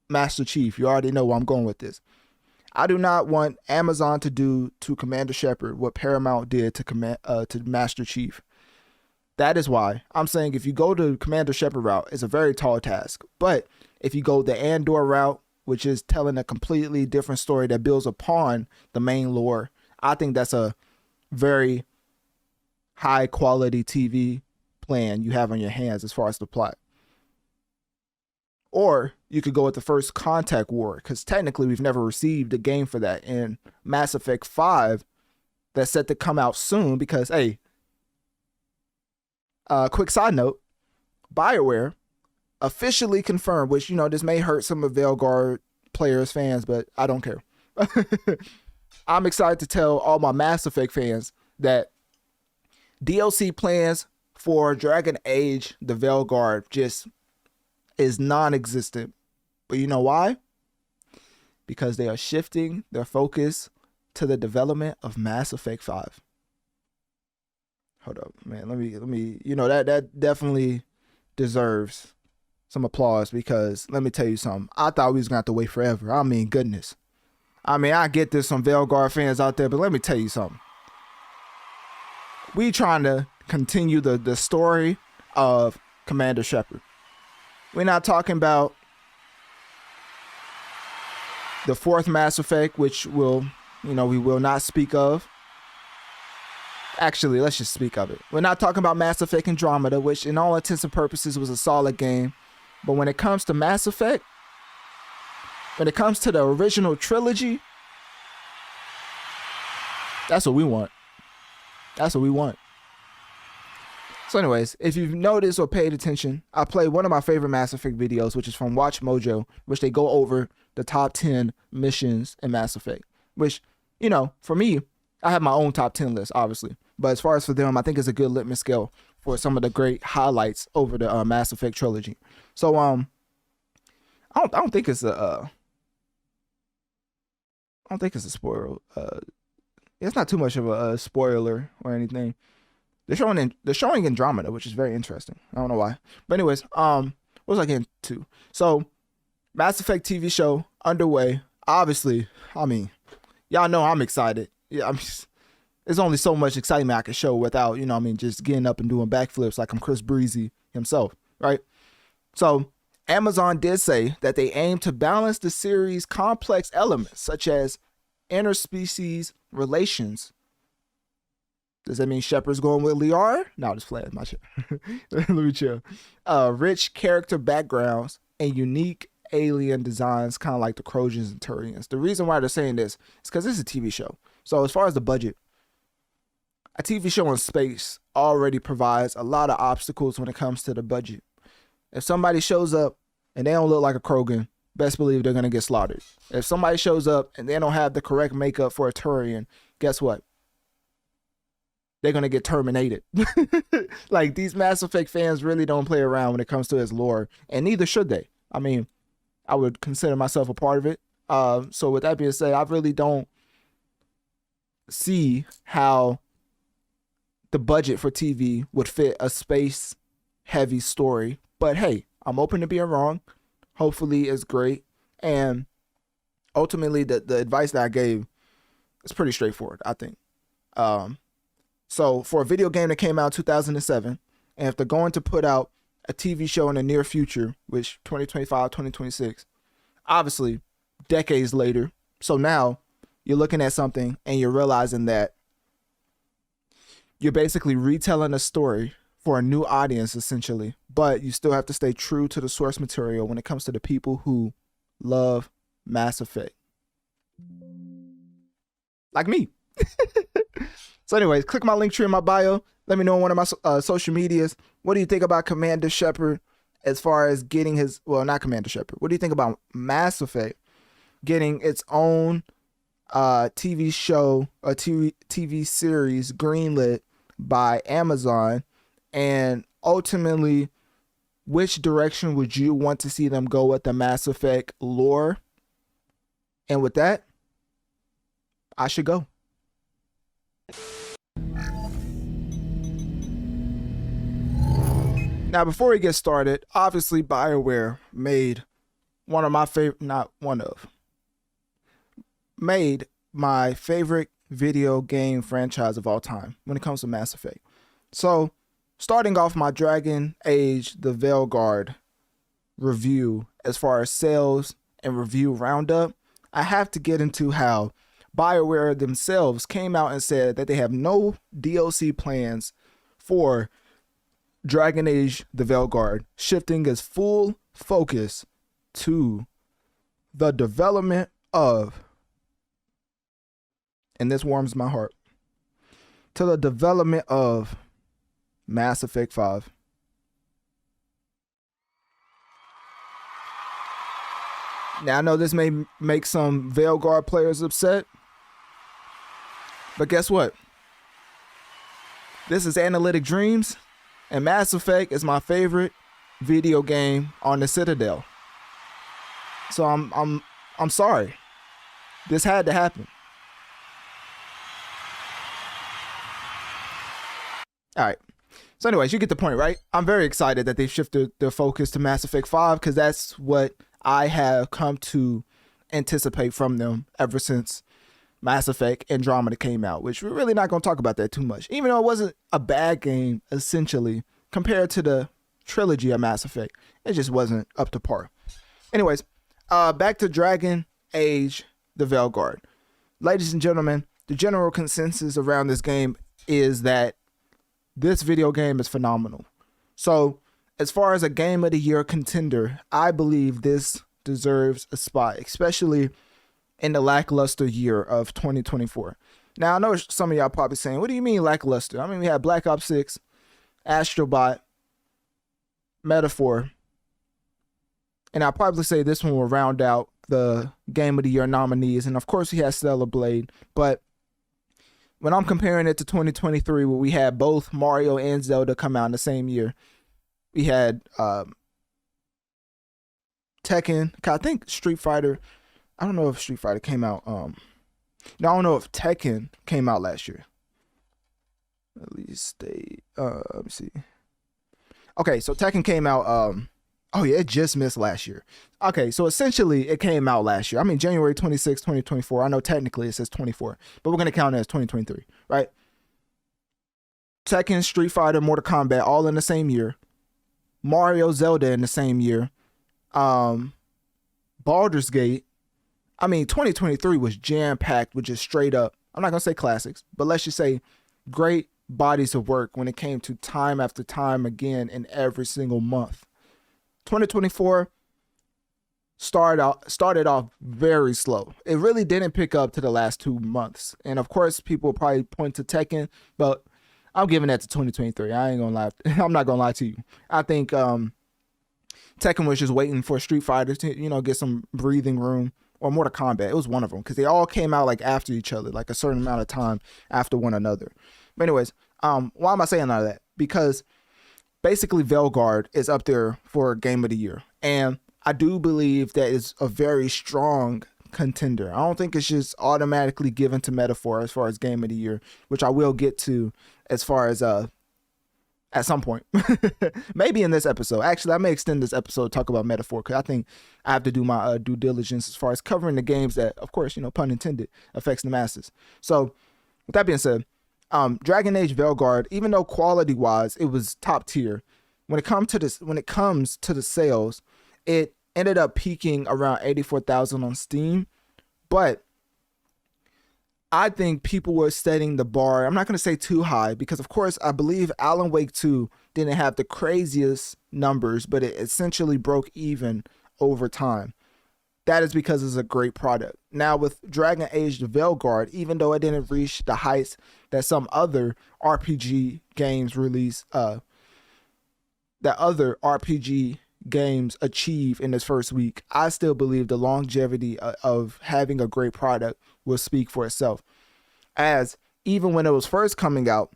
Master Chief, you already know where I'm going with this. I do not want Amazon to do to Commander Shepard what Paramount did to Master Chief. That is why I'm saying if you go to Commander Shepard route, it's a very tall task. But if you go the Andor route, which is telling a completely different story that builds upon the main lore, I think that's a very high quality TV plan you have on your hands as far as the plot. Or you could go with the First Contact War, because technically we've never received a game for that. And Mass Effect 5 that's set to come out soon, because, hey, quick side note, BioWare officially confirmed, which, this may hurt some of Veilguard players, fans, but I don't care. I'm excited to tell all my Mass Effect fans that DLC plans for Dragon Age, the Veilguard, just is non-existent. But you know why? Because they are shifting their focus to the development of Mass Effect 5. Hold up, man. Let me, that definitely deserves some applause, because let me tell you something. I thought we was gonna have to wait forever. I mean, goodness. I get there's some Veilguard fans out there, but let me tell you something. We trying to continue the story of Commander Shepard. We're not talking about the fourth Mass Effect, which we will not speak of. Actually, let's just speak of it. We're not talking about Mass Effect Andromeda, which in all intents and purposes was a solid game. But when it comes to Mass Effect, when it comes to the original trilogy, that's what we want. That's what we want. So anyways, if you've noticed or paid attention, I played one of my favorite Mass Effect videos, which is from Watch Mojo, which they go over the top 10 missions in Mass Effect. Which, for me, I have my own top 10 list, obviously. But as far as for them, I think it's a good litmus scale for some of the great highlights over the Mass Effect trilogy. So, I don't think it's a spoiler. It's not too much of a spoiler or anything. They're showing Andromeda, which is very interesting. I don't know why. But anyways, what was I getting to? So, Mass Effect TV show underway. Obviously, y'all know I'm excited. Yeah, there's only so much excitement I can show without, just getting up and doing backflips like I'm Chris Breezy himself, right? So, Amazon did say that they aim to balance the series' complex elements, such as interspecies relations. Does that mean Shepard's going with Liara? No, just playing my shit. Let me chill. Rich character backgrounds and unique alien designs, kind of like the Trojans and Turians. The reason why they're saying this is because this is a TV show. So as far as the budget, a TV show in space already provides a lot of obstacles when it comes to the budget. If somebody shows up and they don't look like a Krogan, best believe they're going to get slaughtered. If somebody shows up and they don't have the correct makeup for a Turian, guess what? They're going to get terminated. Like, these Mass Effect fans really don't play around when it comes to his lore, and neither should they. I would consider myself a part of it. So with that being said, I really don't see how the budget for TV would fit a space-heavy story. But hey, I'm open to being wrong. Hopefully it's great. And ultimately, the advice that I gave is pretty straightforward, I think. So for a video game that came out in 2007, and if they're going to put out a TV show in the near future, which 2025, 2026, obviously decades later. So now you're looking at something and you're realizing that you're basically retelling a story for a new audience, essentially, but you still have to stay true to the source material when it comes to the people who love Mass Effect. Like me. So anyways, click my link tree in my bio. Let me know on one of my social medias. What do you think about Commander Shepard as far as getting his, well, not Commander Shepard. What do you think about Mass Effect getting its own TV show, a TV series greenlit by Amazon, and ultimately, which direction would you want to see them go with the Mass Effect lore? And with that, I should go. Now, before we get started, obviously BioWare made made my favorite video game franchise of all time when it comes to Mass Effect. So, starting off my Dragon Age The Veilguard review as far as sales and review roundup, I have to get into how BioWare themselves came out and said that they have no DLC plans for Dragon Age The Veilguard, shifting its full focus to the development of, and this warms my heart, to the development of Mass Effect 5. Now, I know this may make some Veilguard players upset, but guess what? This is Analytic Dreamz, and Mass Effect is my favorite video game on the Citadel. So I'm sorry. This had to happen. All right. So anyways, you get the point, right? I'm very excited that they've shifted their focus to Mass Effect 5 because that's what I have come to anticipate from them ever since Mass Effect Andromeda came out, which we're really not going to talk about that too much, even though it wasn't a bad game, essentially, compared to the trilogy of Mass Effect. It just wasn't up to par. Anyways, back to Dragon Age The Veilguard. Ladies and gentlemen, the general consensus around this game is that this video game is phenomenal. So, as far as a Game of the Year contender, I believe this deserves a spot, especially in the lackluster year of 2024. Now, I know some of y'all probably saying, what do you mean lackluster? I mean, we had Black Ops 6, Astrobot, Metaphor, and I'll probably say this one will round out the Game of the Year nominees. And of course, we had Stellar Blade, but when I'm comparing it to 2023, where we had both Mario and Zelda come out in the same year, we had Tekken. I think Street Fighter. I don't know if Street Fighter came out. No, I don't know if Tekken came out last year. At least they. Let me see. Okay, so Tekken came out. Oh yeah, it just missed last year. Okay, so essentially it came out last year. I mean, January 26, 2024. I know technically it says 24, but we're gonna count it as 2023, right? Tekken, Street Fighter, Mortal Kombat, all in the same year. Mario, Zelda in the same year. Baldur's Gate. I mean, 2023 was jam-packed with just straight up, I'm not going to say classics, but let's just say great bodies of work when it came to time after time again in every single month. 2024 started off very slow. It really didn't pick up to the last 2 months. And of course, people will probably point to Tekken, but I'm giving that to 2023. I ain't gonna lie. I'm not gonna lie to you. I think Tekken was just waiting for Street Fighter to, get some breathing room, or Mortal Kombat. It was one of them because they all came out like after each other, like a certain amount of time after one another. But anyways, why am I saying all of that? Because basically Veilguard is up there for Game of the Year, and I do believe that it's a very strong contender. I don't think it's just automatically given to Metaphor as far as Game of the Year, which I will get to as far as at some point. Maybe in this episode. Actually, I may extend this episode to talk about Metaphor because I think I have to do my due diligence as far as covering the games that, of course, pun intended, affects the masses. So with that being said, Dragon Age Veilguard, even though quality wise it was top tier, when it comes to the sales, it ended up peaking around 84,000 on Steam. But I think people were setting the bar, I'm not going to say too high, because of course I believe Alan Wake 2 didn't have the craziest numbers, but it essentially broke even over time. That is because it's a great product. Now with Dragon Age The Veilguard, even though it didn't reach the heights that some other RPG games achieve in this first week, I still believe the longevity of having a great product will speak for itself. As even when it was first coming out,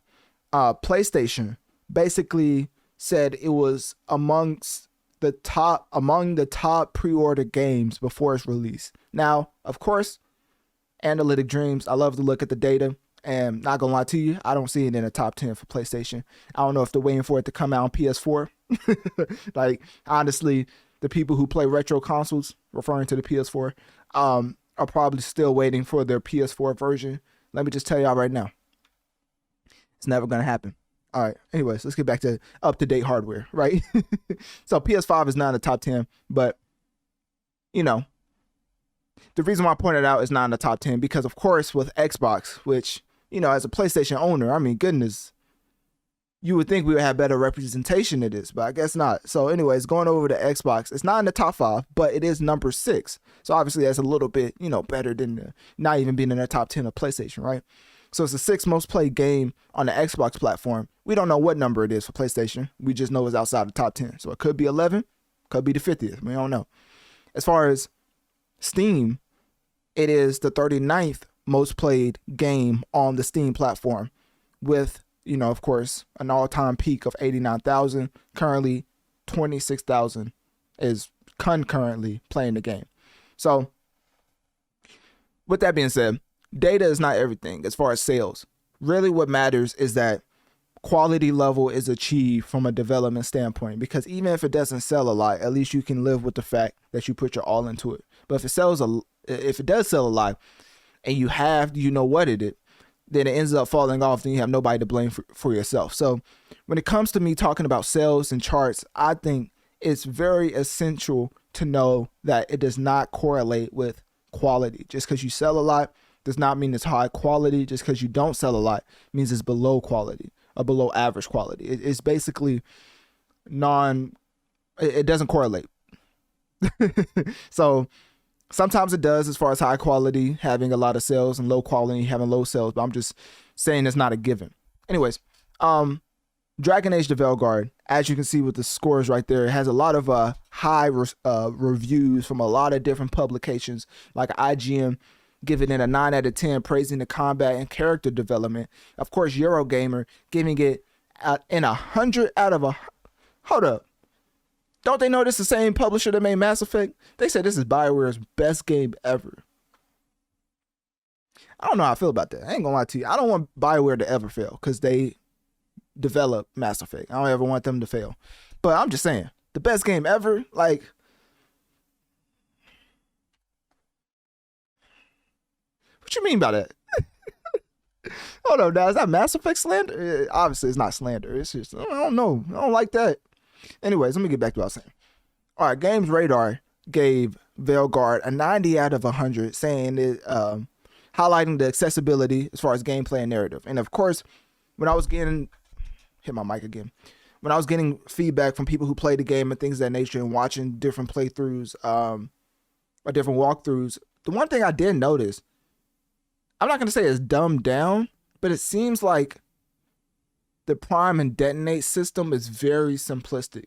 PlayStation basically said it was among the top pre-order games before its release. Now, of course, Analytic Dreamz, I love to look at the data, and not gonna lie to you, I don't see it in the top 10 for PlayStation. I don't know if they're waiting for it to come out on PS4. Like, honestly, the people who play retro consoles, referring to the PS4, are probably still waiting for their PS4 version. Let me just tell y'all right now, it's never gonna happen. All right, anyways, let's get back to up-to-date hardware, right? So PS5 is not in the top 10, but, you know, the reason why I pointed out it's not in the top 10, because, of course, with Xbox, which, you know, as a PlayStation owner, I mean, goodness, you would think we would have better representation of this, but I guess not. So anyways, going over to Xbox, it's not in the top 5, but it is number 6. So obviously that's a little bit, you know, better than not even being in the top 10 of PlayStation, right? So it's the 6th most played game on the Xbox platform. We don't know what number it is for PlayStation. We just know it's outside the top 10. So it could be 11, could be the 50th. We don't know. As far as Steam, it is the 39th most played game on the Steam platform with, you know, of course, an all-time peak of 89,000. Currently, 26,000 is concurrently playing the game. So with that being said, data is not everything as far as sales. Really what matters is that quality level is achieved from a development standpoint, because even if it doesn't sell a lot, at least you can live with the fact that you put your all into it. But if it does sell a lot and you know what it is, then it ends up falling off, then you have nobody to blame for yourself. So when it comes to me talking about sales and charts, I think it's very essential to know that it does not correlate with quality. Just because you sell a lot does not mean it's high quality. Just because you don't sell a lot means it's below quality or below average quality. It's basically it doesn't correlate. So sometimes it does, as far as high quality having a lot of sales and low quality having low sales, but I'm just saying it's not a given. Anyways, Dragon Age the Veilguard, as you can see with the scores right there, it has a lot of high reviews from a lot of different publications, like IGN giving it a 9 out of 10, praising the combat and character development. Of course, Eurogamer giving it in 100 out of a... Hold up. Don't they know this is the same publisher that made Mass Effect? They said this is BioWare's best game ever. I don't know how I feel about that. I ain't gonna lie to you. I don't want BioWare to ever fail because they developed Mass Effect. I don't ever want them to fail. But I'm just saying, the best game ever, like... What you mean by that? Hold on, now, is that Mass Effect slander? Obviously, it's not slander. It's just, I don't know. I don't like that. Anyways, let me get back to what I was saying. All right, Games Radar gave Veilguard a 90 out of 100, saying it, highlighting the accessibility as far as gameplay and narrative. And of course, when I was getting, hit my mic again, when I was getting feedback from people who play the game and things of that nature and watching different playthroughs or different walkthroughs, the one thing I did notice, I'm not going to say it's dumbed down, but it seems like the prime and detonate system is very simplistic.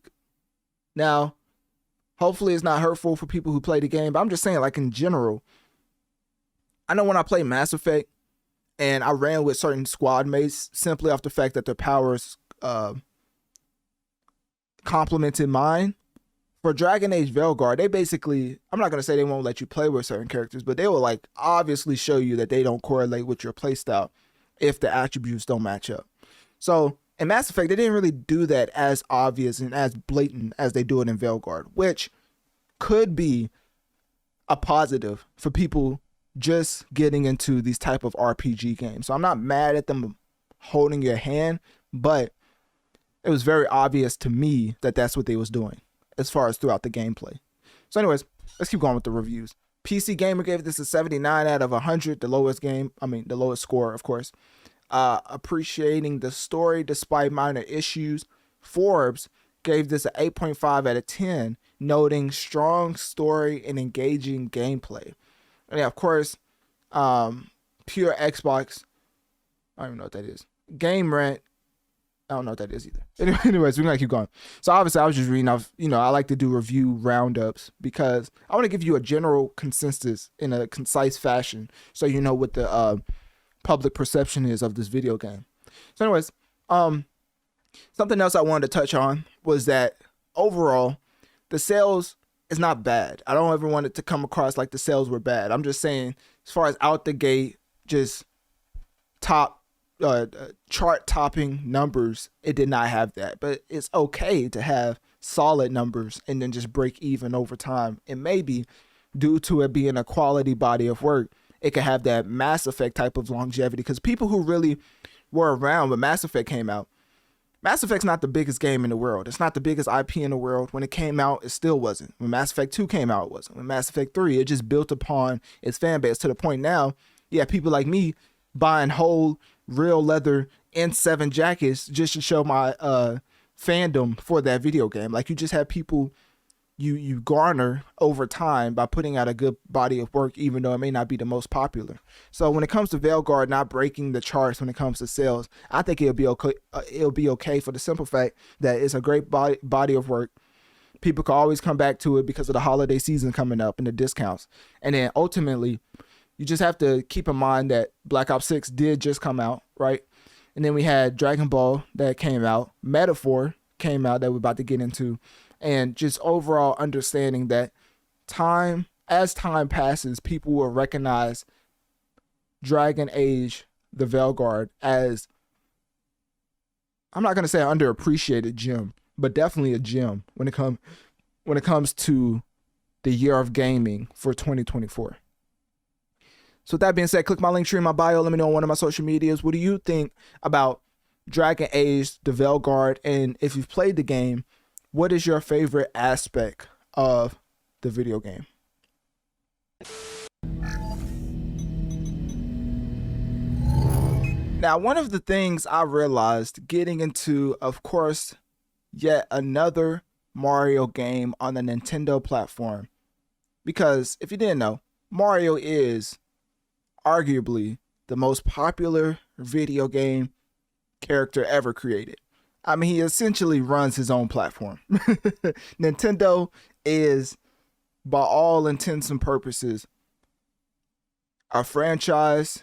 Now, hopefully it's not hurtful for people who play the game, but I'm just saying, like, in general, I know when I play Mass Effect and I ran with certain squad mates simply off the fact that their powers complemented mine. For Dragon Age Veilguard, they basically, I'm not going to say they won't let you play with certain characters, but they will, like, obviously show you that they don't correlate with your playstyle if the attributes don't match up. So in Mass Effect, they didn't really do that as obvious and as blatant as they do it in Veilguard, which could be a positive for people just getting into these type of RPG games. So I'm not mad at them holding your hand, but it was very obvious to me that that's what they was doing as far as throughout the gameplay. So anyways, let's keep going with the reviews. PC Gamer gave this a 79 out of 100, the lowest score, of course. Appreciating the story despite minor issues. Forbes gave this an 8.5 out of 10, noting strong story and engaging gameplay. And of course, Pure Xbox, I don't even know what that is. Game Rant, I don't know what that is either. Anyways, we're gonna keep going. So obviously I was just reading off, I like to do review roundups because I want to give you a general consensus in a concise fashion so you know what the public perception is of this video game. So anyways, something else I wanted to touch on was that overall, the sales is not bad. I don't ever want it to come across like the sales were bad. I'm just saying, as far as out the gate, just top chart topping numbers, it did not have that. But it's okay to have solid numbers and then just break even over time. And maybe due to it being a quality body of work, it could have that Mass Effect type of longevity, because people who really were around when Mass Effect came out, Mass Effect's not the biggest game in the world. It's not the biggest IP in the world. When it came out, it still wasn't. When Mass Effect 2 came out, it wasn't. When Mass Effect 3, it just built upon its fan base to the point now, yeah, people like me buying whole real leather N7 jackets just to show my fandom for that video game. Like, you just have people you garner over time by putting out a good body of work, even though it may not be the most popular. So when it comes to Veilguard not breaking the charts when it comes to sales, I think it'll be okay. It'll be okay for the simple fact that it's a great body of work. People can always come back to it because of the holiday season coming up and the discounts. And then ultimately, you just have to keep in mind that Black Ops 6 did just come out, right? And then we had Dragon Ball that came out, Metaphor came out that we're about to get into, and just overall understanding that as time passes, people will recognize Dragon Age, the Veilguard, as, I'm not going to say an underappreciated gem, but definitely a gem when it comes to the year of gaming for 2024. So with that being said, click my link tree in my bio. Let me know on one of my social medias. What do you think about Dragon Age, the Veilguard? And if you've played the game, what is your favorite aspect of the video game? Now, one of the things I realized getting into, of course, yet another Mario game on the Nintendo platform, because if you didn't know, Mario is arguably the most popular video game character ever created. I mean, he essentially runs his own platform. Nintendo is, by all intents and purposes, a franchise,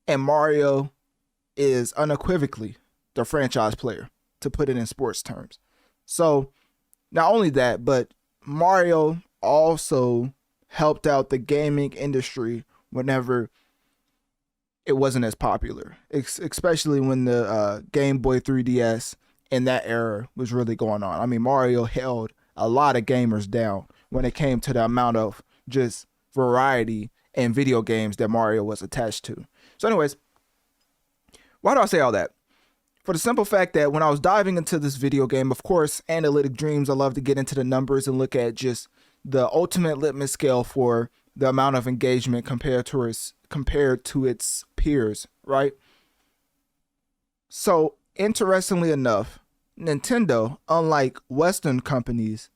and Mario is unequivocally the franchise player, to put it in sports terms. So, not only that, but Mario also helped out the gaming industry whenever it wasn't as popular, especially when the Game Boy 3DS in that era was really going on. I mean, Mario held a lot of gamers down when it came to the amount of just variety and video games that Mario was attached to. So anyways, why do I say all that? For the simple fact that when I was diving into this video game, of course, Analytic Dreamz, I love to get into the numbers and look at just the ultimate litmus scale for the amount of engagement compared to its peers, right? So, interestingly enough, Nintendo, unlike Western companies,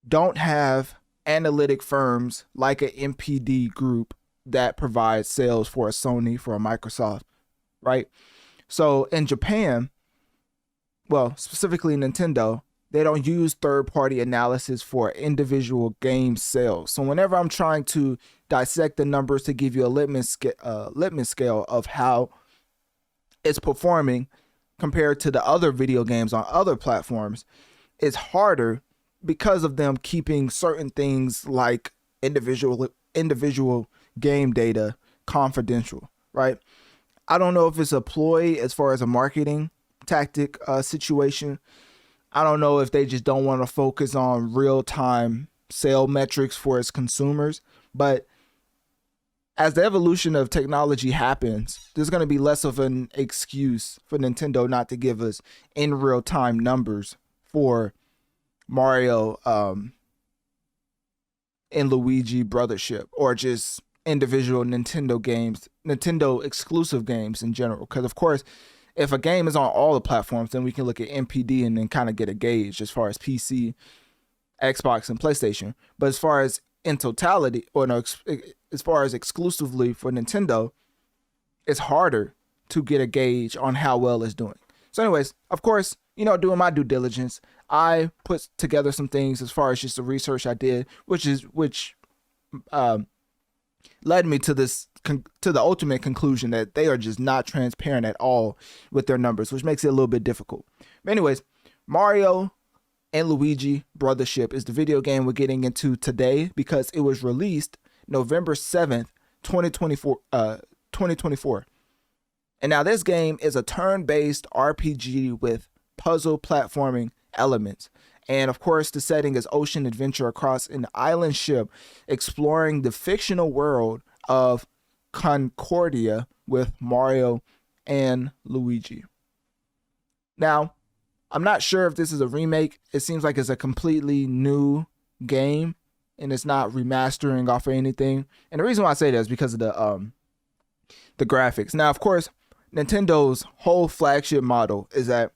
don't have analytic firms like an MPD group that provides sales for a Sony, for a Microsoft, right? So in Japan, well, specifically Nintendo, they don't use third-party analysis for individual game sales. So whenever I'm trying to dissect the numbers to give you a litmus scale of how it's performing compared to the other video games on other platforms, it's harder because of them keeping certain things like individual game data confidential, right? I don't know if it's a ploy as far as a marketing tactic situation. I don't know if they just don't want to focus on real-time sale metrics for its consumers, but as the evolution of technology happens, there's going to be less of an excuse for Nintendo not to give us in real-time numbers for Mario and Luigi Brothership, or just individual Nintendo games, Nintendo exclusive games in general. Because of course, if a game is on all the platforms, then we can look at MPD and then kind of get a gauge as far as PC, Xbox, and PlayStation. But as far as in totality, or no, as far as exclusively for Nintendo, it's harder to get a gauge on how well it's doing. So anyways, of course, doing my due diligence, I put together some things as far as just the research I did, which led me to the ultimate conclusion that they are just not transparent at all with their numbers, which makes it a little bit difficult. But anyways, Mario and Luigi Brothership is the video game we're getting into today because it was released November 7th, 2024. And now this game is a turn-based RPG with puzzle platforming elements. And of course, the setting is ocean adventure across an island ship exploring the fictional world of Concordia with Mario and Luigi. Now, I'm not sure if this is a remake. It seems like it's a completely new game and it's not remastering off of anything. And the reason why I say that is because of the graphics. Now, of course, Nintendo's whole flagship model is that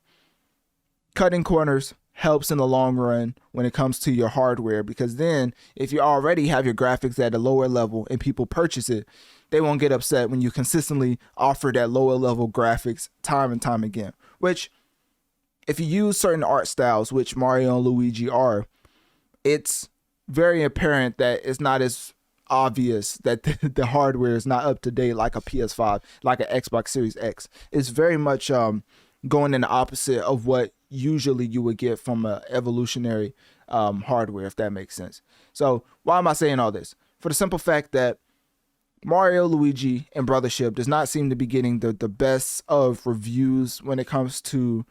cutting corners helps in the long run when it comes to your hardware, because then if you already have your graphics at a lower level and people purchase it, they won't get upset when you consistently offer that lower level graphics time and time again. Which, if you use certain art styles, which Mario and Luigi are, it's very apparent that it's not as obvious that the hardware is not up to date like a PS5, like an Xbox Series X. It's very much going in the opposite of what usually you would get from a evolutionary hardware, if that makes sense. So why am I saying all this? For the simple fact that Mario, Luigi, and Brothership does not seem to be getting the best of reviews when it comes to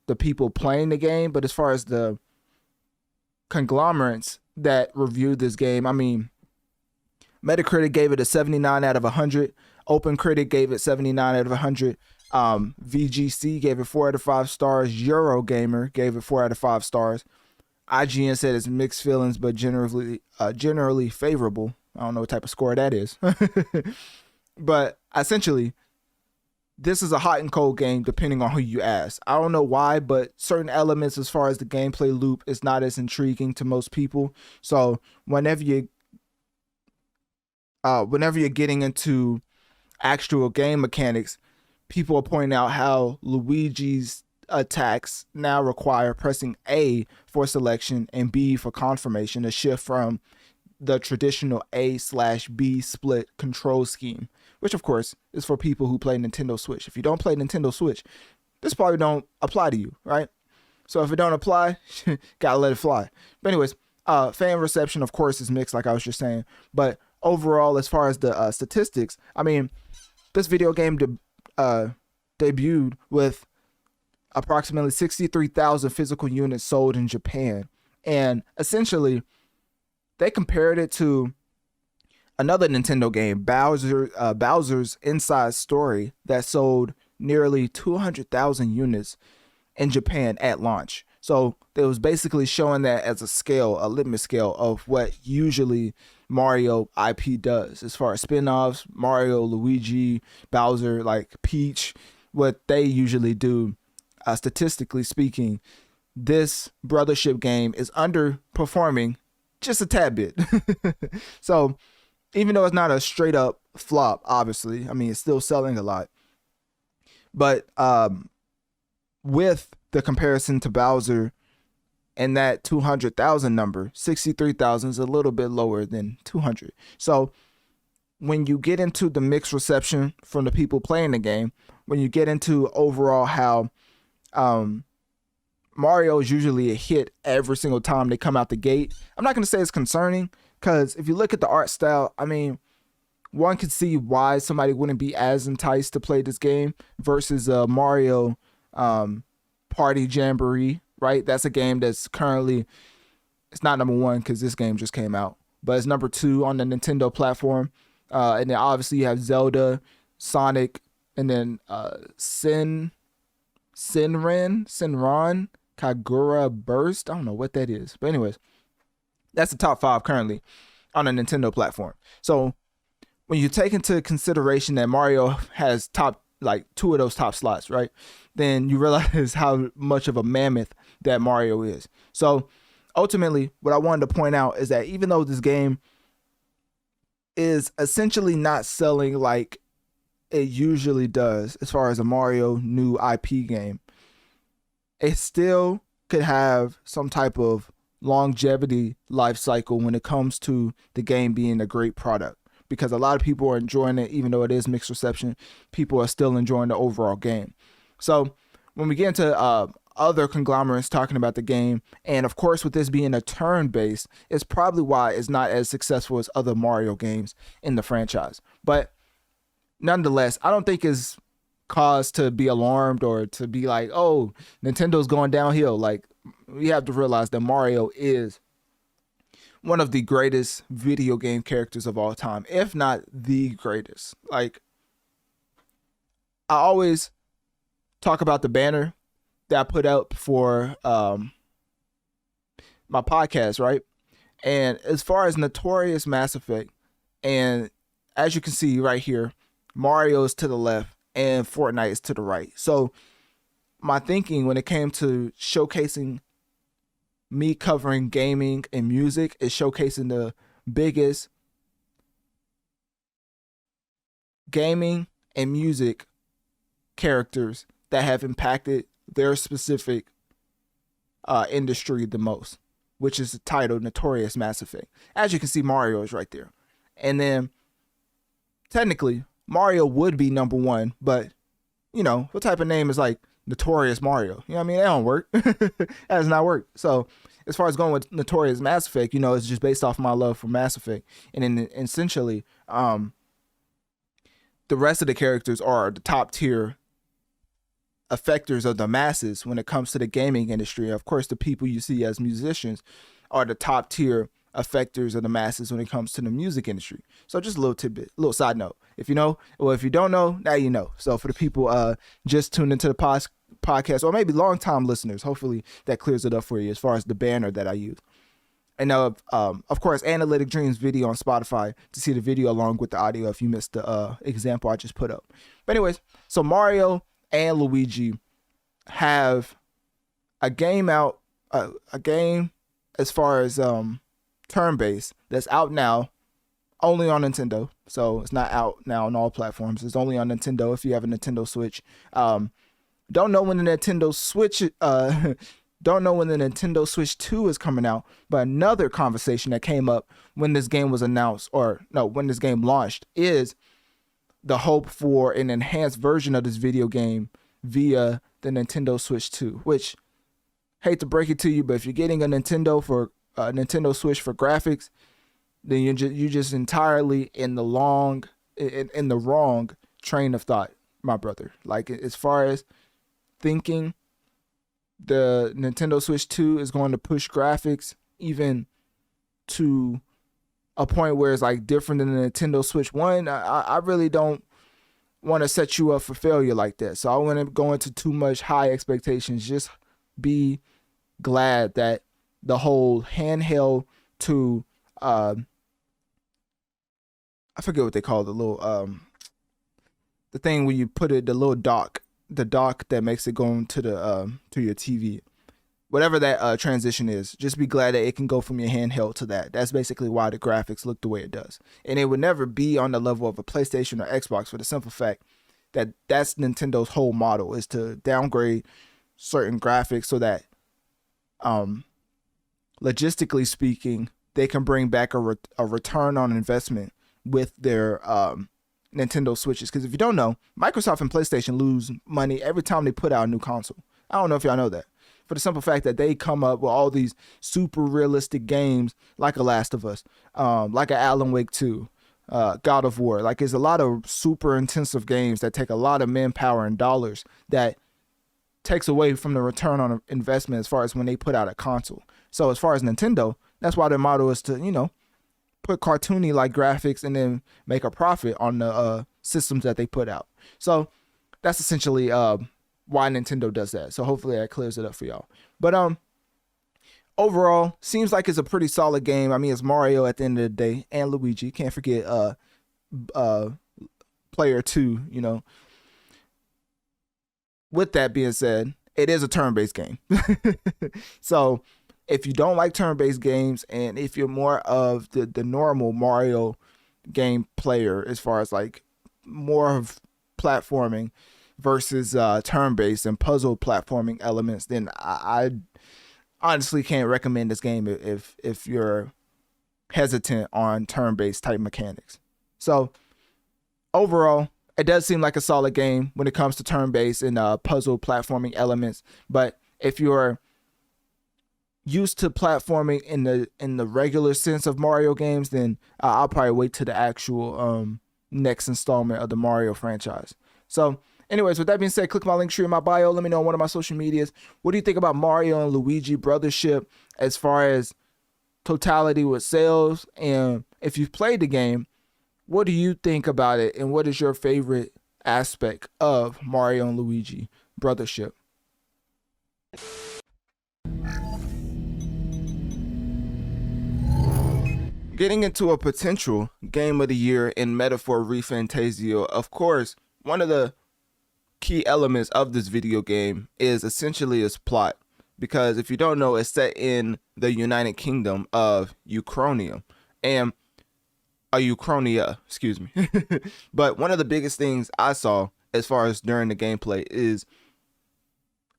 the people playing the game. But as far as the conglomerates that reviewed this game, I mean, Metacritic gave it a 79 out of 100. OpenCritic gave it 79 out of 100. VGC gave it 4 out of 5 stars. Eurogamer gave it 4 out of 5 stars. IGN said it's mixed feelings, but generally favorable. I don't know what type of score that is. But essentially, this is a hot and cold game depending on who you ask. I don't know why, but certain elements as far as the gameplay loop is not as intriguing to most people. So whenever you're getting into actual game mechanics, people are pointing out how Luigi's attacks now require pressing A for selection and B for confirmation, a shift from the traditional A/B split control scheme, which of course is for people who play Nintendo Switch. If you don't play Nintendo Switch, this probably don't apply to you, right? So if it don't apply, gotta let it fly. But anyways, fan reception, of course, is mixed, like I was just saying. But overall, as far as the statistics, I mean, this video game debuted with approximately 63,000 physical units sold in Japan. And essentially, they compared it to another Nintendo game, Bowser's Inside Story, that sold nearly 200,000 units in Japan at launch. So it was basically showing that as a scale, a litmus scale of what usually Mario IP does as far as spin-offs, Mario, Luigi, Bowser, like Peach, what they usually do. Statistically speaking, this Brothership game is underperforming just a tad bit. So even though it's not a straight up flop, obviously, I mean, it's still selling a lot. But with the comparison to Bowser and that 200,000 number, 63,000 is a little bit lower than 200. So when you get into the mixed reception from the people playing the game, when you get into overall how Mario is usually a hit every single time they come out the gate, I'm not going to say it's concerning, because if you look at the art style, I mean, one could see why somebody wouldn't be as enticed to play this game versus Mario Party Jamboree, right? That's a game that's currently, it's not number one because this game just came out, but it's number 2 on the Nintendo platform. And then obviously you have Zelda, Sonic, and then Senran, Kagura Burst. I don't know what that is. But anyways, that's the top 5 currently on the Nintendo platform. So when you take into consideration that Mario has top, like 2 of those top slots, right? Then you realize how much of a mammoth that Mario is. So ultimately, what I wanted to point out is that even though this game is essentially not selling like it usually does as far as a Mario new IP game, it still could have some type of longevity life cycle when it comes to the game being a great product, because a lot of people are enjoying it. Even though it is mixed reception, people are still enjoying the overall game. So when we get into other conglomerates talking about the game. And of course, with this being a turn-based, it's probably why it's not as successful as other Mario games in the franchise. But nonetheless, I don't think it's cause to be alarmed or to be like, oh, Nintendo's going downhill. Like, we have to realize that Mario is one of the greatest video game characters of all time, if not the greatest. Like, I always talk about the banner that I put out for my podcast, right? And as far as Notorious Mass Effect, and as you can see right here, Mario is to the left and Fortnite is to the right. So my thinking when it came to showcasing me covering gaming and music is showcasing the biggest gaming and music characters that have impacted their specific industry the most, which is titled Notorious Mass Effect. As you can see, Mario is right there. And then technically Mario would be number one, but you know, what type of name is like Notorious Mario? You know what I mean? That don't work. That does not work. So as far as going with Notorious Mass Effect, you know, it's just based off my love for Mass Effect. And then essentially, the rest of the characters are the top tier affectors of the masses when it comes to the gaming industry. Of course, the people you see as musicians are the top tier affectors of the masses when it comes to the music industry. So just a little tidbit, a little side note. If you know, or if you don't know, now you know. So for the people just tuned into the podcast, or maybe long-time listeners, hopefully that clears it up for you as far as the banner that I use. And of course, Analytic Dreamz video on Spotify to see the video along with the audio if you missed the example I just put up. But anyways, so Mario and Luigi have a game out, a game as far as turn-based that's out now, only on Nintendo. So it's not out now on all platforms. It's only on Nintendo if you have a Nintendo Switch. Don't know when the Nintendo Switch don't know when the Nintendo Switch 2 is coming out, but another conversation that came up when this game was announced, or no, when this game launched, is the hope for an enhanced version of this video game via the Nintendo Switch 2, which, hate to break it to you, but if you're getting a Nintendo Switch for graphics, then you're just entirely in the wrong train of thought, my brother. Like, as far as thinking the Nintendo Switch 2 is going to push graphics even to a point where it's like different than the Nintendo Switch 1, I really don't want to set you up for failure like that. So I wouldn't go into too much high expectations. Just be glad that the whole handheld to I forget what they call the little the thing where you put it, the little dock, the dock that makes it go into the to your TV. Whatever that transition is, just be glad that it can go from your handheld to that. That's basically why the graphics look the way it does. And it would never be on the level of a PlayStation or Xbox for the simple fact that that's Nintendo's whole model, is to downgrade certain graphics so that, logistically speaking, they can bring back a return on investment with their Nintendo Switches. Because if you don't know, Microsoft and PlayStation lose money every time they put out a new console. I don't know if y'all know that. For the simple fact that they come up with all these super realistic games like a Last of Us, like a Alan Wake 2, God of War. Like, there's a lot of super intensive games that take a lot of manpower and dollars that takes away from the return on investment as far as when they put out a console. So as far as Nintendo, that's why their motto is to, you know, put cartoony like graphics and then make a profit on the systems that they put out. So that's essentially why Nintendo does that. So hopefully that clears it up for y'all. But overall, seems like it's a pretty solid game. I mean, it's Mario at the end of the day, and Luigi. Can't forget player 2, you know. With that being said, it is a turn-based game. So if you don't like turn-based games, and if you're more of the normal Mario game player, as far as like more of platforming versus turn-based and puzzle platforming elements, then I honestly can't recommend this game if you're hesitant on turn-based type mechanics. So overall, it does seem like a solid game when it comes to turn-based and puzzle platforming elements, but if you're used to platforming in the regular sense of Mario games, then I'll probably wait to the actual next installment of the Mario franchise. So anyways, with that being said, click my link tree in my bio. Let me know on one of my social medias. What do you think about Mario and Luigi Brothership as far as totality with sales? And if you've played the game, what do you think about it? And what is your favorite aspect of Mario and Luigi Brothership? Getting into a potential game of the year in Metaphor ReFantazio, of course, one of the key elements of this video game is essentially its plot. Because if you don't know, it's set in the United Kingdom of Uchronia. And Uchronia, excuse me. But one of the biggest things I saw as far as during the gameplay is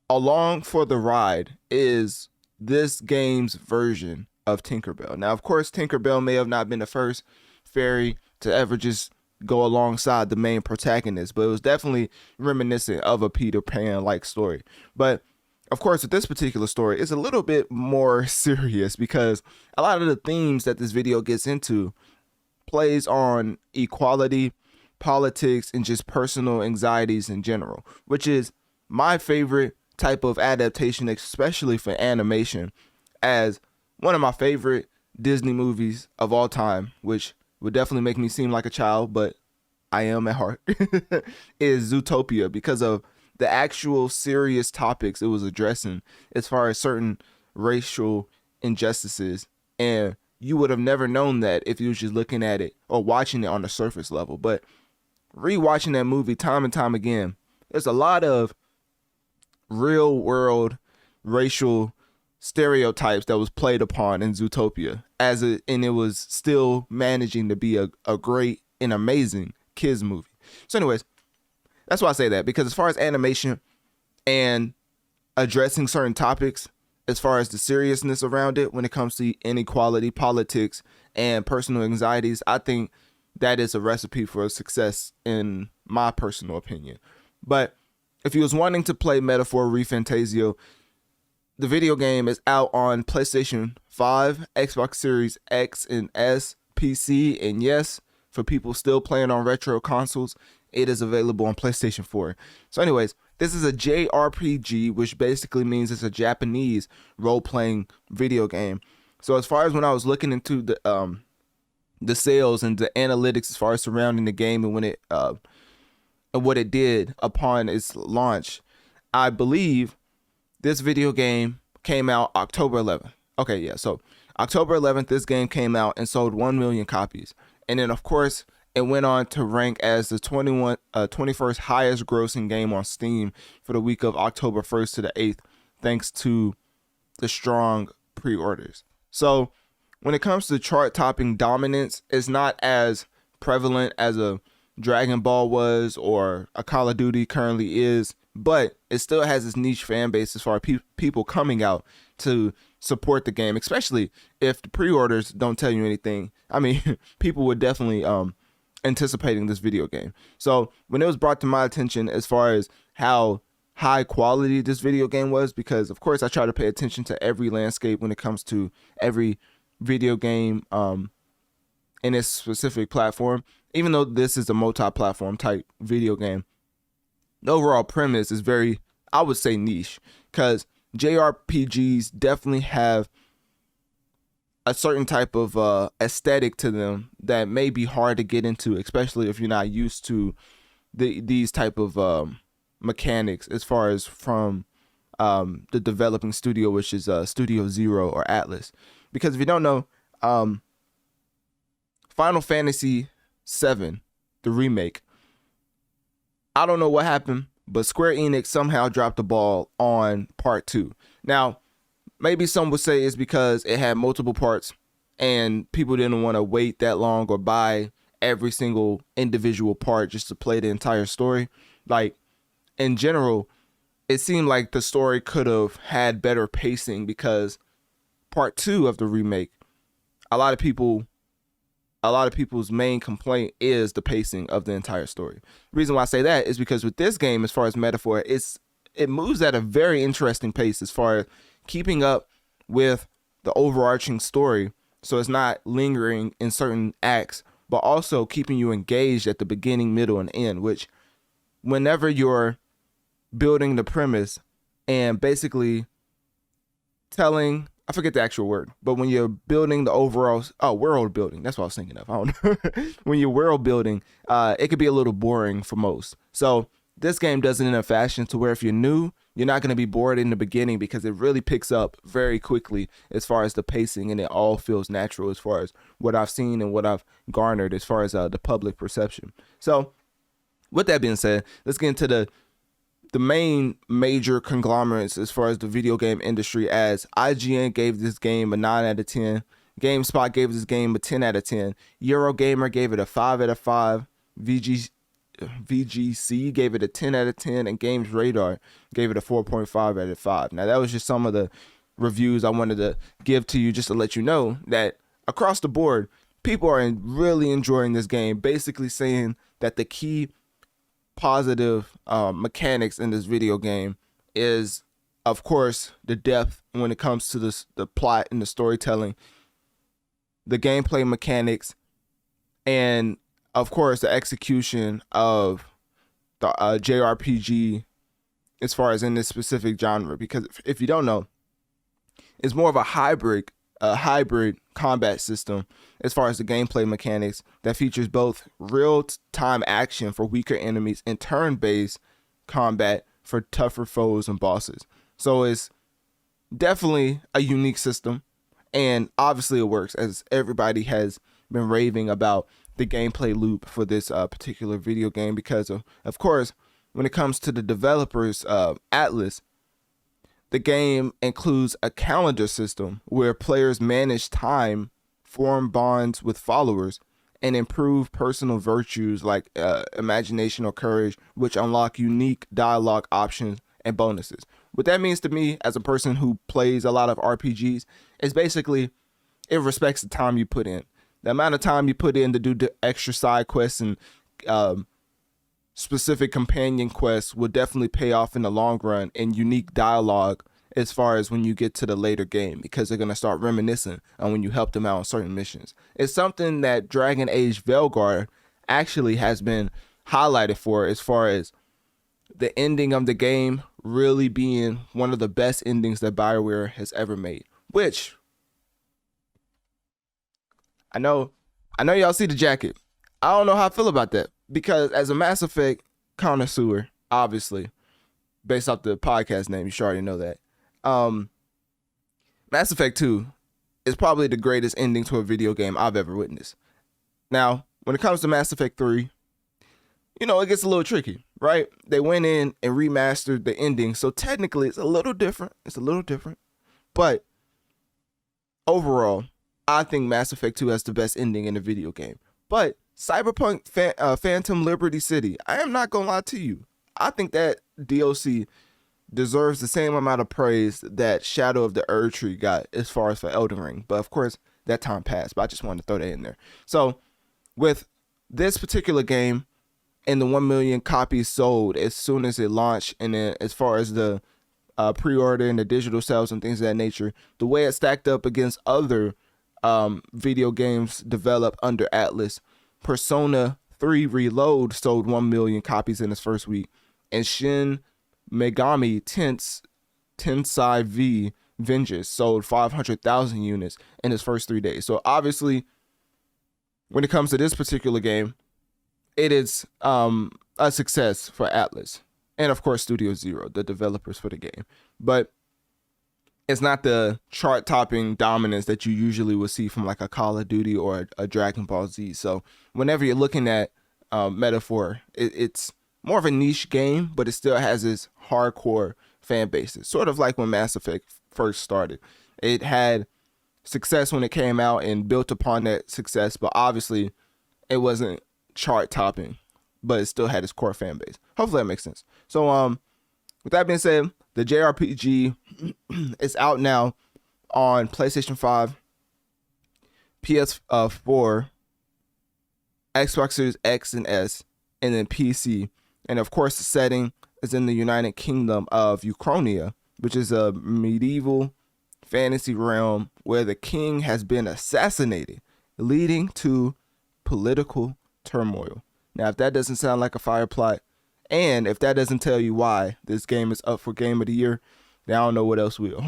along for the ride is this game's version of Tinkerbell. Now, of course, Tinkerbell may have not been the first fairy to ever just go alongside the main protagonist, but it was definitely reminiscent of a Peter Pan-like story. But of course, with this particular story, it's a little bit more serious because a lot of the themes that this video gets into plays on equality, politics, and just personal anxieties in general, which is my favorite type of adaptation, especially for animation, as one of my favorite Disney movies of all time, which would definitely make me seem like a child, but I am at heart, is Zootopia, because of the actual serious topics it was addressing as far as certain racial injustices. And you would have never known that if you was just looking at it or watching it on the surface level. But rewatching that movie time and time again, there's a lot of real world racial stereotypes that was played upon in Zootopia and it was still managing to be a great and amazing kids movie. So anyways, that's why I say that, because as far as animation and addressing certain topics, as far as the seriousness around it when it comes to inequality, politics, and personal anxieties, I think that is a recipe for success in my personal opinion. But if you was wanting to play Metaphor ReFantazio, the video game is out on PlayStation 5, Xbox Series X and S, PC, and yes, for people still playing on retro consoles, it is available on PlayStation 4. So anyways, this is a JRPG, which basically means it's a Japanese role-playing video game. So as far as when I was looking into the sales and the analytics as far as surrounding the game and when it and what it did upon its launch, I believe this video game came out October 11th. Okay, yeah, so October 11th, this game came out and sold 1 million copies. And then, of course, it went on to rank as the 21st highest grossing game on Steam for the week of October 1st to the 8th, thanks to the strong pre-orders. So when it comes to chart-topping dominance, it's not as prevalent as a Dragon Ball was or a Call of Duty currently is, but it still has its niche fan base as far as people coming out to support the game, especially if the pre-orders don't tell you anything. I mean, people were definitely anticipating this video game. So when it was brought to my attention as far as how high quality this video game was, because of course I try to pay attention to every landscape when it comes to every video game in its specific platform, even though this is a multi-platform type video game, the overall premise is very, I would say, niche, because JRPGs definitely have a certain type of aesthetic to them that may be hard to get into, especially if you're not used to these type of mechanics as far as from the developing studio, which is Studio Zero or Atlas. Because if you don't know, Final Fantasy VII, the remake, I don't know what happened, but Square Enix somehow dropped the ball on part 2. Now, maybe some would say it's because it had multiple parts and people didn't want to wait that long or buy every single individual part just to play the entire story. Like, in general, it seemed like the story could have had better pacing, because part 2 of the remake, a lot of people's main complaint is the pacing of the entire story. The reason why I say that is because with this game, as far as Metaphor, it's it moves at a very interesting pace as far as keeping up with the overarching story, so it's not lingering in certain acts, but also keeping you engaged at the beginning, middle, and end, which whenever you're building the premise and basically telling, I forget the actual word, but when you're building the overall world building, that's what I was thinking of. I don't know. When you're world building, it could be a little boring for most. So this game does it in a fashion to where if you're new, you're not going to be bored in the beginning because it really picks up very quickly as far as the pacing, and it all feels natural as far as what I've seen and what I've garnered as far as the public perception. So with that being said, let's get into the main major conglomerates as far as the video game industry, as IGN gave this game a 9 out of 10. GameSpot gave this game a 10 out of 10. Eurogamer gave it a 5 out of 5. VGC gave it a 10 out of 10, and Games Radar gave it a 4.5 out of 5. Now, that was just some of the reviews I wanted to give to you just to let you know that across the board, people are really enjoying this game, basically saying that the key positive mechanics in this video game is, of course, the depth when it comes to the plot and the storytelling, the gameplay mechanics, and of course the execution of the JRPG as far as in this specific genre. Because if you don't know, it's more of a hybrid combat system as far as the gameplay mechanics that features both real-time action for weaker enemies and turn-based combat for tougher foes and bosses. So it's definitely a unique system, and obviously it works, as everybody has been raving about the gameplay loop for this particular video game, because of course, when it comes to the developers, Atlus, the game includes a calendar system where players manage time, form bonds with followers, and improve personal virtues like imagination or courage, which unlock unique dialogue options and bonuses. What that means to me as a person who plays a lot of RPGs is basically it respects the time you put in. The amount of time you put in to do the extra side quests and specific companion quests will definitely pay off in the long run in unique dialogue as far as when you get to the later game, because they're going to start reminiscing on when you helped them out on certain missions. It's something that Dragon Age Veilguard actually has been highlighted for, as far as the ending of the game really being one of the best endings that BioWare has ever made, which I know y'all see the jacket. I don't know how I feel about that, because as a Mass Effect connoisseur, obviously, based off the podcast name, you should already know that. Mass Effect 2 is probably the greatest ending to a video game I've ever witnessed. Now, when it comes to Mass Effect 3, it gets a little tricky, right? They went in and remastered the ending, so technically it's a little different. But overall, I think Mass Effect 2 has the best ending in a video game. But Cyberpunk Phantom Liberty City, I am not going to lie to you. I think that DLC deserves the same amount of praise that Shadow of the Erdtree got as far as for Elden Ring. But of course, that time passed. But I just wanted to throw that in there. So with this particular game and the 1 million copies sold as soon as it launched, and then as far as the pre-order and the digital sales and things of that nature, the way it stacked up against other video games developed under Atlus, Persona 3 Reload sold 1 million copies in its first week, and Shin Megami Tensei V Vengeance sold 500,000 units in its first 3 days. So obviously, when it comes to this particular game, it is a success for Atlus, and of course Studio Zero, the developers for the game. But it's not the chart-topping dominance that you usually would see from like a Call of Duty or a Dragon Ball Z. So whenever you're looking at Metaphor, it's more of a niche game, but it still has its hardcore fan base. It's sort of like when Mass Effect first started. It had success when it came out and built upon that success, but obviously it wasn't chart-topping, but it still had its core fan base. Hopefully that makes sense. So with that being said, the JRPG is out now on PlayStation 5, PS4, Xbox Series X and S, and then PC. And of course, the setting is in the United Kingdom of Uchronia, which is a medieval fantasy realm where the king has been assassinated, leading to political turmoil. Now, if that doesn't sound like a fire plot, and if that doesn't tell you why this game is up for Game of the Year, then I don't know what else will.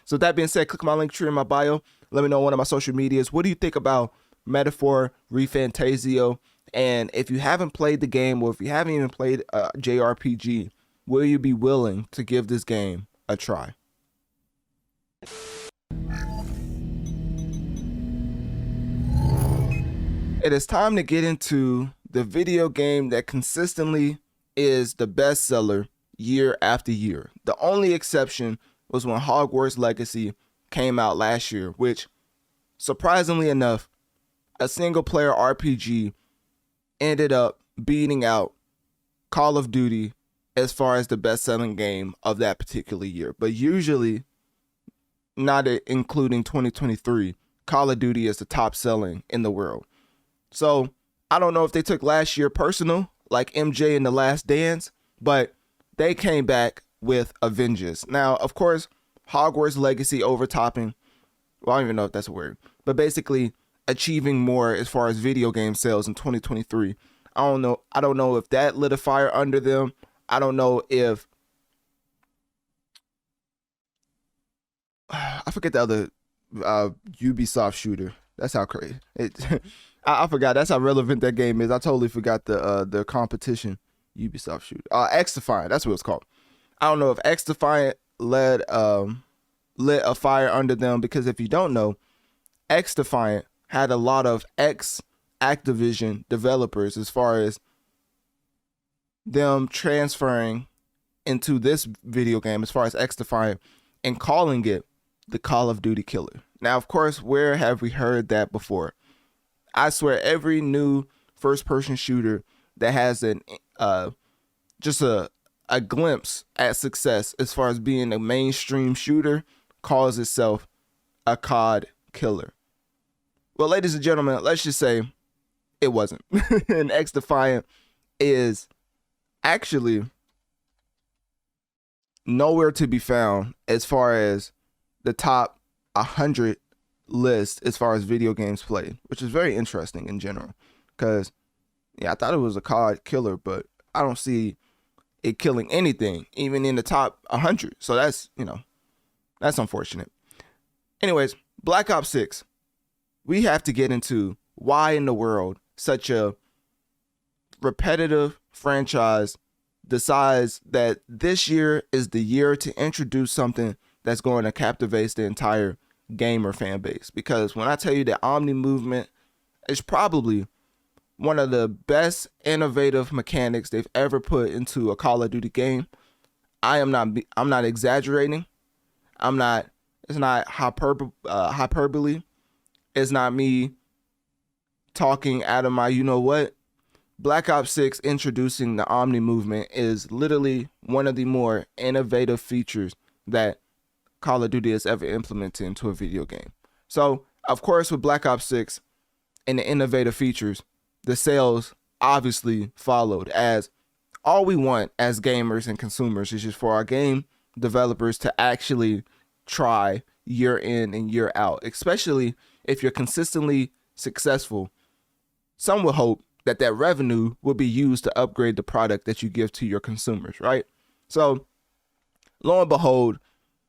So with that being said, click my link tree in my bio. Let me know on one of my social medias. What do you think about Metaphor ReFantazio? And if you haven't played the game, or if you haven't even played a JRPG, will you be willing to give this game a try? It is time to get into the video game that consistently is the bestseller year after year. The only exception was when Hogwarts Legacy came out last year, which, surprisingly enough, a single-player RPG ended up beating out Call of Duty as far as the best-selling game of that particular year. But usually, not including 2023, Call of Duty is the top-selling in the world. So I don't know if they took last year personal, like MJ in The Last Dance, but they came back with a vengeance. Now, of course, Hogwarts Legacy overtopping, well, I don't even know if that's a word, but basically achieving more as far as video game sales in 2023. I don't know if that lit a fire under them. I don't know if I forget the other Ubisoft shooter. That's how crazy I forgot. That's how relevant that game is. I totally forgot the competition Ubisoft shooter. X-Defiant. That's what it's called. I don't know if X-Defiant lit a fire under them, because if you don't know, X-Defiant had a lot of ex-Activision developers as far as them transferring into this video game, as far as X-Defiant, and calling it the Call of Duty killer. Now, of course, where have we heard that before? I swear every new first-person shooter that has just a glimpse at success as far as being a mainstream shooter calls itself a COD killer. Well, ladies and gentlemen, let's just say it wasn't. And X-Defiant is actually nowhere to be found as far as the top 100 list as far as video games played, which is very interesting in general, because I thought it was a COD killer, but I don't see it killing anything even in the top 100. So that's unfortunate. Anyways, Black Ops 6, we have to get into why in the world such a repetitive franchise decides that this year is the year to introduce something that's going to captivate the entire gamer fan base. Because when I tell you that Omni movement is probably one of the best innovative mechanics they've ever put into a Call of Duty game, I'm not exaggerating. It's not hyperbole. It's not me talking out of my what. Black Ops 6 introducing the Omni movement is literally one of the more innovative features that Call of Duty has ever implemented into a video game. So, of course, with Black Ops 6 and the innovative features, the sales obviously followed, as all we want as gamers and consumers is just for our game developers to actually try year in and year out, especially if you're consistently successful. Some would hope that revenue will be used to upgrade the product that you give to your consumers, right? So, lo and behold,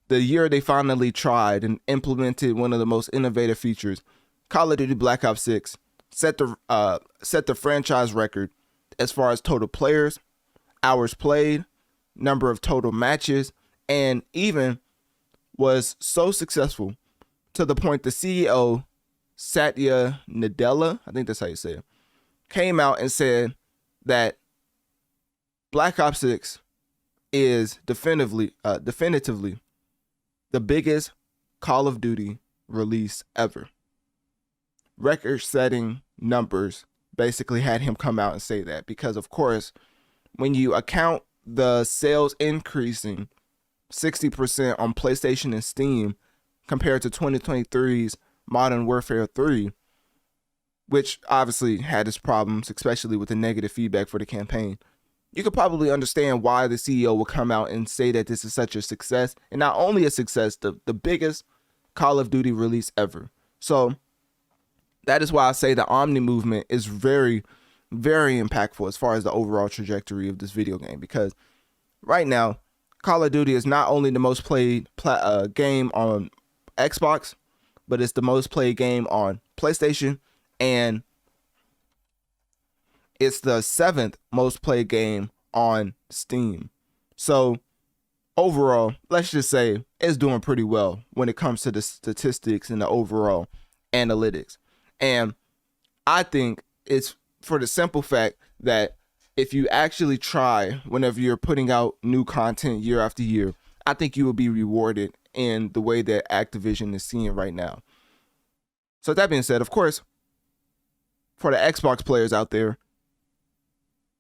the year they finally tried and implemented one of the most innovative features, Call of Duty Black Ops 6 set the franchise record as far as total players, hours played, number of total matches, and even was so successful to the point the CEO, Satya Nadella, I think that's how you say it, came out and said that Black Ops 6 is definitively the biggest Call of Duty release ever. Record-setting numbers basically had him come out and say that, because of course, when you account the sales increasing 60% on PlayStation and Steam compared to 2023's Modern Warfare 3, which obviously had its problems, especially with the negative feedback for the campaign, you could probably understand why the CEO will come out and say that this is such a success. And not only a success, the biggest Call of Duty release ever. So that is why I say the Omni movement is very, very impactful as far as the overall trajectory of this video game. Because right now, Call of Duty is not only the most played game on Xbox, but it's the most played game on PlayStation, and it's the 7th most played game on Steam. So overall, let's just say it's doing pretty well when it comes to the statistics and the overall analytics. And I think it's for the simple fact that if you actually try whenever you're putting out new content year after year, I think you will be rewarded in the way that Activision is seeing right now. So that being said, of course, for the Xbox players out there,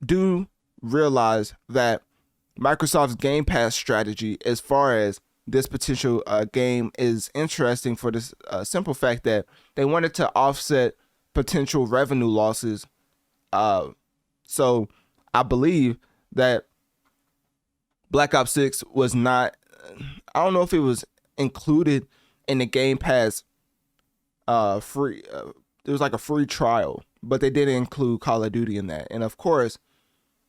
do realize that Microsoft's Game Pass strategy as far as this potential game is interesting for this simple fact that they wanted to offset potential revenue losses. So I believe that Black Ops 6 was not, I don't know if it was included in the Game Pass free, it was like a free trial, but they didn't include Call of Duty in that. And of course,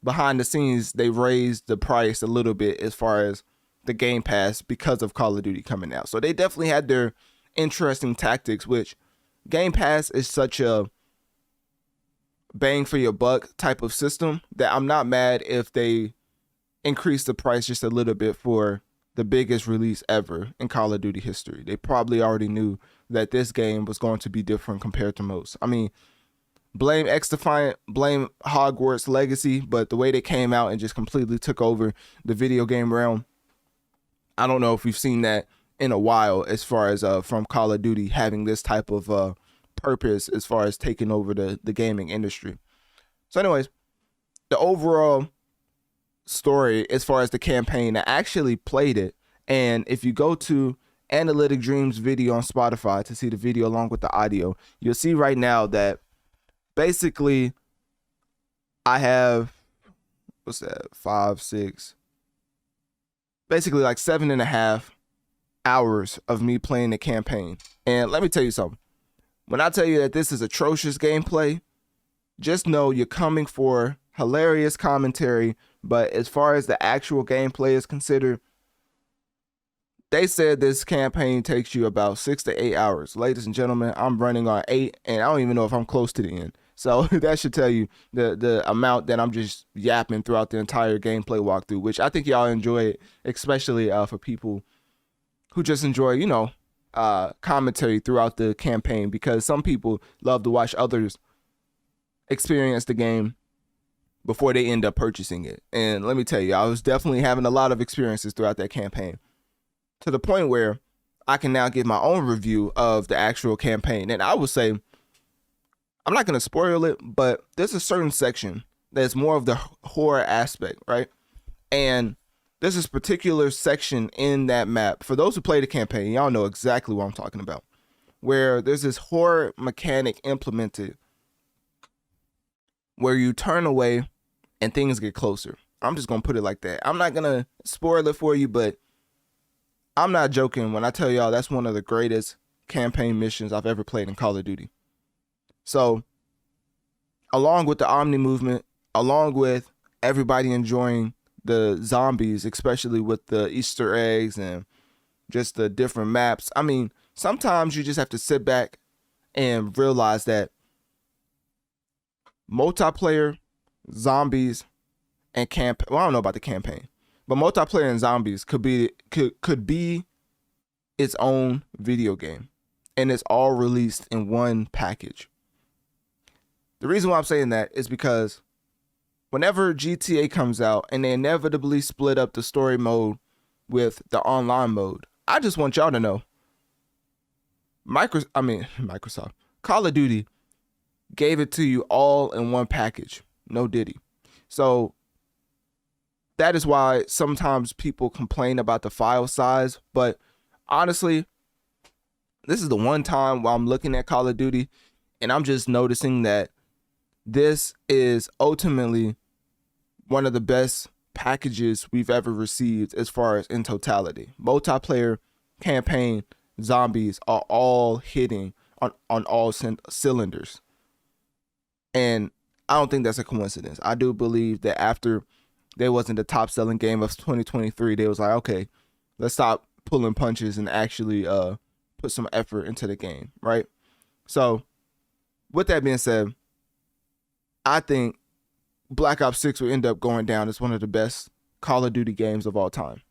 behind the scenes, they raised the price a little bit as far as the Game Pass because of Call of Duty coming out. So they definitely had their interesting tactics, which Game Pass is such a bang for your buck type of system that I'm not mad if they increase the price just a little bit for the biggest release ever in Call of Duty history. They probably already knew that this game was going to be different compared to most. I mean, blame X-Defiant, blame Hogwarts Legacy, but the way they came out and just completely took over the video game realm, I don't know if we've seen that in a while as far as from Call of Duty having this type of purpose as far as taking over the gaming industry. So anyways, the overall story as far as the campaign, I actually played it, and if you go to Analytic Dreamz video on Spotify to see the video along with the audio, you'll see right now that basically I have, what's that, 5, 6, basically like 7.5 hours of me playing the campaign. And let me tell you something. When I tell you that this is atrocious gameplay, just know you're coming for hilarious commentary, but as far as the actual gameplay is considered, they said this campaign takes you about 6 to 8 hours. Ladies and gentlemen, I'm running on 8, and I don't even know if I'm close to the end. So that should tell you the amount that I'm just yapping throughout the entire gameplay walkthrough, which I think y'all enjoy it, especially for people who just enjoy, you know, commentary throughout the campaign, because some people love to watch others experience the game before they end up purchasing it. And let me tell you, I was definitely having a lot of experiences throughout that campaign, to the point where I can now give my own review of the actual campaign. And I would say, I'm not going to spoil it, but there's a certain section that's more of the horror aspect, right? And there's this particular section in that map, for those who play the campaign, y'all know exactly what I'm talking about, where there's this horror mechanic implemented where you turn away and things get closer. I'm just going to put it like that. I'm not going to spoil it for you, but I'm not joking when I tell y'all that's one of the greatest campaign missions I've ever played in Call of Duty. So, along with the Omni movement, along with everybody enjoying the zombies, especially with the Easter eggs and just the different maps, I mean, sometimes you just have to sit back and realize that multiplayer, zombies, and well, I don't know about the campaign, but multiplayer and zombies could be its own video game, and it's all released in one package. The reason why I'm saying that is because whenever GTA comes out and they inevitably split up the story mode with the online mode, I just want y'all to know, Microsoft, Call of Duty gave it to you all in one package, no diddy. So that is why sometimes people complain about the file size, but honestly, this is the one time while I'm looking at Call of Duty and I'm just noticing that this is ultimately one of the best packages we've ever received as far as in totality. Multiplayer, campaign, zombies are all hitting on all cylinders. And I don't think that's a coincidence. I do believe that after they wasn't the top selling game of 2023, they was like, okay, let's stop pulling punches and actually put some effort into the game, right? So with that being said, I think Black Ops 6 will end up going down as one of the best Call of Duty games of all time.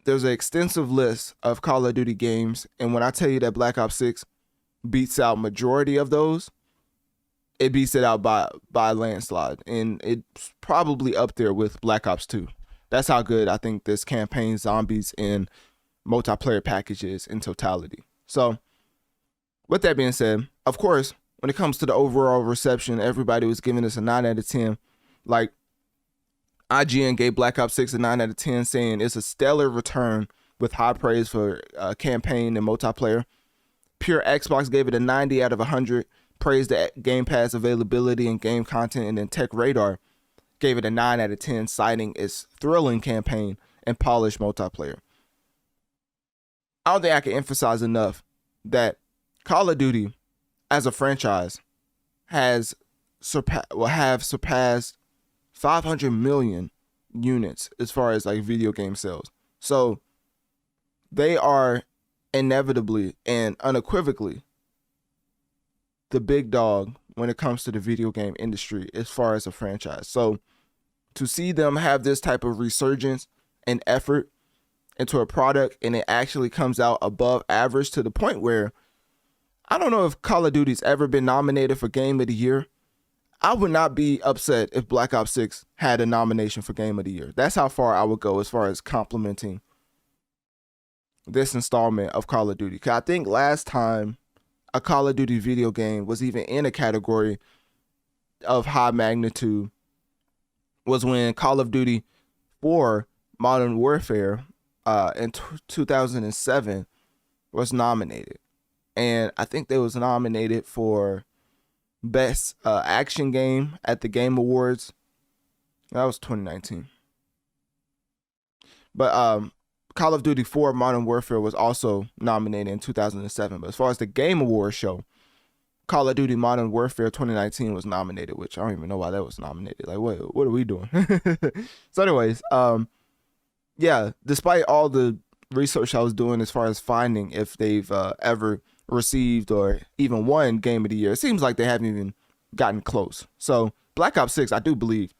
There's an extensive list of Call of Duty games, and when I tell you that Black Ops 6 beats out majority of those, it beats it out by a landslide, and it's probably up there with Black Ops 2. That's how good I think this campaign, zombies, and multiplayer package is in totality. So with that being said, of course, when it comes to the overall reception, everybody was giving us a 9 out of 10. Like, IGN gave Black Ops 6 a 9 out of 10, saying it's a stellar return with high praise for campaign and multiplayer. Pure Xbox gave it a 90 out of 100, praised the Game Pass availability and game content, and then Tech Radar gave it a 9 out of 10, citing its thrilling campaign and polished multiplayer. I don't think I can emphasize enough that Call of Duty as a franchise have surpassed 500 million units as far as like video game sales. So they are inevitably and unequivocally the big dog when it comes to the video game industry as far as a franchise. So to see them have this type of resurgence and effort into a product, and it actually comes out above average to the point where I don't know if Call of Duty's ever been nominated for Game of the Year. I would not be upset if Black Ops 6 had a nomination for Game of the Year. That's how far I would go as far as complimenting this installment of Call of Duty. Because I think last time a Call of Duty video game was even in a category of high magnitude was when Call of Duty 4 Modern Warfare in 2007 was nominated. And I think they was nominated for Best Action Game at the Game Awards. That was 2019. But Call of Duty 4 Modern Warfare was also nominated in 2007. But as far as the Game Awards show, Call of Duty Modern Warfare 2019 was nominated, which I don't even know why that was nominated. Like, what are we doing? So anyways, yeah, despite all the research I was doing as far as finding if they've ever received or even won Game of the Year, it seems like they haven't even gotten close. So Black Ops 6, I do believe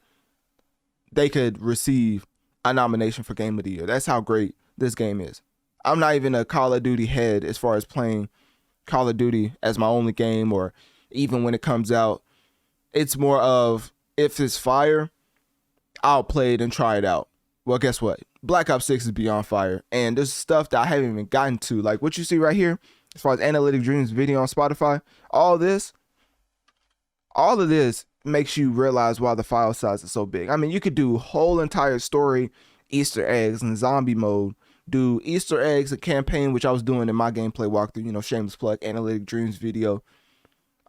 they could receive a nomination for Game of the Year. That's how great this game is. I'm not even a Call of Duty head as far as playing Call of Duty as my only game, or even when it comes out. It's more of, if it's fire, I'll play it and try it out. Well, guess what? Black Ops 6 is beyond fire, and there's stuff that I haven't even gotten to. Like what you see right here, as far as Analytic Dreamz video on Spotify, all of this makes you realize why the file size is so big. I mean, you could do whole entire story, Easter eggs, and zombie mode, do Easter eggs, a campaign, which I was doing in my gameplay walkthrough, you know, shameless plug, Analytic Dreamz video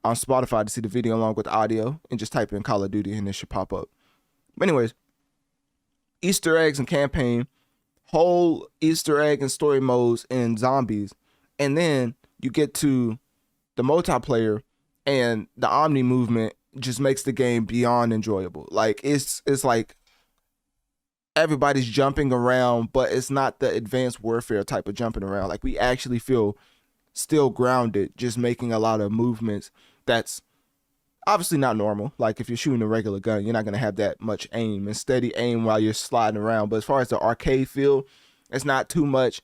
on Spotify to see the video along with audio, and just type in Call of Duty and it should pop up. But anyways, Easter eggs and campaign, whole Easter egg and story modes and zombies, and then you get to the multiplayer, and the Omni movement just makes the game beyond enjoyable. Like it's like everybody's jumping around, but it's not the advanced warfare type of jumping around. Like we actually feel still grounded, just making a lot of movements that's obviously not normal. Like if you're shooting a regular gun, you're not going to have that much aim and steady aim while you're sliding around. But as far as the arcade feel, it's not too much,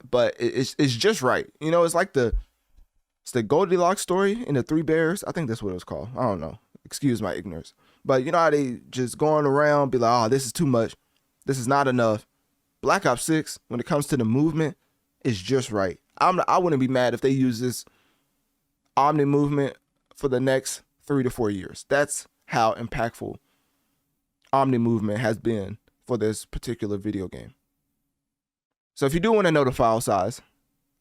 but it's just right. You know, it's like it's the Goldilocks story in the Three Bears. I think that's what it was called. I don't know. Excuse my ignorance. But you know how they just going around, be like, oh, this is too much. This is not enough. Black Ops 6, when it comes to the movement, is just right. I wouldn't be mad if they use this Omni movement for the next 3 to 4 years. That's how impactful Omni movement has been for this particular video game. So if you do want to know the file size,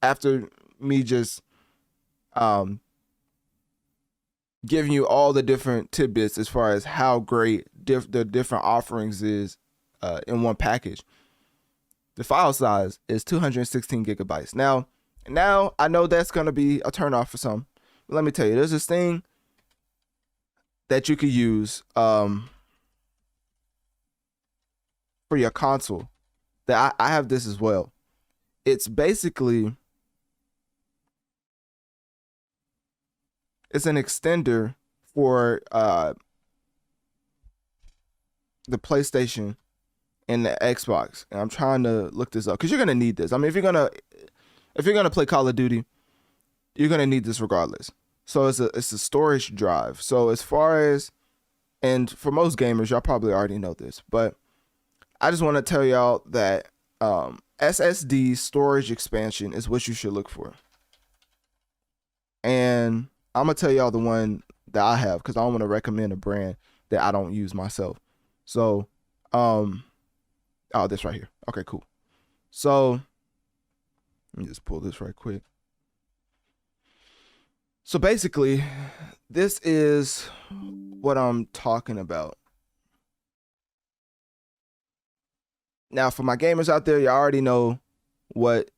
after me just giving you all the different tidbits as far as how great the different offerings is in one package. The file size is 216 gigabytes. Now I know that's going to be a turnoff for some. But let me tell you, there's this thing that you could use for your console that I have this as well. It's basically, it's an extender for the PlayStation and the Xbox. And I'm trying to look this up because you're gonna need this. I mean, if you're gonna play Call of Duty, you're gonna need this regardless. So it's a storage drive. So as far as, and for most gamers, y'all probably already know this, but I just want to tell y'all that SSD storage expansion is what you should look for. And I'm gonna tell y'all the one that I have because I don't want to recommend a brand that I don't use myself. So, oh, this right here. Okay, cool. So let me just pull this right quick. So basically, this is what I'm talking about. Now, for my gamers out there, you already know what,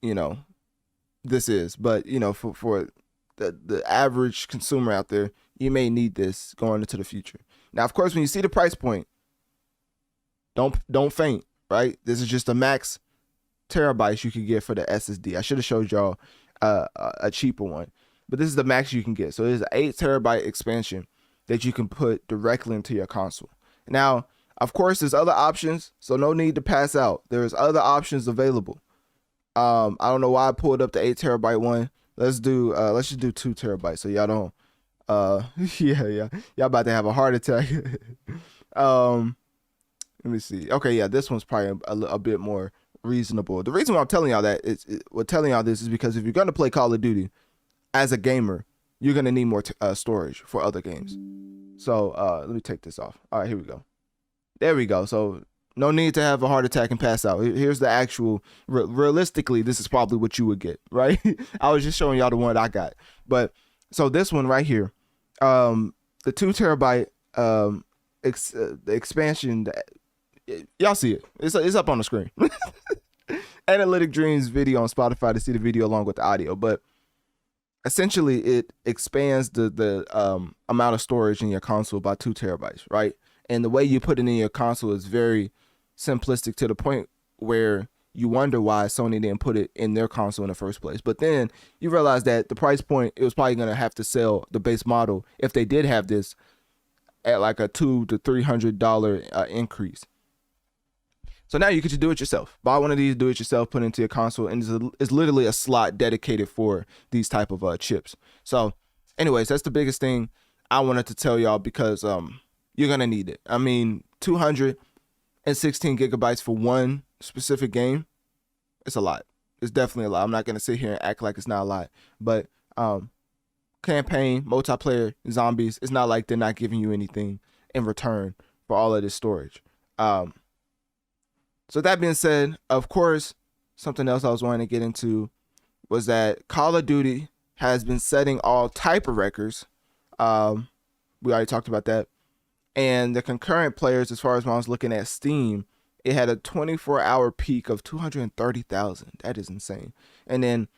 this is. But, for the average consumer out there, you may need this going into the future. Now, of course, when you see the price point, don't faint, right? This is just a max terabytes you can get for the SSD. I should have showed y'all a cheaper one, but this is the max you can get. So there's an 8 terabyte expansion that you can put directly into your console. Now, of course, there's other options, so no need to pass out. There's other options available. I don't know why I pulled up the 8 terabyte one. Let's just do 2 terabytes so y'all don't y'all about to have a heart attack. Let me see. Okay, yeah, this one's probably a bit more reasonable. The reason why I'm telling y'all that we're telling y'all this is because if you're gonna play Call of Duty as a gamer, you're gonna need more storage for other games. So let me take this off. All right, here we go. There we go. So no need to have a heart attack and pass out. Here's the actual, realistically, this is probably what you would get, right? I was just showing y'all the one I got. But so this one right here, the 2 terabyte the expansion, y'all see it. It's up on the screen. Analytic Dreamz video on Spotify to see the video along with the audio. But essentially, it expands the amount of storage in your console by 2 terabytes, right? And the way you put it in your console is very simplistic to the point where you wonder why Sony didn't put it in their console in the first place. But then you realize that the price point, it was probably going to have to sell the base model if they did have this at like a $200 to $300 increase. So now you could just do it yourself. Buy one of these, do it yourself, put it into your console, and it's literally a slot dedicated for these type of chips. So anyways, that's the biggest thing I wanted to tell y'all because you're going to need it. I mean, 216 gigabytes for one specific game, it's a lot. It's definitely a lot. I'm not going to sit here and act like it's not a lot. But campaign, multiplayer, zombies, it's not like they're not giving you anything in return for all of this storage. So that being said, of course, something else I was wanting to get into was that Call of Duty has been setting all type of records. We already talked about that. And the concurrent players, as far as when I was looking at Steam, it had a 24-hour peak of 230,000. That is insane. And then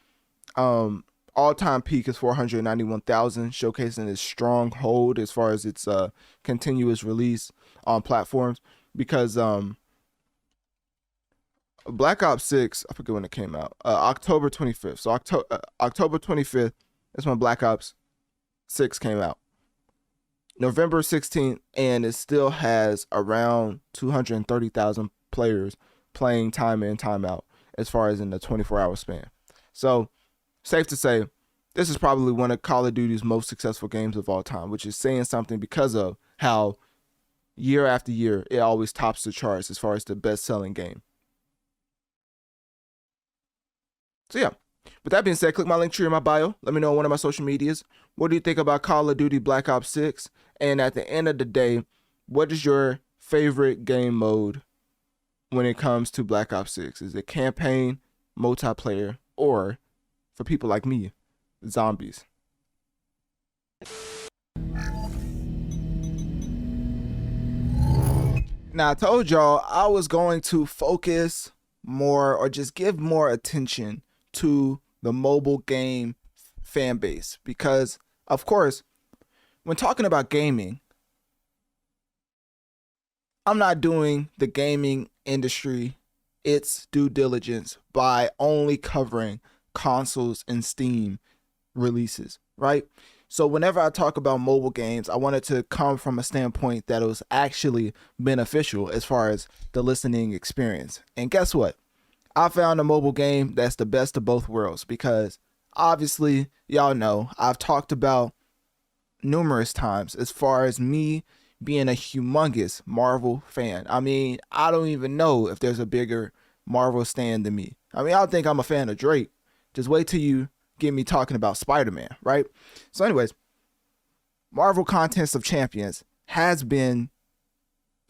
all-time peak is 491,000, showcasing its strong hold as far as its continuous release on platforms. Because Black Ops 6, I forget when it came out, October 25th. So October 25th is when Black Ops 6 came out. November 16th, and it still has around 230,000 players playing time in, time out, as far as in the 24-hour span. So, safe to say, this is probably one of Call of Duty's most successful games of all time, which is saying something because of how year after year, it always tops the charts as far as the best-selling game. So yeah, with that being said, click my link tree in my bio. Let me know on one of my social medias. What do you think about Call of Duty Black Ops 6? And at the end of the day, what is your favorite game mode when it comes to Black Ops 6? Is it campaign, multiplayer, or for people like me, zombies? Now, I told y'all I was going to focus more or just give more attention to the mobile game fan base because, of course, when talking about gaming, I'm not doing the gaming industry its due diligence by only covering consoles and Steam releases, right? So whenever I talk about mobile games, I want it to come from a standpoint that it was actually beneficial as far as the listening experience. And guess what? I found a mobile game that's the best of both worlds because obviously, y'all know, I've talked about numerous times as far as me being a humongous Marvel fan. I mean, I don't even know if there's a bigger Marvel stan than me. I mean, I think I'm a fan of Drake. Just wait till you get me talking about Spider-Man, right? So anyways, Marvel Contest of Champions has been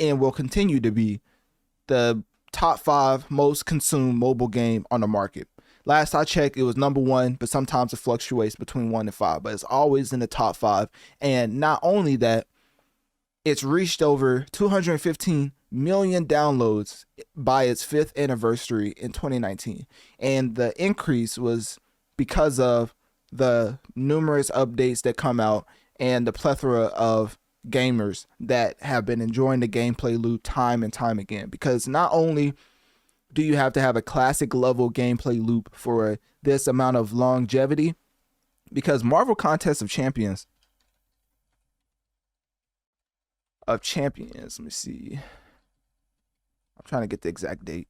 and will continue to be the top 5 most consumed mobile game on the market. Last I checked, it was number 1, but sometimes it fluctuates between 1 and 5, but it's always in the top 5. And not only that, it's reached over 215 million downloads by its 5th anniversary in 2019. And the increase was because of the numerous updates that come out and the plethora of gamers that have been enjoying the gameplay loop time and time again. Because not only do you have to have a classic level gameplay loop for this amount of longevity, because Marvel Contest of Champions, let me see. I'm trying to get the exact date.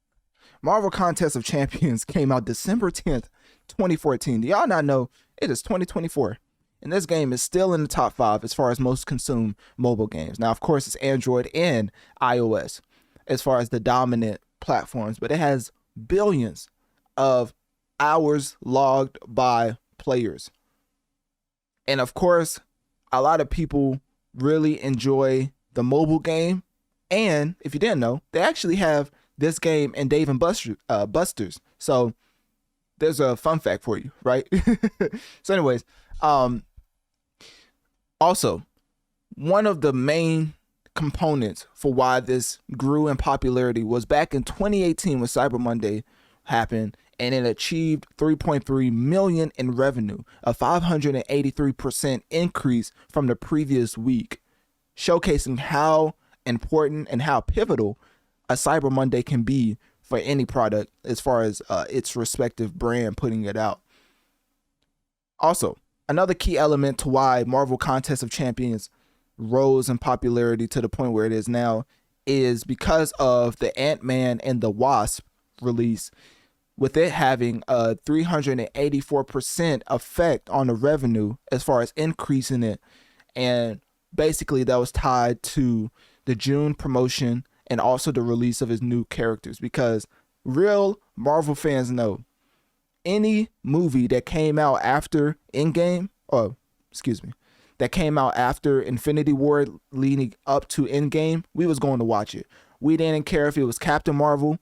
Marvel Contest of Champions came out December 10th, 2014. Do y'all not know it is 2024? And this game is still in the top 5 as far as most consumed mobile games. Now, of course, it's Android and iOS as far as the dominant platforms, but it has billions of hours logged by players. And of course, a lot of people really enjoy the mobile game. And if you didn't know, they actually have this game in Dave and Buster's. So there's a fun fact for you, right? So anyways, also, one of the main components for why this grew in popularity was back in 2018 when Cyber Monday happened, and it achieved 3.3 million in revenue, a 583% increase from the previous week, showcasing how important and how pivotal a Cyber Monday can be for any product as far as its respective brand putting it out. Also, another key element to why Marvel Contest of Champions rose in popularity to the point where it is now is because of the Ant-Man and the Wasp release, with it having a 384% effect on the revenue as far as increasing it. And basically that was tied to the June promotion and also the release of his new characters, because real Marvel fans know any movie that came out after that came out after Infinity War leading up to Endgame, we was going to watch it. We didn't care if it was Captain Marvel.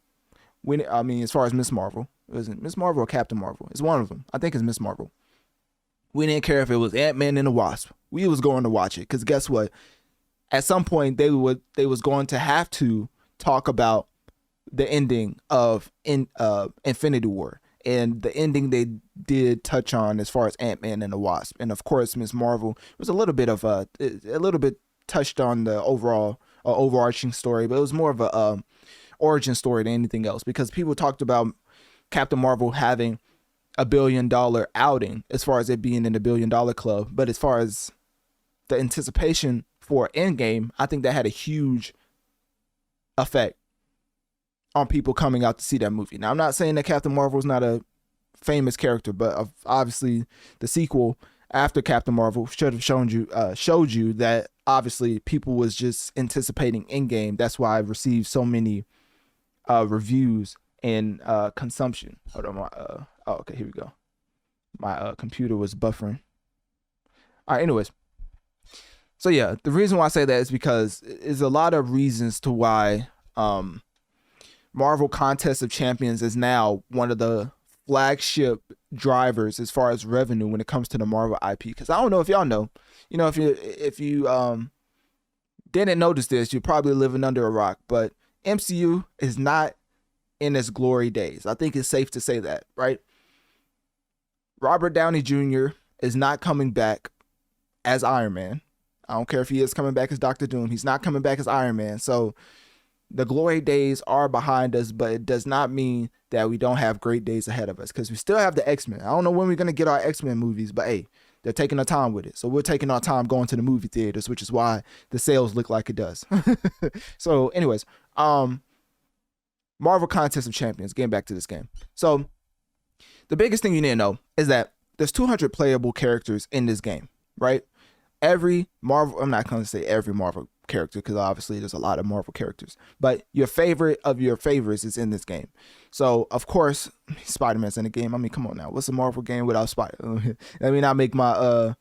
As far as Miss Marvel. Was it Miss Marvel or Captain Marvel? It's one of them. I think it's Miss Marvel. We didn't care if it was Ant-Man and the Wasp. We was going to watch it, because guess what? At some point, they was going to have to talk about the ending of Infinity War. And the ending they did touch on as far as Ant-Man and the Wasp. And of course, Miss Marvel was a little bit touched on the overall overarching story, but it was more of a origin story than anything else, because people talked about Captain Marvel having $1 billion outing as far as it being in the $1 billion club. But as far as the anticipation for Endgame, I think that had a huge effect on people coming out to see that movie. Now, I'm not saying that Captain Marvel is not a famous character, but obviously the sequel after Captain Marvel should have showed you that obviously people was just anticipating Endgame. That's why I received so many reviews and consumption. Hold on, okay, here we go. My computer was buffering. All right, anyways. So yeah, the reason why I say that is because there's a lot of reasons to why Marvel Contest of Champions is now one of the flagship drivers as far as revenue when it comes to the Marvel IP. Because I don't know if y'all know, if you didn't notice this, you're probably living under a rock, but MCU is not in its glory days. I think it's safe to say that, right? Robert Downey Jr. is not coming back as Iron Man. I don't care if he is coming back as Doctor Doom. He's not coming back as Iron Man. So the glory days are behind us, but it does not mean that we don't have great days ahead of us, because we still have the X-Men. I don't know when we're going to get our X-Men movies, but hey, they're taking their time with it. So we're taking our time going to the movie theaters, which is why the sales look like it does. So anyways, Marvel Contest of Champions, getting back to this game. So the biggest thing you need to know is that there's 200 playable characters in this game, right? Every Marvel, I'm not going to say every Marvel character, because obviously there's a lot of Marvel characters, but your favorite of your favorites is in this game. So of course, Spider-Man's in the game. I mean, come on now, what's a Marvel game without Spider? I mean, I make my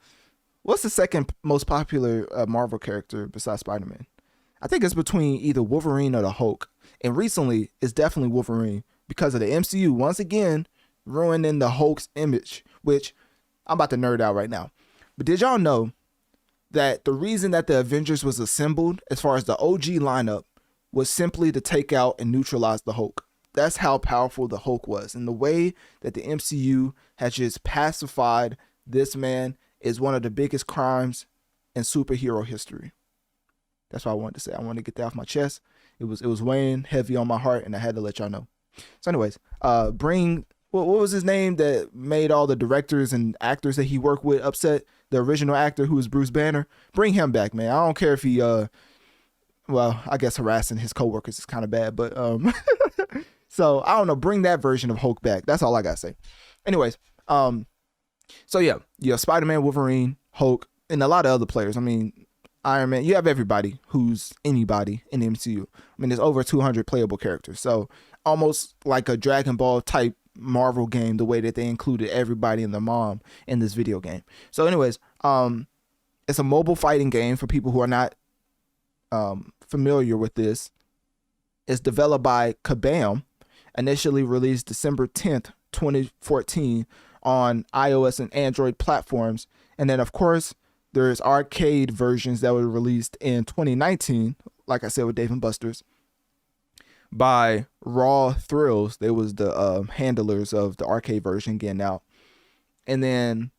what's the second most popular Marvel character besides Spider-Man? I think it's between either Wolverine or the Hulk, and recently it's definitely Wolverine because of the MCU once again ruining the Hulk's image, which I'm about to nerd out right now. But did y'all know that the reason that the Avengers was assembled, as far as the OG lineup, was simply to take out and neutralize the Hulk? That's how powerful the Hulk was. And the way that the MCU has just pacified this man is one of the biggest crimes in superhero history. That's what I wanted to say. I wanted to get that off my chest. It was weighing heavy on my heart, and I had to let y'all know. So anyways, what was his name that made all the directors and actors that he worked with upset? The original actor who was Bruce Banner. Bring him back, man. I don't care if he, well, I guess harassing his coworkers is kind of bad, but so I don't know. Bring that version of Hulk back. That's all I gotta say. Anyways, so yeah, you have Spider-Man, Wolverine, Hulk, and a lot of other players. I mean, Iron Man. You have everybody who's anybody in the MCU. I mean, there's over 200 playable characters. So almost like a Dragon Ball type Marvel game, the way that they included everybody and their mom in this video game. So anyways, it's a mobile fighting game for people who are not familiar with this. It's developed by Kabam, initially released December 10th, 2014 on iOS and Android platforms. And then of course, there's arcade versions that were released in 2019, like I said, with Dave & Buster's, by Raw Thrills. They was the handlers of the arcade version getting out. And then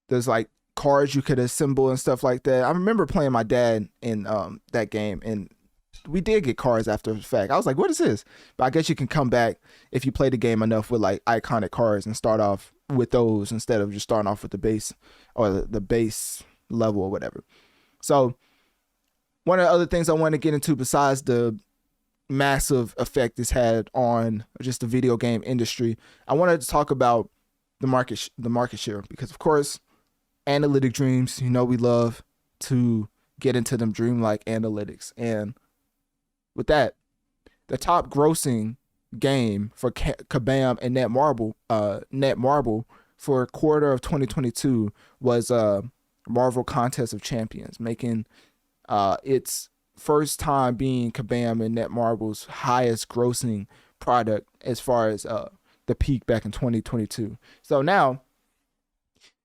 there's like cards you could assemble and stuff like that. I remember playing my dad in that game, and we did get cards after the fact. I was like, what is this? But I guess you can come back if you play the game enough with like iconic cards and start off with those instead of just starting off with the base or the base level or whatever. So one of the other things I want to get into, besides the massive effect it's had on just the video game industry, I wanted to talk about the market share, because of course, Analytic Dreamz, you know, we love to get into them dreamlike analytics. And with that, the top grossing game for Kabam and Netmarble for a quarter of 2022 was Marvel Contest of Champions, making its first time being Kabam and Netmarble's highest grossing product as far as the peak back in 2022. So now,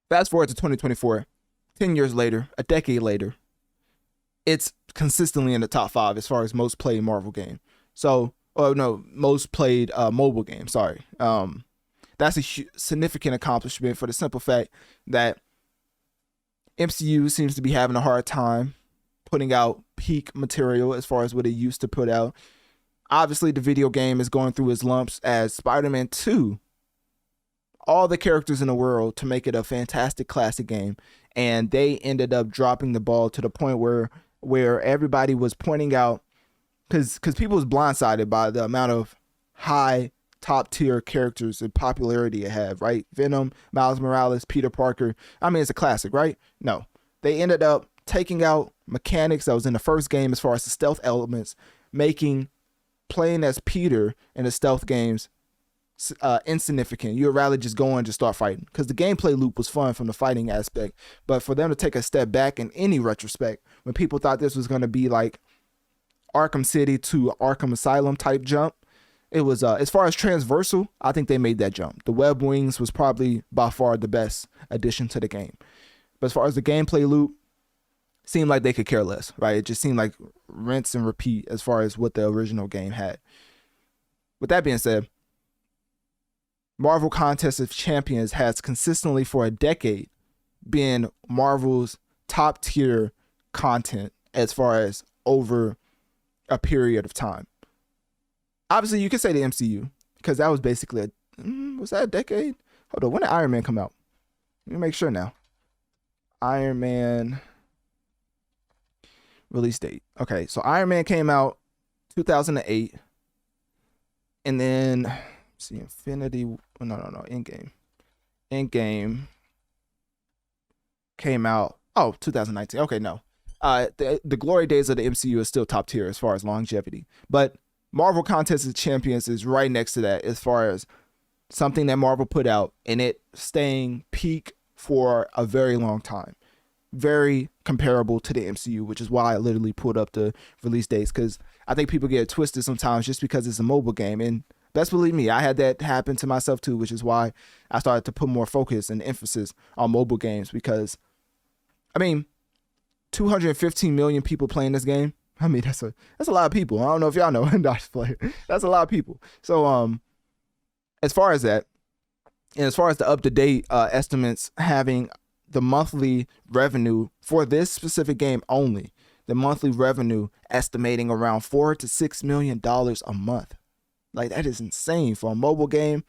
fast forward to 2024, 10 years later, a decade later, it's consistently in the top 5 as far as most played Marvel game. So, most played mobile game, sorry. That's a significant accomplishment for the simple fact that MCU seems to be having a hard time putting out peak material as far as what it used to put out. Obviously, the video game is going through its lumps as Spider-Man 2, all the characters in the world to make it a fantastic classic game, and they ended up dropping the ball to the point where everybody was pointing out, because people was blindsided by the amount of high top tier characters and popularity it had, right? Venom, Miles Morales, Peter Parker. I mean, it's a classic, right? No, they ended up taking out mechanics that was in the first game as far as the stealth elements, making playing as Peter in the stealth games insignificant. You'd rather just go and just start fighting, because the gameplay loop was fun from the fighting aspect. But for them to take a step back in any retrospect, when people thought this was going to be like Arkham City to Arkham Asylum type jump, it was as far as transversal, I think they made that jump. The web wings was probably by far the best addition to the game. But as far as the gameplay loop, seemed like they could care less, right? It just seemed like rinse and repeat as far as what the original game had. With that being said, Marvel Contest of Champions has consistently for a decade been Marvel's top tier content as far as over a period of time. Obviously, you could say the MCU, because that was basically was that a decade? Hold on, when did Iron Man come out? Let me make sure now. Iron Man release date. Okay, so Iron Man came out 2008. And then, let's see, Endgame. Endgame came out, 2019. Okay, no. The glory days of the MCU is still top tier as far as longevity. But Marvel Contest of Champions is right next to that as far as something that Marvel put out and it staying peak for a very long time. Very comparable to the MCU, which is why I literally pulled up the release dates, because I think people get twisted sometimes just because it's a mobile game. And best believe me, I had that happen to myself too, which is why I started to put more focus and emphasis on mobile games, because, 215 million people playing this game. That's a lot of people. I don't know if y'all know. That's a lot of people. So as far as that, and as far as the up-to-date estimates having the monthly revenue for this specific game only, the monthly revenue estimating around $4 to $6 million a month. Like, that is insane for a mobile game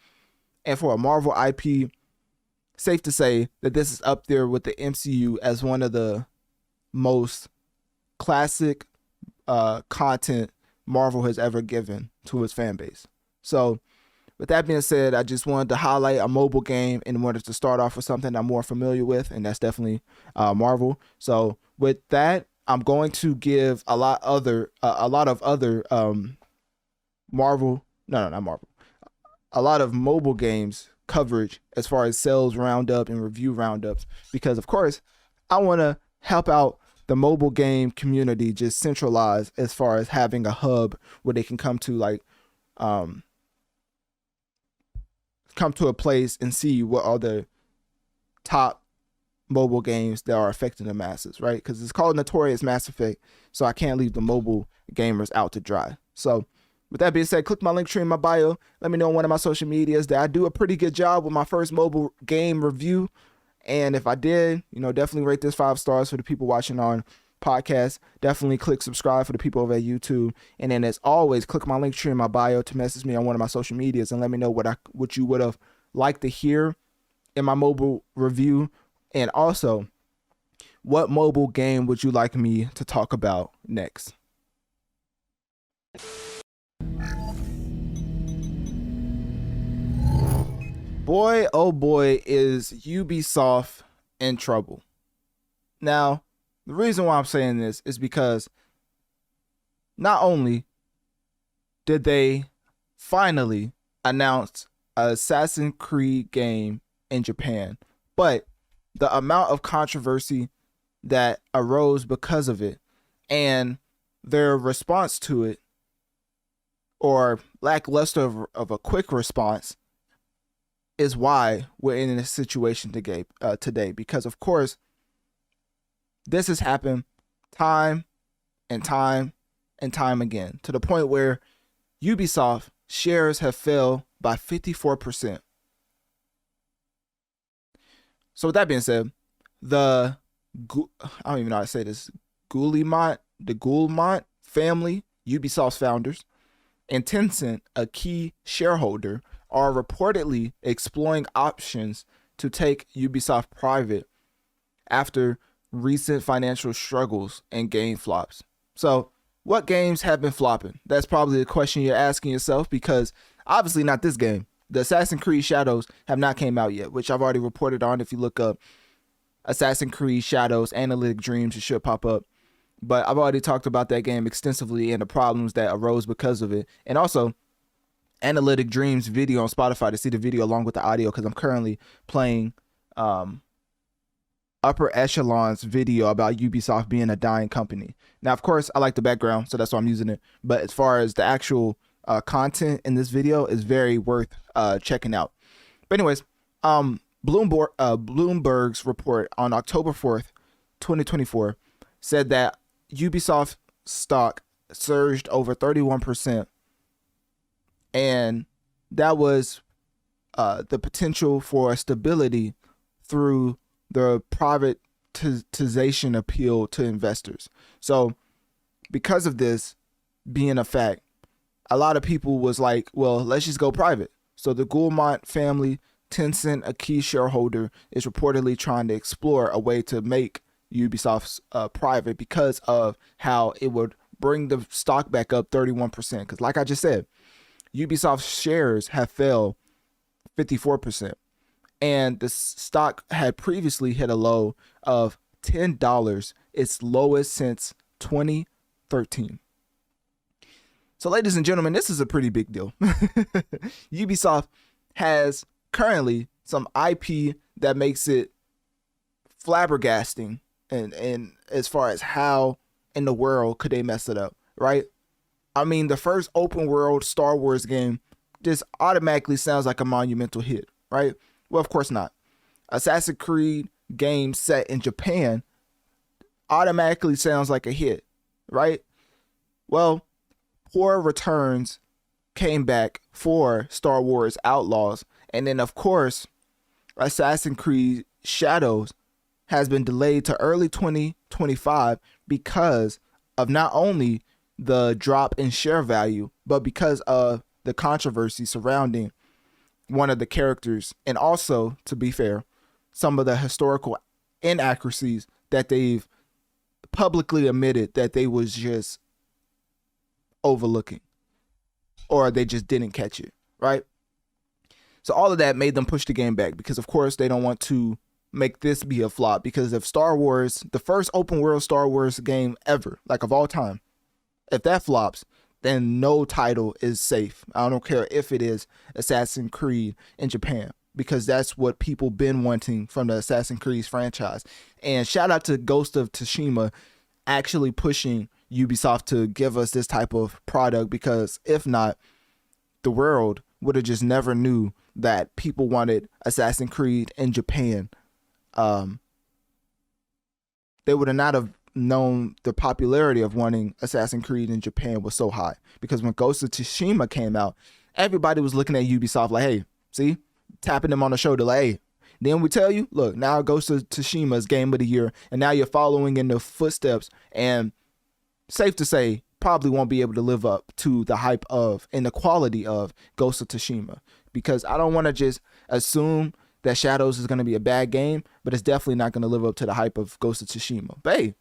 and for a Marvel IP. Safe to say that this is up there with the MCU as one of the most classic content Marvel has ever given to its fan base. So with that being said, I just wanted to highlight a mobile game and wanted to start off with something I'm more familiar with, and that's definitely Marvel. So with that, I'm going to give a lot of other Marvel, not Marvel, a lot of mobile games coverage as far as sales roundup and review roundups, because of course I want to help out the mobile game community, just centralize as far as having a hub where they can come to, like, come to a place and see what are the top mobile games that are affecting the masses, right? Because it's called Notorious Mass Effect, so I can't leave the mobile gamers out to dry. So with that being said, click my link tree in my bio. Let me know on one of my social medias that I do a pretty good job with my first mobile game review. And if I did, definitely rate this 5 stars for the people watching on podcast. Definitely click subscribe for the people over at YouTube. And then as always, click my link tree in my bio to message me on one of my social medias and let me know what you would have liked to hear in my mobile review. And also, what mobile game would you like me to talk about next? Boy, oh boy, is Ubisoft in trouble. Now, the reason why I'm saying this is because not only did they finally announce an Assassin's Creed game in Japan, but the amount of controversy that arose because of it and their response to it, or lackluster of a quick response, is why we're in this situation today. Because of course, this has happened time and time and time again, to the point where Ubisoft shares have fell by 54%. So with that being said, I don't even know how to say this, the Guillemot family, Ubisoft's founders, and Tencent, a key shareholder, are reportedly exploring options to take Ubisoft private after recent financial struggles and game flops. So what games have been flopping? That's probably the question you're asking yourself, because obviously not this game. The Assassin's Creed Shadows have not came out yet, which I've already reported on. If you look up Assassin's Creed Shadows Analytic Dreamz, it should pop up. But I've already talked about that game extensively and the problems that arose because of it. And also, Analytic Dreamz video on Spotify to see the video along with the audio, because I'm currently playing Upper Echelon's video about Ubisoft being a dying company. Now, of course, I like the background, so that's why I'm using it. But as far as the actual content in this video is very worth checking out. But anyways, Bloomberg's report on October 4th, 2024, said that Ubisoft stock surged over 31%, and that was the potential for stability through the privatization appeal to investors. So because of this being a fact, a lot of people was like, well, let's just go private. So the Goulmont family, Tencent, a key shareholder, is reportedly trying to explore a way to make Ubisoft private because of how it would bring the stock back up 31%. Because like I just said, Ubisoft shares have fell 54%. And the stock had previously hit a low of $10, its lowest since 2013. So ladies and gentlemen, this is a pretty big deal. Ubisoft has currently some IP that makes it flabbergasting and as far as how in the world could they mess it up, right? I mean, the first open world Star Wars game just automatically sounds like a monumental hit, right? Well, of course not. Assassin's Creed game set in Japan automatically sounds like a hit, right? Well, poor returns came back for Star Wars Outlaws. And then, of course, Assassin's Creed Shadows has been delayed to early 2025 because of not only the drop in share value, but because of the controversy surrounding one of the characters. And also, to be fair, some of the historical inaccuracies that they've publicly admitted that they was just overlooking, or they just didn't catch it, right? So all of that made them push the game back because, of course, they don't want to make this be a flop, because if Star Wars, the first open world Star Wars game ever, like of all time, if that flops, then no title is safe. I don't care if it is Assassin's Creed in Japan, because that's what people been wanting from the Assassin's Creed franchise. And shout out to Ghost of Tsushima actually pushing Ubisoft to give us this type of product, because if not, the world would have just never knew that people wanted Assassin's Creed in Japan. They would have not have known the popularity of wanting Assassin's Creed in Japan was so high, because when Ghost of Tsushima came out, everybody was looking at Ubisoft like, hey, see, tapping them on the shoulder like, hey, then we tell you, look, now Ghost of Tsushima is game of the year, and now you're following in the footsteps, and safe to say, probably won't be able to live up to the hype of and the quality of Ghost of Tsushima, because I don't want to just assume that Shadows is going to be a bad game, but it's definitely not going to live up to the hype of Ghost of Tsushima. But hey,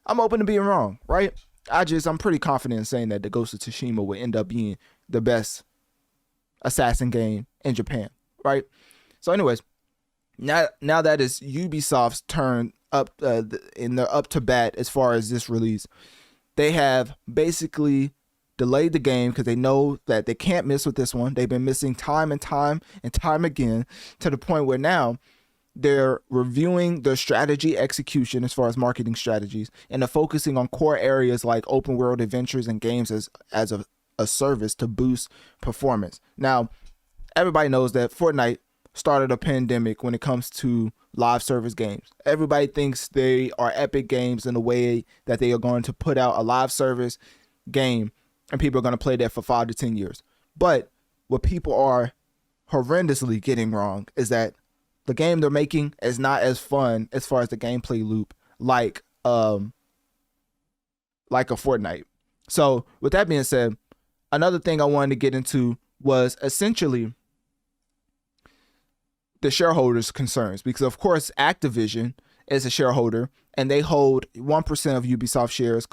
I'm open to being wrong, right? I'm pretty confident in saying that the Ghost of Tsushima will end up being the best assassin game in Japan, right? So anyways, now that is Ubisoft's turn up and they're up to bat as far as this release. They have basically delayed the game because they know that they can't miss with this one. They've been missing time and time again, to the point where now they're reviewing their strategy execution as far as marketing strategies, and they're focusing on core areas like open world adventures and games as a service to boost performance. Now, everybody knows that Fortnite started a pandemic when it comes to live service games. Everybody thinks they are epic games in a way that they are going to put out a live service game and people are going to play that for 5 to 10 years. But what people are horrendously getting wrong is that the game they're making is not as fun as far as the gameplay loop like a Fortnite. So with that being said, another thing I wanted to get into was essentially the shareholders' concerns, because of course Activision is a shareholder and they hold 1% of Ubisoft shares,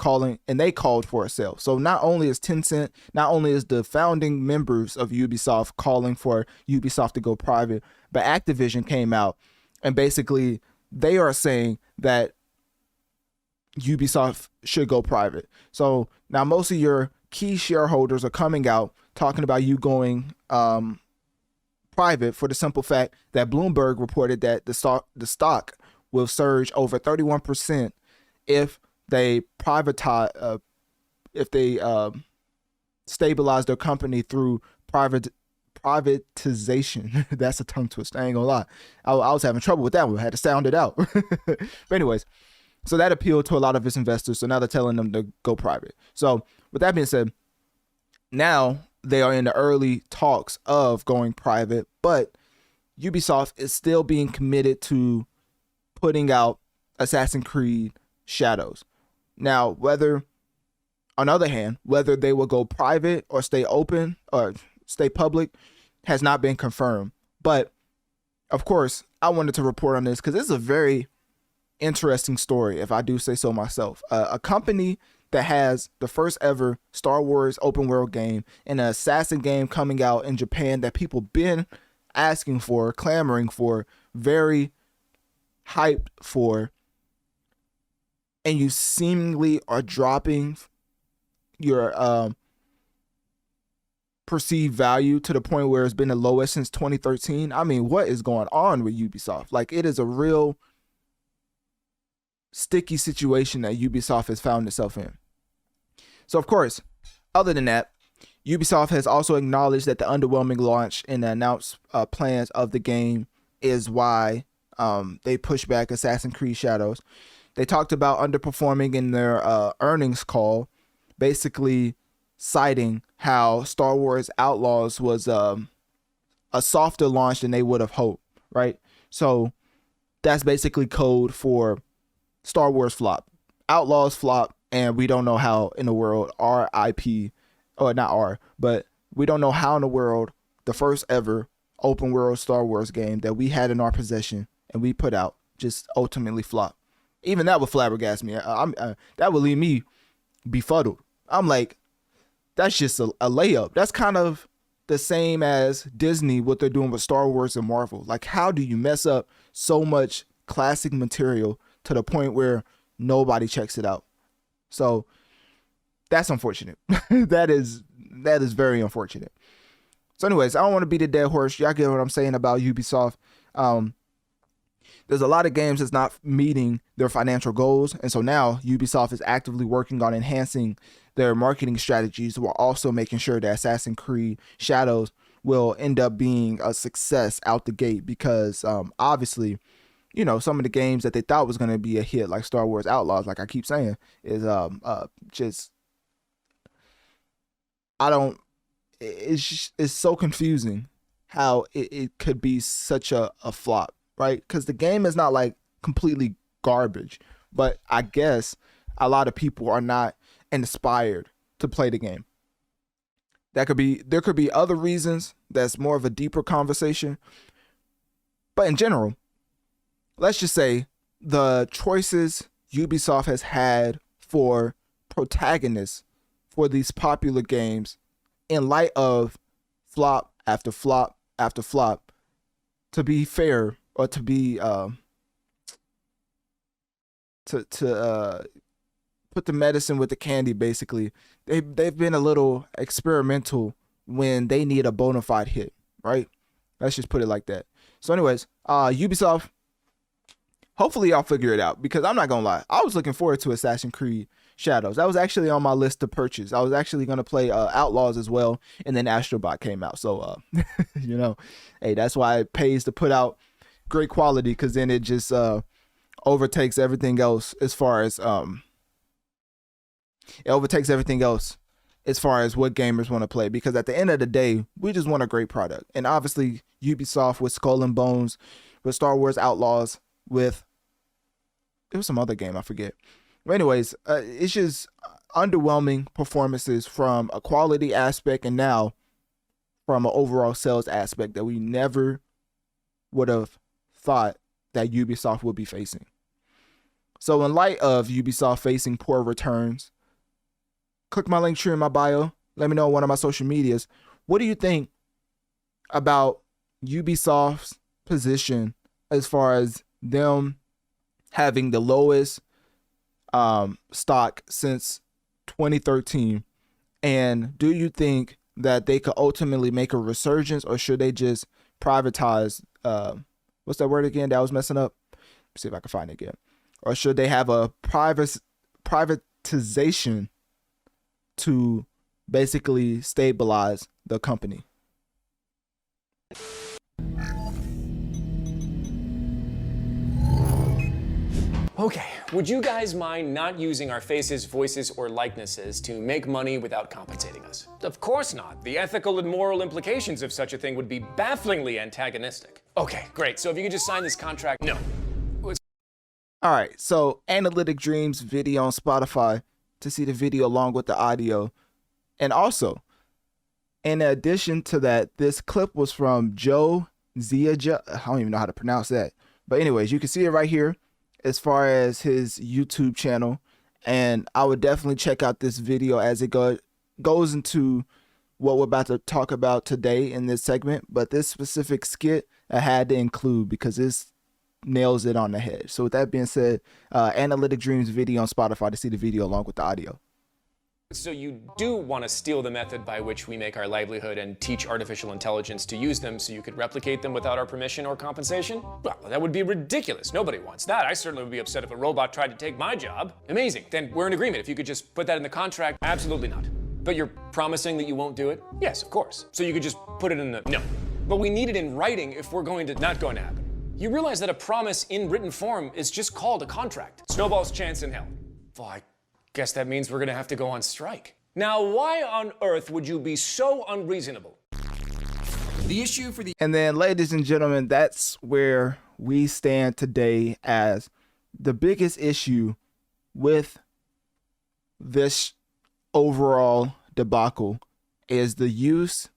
and they called for a sale. So not only is Tencent, not only is the founding members of Ubisoft calling for Ubisoft to go private, but Activision came out and basically they are saying that Ubisoft should go private. So now most of your key shareholders are coming out talking about you going private, for the simple fact that Bloomberg reported that the stock will surge over 31% if they privatize, if they stabilize their company through privatization. That's a tongue twister. I ain't gonna lie. I was having trouble with that one. I had to sound it out. But anyways, So that appealed to a lot of its investors. So now they're telling them to go private. So with that being said, now they are in the early talks of going private, but Ubisoft is still being committed to putting out Assassin's Creed Shadows. Now, whether they will go private or stay open or stay public has not been confirmed. But of course, I wanted to report on this because this is a very interesting story, if I do say so myself. A company that has the first ever Star Wars open world game and an assassin game coming out in Japan that people been asking for, clamoring for, very hyped for, and you seemingly are dropping your perceived value to the point where it's been the lowest since 2013. I mean, what is going on with Ubisoft? Like, it is a real sticky situation that Ubisoft has found itself in. So, of course, other than that, Ubisoft has also acknowledged that the underwhelming launch and the announced plans of the game is why they pushed back Assassin's Creed Shadows. They talked about underperforming in their earnings call, basically citing how Star Wars Outlaws was a softer launch than they would have hoped, right? So that's basically code for Star Wars flop. Outlaws flop, and we don't know how in the world our IP, or not our, but we don't know how in the world the first ever open world Star Wars game that we had in our possession and we put out just ultimately flop. Even that would flabbergast me. That would leave me befuddled. I'm like, that's just a layup. That's kind of the same as Disney, what they're doing with Star Wars and Marvel. Like, how do you mess up so much classic material to the point where nobody checks it out? So that's unfortunate. that is very unfortunate. So anyways, I don't want to beat a dead horse. Y'all get what I'm saying about Ubisoft. There's a lot of games that's not meeting their financial goals. And so now Ubisoft is actively working on enhancing their marketing strategies while also making sure that Assassin's Creed Shadows will end up being a success out the gate. Because obviously, you know, some of the games that they thought was going to be a hit, like Star Wars Outlaws, like I keep saying, is it's so confusing how it could be such a flop. Right? Because the game is not like completely garbage, but I guess a lot of people are not inspired to play the game. There could be other reasons. That's more of a deeper conversation. But in general, let's just say the choices Ubisoft has had for protagonists for these popular games, in light of flop after flop after flop, to be fair, or to be to put the medicine with the candy, basically, they've been a little experimental when they need a bona fide hit, right? Let's just put it like that. So anyways, Ubisoft, hopefully y'all figure it out, because I'm not gonna lie, I was looking forward to Assassin's Creed Shadows. That was actually on my list to purchase. I was actually gonna play Outlaws as well, and then Astrobot came out. So you know, hey, that's why it pays to put out great quality, because then it just overtakes everything else as far as what gamers want to play. Because at the end of the day, we just want a great product. And obviously Ubisoft with Skull and Bones, with Star Wars Outlaws, with it was some other game I forget. But anyways, it's just underwhelming performances from a quality aspect, and now from an overall sales aspect that we never would have thought that Ubisoft would be facing. So in light of Ubisoft facing poor returns, click my link tree in my bio. Let me know on one of my social medias. What do you think about Ubisoft's position as far as them having the lowest stock since 2013? And do you think that they could ultimately make a resurgence, or should they just privatize? What's that word again that I was messing up? Let's see if I can find it again. Or should they have a privatization to basically stabilize the company? Okay, would you guys mind not using our faces, voices, or likenesses to make money without compensating us? Of course not. The ethical and moral implications of such a thing would be bafflingly antagonistic. Okay, great. So if you could just sign this contract. No. All right, so Analytic Dreamz video on Spotify to see the video along with the audio. And also, in addition to that, this clip was from Joe Ziaja. I don't even know how to pronounce that. But anyways, you can see it right here as far as his YouTube channel. And I would definitely check out this video as it goes into what we're about to talk about today in this segment. But this specific skit I had to include because this nails it on the head. So with that being said, Analytic Dreamz video on Spotify to see the video along with the audio. So you do want to steal the method by which we make our livelihood and teach artificial intelligence to use them so you could replicate them without our permission or compensation? Well, that would be ridiculous. Nobody wants that. I certainly would be upset if a robot tried to take my job. Amazing. Then we're in agreement. If you could just put that in the contract, absolutely not. But you're promising that you won't do it? Yes, of course. So you could just put it in the... No. But we need it in writing if we're going to... Not going to happen. You realize that a promise in written form is just called a contract. Snowball's chance in hell. Well, I guess that means we're gonna have to go on strike. Now, why on earth would you be so unreasonable? The issue for the... And then, ladies and gentlemen, that's where we stand today as the biggest issue with this overall debacle is the use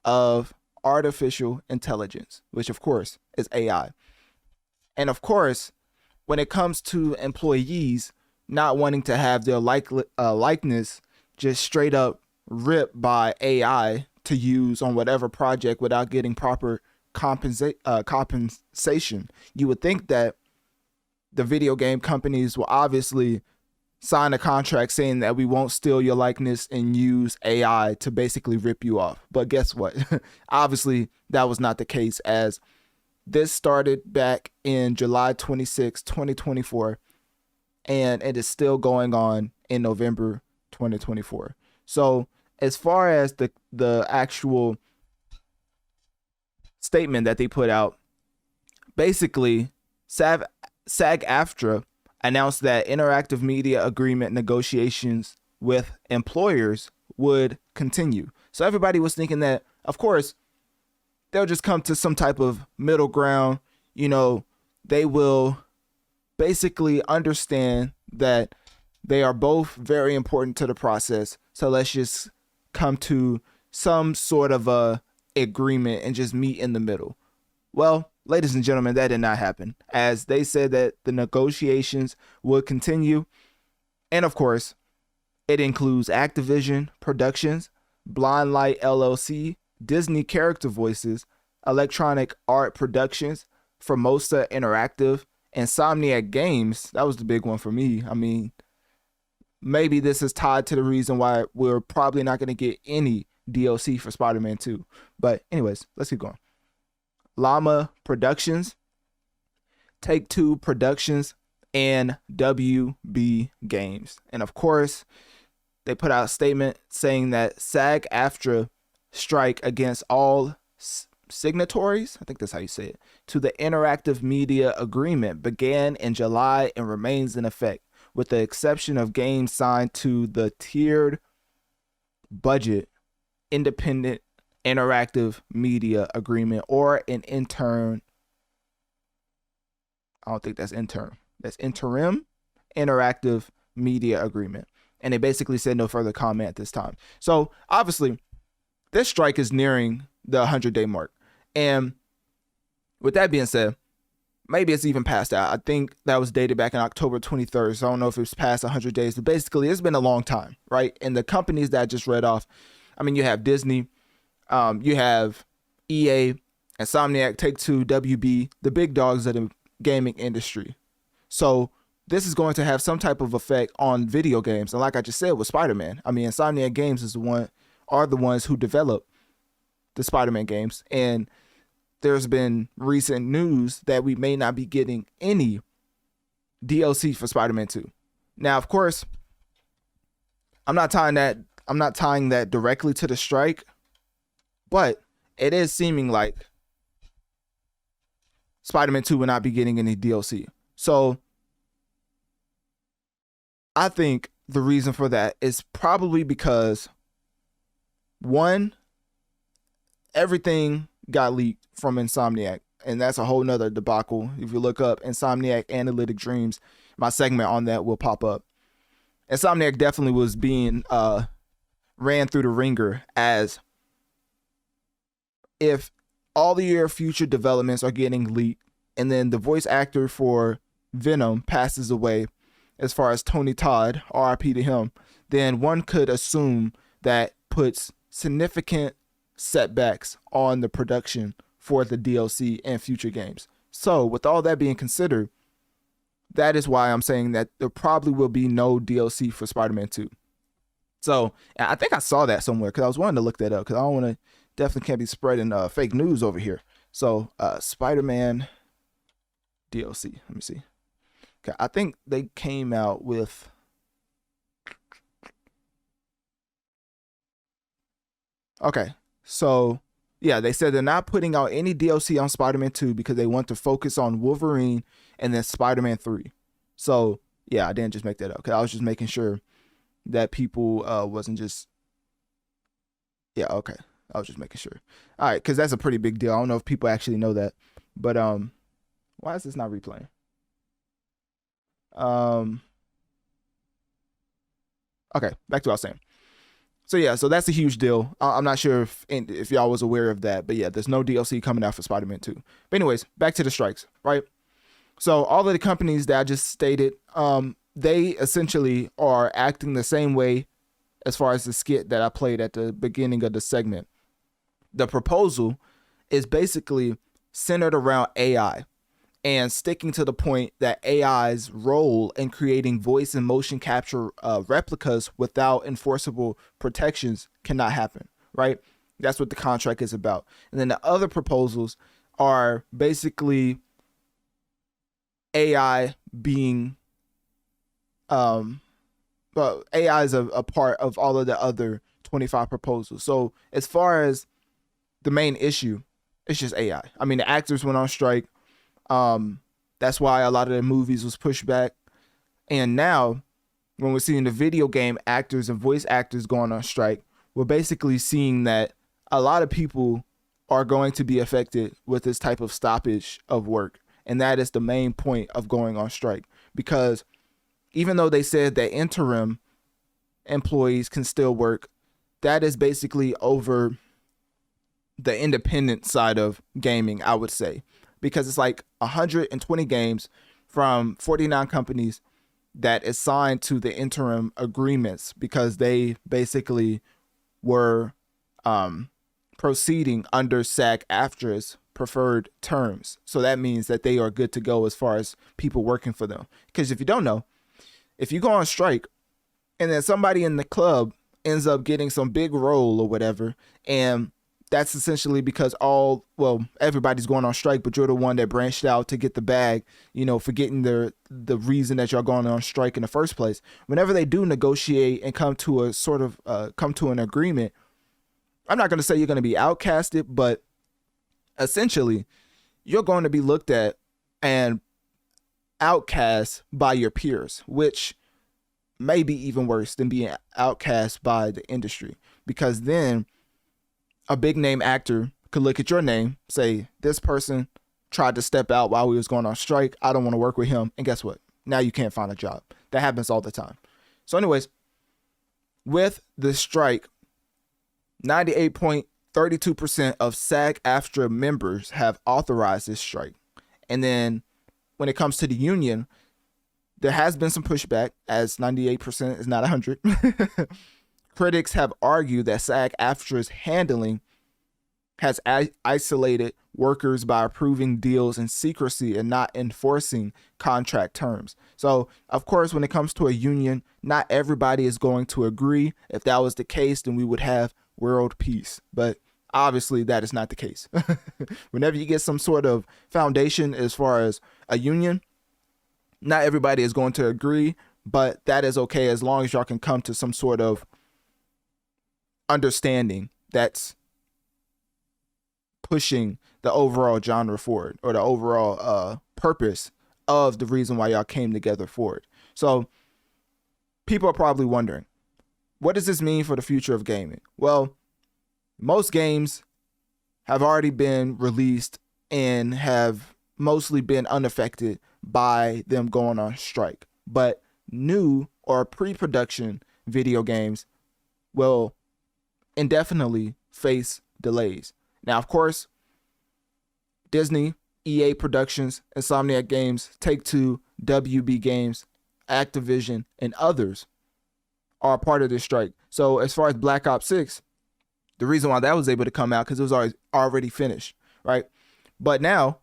of artificial intelligence, which of course is AI. And of course, when it comes to employees not wanting to have their likeness just straight up ripped by AI to use on whatever project without getting proper compensation, you would think that the video game companies will obviously sign a contract saying that we won't steal your likeness and use AI to basically rip you off. But guess what? Obviously, that was not the case, as this started back in July 26, 2024, and it is still going on in November 2024. So as far as the actual statement that they put out, basically, SAG-AFTRA announced that interactive media agreement negotiations with employers would continue. So everybody was thinking that, of course, they'll just come to some type of middle ground. You know, they will basically understand that they are both very important to the process. So let's just come to some sort of a agreement and just meet in the middle. Well, ladies and gentlemen, that did not happen, as they said that the negotiations would continue. And of course, it includes Activision Productions, Blind Light LLC, Disney Character Voices, Electronic Art Productions, Formosa Interactive, Insomniac Games. That was the big one for me. I mean, maybe this is tied to the reason why we're probably not going to get any DLC for Spider-Man 2. But anyways, let's keep going. Llama Productions, Take-Two Productions, and WB Games. And of course, they put out a statement saying that SAG-AFTRA strike against all signatories, I think that's how you say it, to the interactive media agreement began in July and remains in effect, with the exception of games signed to the tiered budget independent interactive media agreement, or an intern. I don't think that's intern. That's interim interactive media agreement. And they basically said no further comment at this time. So obviously, this strike is nearing the 100-day mark. And with that being said, maybe it's even past that. I think that was dated back in October 23rd. So I don't know if it's past 100 days. But basically, it's been a long time, right? And the companies that I just read off, I mean, you have Disney, you have EA, Insomniac, Take-Two, WB, the big dogs of the gaming industry. So this is going to have some type of effect on video games. And like I just said with Spider-Man, I mean, Insomniac Games are the ones who develop the Spider-Man games. And there's been recent news that we may not be getting any DLC for Spider-Man 2. Now, of course, I'm not tying that directly to the strike, but it is seeming like Spider-Man 2 will not be getting any DLC. So I think the reason for that is probably because, one, everything got leaked from Insomniac, and that's a whole nother debacle. If you look up Insomniac Analytic Dreamz, my segment on that will pop up. Insomniac definitely was being ran through the ringer as if all the your future developments are getting leaked, and then the voice actor for Venom passes away, as far as Tony Todd, RIP to him, then one could assume that puts significant setbacks on the production for the DLC and future games. So with all that being considered, that is why I'm saying that there probably will be no DLC for Spider-Man 2. So I think I saw that somewhere because I was wanting to look that up because I don't want to, definitely can't be spreading fake news over here. So Spider-Man DLC, let me see. Okay, I think they came out with okay. So yeah, they said they're not putting out any DLC on Spider-Man 2 because they want to focus on Wolverine and then Spider-Man 3. So yeah, I didn't just make that up because I was just making sure that people wasn't just yeah, okay. I was just making sure. All right, because that's a pretty big deal. I don't know if people actually know that, but why is this not replaying? Okay, back to what I was saying. So yeah, so that's a huge deal. I'm not sure if y'all was aware of that, but yeah, there's no DLC coming out for Spider-Man 2. But anyways, back to the strikes, right? So all of the companies that I just stated, they essentially are acting the same way as far as the skit that I played at the beginning of the segment. The proposal is basically centered around AI and sticking to the point that AI's role in creating voice and motion capture replicas without enforceable protections cannot happen, right? That's what the contract is about. And then the other proposals are basically AI being, well, AI is a part of all of the other 25 proposals. So as far as the main issue, it's just AI. I mean, the actors went on strike. That's why a lot of the movies was pushed back. And now when we're seeing the video game actors and voice actors going on strike, we're basically seeing that a lot of people are going to be affected with this type of stoppage of work. And that is the main point of going on strike, because even though they said that interim employees can still work, that is basically over the independent side of gaming, I would say, because it's like 120 games from 49 companies that is signed to the interim agreements because they basically were proceeding under SAG-AFTRA's preferred terms. So that means that they are good to go as far as people working for them. Because if you don't know, if you go on strike and then somebody in the club ends up getting some big role or whatever, and that's essentially because everybody's going on strike, but you're the one that branched out to get the bag, forgetting the reason that y'all going on strike in the first place. Whenever they do negotiate and come to a sort of come to an agreement, I'm not going to say you're going to be outcasted, but essentially you're going to be looked at and outcast by your peers, which may be even worse than being outcast by the industry, because then a big name actor could look at your name, say, this person tried to step out while we was going on strike. I don't want to work with him. And guess what? Now you can't find a job. That happens all the time. So anyways, with the strike, 98.32% of SAG-AFTRA members have authorized this strike. And then when it comes to the union, there has been some pushback, as 98% is not 100. Critics have argued that SAG-AFTRA's handling has isolated workers by approving deals in secrecy and not enforcing contract terms. So, of course, when it comes to a union, not everybody is going to agree. If that was the case, then we would have world peace. But obviously, that is not the case. Whenever you get some sort of foundation as far as a union, not everybody is going to agree, but that is okay as long as y'all can come to some sort of understanding that's pushing the overall genre forward, or the overall purpose of the reason why y'all came together for it. So people are probably wondering, what does this mean for the future of gaming? Well, most games have already been released and have mostly been unaffected by them going on strike. But new or pre-production video games will indefinitely face delays. Now, of course, Disney, EA Productions, Insomniac Games, Take-Two, WB Games, Activision, and others are a part of this strike. So as far as Black Ops 6, the reason why that was able to come out because it was already finished, right? But now,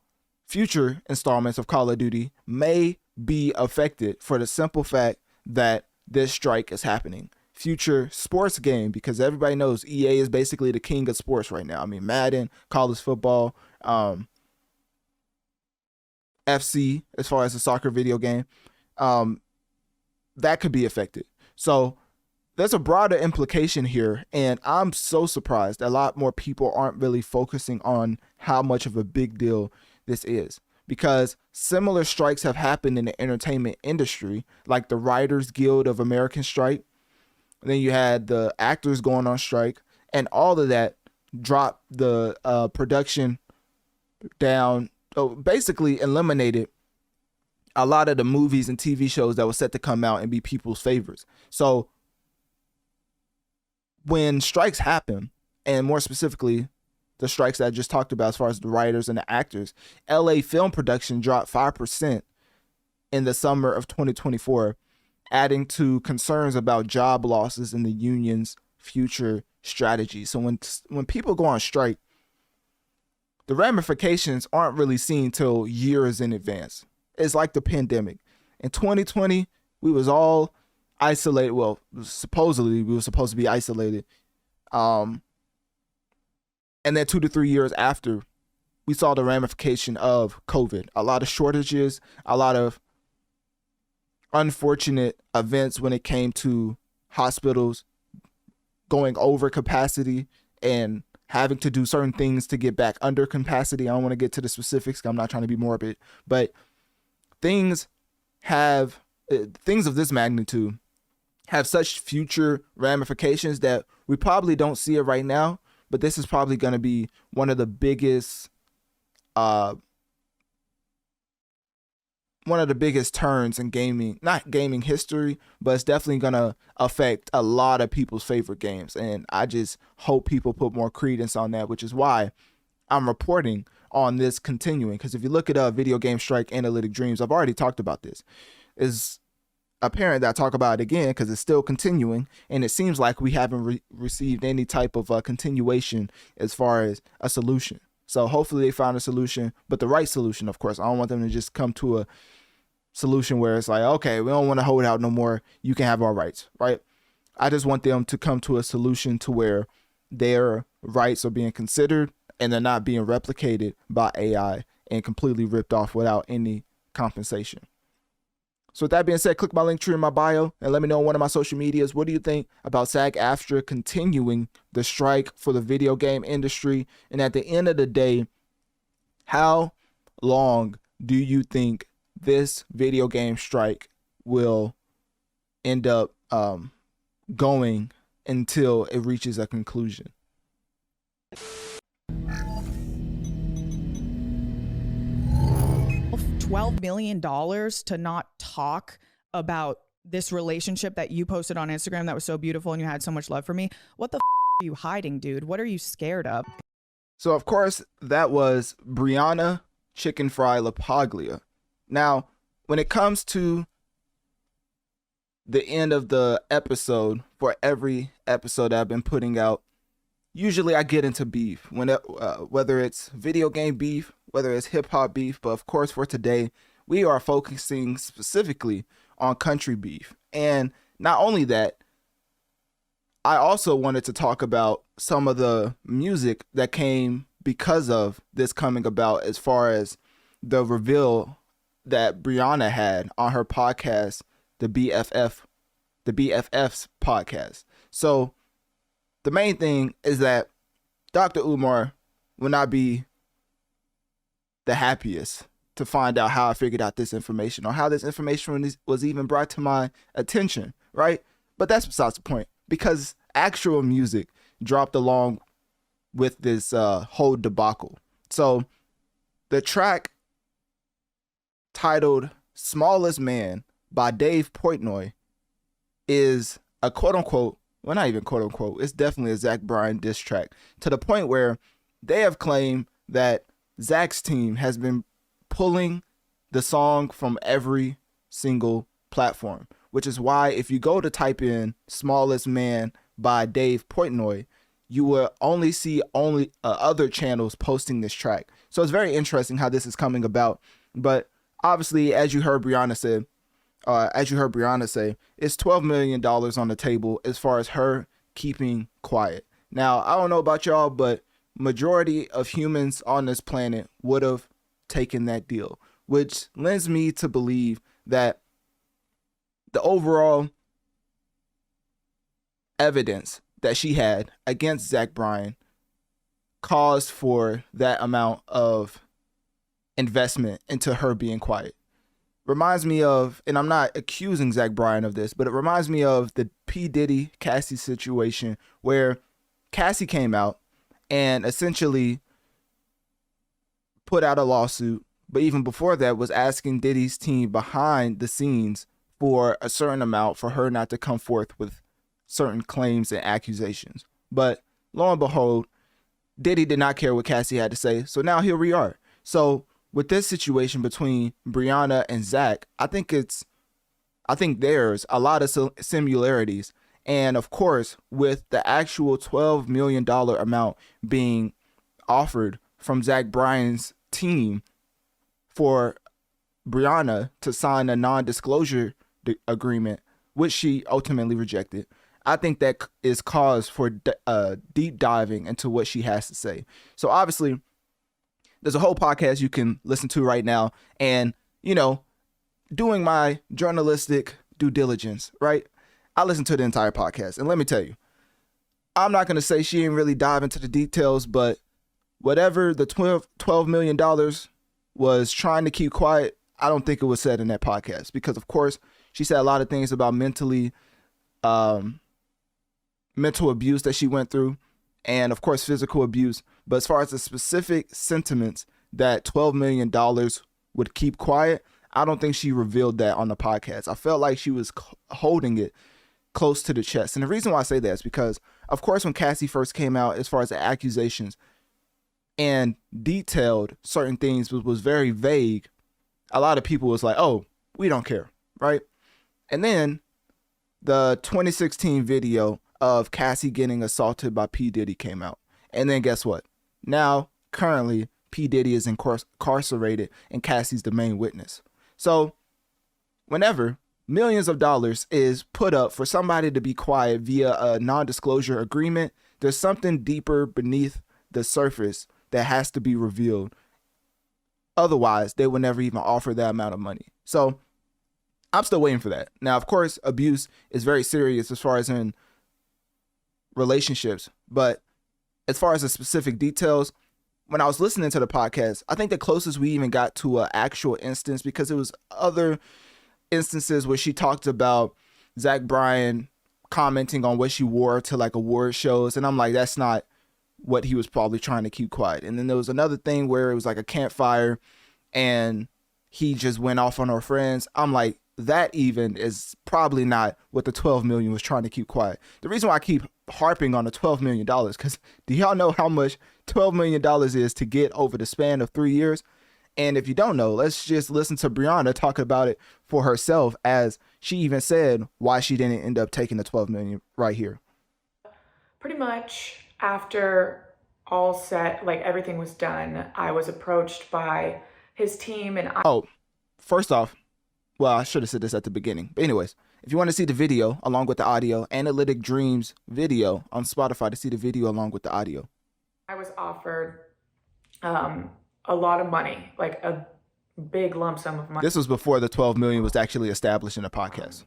future installments of Call of Duty may be affected for the simple fact that this strike is happening. Future sports game, because everybody knows EA is basically the king of sports right now. I mean, Madden, college football, FC, as far as the soccer video game, that could be affected. So there's a broader implication here, and I'm so surprised a lot more people aren't really focusing on how much of a big deal this is, because similar strikes have happened in the entertainment industry, like the Writers Guild of American strike. And then you had the actors going on strike, and all of that dropped the production down, basically eliminated a lot of the movies and TV shows that were set to come out and be people's favorites. So when strikes happen, and more specifically, the strikes that I just talked about as far as the writers and the actors, LA film production dropped 5% in the summer of 2024, adding to concerns about job losses in the union's future strategy. So when people go on strike, the ramifications aren't really seen till years in advance. It's like the pandemic. In 2020, we was all isolated. Well, supposedly we were supposed to be isolated. And then 2 to 3 years after, we saw the ramification of COVID. A lot of shortages, a lot of unfortunate events when it came to hospitals going over capacity and having to do certain things to get back under capacity. I don't want to get to the specifics. I'm not trying to be morbid, but things of this magnitude have such future ramifications that we probably don't see it right now, but this is probably going to be one of the biggest turns in gaming, not gaming history, but it's definitely going to affect a lot of people's favorite games. And I just hope people put more credence on that, which is why I'm reporting on this continuing. Because if you look at Video Game Strike Analytic Dreamz, I've already talked about this. It's apparent that I talk about it again because it's still continuing, and it seems like we haven't received any type of continuation as far as a solution. So hopefully they found a solution, but the right solution, of course. I don't want them to just come to a solution where it's like, okay, we don't want to hold out no more. You can have our rights, right? I just want them to come to a solution to where their rights are being considered and they're not being replicated by AI and completely ripped off without any compensation. So with that being said, click my link tree in my bio and let me know on one of my social medias. What do you think about SAG-AFTRA continuing the strike for the video game industry? And at the end of the day, how long do you think this video game strike will end up going until it reaches a conclusion? $12 million to not talk about this relationship that you posted on Instagram that was so beautiful and you had so much love for me. What the are you hiding, dude? What are you scared of? So, of course, that was Brianna Chicken Fry LaPaglia. Now, when it comes to the end of the episode, for every episode I've been putting out, usually I get into beef, whether it's video game beef, whether it's hip hop beef, but of course for today, we are focusing specifically on country beef. And not only that, I also wanted to talk about some of the music that came because of this coming about, as far as the reveal that Brianna had on her podcast, the BFF's podcast. So the main thing is that Dr. Umar will not be the happiest to find out how I figured out this information or how this information was even brought to my attention, right? But that's besides the point, because actual music dropped along with this whole debacle. So the track titled Smallest Man by Dave Portnoy is a quote-unquote, well, not even quote-unquote, it's definitely a Zach Bryan diss track, to the point where they have claimed that Zach's team has been pulling the song from every single platform, which is why if you go to type in Smallest Man by Dave Portnoy, you will only see other channels posting this track. So it's very interesting how this is coming about. But obviously, as you heard Brianna say, it's $12 million on the table as far as her keeping quiet. Now, I don't know about y'all, but majority of humans on this planet would have taken that deal, which lends me to believe that the overall evidence that she had against Zach Bryan caused for that amount of investment into her being quiet. Reminds me of, and I'm not accusing Zach Bryan of this, but it reminds me of the P. Diddy Cassie situation where Cassie came out and essentially put out a lawsuit, but even before that was asking Diddy's team behind the scenes for a certain amount for her not to come forth with certain claims and accusations. But lo and behold, Diddy did not care what Cassie had to say. So now here we are. So with this situation between Brianna and Zach, I think there's a lot of similarities. And of course, with the actual $12 million amount being offered from Zach Bryan's team for Brianna to sign a non-disclosure agreement, which she ultimately rejected, I think that is cause for deep diving into what she has to say. So obviously, there's a whole podcast you can listen to right now, and, you know, doing my journalistic due diligence, right? I listened to the entire podcast, and let me tell you, I'm not going to say she didn't really dive into the details, but whatever the $12 million was trying to keep quiet, I don't think it was said in that podcast, because of course she said a lot of things about mental abuse that she went through, and of course physical abuse. But as far as the specific sentiments that $12 million would keep quiet, I don't think she revealed that on the podcast. I felt like she was holding it close to the chest. And the reason why I say that is because, of course, when Cassie first came out, as far as the accusations and detailed certain things was very vague, a lot of people was like, oh, we don't care, right? And then the 2016 video of Cassie getting assaulted by P. Diddy came out. And then guess what? Now, currently, P. Diddy is incarcerated and Cassie's the main witness. So whenever millions of dollars is put up for somebody to be quiet via a non-disclosure agreement, there's something deeper beneath the surface that has to be revealed. Otherwise, they would never even offer that amount of money. So I'm still waiting for that. Now, of course, abuse is very serious as far as in relationships, but as far as the specific details, when I was listening to the podcast, I think the closest we even got to an actual instance, because it was other instances where she talked about Zach Bryan commenting on what she wore to like award shows, and I'm like, that's not what he was probably trying to keep quiet. And then there was another thing where it was like a campfire and he just went off on her friends. I'm like, that even is probably not what the 12 million was trying to keep quiet. The reason why I keep harping on the $12 million, because do y'all know how much $12 million is to get over the span of 3 years? And if you don't know, let's just listen to Brianna talk about it for herself, as she even said why she didn't end up taking the 12 million right here. Pretty much after all set, like everything was done, I was approached by his team and first off, well, I should have said this at the beginning. But anyways, if you want to see the video along with the audio, Analytic Dreamz video on Spotify to see the video along with the audio. I was offered a lot of money, like a big lump sum of money. This was before the 12 million was actually established in the podcast.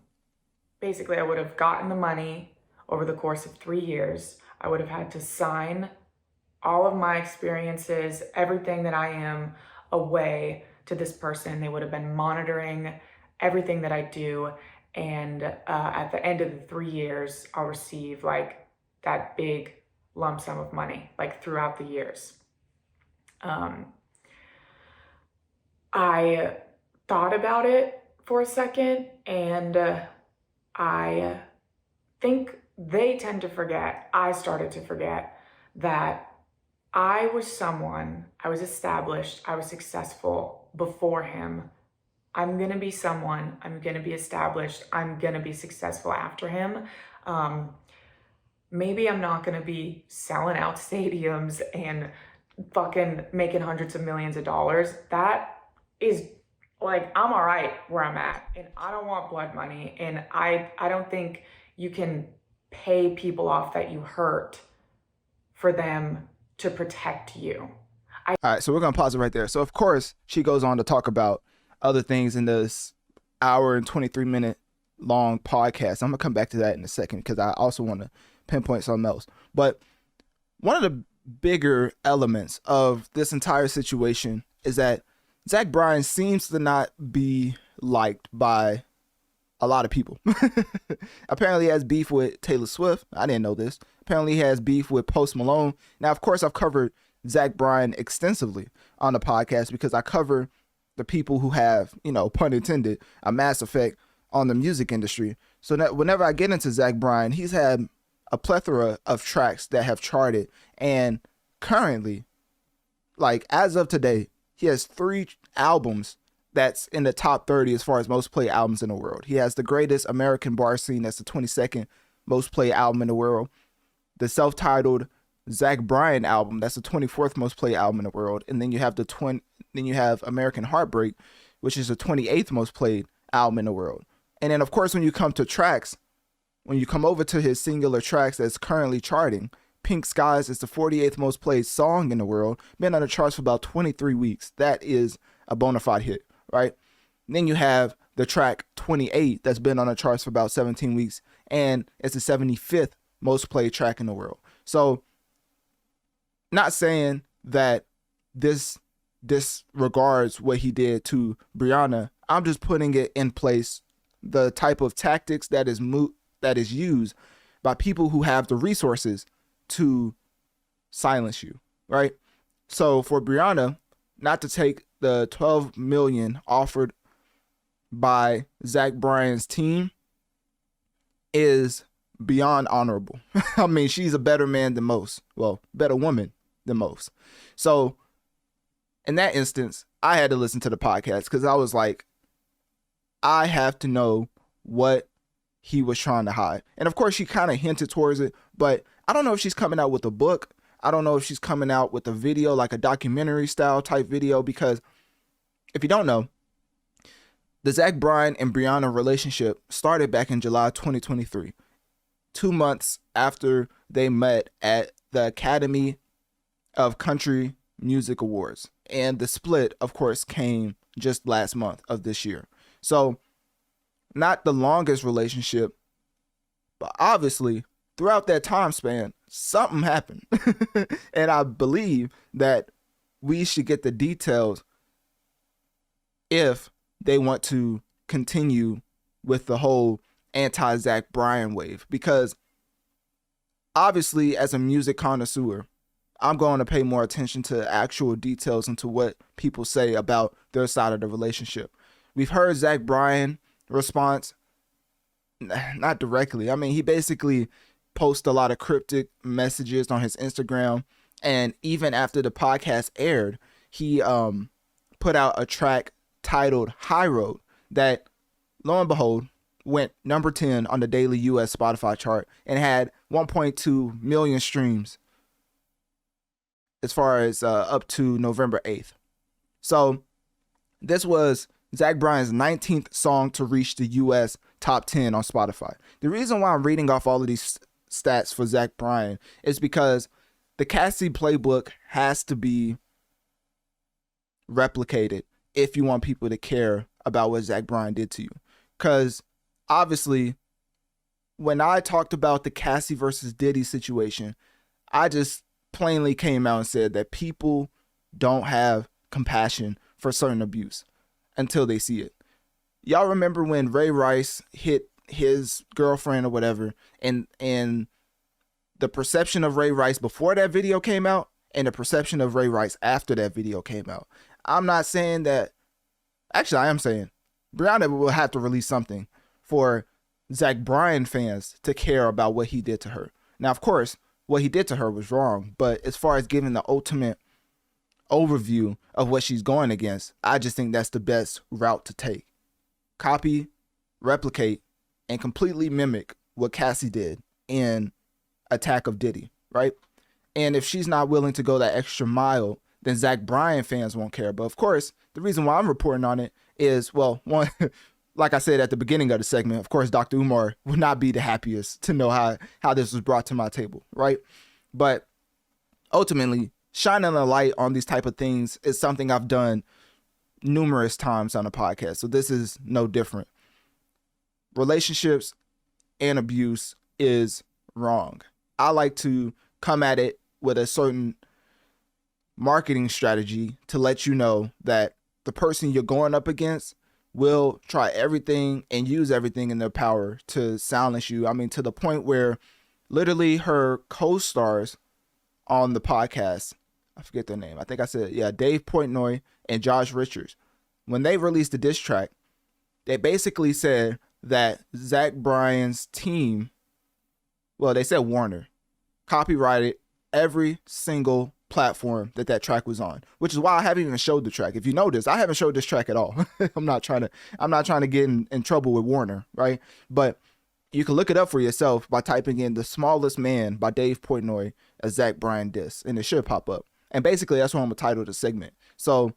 Basically, I would have gotten the money over the course of 3 years. I would have had to sign all of my experiences, everything that I am, away to this person. They would have been monitoring everything that I do. And at the end of the 3 years, I'll receive like that big lump sum of money, like throughout the years. I thought about it for a second, and I think they tend to forget, I started to forget, that I was someone, I was established, I was successful before him. I'm gonna be someone, I'm gonna be established, I'm gonna be successful after him. Maybe I'm not gonna be selling out stadiums and fucking making hundreds of millions of dollars. That is like, I'm all right where I'm at, and I don't want blood money, and I don't think you can pay people off that you hurt for them to protect you. All right, so we're gonna pause it right there. So of course she goes on to talk about other things in this hour and 23-minute long podcast. I'm gonna come back to that in a second because I also want to pinpoint something else. But one of the bigger elements of this entire situation is that Zach Bryan seems to not be liked by a lot of people. Apparently he has beef with Taylor Swift. I didn't know this. Apparently he has beef with Post Malone. Now, of course, I've covered Zach Bryan extensively on the podcast because I cover the people who have, you know, pun intended, a mass effect on the music industry. So that whenever I get into Zach Bryan, he's had a plethora of tracks that have charted. And currently, like as of today, he has 3 albums that's in the top 30 as far as most played albums in the world. He has The Greatest American Bar Scene, that's the 22nd most played album in the world. The self-titled Zach Bryan album, that's the 24th most played album in the world. And then you have then you have American Heartbreak, which is the 28th most played album in the world. And then of course when you come to tracks, when you come over to his singular tracks that's currently charting, Pink Skies is the 48th most played song in the world, been on the charts for about 23 weeks. That is a bona fide hit, right? And then you have the track 28 that's been on the charts for about 17 weeks, and it's the 75th most played track in the world. So not saying that this disregards what he did to Brianna. I'm just putting it in place, the type of tactics that is used by people who have the resources to silence you, right? So for Brianna not to take the $12 million offered by Zach Bryan's team is beyond honorable. I mean, she's a better man than most. Well, better woman than most. So in that instance, I had to listen to the podcast because I was like, I have to know what he was trying to hide. And of course, she kind of hinted towards it, but I don't know if she's coming out with a book. I don't know if she's coming out with a video, like a documentary style type video, because if you don't know, the Zach Bryan and Brianna relationship started back in July 2023, 2 months after they met at the Academy of Country Music Awards. And the split, of course, came just last month of this year. So not the longest relationship, but obviously throughout that time span, something happened. And I believe that we should get the details if they want to continue with the whole anti-Zach Bryan wave. Because obviously, as a music connoisseur, I'm going to pay more attention to actual details into what people say about their side of the relationship. We've heard Zach Bryan response, not directly. I mean, he basically posts a lot of cryptic messages on his Instagram. And even after the podcast aired, he put out a track titled High Road that, lo and behold, went number 10 on the daily US Spotify chart and had 1.2 million streams as far as up to November 8th. So this was Zach Bryan's 19th song to reach the US top 10 on Spotify. The reason why I'm reading off all of these stats for Zach Bryan is because the Cassie playbook has to be replicated if you want people to care about what Zach Bryan did to you. Because obviously, when I talked about the Cassie versus Diddy situation, I just plainly came out and said that people don't have compassion for certain abuse until they see it. Y'all remember when Ray Rice hit his girlfriend or whatever, and the perception of Ray Rice before that video came out and the perception of Ray Rice after that video came out. I'm not saying that, actually I am saying Brianna will have to release something for Zach Bryan fans to care about what he did to her. Now, of course, what he did to her was wrong, but as far as giving the ultimate overview of what she's going against, I just think that's the best route to take. Copy, replicate, and completely mimic what Cassie did in Attack of Diddy, right? And if she's not willing to go that extra mile, then Zach Bryan fans won't care. But of course, the reason why I'm reporting on it is, well, one, like I said at the beginning of the segment, of course, Dr. Umar would not be the happiest to know how this was brought to my table, right? But ultimately, shining a light on these type of things is something I've done numerous times on the podcast. So this is no different. Relationships and abuse is wrong. I like to come at it with a certain marketing strategy to let you know that the person you're going up against will try everything and use everything in their power to silence you. I mean, to the point where literally her co-stars on the podcast, I forget their name. I think I said, yeah, Dave Portnoy and Josh Richards. When they released the diss track, they basically said that Zach Bryan's team, well, they said Warner, copyrighted every single platform that track was on, which is why I haven't even showed the track. If you notice, I haven't showed this track at all. I'm not trying to get in trouble with Warner, right? But you can look it up for yourself by typing in The Smallest Man by Dave Portnoy as Zach Bryan diss, and it should pop up. And basically that's what I'm gonna title the segment. So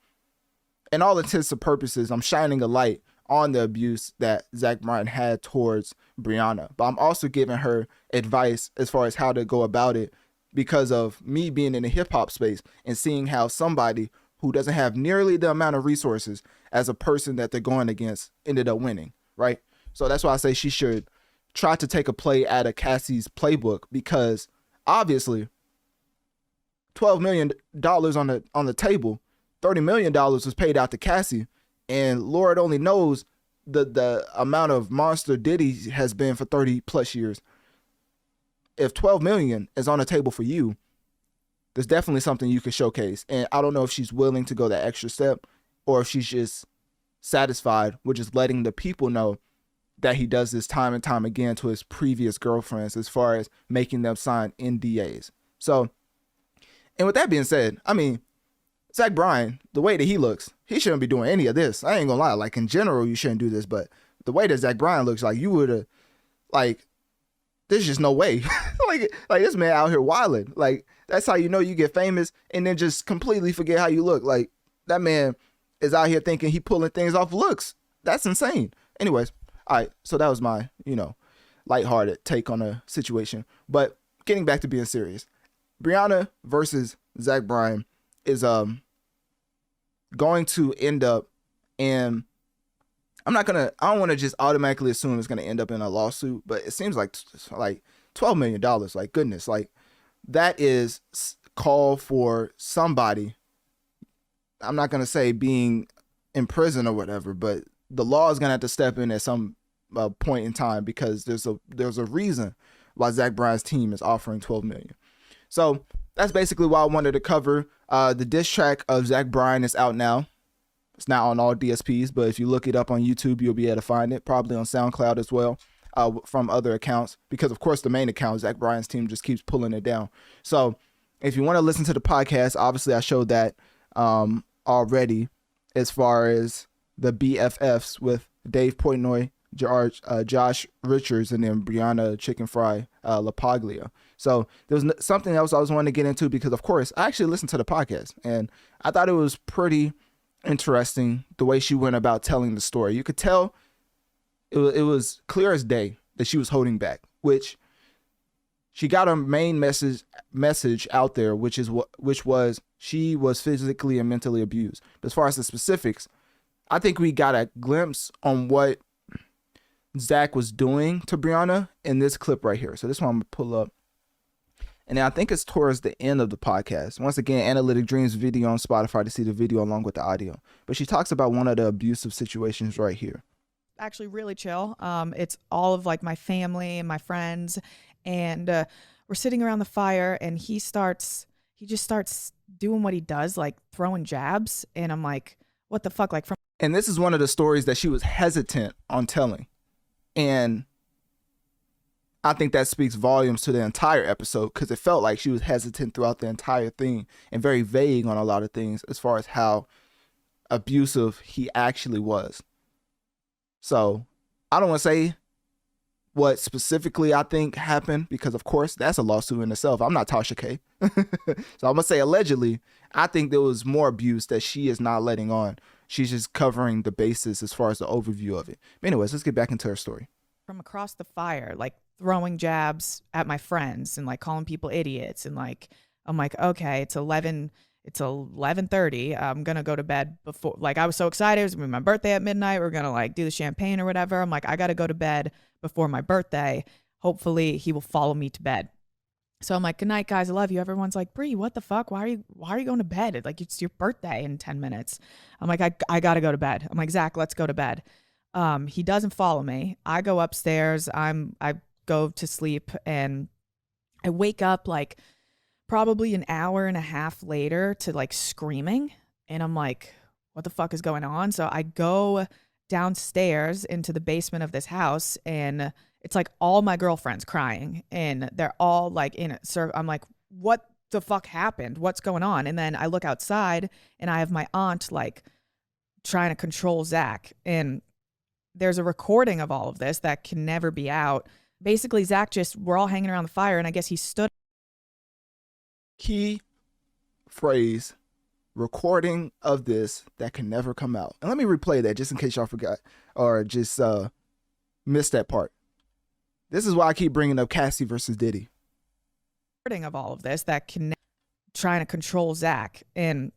in all intents and purposes, I'm shining a light on the abuse that Zach Bryan had towards Brianna, but I'm also giving her advice as far as how to go about it, because of me being in the hip hop space and seeing how somebody who doesn't have nearly the amount of resources as a person that they're going against ended up winning, right? So that's why I say she should try to take a play out of Cassie's playbook, because obviously $12 million on the table, $30 million was paid out to Cassie, and Lord only knows the amount of monster Diddy has been for 30 plus years. If 12 million is on the table for you, there's definitely something you could showcase. And I don't know if she's willing to go that extra step, or if she's just satisfied with just letting the people know that he does this time and time again to his previous girlfriends, as far as making them sign NDAs. So, and with that being said, I mean, Zach Bryan, the way that he looks, he shouldn't be doing any of this. I ain't gonna lie. Like, in general, you shouldn't do this, but the way that Zach Bryan looks, like, you would have, like, there's just no way. like this man out here wilding. Like, that's how you know you get famous, and then just completely forget how you look. Like, that man is out here thinking he pulling things off looks. That's insane. Anyways, all right, so that was my, lighthearted take on the situation. But getting back to being serious, Brianna versus Zach Bryan is going to end up in, I don't want to just automatically assume it's going to end up in a lawsuit, but it seems like $12 million, like, goodness, like, that is call for somebody, I'm not going to say being in prison or whatever, but the law is going to have to step in at some point in time, because there's a reason why Zach Bryan's team is offering $12 million. So that's basically why I wanted to cover. The diss track of Zach Bryan is out now. It's not on all DSPs, but if you look it up on YouTube, you'll be able to find it, probably on SoundCloud as well, from other accounts, because of course the main account, Zach Bryan's team, just keeps pulling it down. So if you want to listen to the podcast, obviously I showed that already, as far as the BFFs with Dave Portnoy, Josh Richards, and then Brianna Chicken Fry LaPaglia. So there was something else I was wanting to get into, because of course I actually listened to the podcast, and I thought it was pretty interesting the way she went about telling the story. You could tell it was clear as day that she was holding back, which she got her main message out there, which was she was physically and mentally abused. But as far as the specifics, I think we got a glimpse on what Zach was doing to Brianna in this clip right here. So this one I'm gonna pull up, And then I think it's towards the end of the podcast. Once again, Analytic Dreamz video on Spotify to see the video along with the audio. But she talks about one of the abusive situations right here. Actually really chill. It's all of like my family and my friends, and we're sitting around the fire, and he just starts doing what he does, like throwing jabs, and I'm like, what the fuck? Like, from and this is one of the stories that she was hesitant on telling, and I think that speaks volumes to the entire episode, because it felt like she was hesitant throughout the entire thing and very vague on a lot of things as far as how abusive he actually was. So I don't want to say what specifically I think happened, because of course that's a lawsuit in itself. I'm not Tasha K. So I'm gonna say allegedly. I think there was more abuse that she is not letting on. She's just covering the basis as far as the overview of it. But anyways, let's get back into her story. From across the fire, like throwing jabs at my friends and like calling people idiots, and like I'm like, okay, it's 11:30. I'm gonna go to bed before, like, I was so excited. It was gonna be my birthday at midnight. We're gonna like do the champagne or whatever. I'm like, I gotta go to bed before my birthday. Hopefully he will follow me to bed. So I'm like, good night, guys. I love you. Everyone's like, Bree, what the fuck? Why are you going to bed? Like, it's your birthday in 10 minutes. I'm like, I gotta go to bed. I'm like, Zach, let's go to bed. He doesn't follow me. I go upstairs. I go to sleep, and I wake up like probably an hour and a half later to like screaming. And I'm like, what the fuck is going on? So I go downstairs into the basement of this house, and it's like all my girlfriends crying, and they're all like in it. So I'm like, what the fuck happened? What's going on? And then I look outside, and I have my aunt like trying to control Zach. And there's a recording of all of this that can never be out. Basically, Zach we're all hanging around the fire, and I guess he stood. Key phrase, recording of this that can never come out. And let me replay that just in case y'all forgot or just missed that part. This is why I keep bringing up Cassie versus Diddy. Recording of all of this that can trying to control Zach. And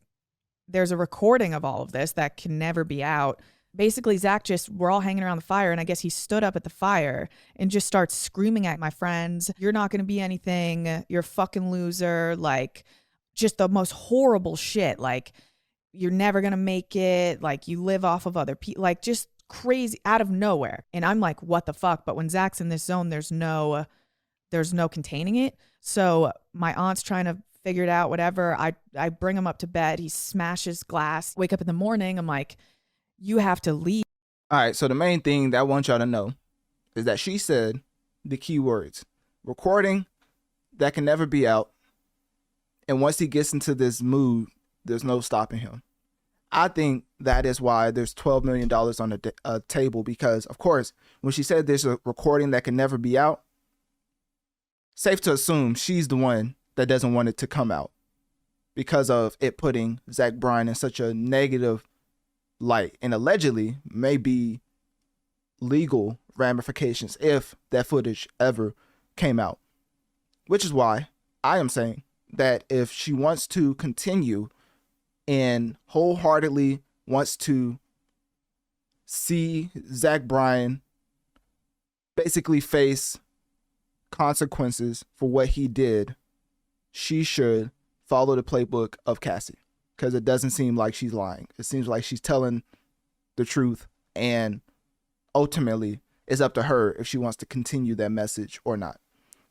there's a recording of all of this that can never be out. Basically, Zach we're all hanging around the fire, and I guess he stood up at the fire and just starts screaming at my friends, you're not going to be anything, you're a fucking loser, like just the most horrible shit, like you're never going to make it, like you live off of other people, like just crazy out of nowhere. And I'm like, what the fuck? But when Zach's in this zone, there's no containing it. So my aunt's trying to figure it out, whatever. I bring him up to bed, he smashes glass, wake up in the morning, I'm like, you have to leave. All right, so the main thing that I want y'all to know is that she said the key words, recording that can never be out. And once he gets into this mood, there's no stopping him. I think that is why there's $12 million on the table, because, of course, when she said there's a recording that can never be out, safe to assume she's the one that doesn't want it to come out because of it putting Zach Bryan in such a negative light, and allegedly may be legal ramifications if that footage ever came out. Which is why I am saying that if she wants to continue and wholeheartedly wants to see Zach Bryan basically face consequences for what he did, she should follow the playbook of Cassie. Because it doesn't seem like she's lying. It seems like she's telling the truth, and ultimately it's up to her if she wants to continue that message or not.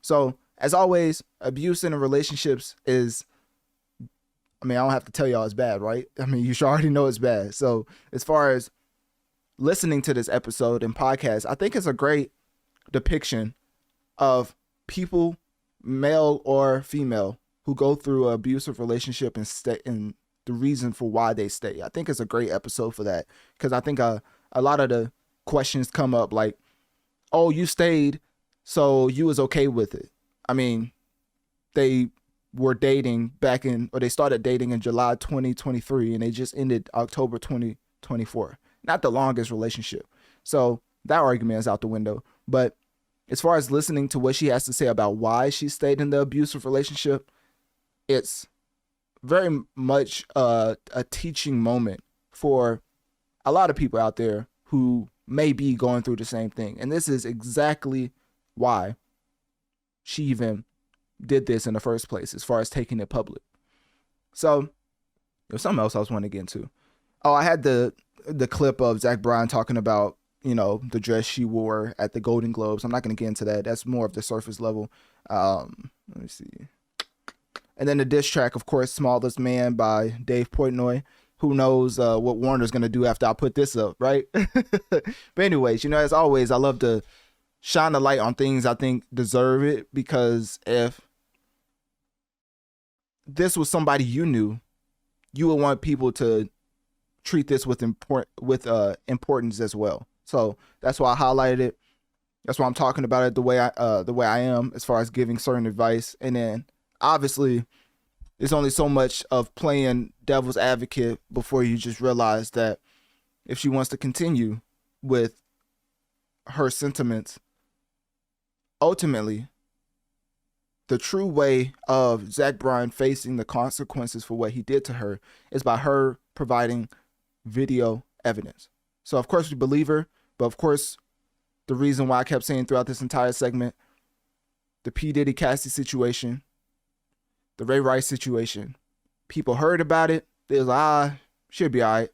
So, as always, abuse in relationships is, I mean, I don't have to tell y'all it's bad, right? I mean, you should already know it's bad. So, as far as listening to this episode and podcast, I think it's a great depiction of people, male or female, who go through an abusive relationship and stay in the reason for why they stay. I think it's a great episode for that, because I think a lot of the questions come up like, oh, you stayed, so you was okay with it. I mean, they were dating they started dating in July 2023, and they just ended October 2024. Not the longest relationship. So that argument is out the window. But as far as listening to what she has to say about why she stayed in the abusive relationship, it's very much a teaching moment for a lot of people out there who may be going through the same thing. And this is exactly why she even did this in the first place as far as taking it public. So there's something else I was wanting to get into. Oh, I had the clip of Zach Bryan talking about, the dress she wore at the Golden Globes. I'm not going to get into that. That's more of the surface level. Let me see. And then the diss track, of course, Smallest Man by Dave Portnoy. Who knows what Warner's going to do after I put this up, right? But anyways, as always, I love to shine the light on things I think deserve it, because if this was somebody you knew, you would want people to treat this with importance as well. So that's why I highlighted it. That's why I'm talking about it the way I am, as far as giving certain advice. And then obviously there's only so much of playing devil's advocate before you just realize that if she wants to continue with her sentiments, ultimately the true way of Zach Bryan facing the consequences for what he did to her is by her providing video evidence. So of course we believe her, but of course the reason why I kept saying throughout this entire segment, the P. Diddy Cassie situation, the Ray Rice situation, people heard about it. They was like, she'll be all right.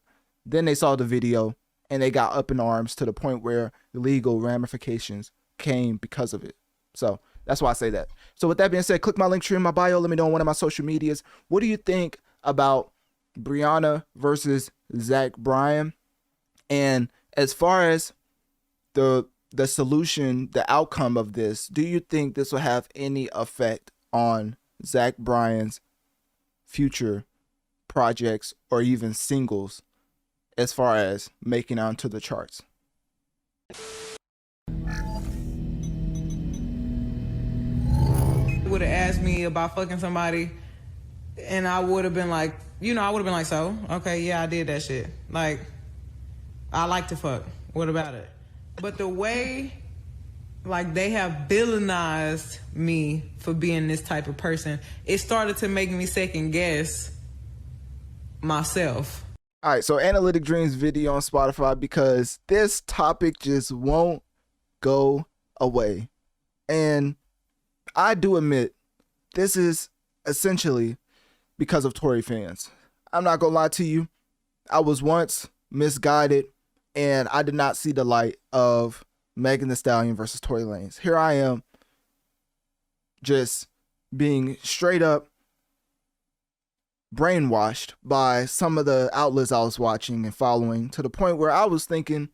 Then they saw the video and they got up in arms to the point where the legal ramifications came because of it. So that's why I say that. So with that being said, click my link tree in my bio. Let me know on one of my social medias. What do you think about Brianna versus Zach Bryan? And as far as the solution, the outcome of this, do you think this will have any effect on Zach Bryan's future projects or even singles as far as making it onto the charts? Would have asked me about fucking somebody and I would have been like, so, okay, yeah, I did that shit. Like, I like to fuck. What about it? But the way, like, they have villainized me for being this type of person, it started to make me second guess myself. All right, so Analytic Dreamz video on Spotify, because this topic just won't go away. And I do admit, this is essentially because of Tory fans. I'm not gonna lie to you. I was once misguided and I did not see the light of Megan Thee Stallion versus Tory Lanez. Here I am, just being straight up brainwashed by some of the outlets I was watching and following, to the point where I was thinking,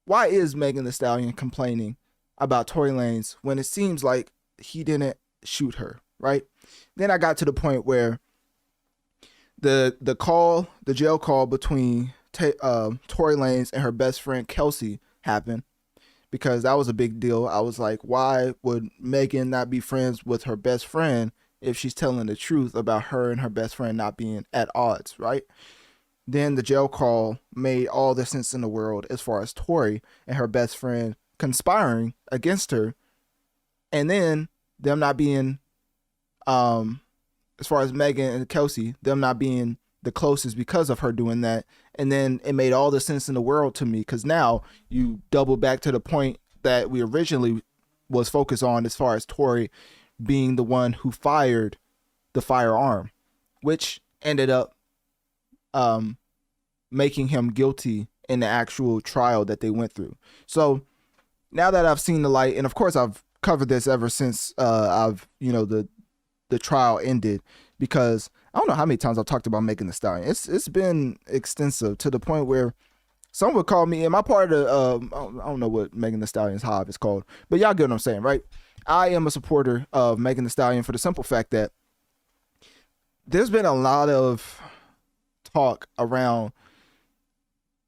why is Megan Thee Stallion complaining about Tory Lanez when it seems like he didn't shoot her, right? Then I got to the point where the jail call between Tory Lanez and her best friend Kelsey happened, because that was a big deal. I was like, why would Megan not be friends with her best friend if she's telling the truth about her and her best friend not being at odds, right? Then the jail call made all the sense in the world as far as Tory and her best friend conspiring against her, and then them not being, as far as Megan and Kelsey, them not being the closest because of her doing that. And then it made all the sense in the world to me, because now you double back to the point that we originally was focused on, as far as Tory being the one who fired the firearm, which ended up making him guilty in the actual trial that they went through. So now that I've seen the light, and of course I've covered this ever since the trial ended, because I don't know how many times I've talked about Megan Thee Stallion. It's been extensive, to the point where some would call me, in my part of I don't know what Megan Thee Stallion's hive is called, but y'all get what I'm saying, right? I am a supporter of Megan Thee Stallion for the simple fact that there's been a lot of talk around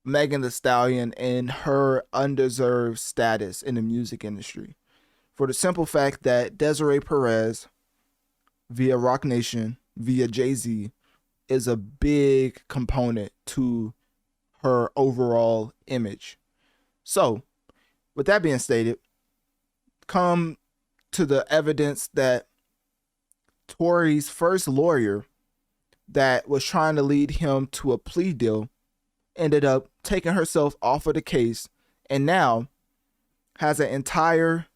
Megan Thee Stallion and her undeserved status in the music industry, for the simple fact that Desiree Perez, via Roc Nation, via Jay-Z, is a big component to her overall image. So, with that being stated, come to the evidence that Tory's first lawyer that was trying to lead him to a plea deal ended up taking herself off of the case, and now has an entire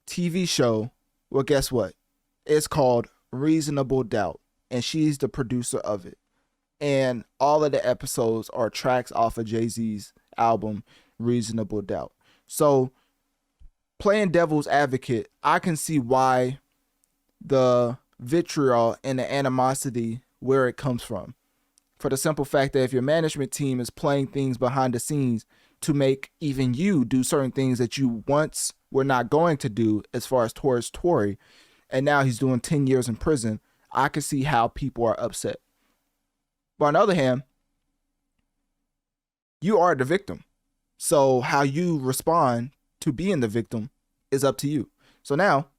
TV show. Well, guess what? It's called Reasonable Doubt, and she's the producer of it. And all of the episodes are tracks off of Jay-Z's album, Reasonable Doubt. So, playing devil's advocate, I can see why the vitriol and the animosity, where it comes from. For the simple fact that if your management team is playing things behind the scenes to make even you do certain things that you once were not going to do, as far as towards Tory, and now he's doing 10 years in prison, I can see how people are upset. But on the other hand, you are the victim. So how you respond to being the victim is up to you. So now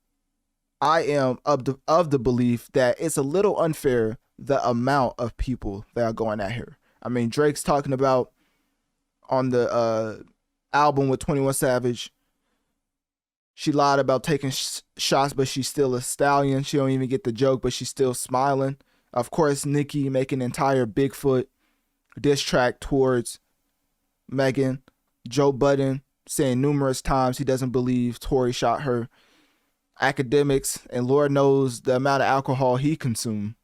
I am of the belief that it's a little unfair, the amount of people that are going at her. I mean, Drake's talking about on the album with 21 Savage, she lied about taking shots, but she's still a stallion. She don't even get the joke, but she's still smiling. Of course, Nicki making an entire Bigfoot diss track towards Megan. Joe Budden saying numerous times he doesn't believe Tory shot her. Academics, and Lord knows the amount of alcohol he consumed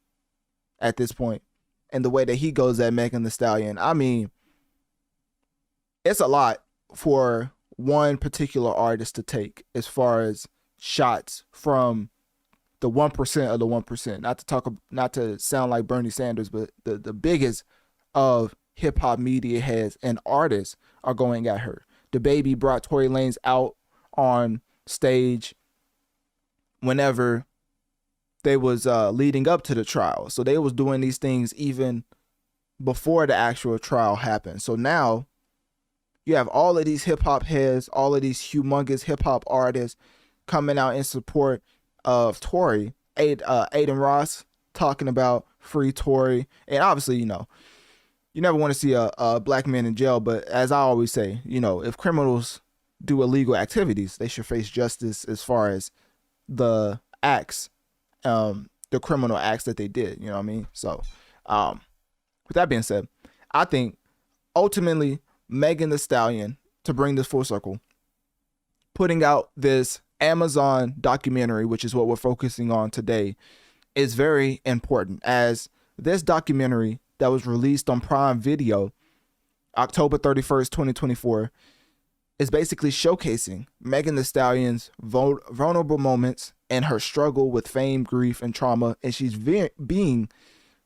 at this point, and the way that he goes at Megan Thee Stallion. I mean, it's a lot for one particular artist to take as far as shots from the 1% of the 1%. Not to sound like Bernie Sanders, but the biggest of hip hop media heads and artists are going at her. DaBaby brought Tory Lanez out on stage whenever they was leading up to the trial. So they was doing these things even before the actual trial happened. So now you have all of these hip hop heads, all of these humongous hip hop artists coming out in support of Tory. Aiden Ross talking about free Tory. And obviously, you know, you never want to see a black man in jail. But as I always say, you know, if criminals do illegal activities, they should face justice as far as the acts, the criminal acts that they did. You know what I mean? So with that being said, I think ultimately Megan Thee Stallion, to bring this full circle, putting out this Amazon documentary, which is what we're focusing on today, is very important, as this documentary that was released on Prime Video October 31st, 2024, is basically showcasing Megan Thee Stallion's vulnerable moments and her struggle with fame, grief, and trauma. And she's being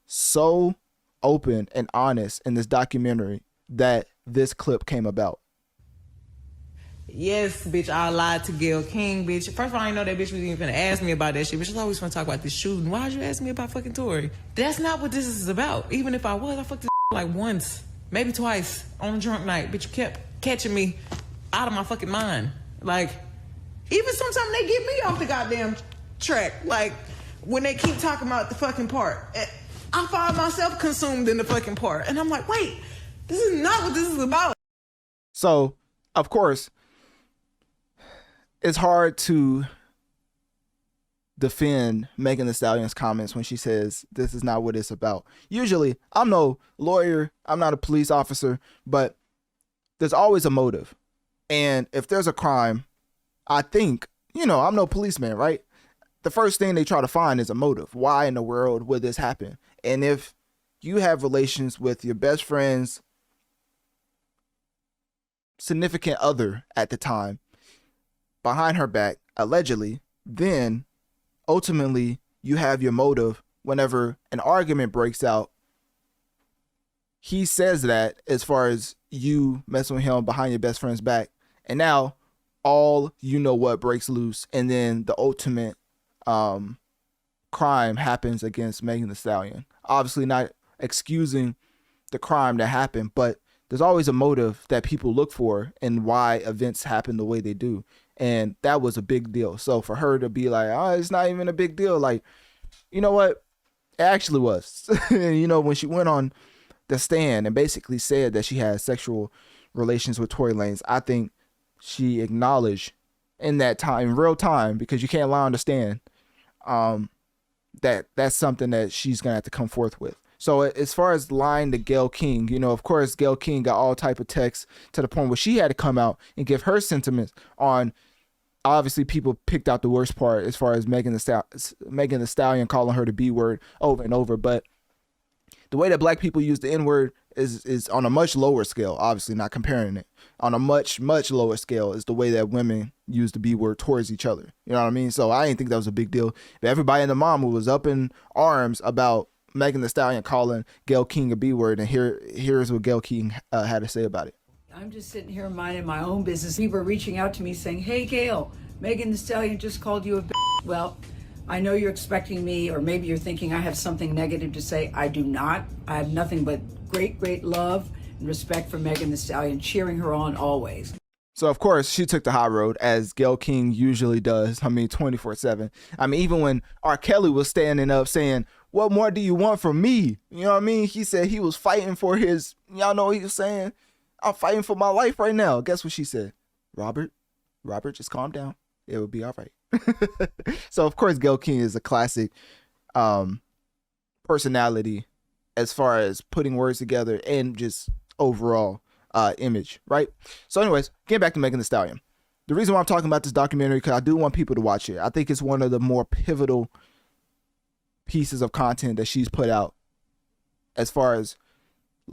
so open and honest in this documentary that this clip came about. Yes, bitch, I lied to Gayle King, bitch. First of all, I didn't know that bitch was even gonna ask me about that shit. Bitch, she's always gonna talk about this shooting. Why'd you ask me about fucking Tory? That's not what this is about. Even if I was, I fucked this like once, maybe twice on a drunk night. Bitch, you kept catching me out of my fucking mind. Like, even sometimes they get me off the goddamn track. Like, when they keep talking about the fucking part, I find myself consumed in the fucking part. And I'm like, wait, this is not what this is about. So, of course, it's hard to defend Megan Thee Stallion's comments when she says this is not what it's about. Usually, I'm no lawyer, I'm not a police officer, but there's always a motive. And if there's a crime, I think, you know, I'm no policeman, right? The first thing they try to find is a motive. Why in the world would this happen? And if you have relations with your best friend's significant other at the time, behind her back, allegedly, then ultimately you have your motive whenever an argument breaks out. He says that as far as you messing with him behind your best friend's back, and now all you know what breaks loose, and then the ultimate crime happens against Megan Thee Stallion. Obviously not excusing the crime that happened, but there's always a motive that people look for and why events happen the way they do. And that was a big deal. So for her to be like, oh, it's not even a big deal. Like, you know what? It actually was. And, you know, when she went on the stand and basically said that she had sexual relations with Tory Lanez, I think she acknowledged in that time, in real time, because you can't lie on the stand, that that's something that she's going to have to come forth with. So as far as lying to Gayle King, you know, of course, Gayle King got all type of texts to the point where she had to come out and give her sentiments on obviously people picked out the worst part as far as Megan Thee Stallion calling her the B word over and over. But the way that black people use the N word is on a much lower scale, obviously not comparing it. On a much, much lower scale is the way that women use the B word towards each other. You know what I mean? So I didn't think that was a big deal. But everybody in the mama was up in arms about Megan Thee Stallion calling Gayle King a B word, and here's what Gayle King had to say about it. I'm just sitting here minding my own business. People are reaching out to me saying, hey, Gayle, Megan Thee Stallion just called you a b****. Well, I know you're expecting me, or maybe you're thinking I have something negative to say. I do not. I have nothing but great, great love and respect for Megan Thee Stallion, cheering her on always. So, of course, she took the high road, as Gayle King usually does. I mean, 24/7. I mean, even when R. Kelly was standing up saying, what more do you want from me? You know what I mean? He said he was fighting for his, y'all know what he was saying? I'm fighting for my life right now. Guess what she said? Robert, just calm down. It will be all right. So, of course, Gayle King is a classic personality as far as putting words together and just overall image, right? So anyways, getting back to Megan Thee Stallion. The reason why I'm talking about this documentary, because I do want people to watch it. I think it's one of the more pivotal pieces of content that she's put out as far as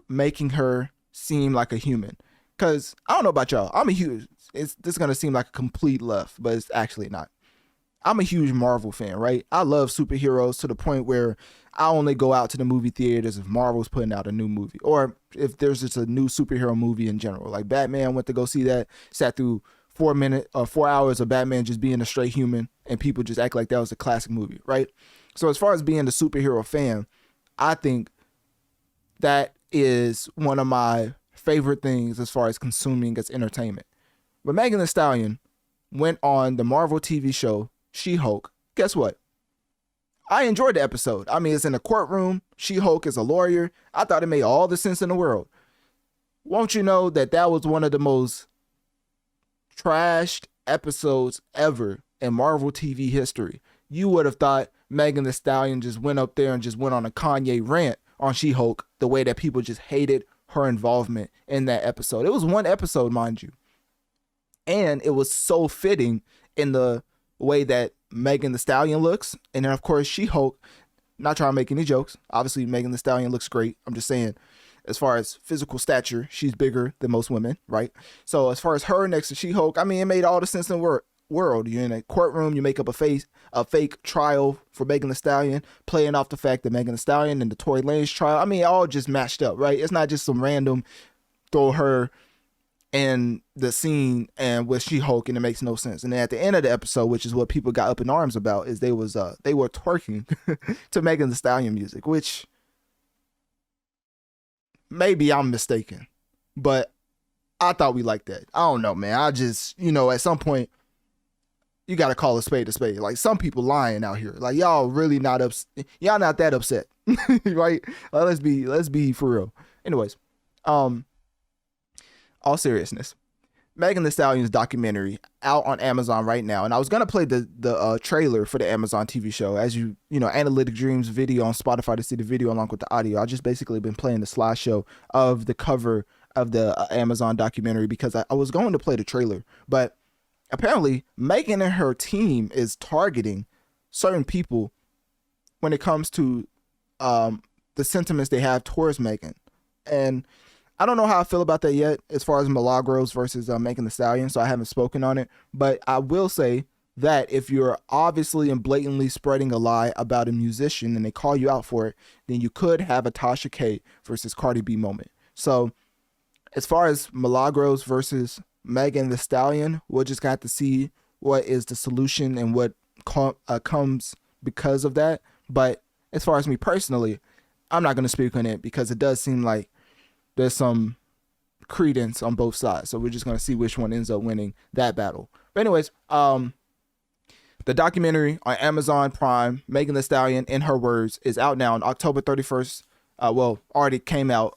making her seem like a human. Because I don't know about y'all, I'm a huge, this is going to seem like a complete left, but it's actually not. I'm a huge Marvel fan, right? I love superheroes to the point where I only go out to the movie theaters if Marvel's putting out a new movie, or if there's just a new superhero movie in general. Like Batman, went to go see that, sat through 4 hours of Batman just being a straight human, and people just act like that was a classic movie, right? So as far as being a superhero fan, I think that is one of my favorite things as far as consuming as entertainment. But Megan Thee Stallion went on the Marvel TV show She-Hulk. Guess what? I enjoyed the episode. I mean, it's in a courtroom. She-Hulk is a lawyer. I thought it made all the sense in the world. Won't you know that that was one of the most trashed episodes ever in Marvel TV history? You would have thought Megan Thee Stallion just went up there and just went on a Kanye rant on She-Hulk, the way that people just hated her involvement in that episode. It was one episode, mind you. And it was so fitting in the way that Megan Thee Stallion looks. And then, of course, She-Hulk, not trying to make any jokes. Obviously, Megan Thee Stallion looks great. I'm just saying, as far as physical stature, she's bigger than most women, right? So as far as her next to She-Hulk, I mean, it made all the sense in the world. You're in a courtroom, you make up a fake trial for Megan Thee Stallion, playing off the fact that Megan Thee Stallion and the Tory Lanez trial, I mean, it all just matched up, right? It's not just some random throw her in the scene and with She-Hulk and it makes no sense. And then at the end of the episode, which is what people got up in arms about, is they were twerking to Megan Thee Stallion music, which maybe I'm mistaken, but I thought we liked that. I don't know, man. I just, at some point, you got to call a spade a spade. Like, some people lying out here. Like, y'all really not y'all not that upset, right? Let's be for real. Anyways, all seriousness, Megan Thee Stallion's documentary out on Amazon right now, and I was gonna play the trailer for the Amazon TV show. As Analytic Dreamz video on Spotify to see the video along with the audio. I just basically been playing the slideshow of the cover of the Amazon documentary because I was going to play the trailer, but apparently Megan and her team is targeting certain people when it comes to the sentiments they have towards Megan. And I don't know how I feel about that yet as far as Milagros versus Megan Thee Stallion, so I haven't spoken on it. But I will say that if you're obviously and blatantly spreading a lie about a musician and they call you out for it, then you could have a Tasha K versus Cardi B moment. So as far as Milagros versus Megan Thee Stallion, we'll just got to see what is the solution and what comes because of that. But as far as me personally, I'm not going to speak on it because it does seem like there's some credence on both sides. So we're just going to see which one ends up winning that battle. But anyways, the documentary on Amazon Prime, Megan Thee Stallion, in her words, is out now on October 31st. Already came out,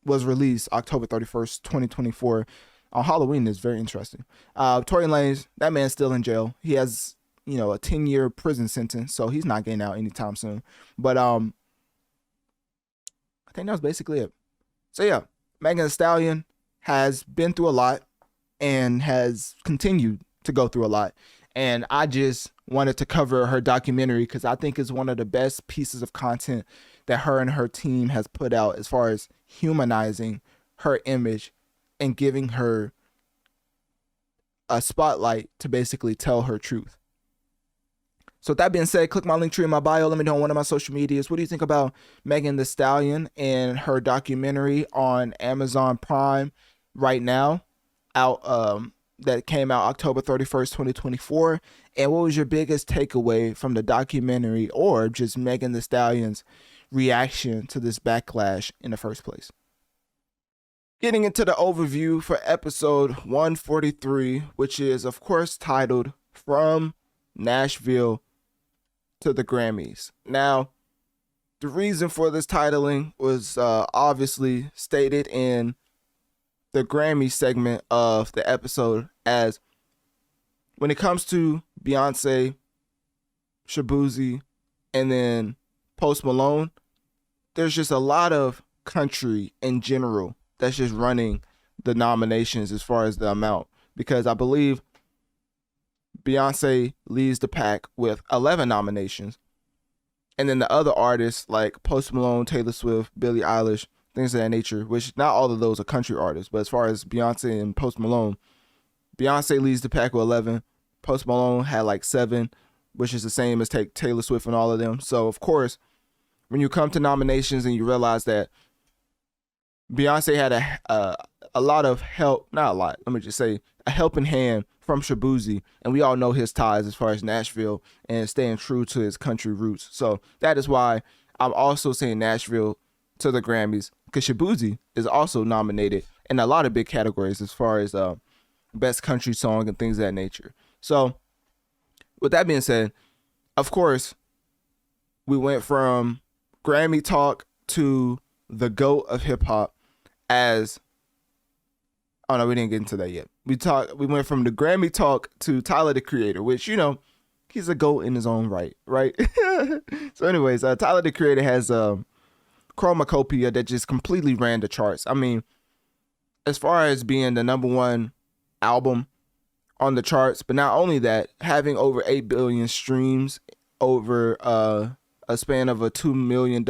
was released October 31st, 2024. On Halloween is very interesting. Tory Lanez, that man's still in jail. He has, a 10-year prison sentence, so he's not getting out anytime soon. But I think that was basically it. So yeah, Megan Thee Stallion has been through a lot and has continued to go through a lot. And I just wanted to cover her documentary because I think it's one of the best pieces of content that her and her team has put out as far as humanizing her image and giving her a spotlight to basically tell her truth. So with that being said, click my link tree in my bio. Let me know on one of my social medias. What do you think about Megan Thee Stallion and her documentary on Amazon Prime right now, out that came out October 31st, 2024? And what was your biggest takeaway from the documentary, or just Megan Thee Stallion's reaction to this backlash in the first place? Getting into the overview for episode 143, which is of course titled From Nashville to the Grammys. Now, the reason for this titling was obviously stated in the Grammy segment of the episode, as when it comes to Beyoncé, Shaboozey, and then Post Malone, there's just a lot of country in general that's just running the nominations as far as the amount, because I believe Beyoncé leads the pack with 11 nominations, and then the other artists like Post Malone, Taylor Swift, Billie Eilish, things of that nature, which not all of those are country artists, but as far as Beyoncé and Post Malone, Beyoncé leads the pack with 11. Post Malone had like 7, which is the same as Taylor Swift and all of them. So of course, when you come to nominations and you realize that Beyoncé had a lot of help, not a lot, let me just say a helping hand from Shaboozey, and we all know his ties as far as Nashville and staying true to his country roots. So that is why I'm also saying Nashville to the Grammys, because Shaboozey is also nominated in a lot of big categories as far as best country song and things of that nature. So with that being said, of course, we went from Grammy talk to the GOAT of hip hop, as, oh no, we didn't get into that yet. We went from the Grammy talk to Tyler the Creator, which, you know, he's a GOAT in his own right? So anyways, Tyler the Creator has Chromakopia that just completely ran the charts. I mean, as far as being the #1 album on the charts, but not only that, having over 8 billion streams over a span of a $2 million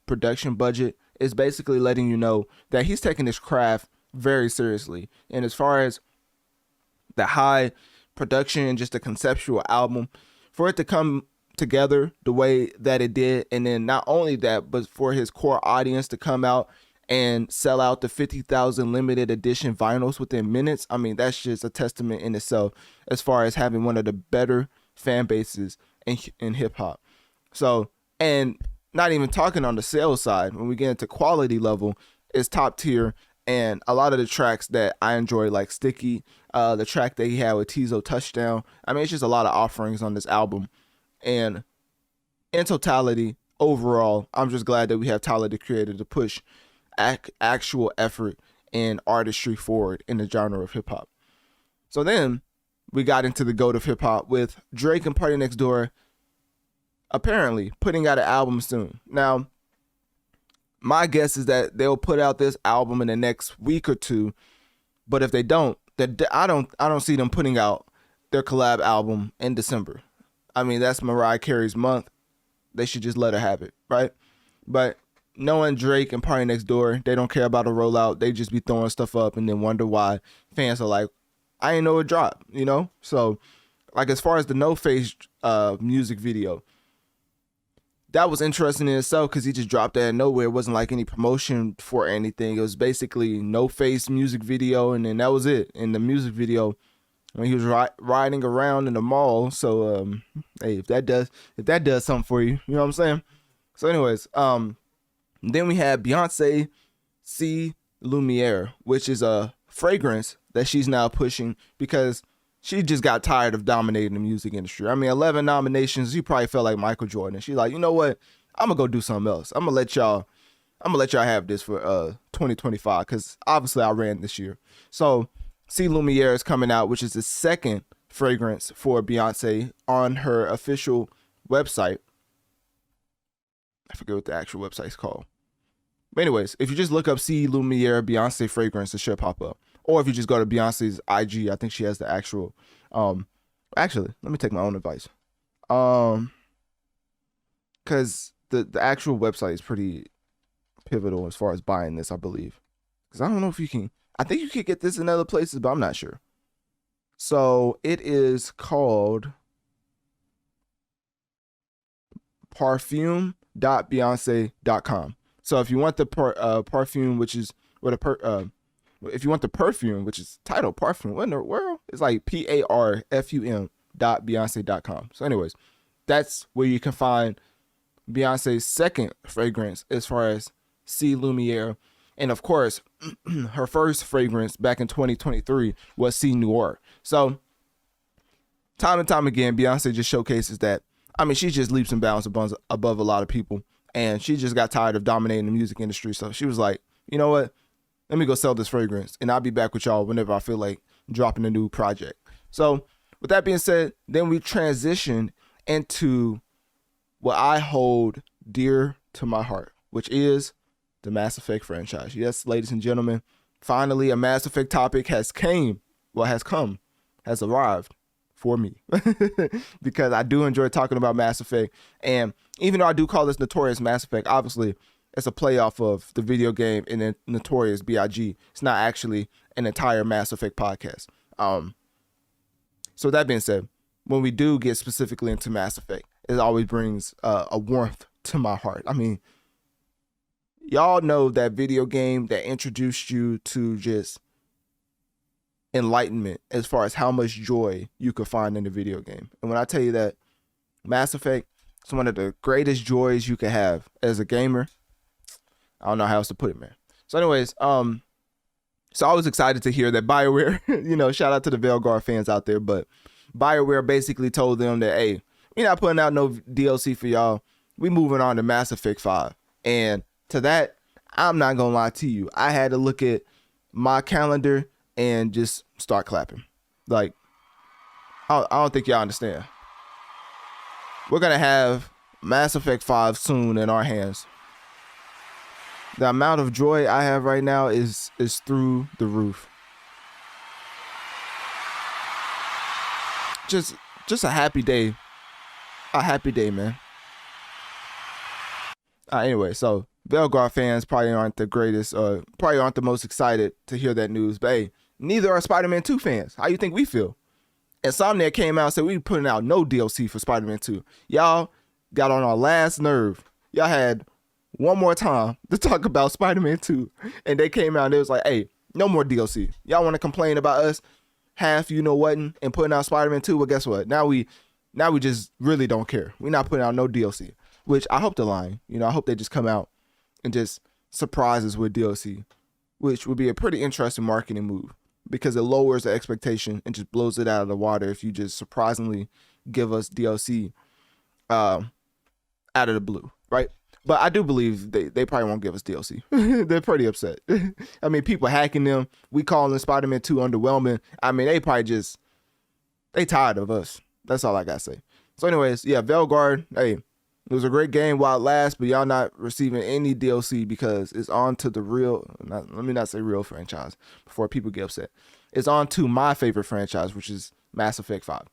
production budget is basically letting you know that he's taking his craft very seriously. And as far as the high production and just a conceptual album, for it to come together the way that it did, and then not only that, but for his core audience to come out and sell out the 50,000 limited edition vinyls within minutes, I mean, that's just a testament in itself as far as having one of the better fan bases in hip hop. So, and not even talking on the sales side, when we get into quality level, it's top tier. And a lot of the tracks that I enjoy, like Sticky, the track that he had with Tizo Touchdown, I mean, it's just a lot of offerings on this album. And in totality, overall, I'm just glad that we have Tyler the Creator to push actual effort and artistry forward in the genre of hip hop. So then we got into the GOAT of hip hop with Drake and PartyNextDoor apparently putting out an album soon. Now, my guess is that they'll put out this album in the next week or two, but if they don't, I don't see them putting out their collab album in December. I mean, that's Mariah Carey's month. They should just let her have it, right? But knowing Drake and PartyNextDoor, they don't care about a rollout. They just be throwing stuff up and then wonder why fans are like, I ain't know it dropped, you know? So, like, as far as the No Face music video, that was interesting in itself because he just dropped that out of nowhere. It wasn't like any promotion for anything. It was basically No Face music video, and then that was it. In the music video, when he was riding around in the mall. So, hey, if that does something for you, you know what I'm saying? So, anyways, then we had Beyoncé C Lumiere, which is a fragrance that she's now pushing because she just got tired of dominating the music industry. I mean, 11 nominations, she probably felt like Michael Jordan. She's like, you know what? I'm gonna go do something else. I'm gonna let y'all have this for 2025 because obviously I ran this year. So C Lumiere is coming out, which is the second fragrance for Beyoncé on her official website. I forget what the actual website's called. But anyways, if you just look up C Lumiere Beyoncé fragrance, it should pop up. Or if you just go to Beyonce's IG, I think she has the actual. Actually, let me take my own advice. Because the actual website is pretty pivotal as far as buying this, I believe. Because I don't know if you can. I think you could get this in other places, but I'm not sure. So it is called parfume.beyonce.com. So if you want the perfume, which is if you want the perfume, which is titled Parfum, what in the world? It's like parfum.beyonce.com. So anyways, that's where you can find Beyonce's second fragrance as far as C Lumiere. And of course, her first fragrance back in 2023 was C Noir. So time and time again, Beyonce just showcases that, I mean, she just leaps and bounds above a lot of people. And she just got tired of dominating the music industry. So she was like, you know what? Let me go sell this fragrance. And I'll be back with y'all whenever I feel like dropping a new project. So with that being said, then we transitioned into what I hold dear to my heart, which is the Mass Effect franchise. Yes, ladies and gentlemen, finally a Mass Effect topic has arrived for me because I do enjoy talking about Mass Effect. And even though I do call this Notorious Mass Effect, obviously it's a play off of the video game and then Notorious B.I.G. It's not actually an entire Mass Effect podcast. So that being said, when we do get specifically into Mass Effect, it always brings a warmth to my heart. I mean, y'all know that video game that introduced you to just enlightenment as far as how much joy you could find in the video game. And when I tell you that Mass Effect is one of the greatest joys you could have as a gamer, I don't know how else to put it, man. So anyways, so I was excited to hear that BioWare, shout out to the Veilguard fans out there, but BioWare basically told them that, hey, we're not putting out no DLC for y'all. We moving on to Mass Effect 5. And to that, I'm not going to lie to you. I had to look at my calendar and just start clapping. Like, I don't think y'all understand. We're going to have Mass Effect 5 soon in our hands. The amount of joy I have right now is through the roof. Just a happy day. A happy day, man. Anyway, so Veilguard fans probably aren't the greatest, probably aren't the most excited to hear that news. But hey, neither are Spider-Man 2 fans. How you think we feel? Insomniac came out and said we putting out no DLC for Spider-Man 2. Y'all got on our last nerve. Y'all had one more time to talk about Spider-Man 2. And they came out and it was like, hey, no more DLC. Y'all want to complain about us half and putting out Spider-Man 2? Well, guess what? Now we just really don't care. We're not putting out no DLC. Which I hope they're lying. I hope they just come out and just surprise us with DLC. Which would be a pretty interesting marketing move. Because it lowers the expectation and just blows it out of the water if you just surprisingly give us DLC out of the blue, right? But I do believe they probably won't give us DLC. They're pretty upset. I mean, people hacking them. We calling Spider-Man 2 underwhelming. I mean, they tired of us. That's all I got to say. So anyways, yeah, Veilguard, hey, it was a great game while it lasts, but y'all not receiving any DLC because it's on to the let me not say real franchise before people get upset. It's on to my favorite franchise, which is Mass Effect 5.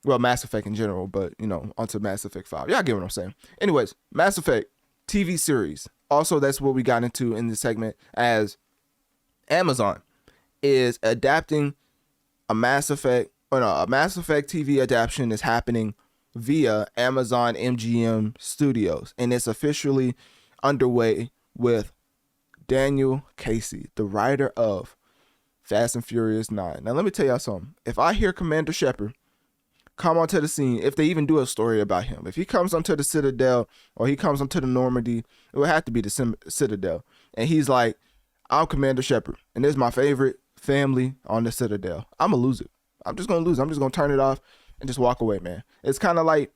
Well, Mass Effect in general, but, onto Mass Effect 5. Y'all get what I'm saying. Anyways, Mass Effect TV series. Also, that's what we got into in this segment, as Amazon is adapting a Mass Effect TV adaptation is happening via Amazon MGM Studios, and it's officially underway with Daniel Casey, the writer of Fast and Furious 9. Now, let me tell y'all something. If I hear Commander Shepard come onto the scene, if they even do a story about him, if he comes onto the Citadel or he comes onto the Normandy, it would have to be the Citadel. And he's like, I'm Commander Shepard, and this is my favorite family on the Citadel. I'm going to lose it. I'm just going to lose it. I'm just going to turn it off and just walk away, man. It's kind of like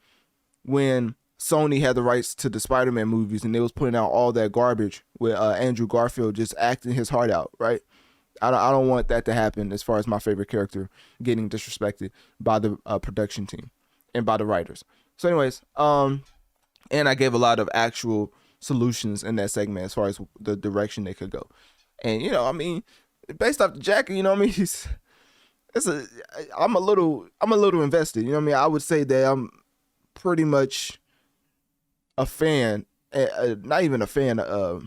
when Sony had the rights to the Spider-Man movies and they was putting out all that garbage with Andrew Garfield just acting his heart out, right? I don't want that to happen as far as my favorite character getting disrespected by the production team and by the writers. So anyways, and I gave a lot of actual solutions in that segment as far as the direction they could go. And, I mean, based off the jacket, you know what I mean? I'm a little invested, you know what I mean? I would say that I'm pretty much a fan, not even a fan, a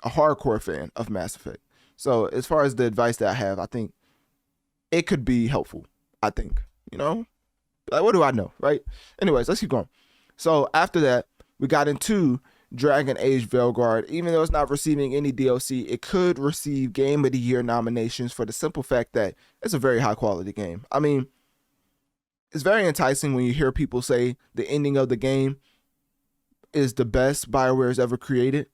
hardcore fan of Mass Effect. So as far as the advice that I have, I think it could be helpful. I think, you know, like, what do I know, right? Anyways, let's keep going. So after that, we got into Dragon Age Veilguard. Even though it's not receiving any DLC, it could receive Game of the Year nominations for the simple fact that it's a very high quality game. I mean, it's very enticing when you hear people say the ending of the game is the best BioWare's ever created,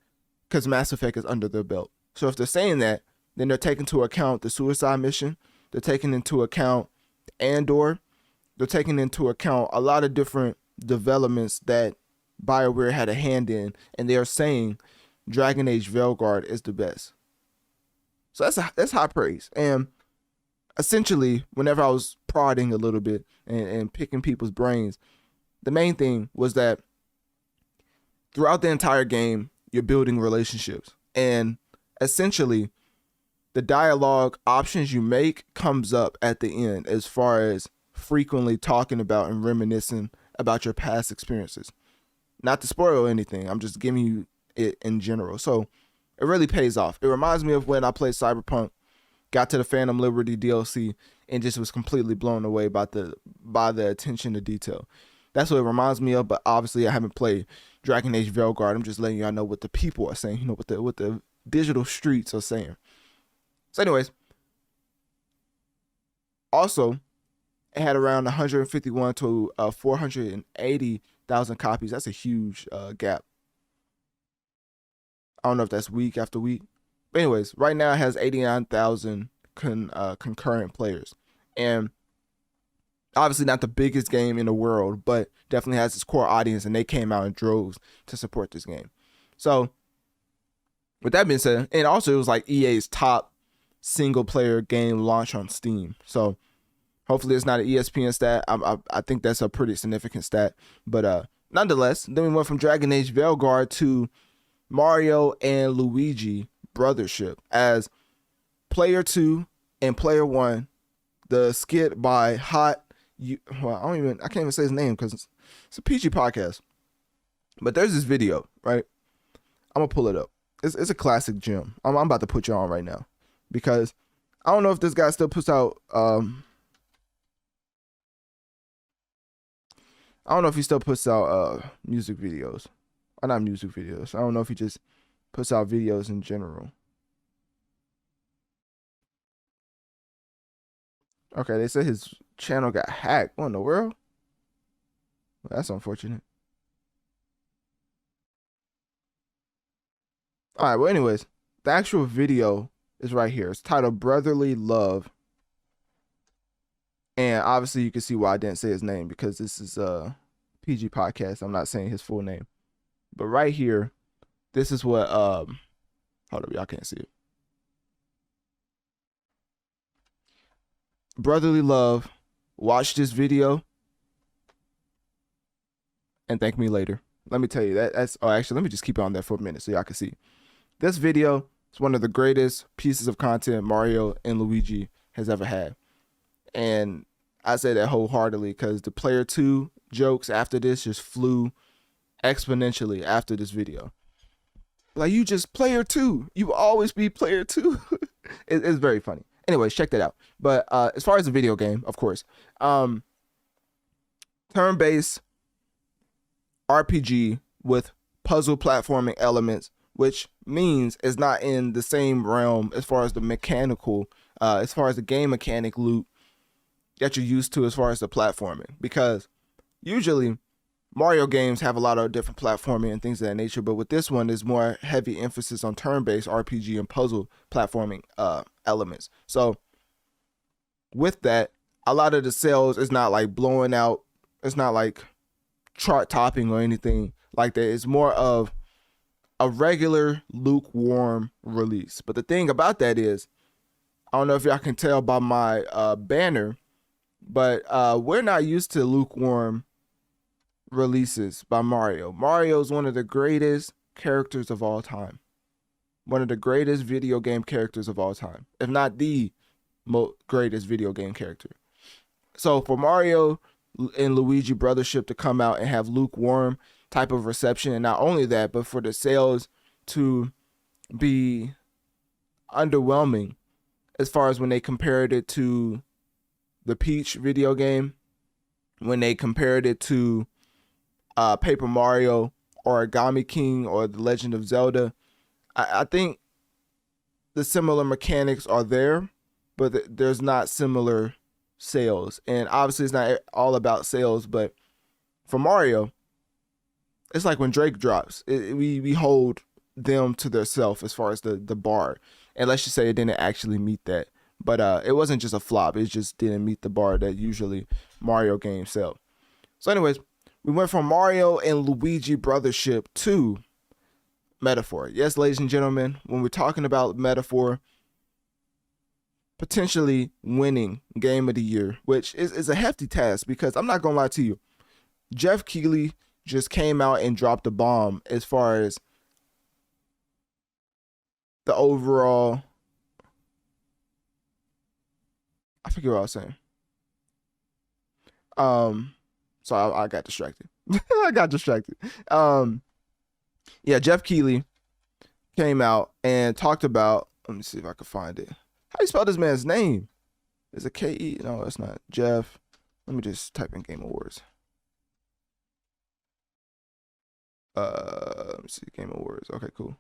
because Mass Effect is under their belt. So if they're saying that, then they're taking into account the suicide mission, they're taking into account Andor, they're taking into account a lot of different developments that BioWare had a hand in, and they are saying Dragon Age Veilguard is the best. So that's high praise. And essentially, whenever I was prodding a little bit and picking people's brains, the main thing was that throughout the entire game, you're building relationships. And essentially, the dialogue options you make comes up at the end as far as frequently talking about and reminiscing about your past experiences. Not to spoil anything, I'm just giving you it in general. So it really pays off. It reminds me of when I played Cyberpunk, got to the Phantom Liberty DLC, and just was completely blown away by the attention to detail. That's what it reminds me of, but obviously I haven't played Dragon Age Veilguard. I'm just letting y'all know what the people are saying, you know, what the digital streets are saying. So anyways, also, it had around 151 to 480,000 copies. That's a huge gap. I don't know if that's week after week. But anyways, right now it has 89,000 concurrent players. And obviously not the biggest game in the world, but definitely has its core audience, and they came out in droves to support this game. So with that being said, and also it was like EA's top single player game launch on Steam. So hopefully it's not an ESPN stat. I think that's a pretty significant stat. But nonetheless, then we went from Dragon Age Veilguard to Mario and Luigi Brothership as Player 2 and Player 1, the skit by I can't even say his name because it's a PG podcast. But there's this video, right? I'm gonna pull it up. It's a classic gem. I'm about to put you on right now because I don't know if this guy still puts out I don't know if he still puts out music videos. Or not music videos. I don't know if he just puts out videos in general. Okay, they said his channel got hacked. What in the world? Well, that's unfortunate. All right, well, anyways, the actual video is right here. It's titled Brotherly Love. And obviously you can see why I didn't say his name because this is a PG podcast. I'm not saying his full name. But right here, this is what hold up, y'all can't see it. Brotherly Love, watch this video and thank me later. Let me tell you actually let me just keep it on there for a minute so y'all can see. This video is one of the greatest pieces of content Mario and Luigi has ever had. And I say that wholeheartedly because the Player 2 jokes after this just flew exponentially after this video. Like, you just Player 2. You will always be Player 2. It's very funny. Anyways, check that out. But as far as the video game, of course, turn-based RPG with puzzle platforming elements, which means it's not in the same realm as far as the mechanical, as far as the game mechanic loop that you're used to as far as the platforming. Because usually Mario games have a lot of different platforming and things of that nature, but with this one, there's more heavy emphasis on turn-based RPG and puzzle platforming elements. So with that, a lot of the sales is not like blowing out. It's not like chart topping or anything like that. It's more of a regular lukewarm release. But the thing about that is, I don't know if y'all can tell by my banner, but we're not used to lukewarm releases by Mario. Mario is one of the greatest characters of all time. one of the greatest video game characters of all time, if not the greatest video game character. So for Mario and Luigi Brothership to come out and have lukewarm type of reception, and not only that, but for the sales to be underwhelming as far as when they compared it to the Peach video game, when they compared it to Paper Mario or Origami King or The Legend of Zelda, I think the similar mechanics are there, but there's not similar sales. And obviously it's not all about sales, but for Mario, it's like when Drake drops, we hold them to their self as far as the bar. And let's just say it didn't actually meet that. But it wasn't just a flop. It just didn't meet the bar that usually Mario games sell. So anyways, we went from Mario and Luigi Brothership to Metaphor. Yes, ladies and gentlemen, when we're talking about Metaphor potentially winning Game of the Year, which is a hefty task, because I'm not going to lie to you, Jeff Keighley just came out and dropped a bomb as far as the overall... I forget what I was saying. So I got distracted. Yeah, Jeff Keighley came out and talked about, let me see if I can find it. How do you spell this man's name? Is it K-E? No, it's not. Jeff. Let me just type in Game Awards. Let me see, Game Awards. Okay, cool.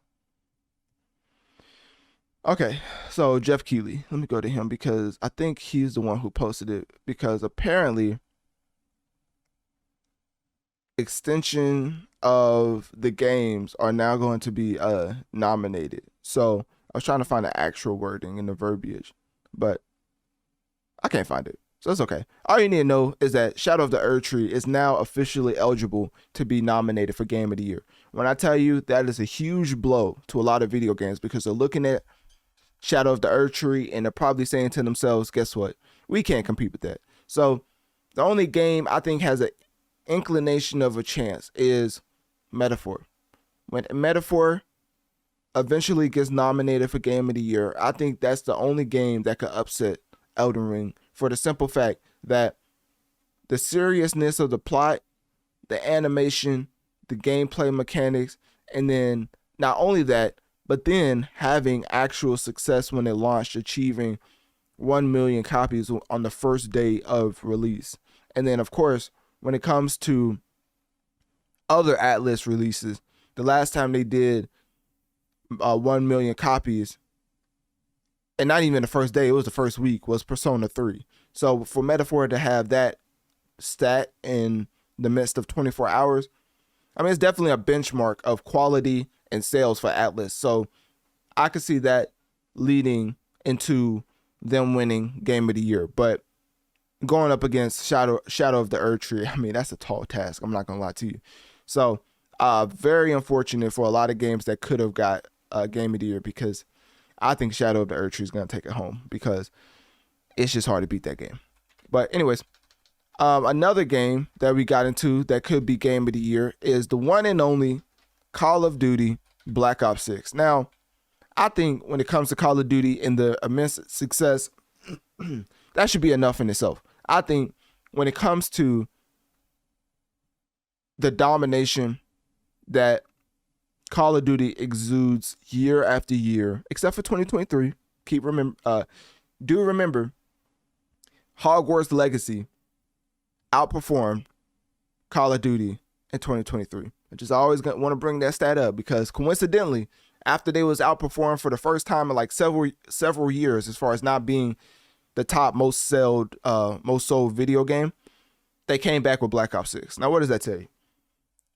Okay, so Jeff Keighley, let me go to him because I think he's the one who posted it, because apparently extension of the games are now going to be nominated. So I was trying to find the actual wording in the verbiage, but I can't find it. So it's okay. All you need to know is that Shadow of the Erdtree is now officially eligible to be nominated for Game of the Year. When I tell you, that is a huge blow to a lot of video games, because they're looking at Shadow of the Erdtree and they're probably saying to themselves, guess what? We can't compete with that. So the only game I think has an inclination of a chance is Metaphor. When Metaphor eventually gets nominated for Game of the Year, I think that's the only game that could upset Elden Ring, for the simple fact that the seriousness of the plot, the animation, the gameplay mechanics, and then not only that, but then having actual success when it launched, achieving 1 million copies on the first day of release. And then, of course, when it comes to other Atlas releases, the last time they did 1 million copies, and not even the first day, it was the first week, was Persona 3. So for Metaphor to have that stat in the midst of 24 hours, I mean, it's definitely a benchmark of quality and sales for Atlas. So I could see that leading into them winning Game of the Year. But going up against Shadow of the Erdtree, I mean, that's a tall task. I'm not going to lie to you. So very unfortunate for a lot of games that could have got Game of the Year, because I think Shadow of the Erdtree is going to take it home, because it's just hard to beat that game. But anyways, another game that we got into that could be Game of the Year is the one and only Call of Duty Black Ops 6. Now, I think when it comes to Call of Duty and the immense success, that should be enough in itself. I think when it comes to the domination that Call of Duty exudes year after year, except for 2023, do remember Hogwarts Legacy outperformed Call of Duty in 2023. I just always want to bring that stat up, because coincidentally, after they was outperformed for the first time in like several years as far as not being the top most sold video game, they came back with Black Ops 6. Now, what does that tell you?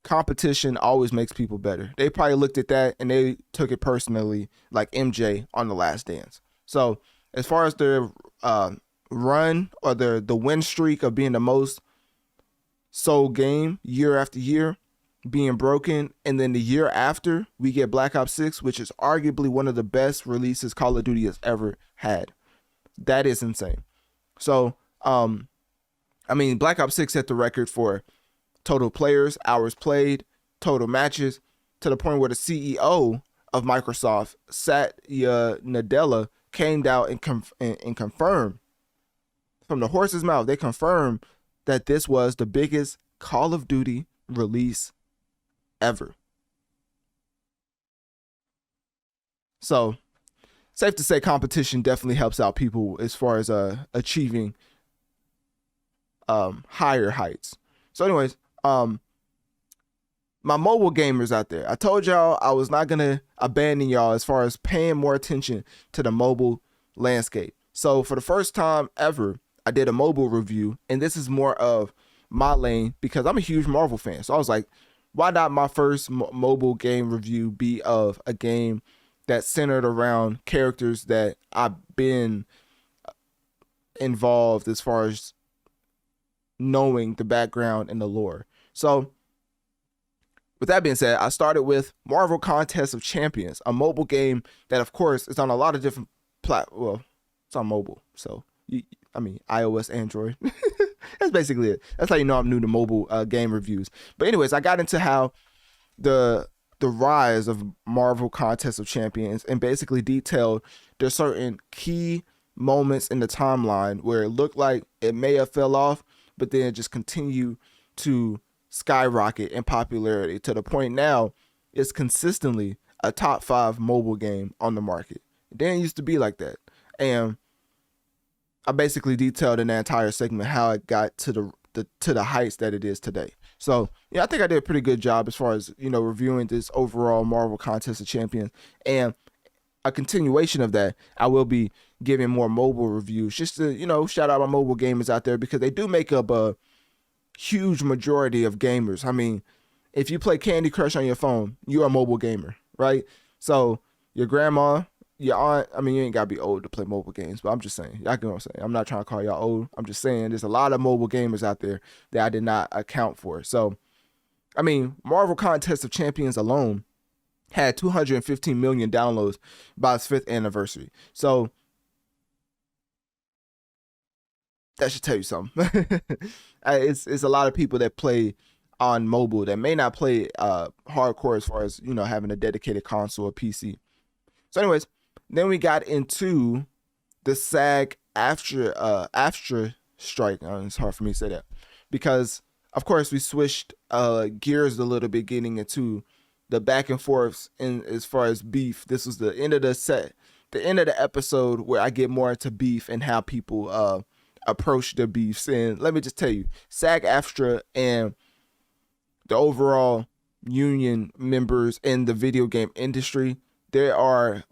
Competition always makes people better. They probably looked at that and they took it personally, like MJ on The Last Dance. So as far as their run or the win streak of being the most sold game year after year being broken, and then the year after we get Black Ops 6, which is arguably one of the best releases Call of Duty has ever had. That is insane. So I mean, Black Ops 6 set the record for total players, hours played, total matches, to the point where the CEO of Microsoft, Satya Nadella, came out and confirmed from the horse's mouth. They confirmed that this was the biggest Call of Duty release ever. So, safe to say competition definitely helps out people as far as achieving higher heights. So anyways, my mobile gamers out there, I told y'all I was not gonna abandon y'all as far as paying more attention to the mobile landscape. So for the first time ever, I did a mobile review, and this is more of my lane because I'm a huge Marvel fan. So I was like, why not my first mobile game review be of a game that's centered around characters that I've been involved as far as knowing the background and the lore. So with that being said, I started with Marvel Contest of Champions, a mobile game that, of course, is on a lot of different well, it's on mobile. So, iOS, Android. That's basically it. That's how you know I'm new to mobile game reviews. But anyways, I got into how the rise of Marvel Contest of Champions and basically detailed there's certain key moments in the timeline where it looked like it may have fell off, but then it just continued to skyrocket in popularity to the point now it's consistently a top 5 mobile game on the market. It didn't used to be like that. And I basically detailed in that entire segment how it got to the heights that it is today. So yeah, I think I did a pretty good job as far as, reviewing this overall Marvel Contest of Champions. And a continuation of that, I will be giving more mobile reviews just to, shout out my mobile gamers out there because they do make up a huge majority of gamers. I mean, if you play Candy Crush on your phone, you're a mobile gamer, right? So your grandma, your aunt, you ain't gotta be old to play mobile games, but I'm just saying, y'all get what I'm saying. I'm not trying to call y'all old. I'm just saying there's a lot of mobile gamers out there that I did not account for. So, Marvel Contest of Champions alone had 215 million downloads by its 5th anniversary. So that should tell you something. It's a lot of people that play on mobile that may not play hardcore as far as, having a dedicated console or PC. So anyways, then we got into the SAG-AFTRA strike. It's hard for me to say that because, of course, we switched gears a little bit, getting into the back and forths in as far as beef. This was the end of the end of the episode where I get more into beef and how people approach their beefs. And let me just tell you, SAG-AFTRA and the overall union members in the video game industry, there are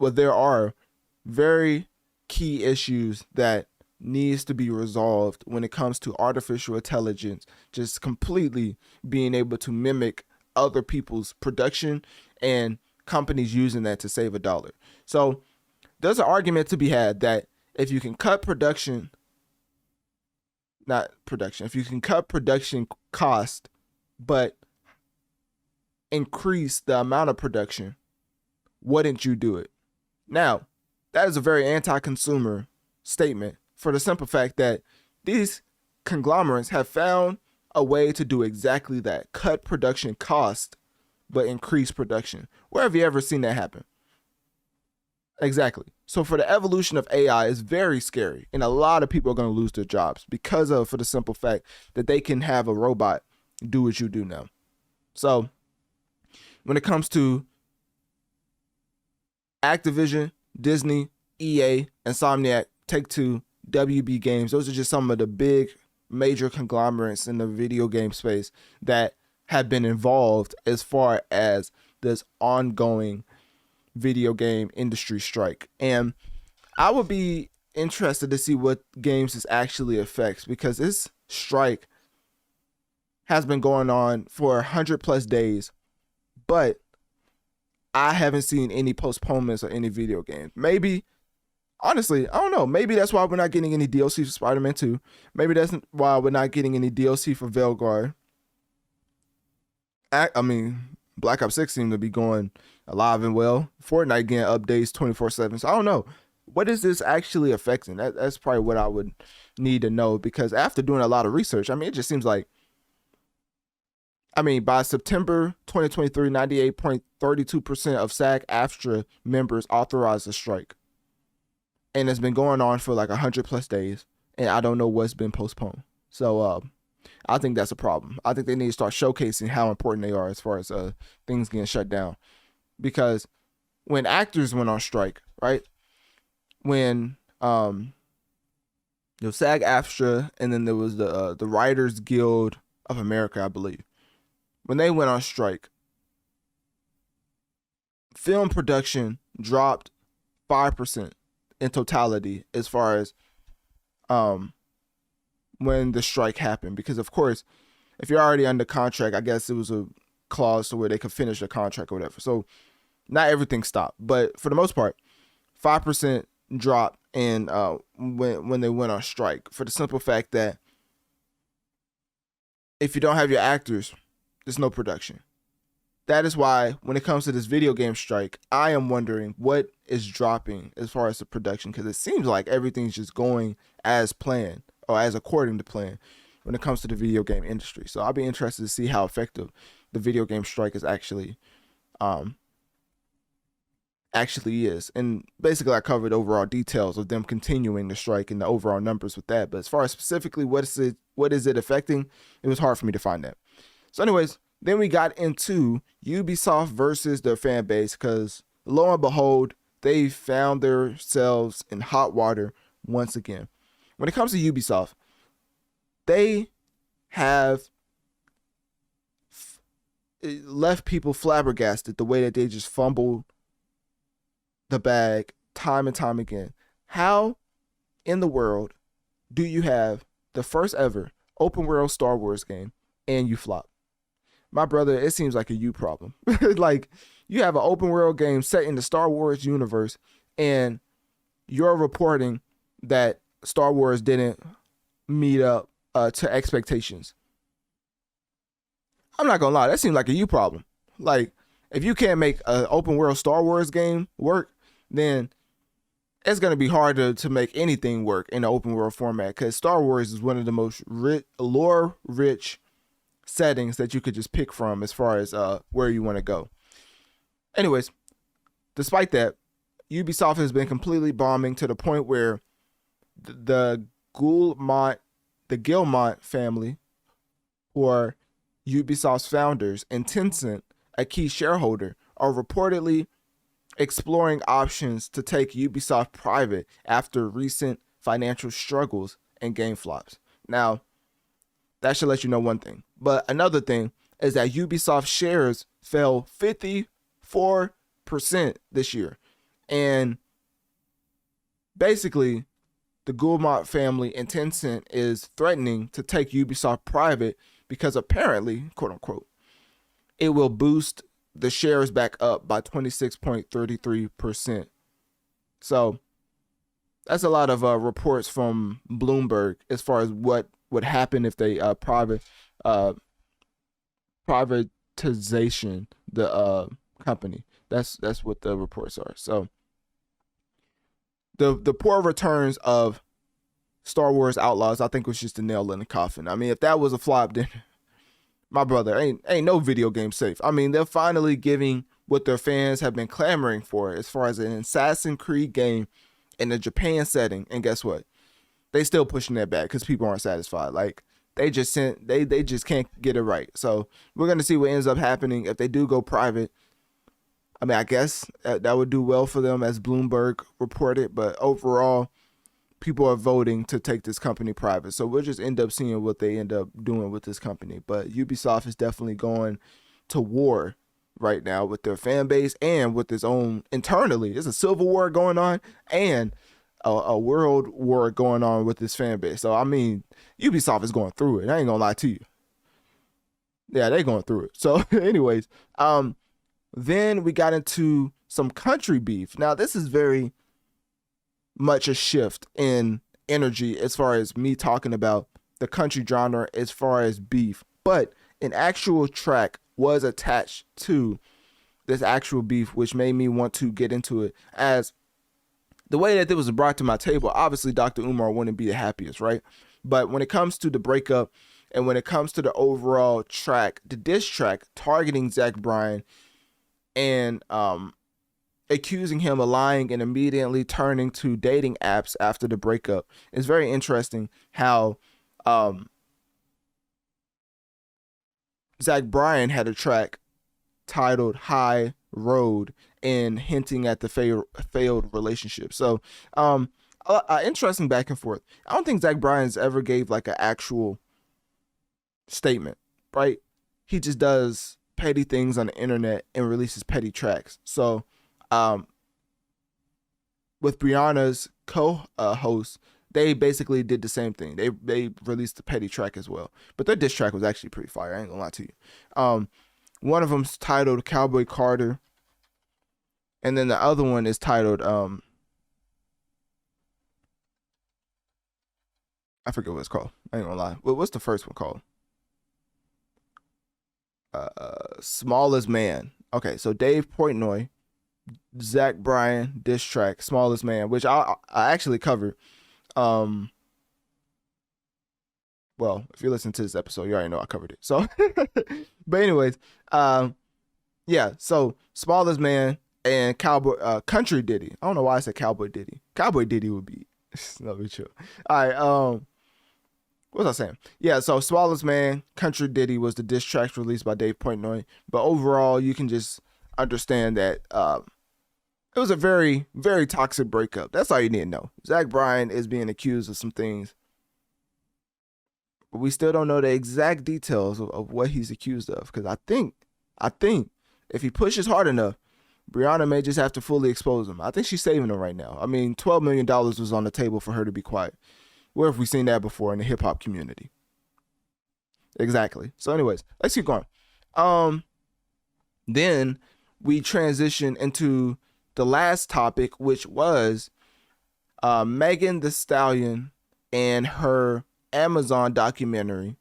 very key issues that needs to be resolved when it comes to artificial intelligence just completely being able to mimic other people's production and companies using that to save a dollar. So there's an argument to be had that if you can cut production cost, but increase the amount of production, wouldn't you do it? Now, that is a very anti-consumer statement for the simple fact that these conglomerates have found a way to do exactly that. Cut production cost, but increase production. Where have you ever seen that happen? Exactly. So for the evolution of AI is very scary, and a lot of people are going to lose their jobs for the simple fact that they can have a robot do what you do now. So when it comes to Activision, Disney, EA, Insomniac, Take-Two, WB Games, those are just some of the big major conglomerates in the video game space that have been involved as far as this ongoing video game industry strike. And I would be interested to see what games this actually affects, because this strike has been going on for 100+ days, but I haven't seen any postponements or any video games. Maybe, honestly, I don't know. Maybe that's why we're not getting any DLC for Spider-Man 2. Maybe that's why we're not getting any DLC for Veilguard. Black Ops 6 seemed to be going alive and well. Fortnite getting updates 24/7. So I don't know. What is this actually affecting? That's probably what I would need to know, because after doing a lot of research, it just seems like by September 2023, 98.32% of SAG-AFTRA members authorized a strike. And it's been going on for like 100 plus days. And I don't know what's been postponed. So I think that's a problem. I think they need to start showcasing how important they are as far as things getting shut down. Because when actors went on strike, right? When SAG-AFTRA, and then there was the Writers Guild of America, I believe. When they went on strike, film production dropped 5% in totality as far as when the strike happened. Because of course, if you're already under contract, I guess it was a clause to where they could finish the contract or whatever. So not everything stopped, but for the most part, 5% drop in when they went on strike, for the simple fact that if you don't have your actors, there's no production. That is why when it comes to this video game strike, I am wondering what is dropping as far as the production, because it seems like everything's just going as planned or as according to plan when it comes to the video game industry. So I'll be interested to see how effective the video game strike is actually is. And basically I covered overall details of them continuing the strike and the overall numbers with that. But as far as specifically what is it affecting, it was hard for me to find that. So anyways, then we got into Ubisoft versus their fan base, because lo and behold, they found themselves in hot water once again. When it comes to Ubisoft, they have left people flabbergasted the way that they just fumbled the bag time and time again. How in the world do you have the first ever open world Star Wars game and you flop? My brother, it seems like a you problem. Like, you have an open world game set in the Star Wars universe and you're reporting that Star Wars didn't meet up to expectations. I'm not gonna lie, that seems like a you problem. Like, if you can't make an open world Star Wars game work, then it's gonna be hard to make anything work in the open world format, because Star Wars is one of the most lore-rich settings that you could just pick from as far as where you want to go. Anyways, despite that, Ubisoft has been completely bombing to the point where the Guillemot family, or Ubisoft's founders, and Tencent, a key shareholder, are reportedly exploring options to take Ubisoft private after recent financial struggles and game flops. Now, that should let you know one thing. But another thing is that Ubisoft shares fell 54% this year. And basically, the Guillemot family and Tencent is threatening to take Ubisoft private because apparently, quote unquote, it will boost the shares back up by 26.33%. So that's a lot of reports from Bloomberg as far as what would happen if they privatization the company. That's what the reports are. So the poor returns of Star Wars Outlaws, I think, was just a nail in the coffin. I mean, if that was a flop, then my brother, ain't no video game safe. I mean, they're finally giving what their fans have been clamoring for as far as an Assassin's Creed game in a Japan setting. And guess what? They still pushing that back because people aren't satisfied. Like, they just can't get it right. So we're going to see what ends up happening if they do go private. I mean, I guess that would do well for them, as Bloomberg reported. But overall, people are voting to take this company private. So we'll just end up seeing what they end up doing with this company. But Ubisoft is definitely going to war right now with their fan base and with its own internally. There's a civil war going on and a world war going on with this fan base. So, I mean, Ubisoft is going through it. I ain't gonna lie to you. Yeah, they're going through it. So, anyways, then we got into some country beef. Now, this is very much a shift in energy as far as me talking about the country genre as far as beef. But an actual track was attached to this actual beef, which made me want to get into it. As the way that it was brought to my table, obviously Dr. Umar wouldn't be the happiest, right? But when it comes to the breakup And when it comes to the overall track, the diss track targeting Zach Bryan and accusing him of lying and immediately turning to dating apps after the breakup, it's very interesting how Zach Bryan had a track titled High Road and hinting at the failed relationship. So interesting back and forth. I don't think Zach Bryan's ever gave like an actual statement, right? He just does petty things on the internet and releases petty tracks. So with Brianna's co-host, they basically did the same thing. They released the petty track as well, but their diss track was actually pretty fire. I ain't gonna lie to you. One of them's titled Cowboy Carter, and then the other one is titled I forget what it's called. I ain't gonna lie. What's the first one called? Smallest Man. Okay, so Dave Portnoy, Zach Bryan diss track, Smallest Man, which I actually covered. Well, if you listen to this episode, you already know I covered it. So, but anyways, yeah. So Smallest Man and Cowboy Country Diddy. I don't know why I said Cowboy Diddy. Cowboy Diddy would be not be chill. All right. What was I saying? Yeah. So Smallest Man, Country Diddy was the diss track released by Dave Portnoy. But overall, you can just understand that it was a very, very toxic breakup. That's all you need to know. Zach Bryan is being accused of some things, but we still don't know the exact details of what he's accused of. Because I think if he pushes hard enough, Brianna may just have to fully expose him. I think she's saving him right now. I mean, $12 million was on the table for her to be quiet. Where have we seen that before in the hip hop community? Exactly. So anyways, let's keep going. Then we transition into the last topic, which was Megan Thee Stallion and her Amazon documentary,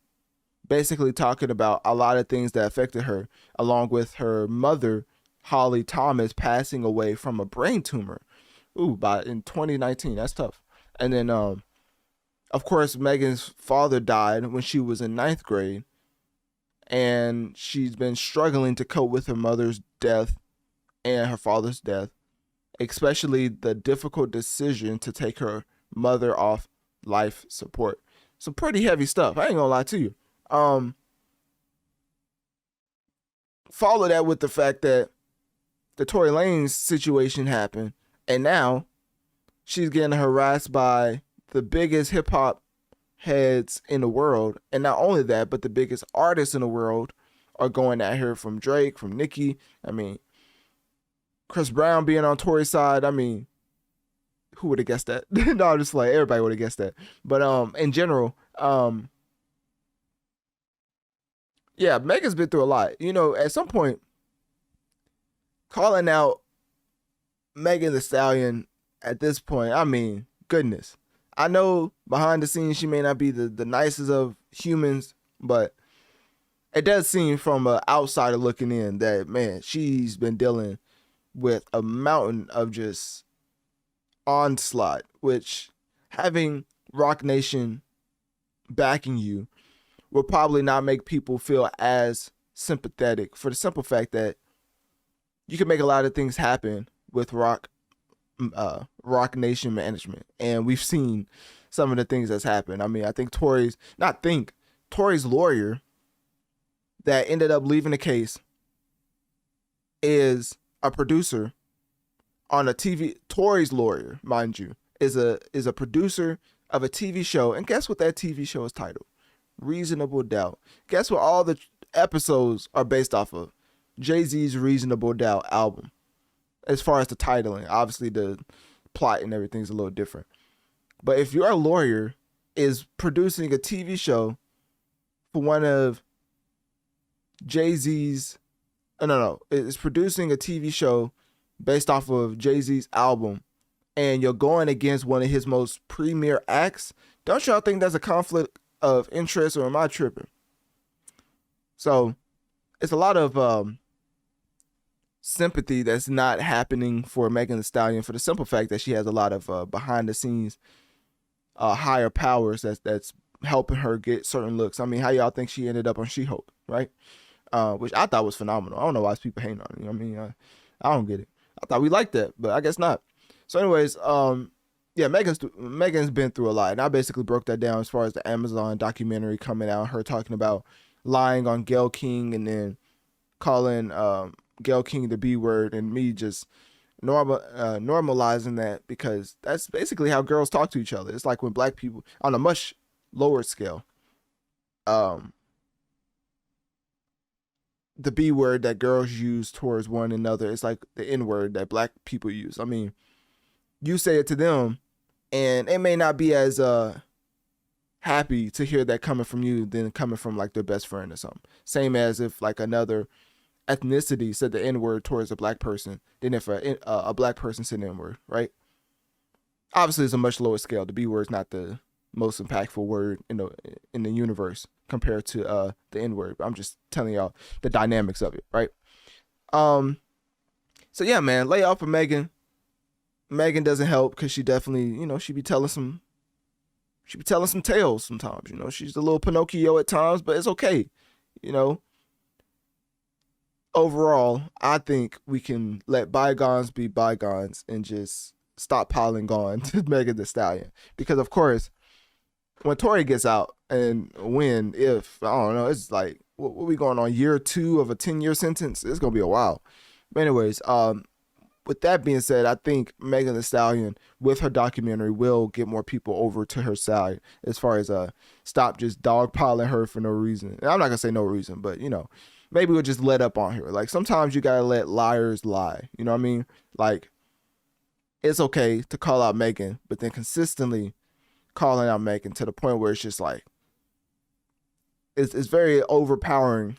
basically talking about a lot of things that affected her, along with her mother, Holly Thomas, passing away from a brain tumor. In 2019. That's tough. And then, of course, Megan's father died when she was in 9th grade, and she's been struggling to cope with her mother's death and her father's death, especially the difficult decision to take her mother off life support. Some pretty heavy stuff. I ain't gonna lie to you. Follow that with the fact that the Tory Lanez situation happened, and now she's getting harassed by the biggest hip hop heads in the world. And not only that, but the biggest artists in the world are going at her, from Drake, from Nicki. I mean, Chris Brown being on Tory's side. I mean, who would have guessed that? No, I'm just like, everybody would have guessed that. But in general, yeah, Megan's been through a lot. You know, at some point, calling out Megan Thee Stallion at this point, I mean, goodness. I know behind the scenes she may not be the nicest of humans, but it does seem from an outsider looking in that, man, she's been dealing with a mountain of just onslaught, which having Rock Nation backing you will probably not make people feel as sympathetic, for the simple fact that you can make a lot of things happen with Rock Nation management, and we've seen some of the things that's happened. I mean, I think Tory's lawyer that ended up leaving the case is a producer on a TV. Tory's lawyer, mind you, is a producer of a TV show, and guess what that TV show is titled? Reasonable Doubt. Guess what all the episodes are based off of? Jay-Z's Reasonable Doubt album. As far as the titling, obviously the plot and everything's a little different. But if your lawyer is producing a TV show for one of Jay-Z's, it's producing a TV show based off of Jay-Z's album, and you're going against one of his most premier acts, don't y'all think that's a conflict of interest, or am I tripping? So it's a lot of sympathy that's not happening for Megan Thee Stallion, for the simple fact that she has a lot of behind the scenes higher powers that's helping her get certain looks. I mean, how y'all think she ended up on She-Hulk, right? Which I thought was phenomenal. I don't know why people hating on it. You know what I mean? I don't get it. I thought we liked that, but I guess not. So anyways, yeah, Megan's been through a lot, and I basically broke that down as far as the Amazon documentary coming out, her talking about lying on Gayle King and then calling Gayle King the B word, and me just normalizing that, because that's basically how girls talk to each other. It's like when black people, on a much lower scale, the B word that girls use towards one another, it's like the N word that black people use. I mean, you say it to them, and it may not be as happy to hear that coming from you than coming from like their best friend or something. Same as if like another ethnicity said the N word towards a black person than if a black person said the N word, right? Obviously, it's a much lower scale. The B word is not the most impactful word in the universe compared to the N word. But I'm just telling y'all the dynamics of it, right? So yeah, man, lay off of Megan. Megan doesn't help because she definitely, she be telling some tales sometimes. She's a little Pinocchio at times, but it's okay. Overall, I think we can let bygones be bygones and just stop piling on to Megan Thee Stallion. Because of course, when Tory gets out and if, I don't know, it's like, what we going on, year 2 of a 10-year sentence? It's going to be a while. But anyways, with that being said, I think Megan Thee Stallion, with her documentary, will get more people over to her side as far as stop just dogpiling her for no reason. And I'm not going to say no reason, but, maybe we'll just let up on her. Like, sometimes you got to let liars lie. You know what I mean? Like, it's okay to call out Megan, but then consistently calling out Megan to the point where it's just like, it's very overpowering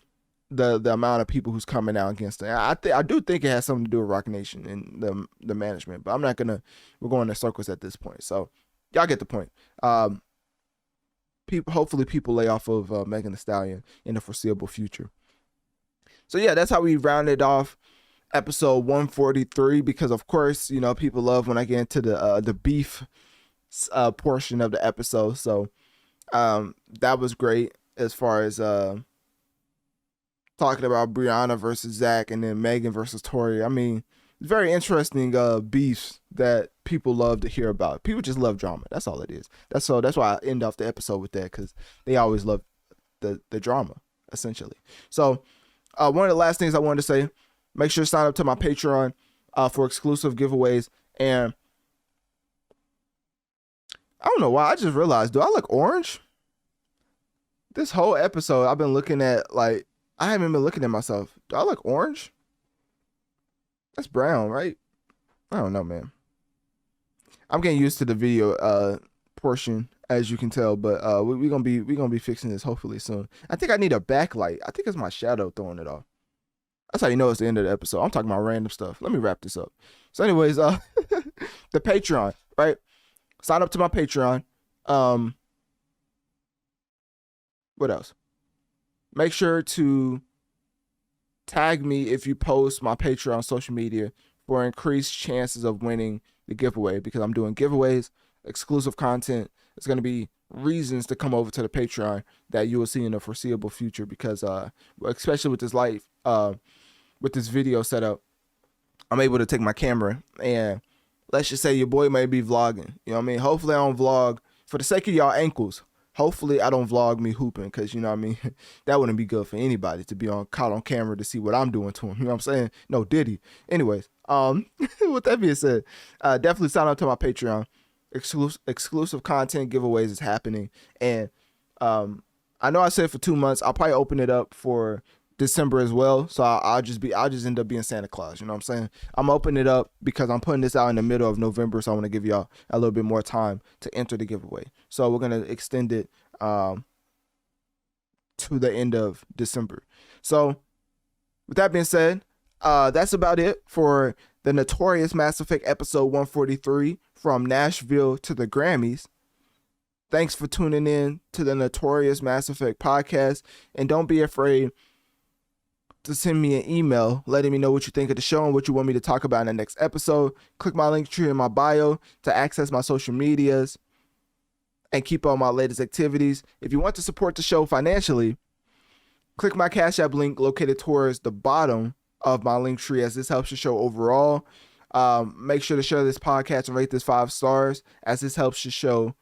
the amount of people who's coming out against her. I do think it has something to do with Roc Nation and the management, but we're going in circles at this point. So y'all get the point. Hopefully people lay off of Megan Thee Stallion in the foreseeable future. So yeah, that's how we rounded off episode 143, because of course, people love when I get into the beef portion of the episode. So that was great as far as talking about Brianna versus Zach and then Megan versus Tory. I mean, it's very interesting beefs that people love to hear about. People just love drama. That's all it is. That's why I end off the episode with that, because they always love the drama, essentially. So one of the last things I wanted to say, make sure to sign up to my Patreon for exclusive giveaways. And I don't know why, I just realized, do I look orange? This whole episode, I've been looking at, like, I haven't been looking at myself. Do I look orange? That's brown, right? I don't know, man. I'm getting used to the video portion, as you can tell, but we're gonna be fixing this hopefully soon. I think I need a backlight. I think it's my shadow throwing it off. That's how you know it's the end of the episode. I'm talking about random stuff. Let me wrap this up. So anyways, the Patreon, right? Sign up to my Patreon. What else? Make sure to tag me if you post my Patreon on social media for increased chances of winning the giveaway, because I'm doing giveaways, exclusive content. It's going to be reasons to come over to the Patreon that you will see in the foreseeable future, because especially with this with this video setup, I'm able to take my camera and let's just say your boy may be vlogging. You know what I mean? Hopefully I don't vlog, for the sake of y'all ankles, hopefully I don't vlog me hooping, because you know what I mean, that wouldn't be good for anybody to be caught on camera to see what I'm doing to him. You know what I'm saying? No Diddy. Anyways, with that being said, definitely sign up to my Patreon. Exclusive content giveaways is happening, and I know I said for 2 months. I'll probably open it up for December as well. So I'll just end up being Santa Claus. You know what I'm saying? I'm opening it up because I'm putting this out in the middle of November, so I want to give y'all a little bit more time to enter the giveaway. So we're gonna extend it to the end of December. So with that being said, that's about it for the Notorious Mass Effect episode 143, from Nashville to the Grammys. Thanks for tuning in to the Notorious Mass Effect podcast, and don't be afraid to send me an email letting me know what you think of the show and what you want me to talk about in the next episode. Click my link tree in my bio to access my social medias. and keep up on my latest activities. If you want to support the show financially, click my Cash App link located towards the bottom of my link tree, as this helps the show overall. Make sure to share this podcast and rate this 5 stars, as this helps the show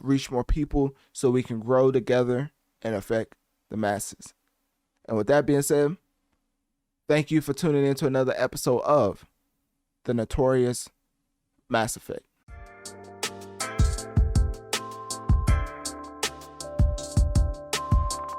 reach more people so we can grow together and affect the masses. And with that being said, thank you for tuning in to another episode of the Notorious Mass Effect.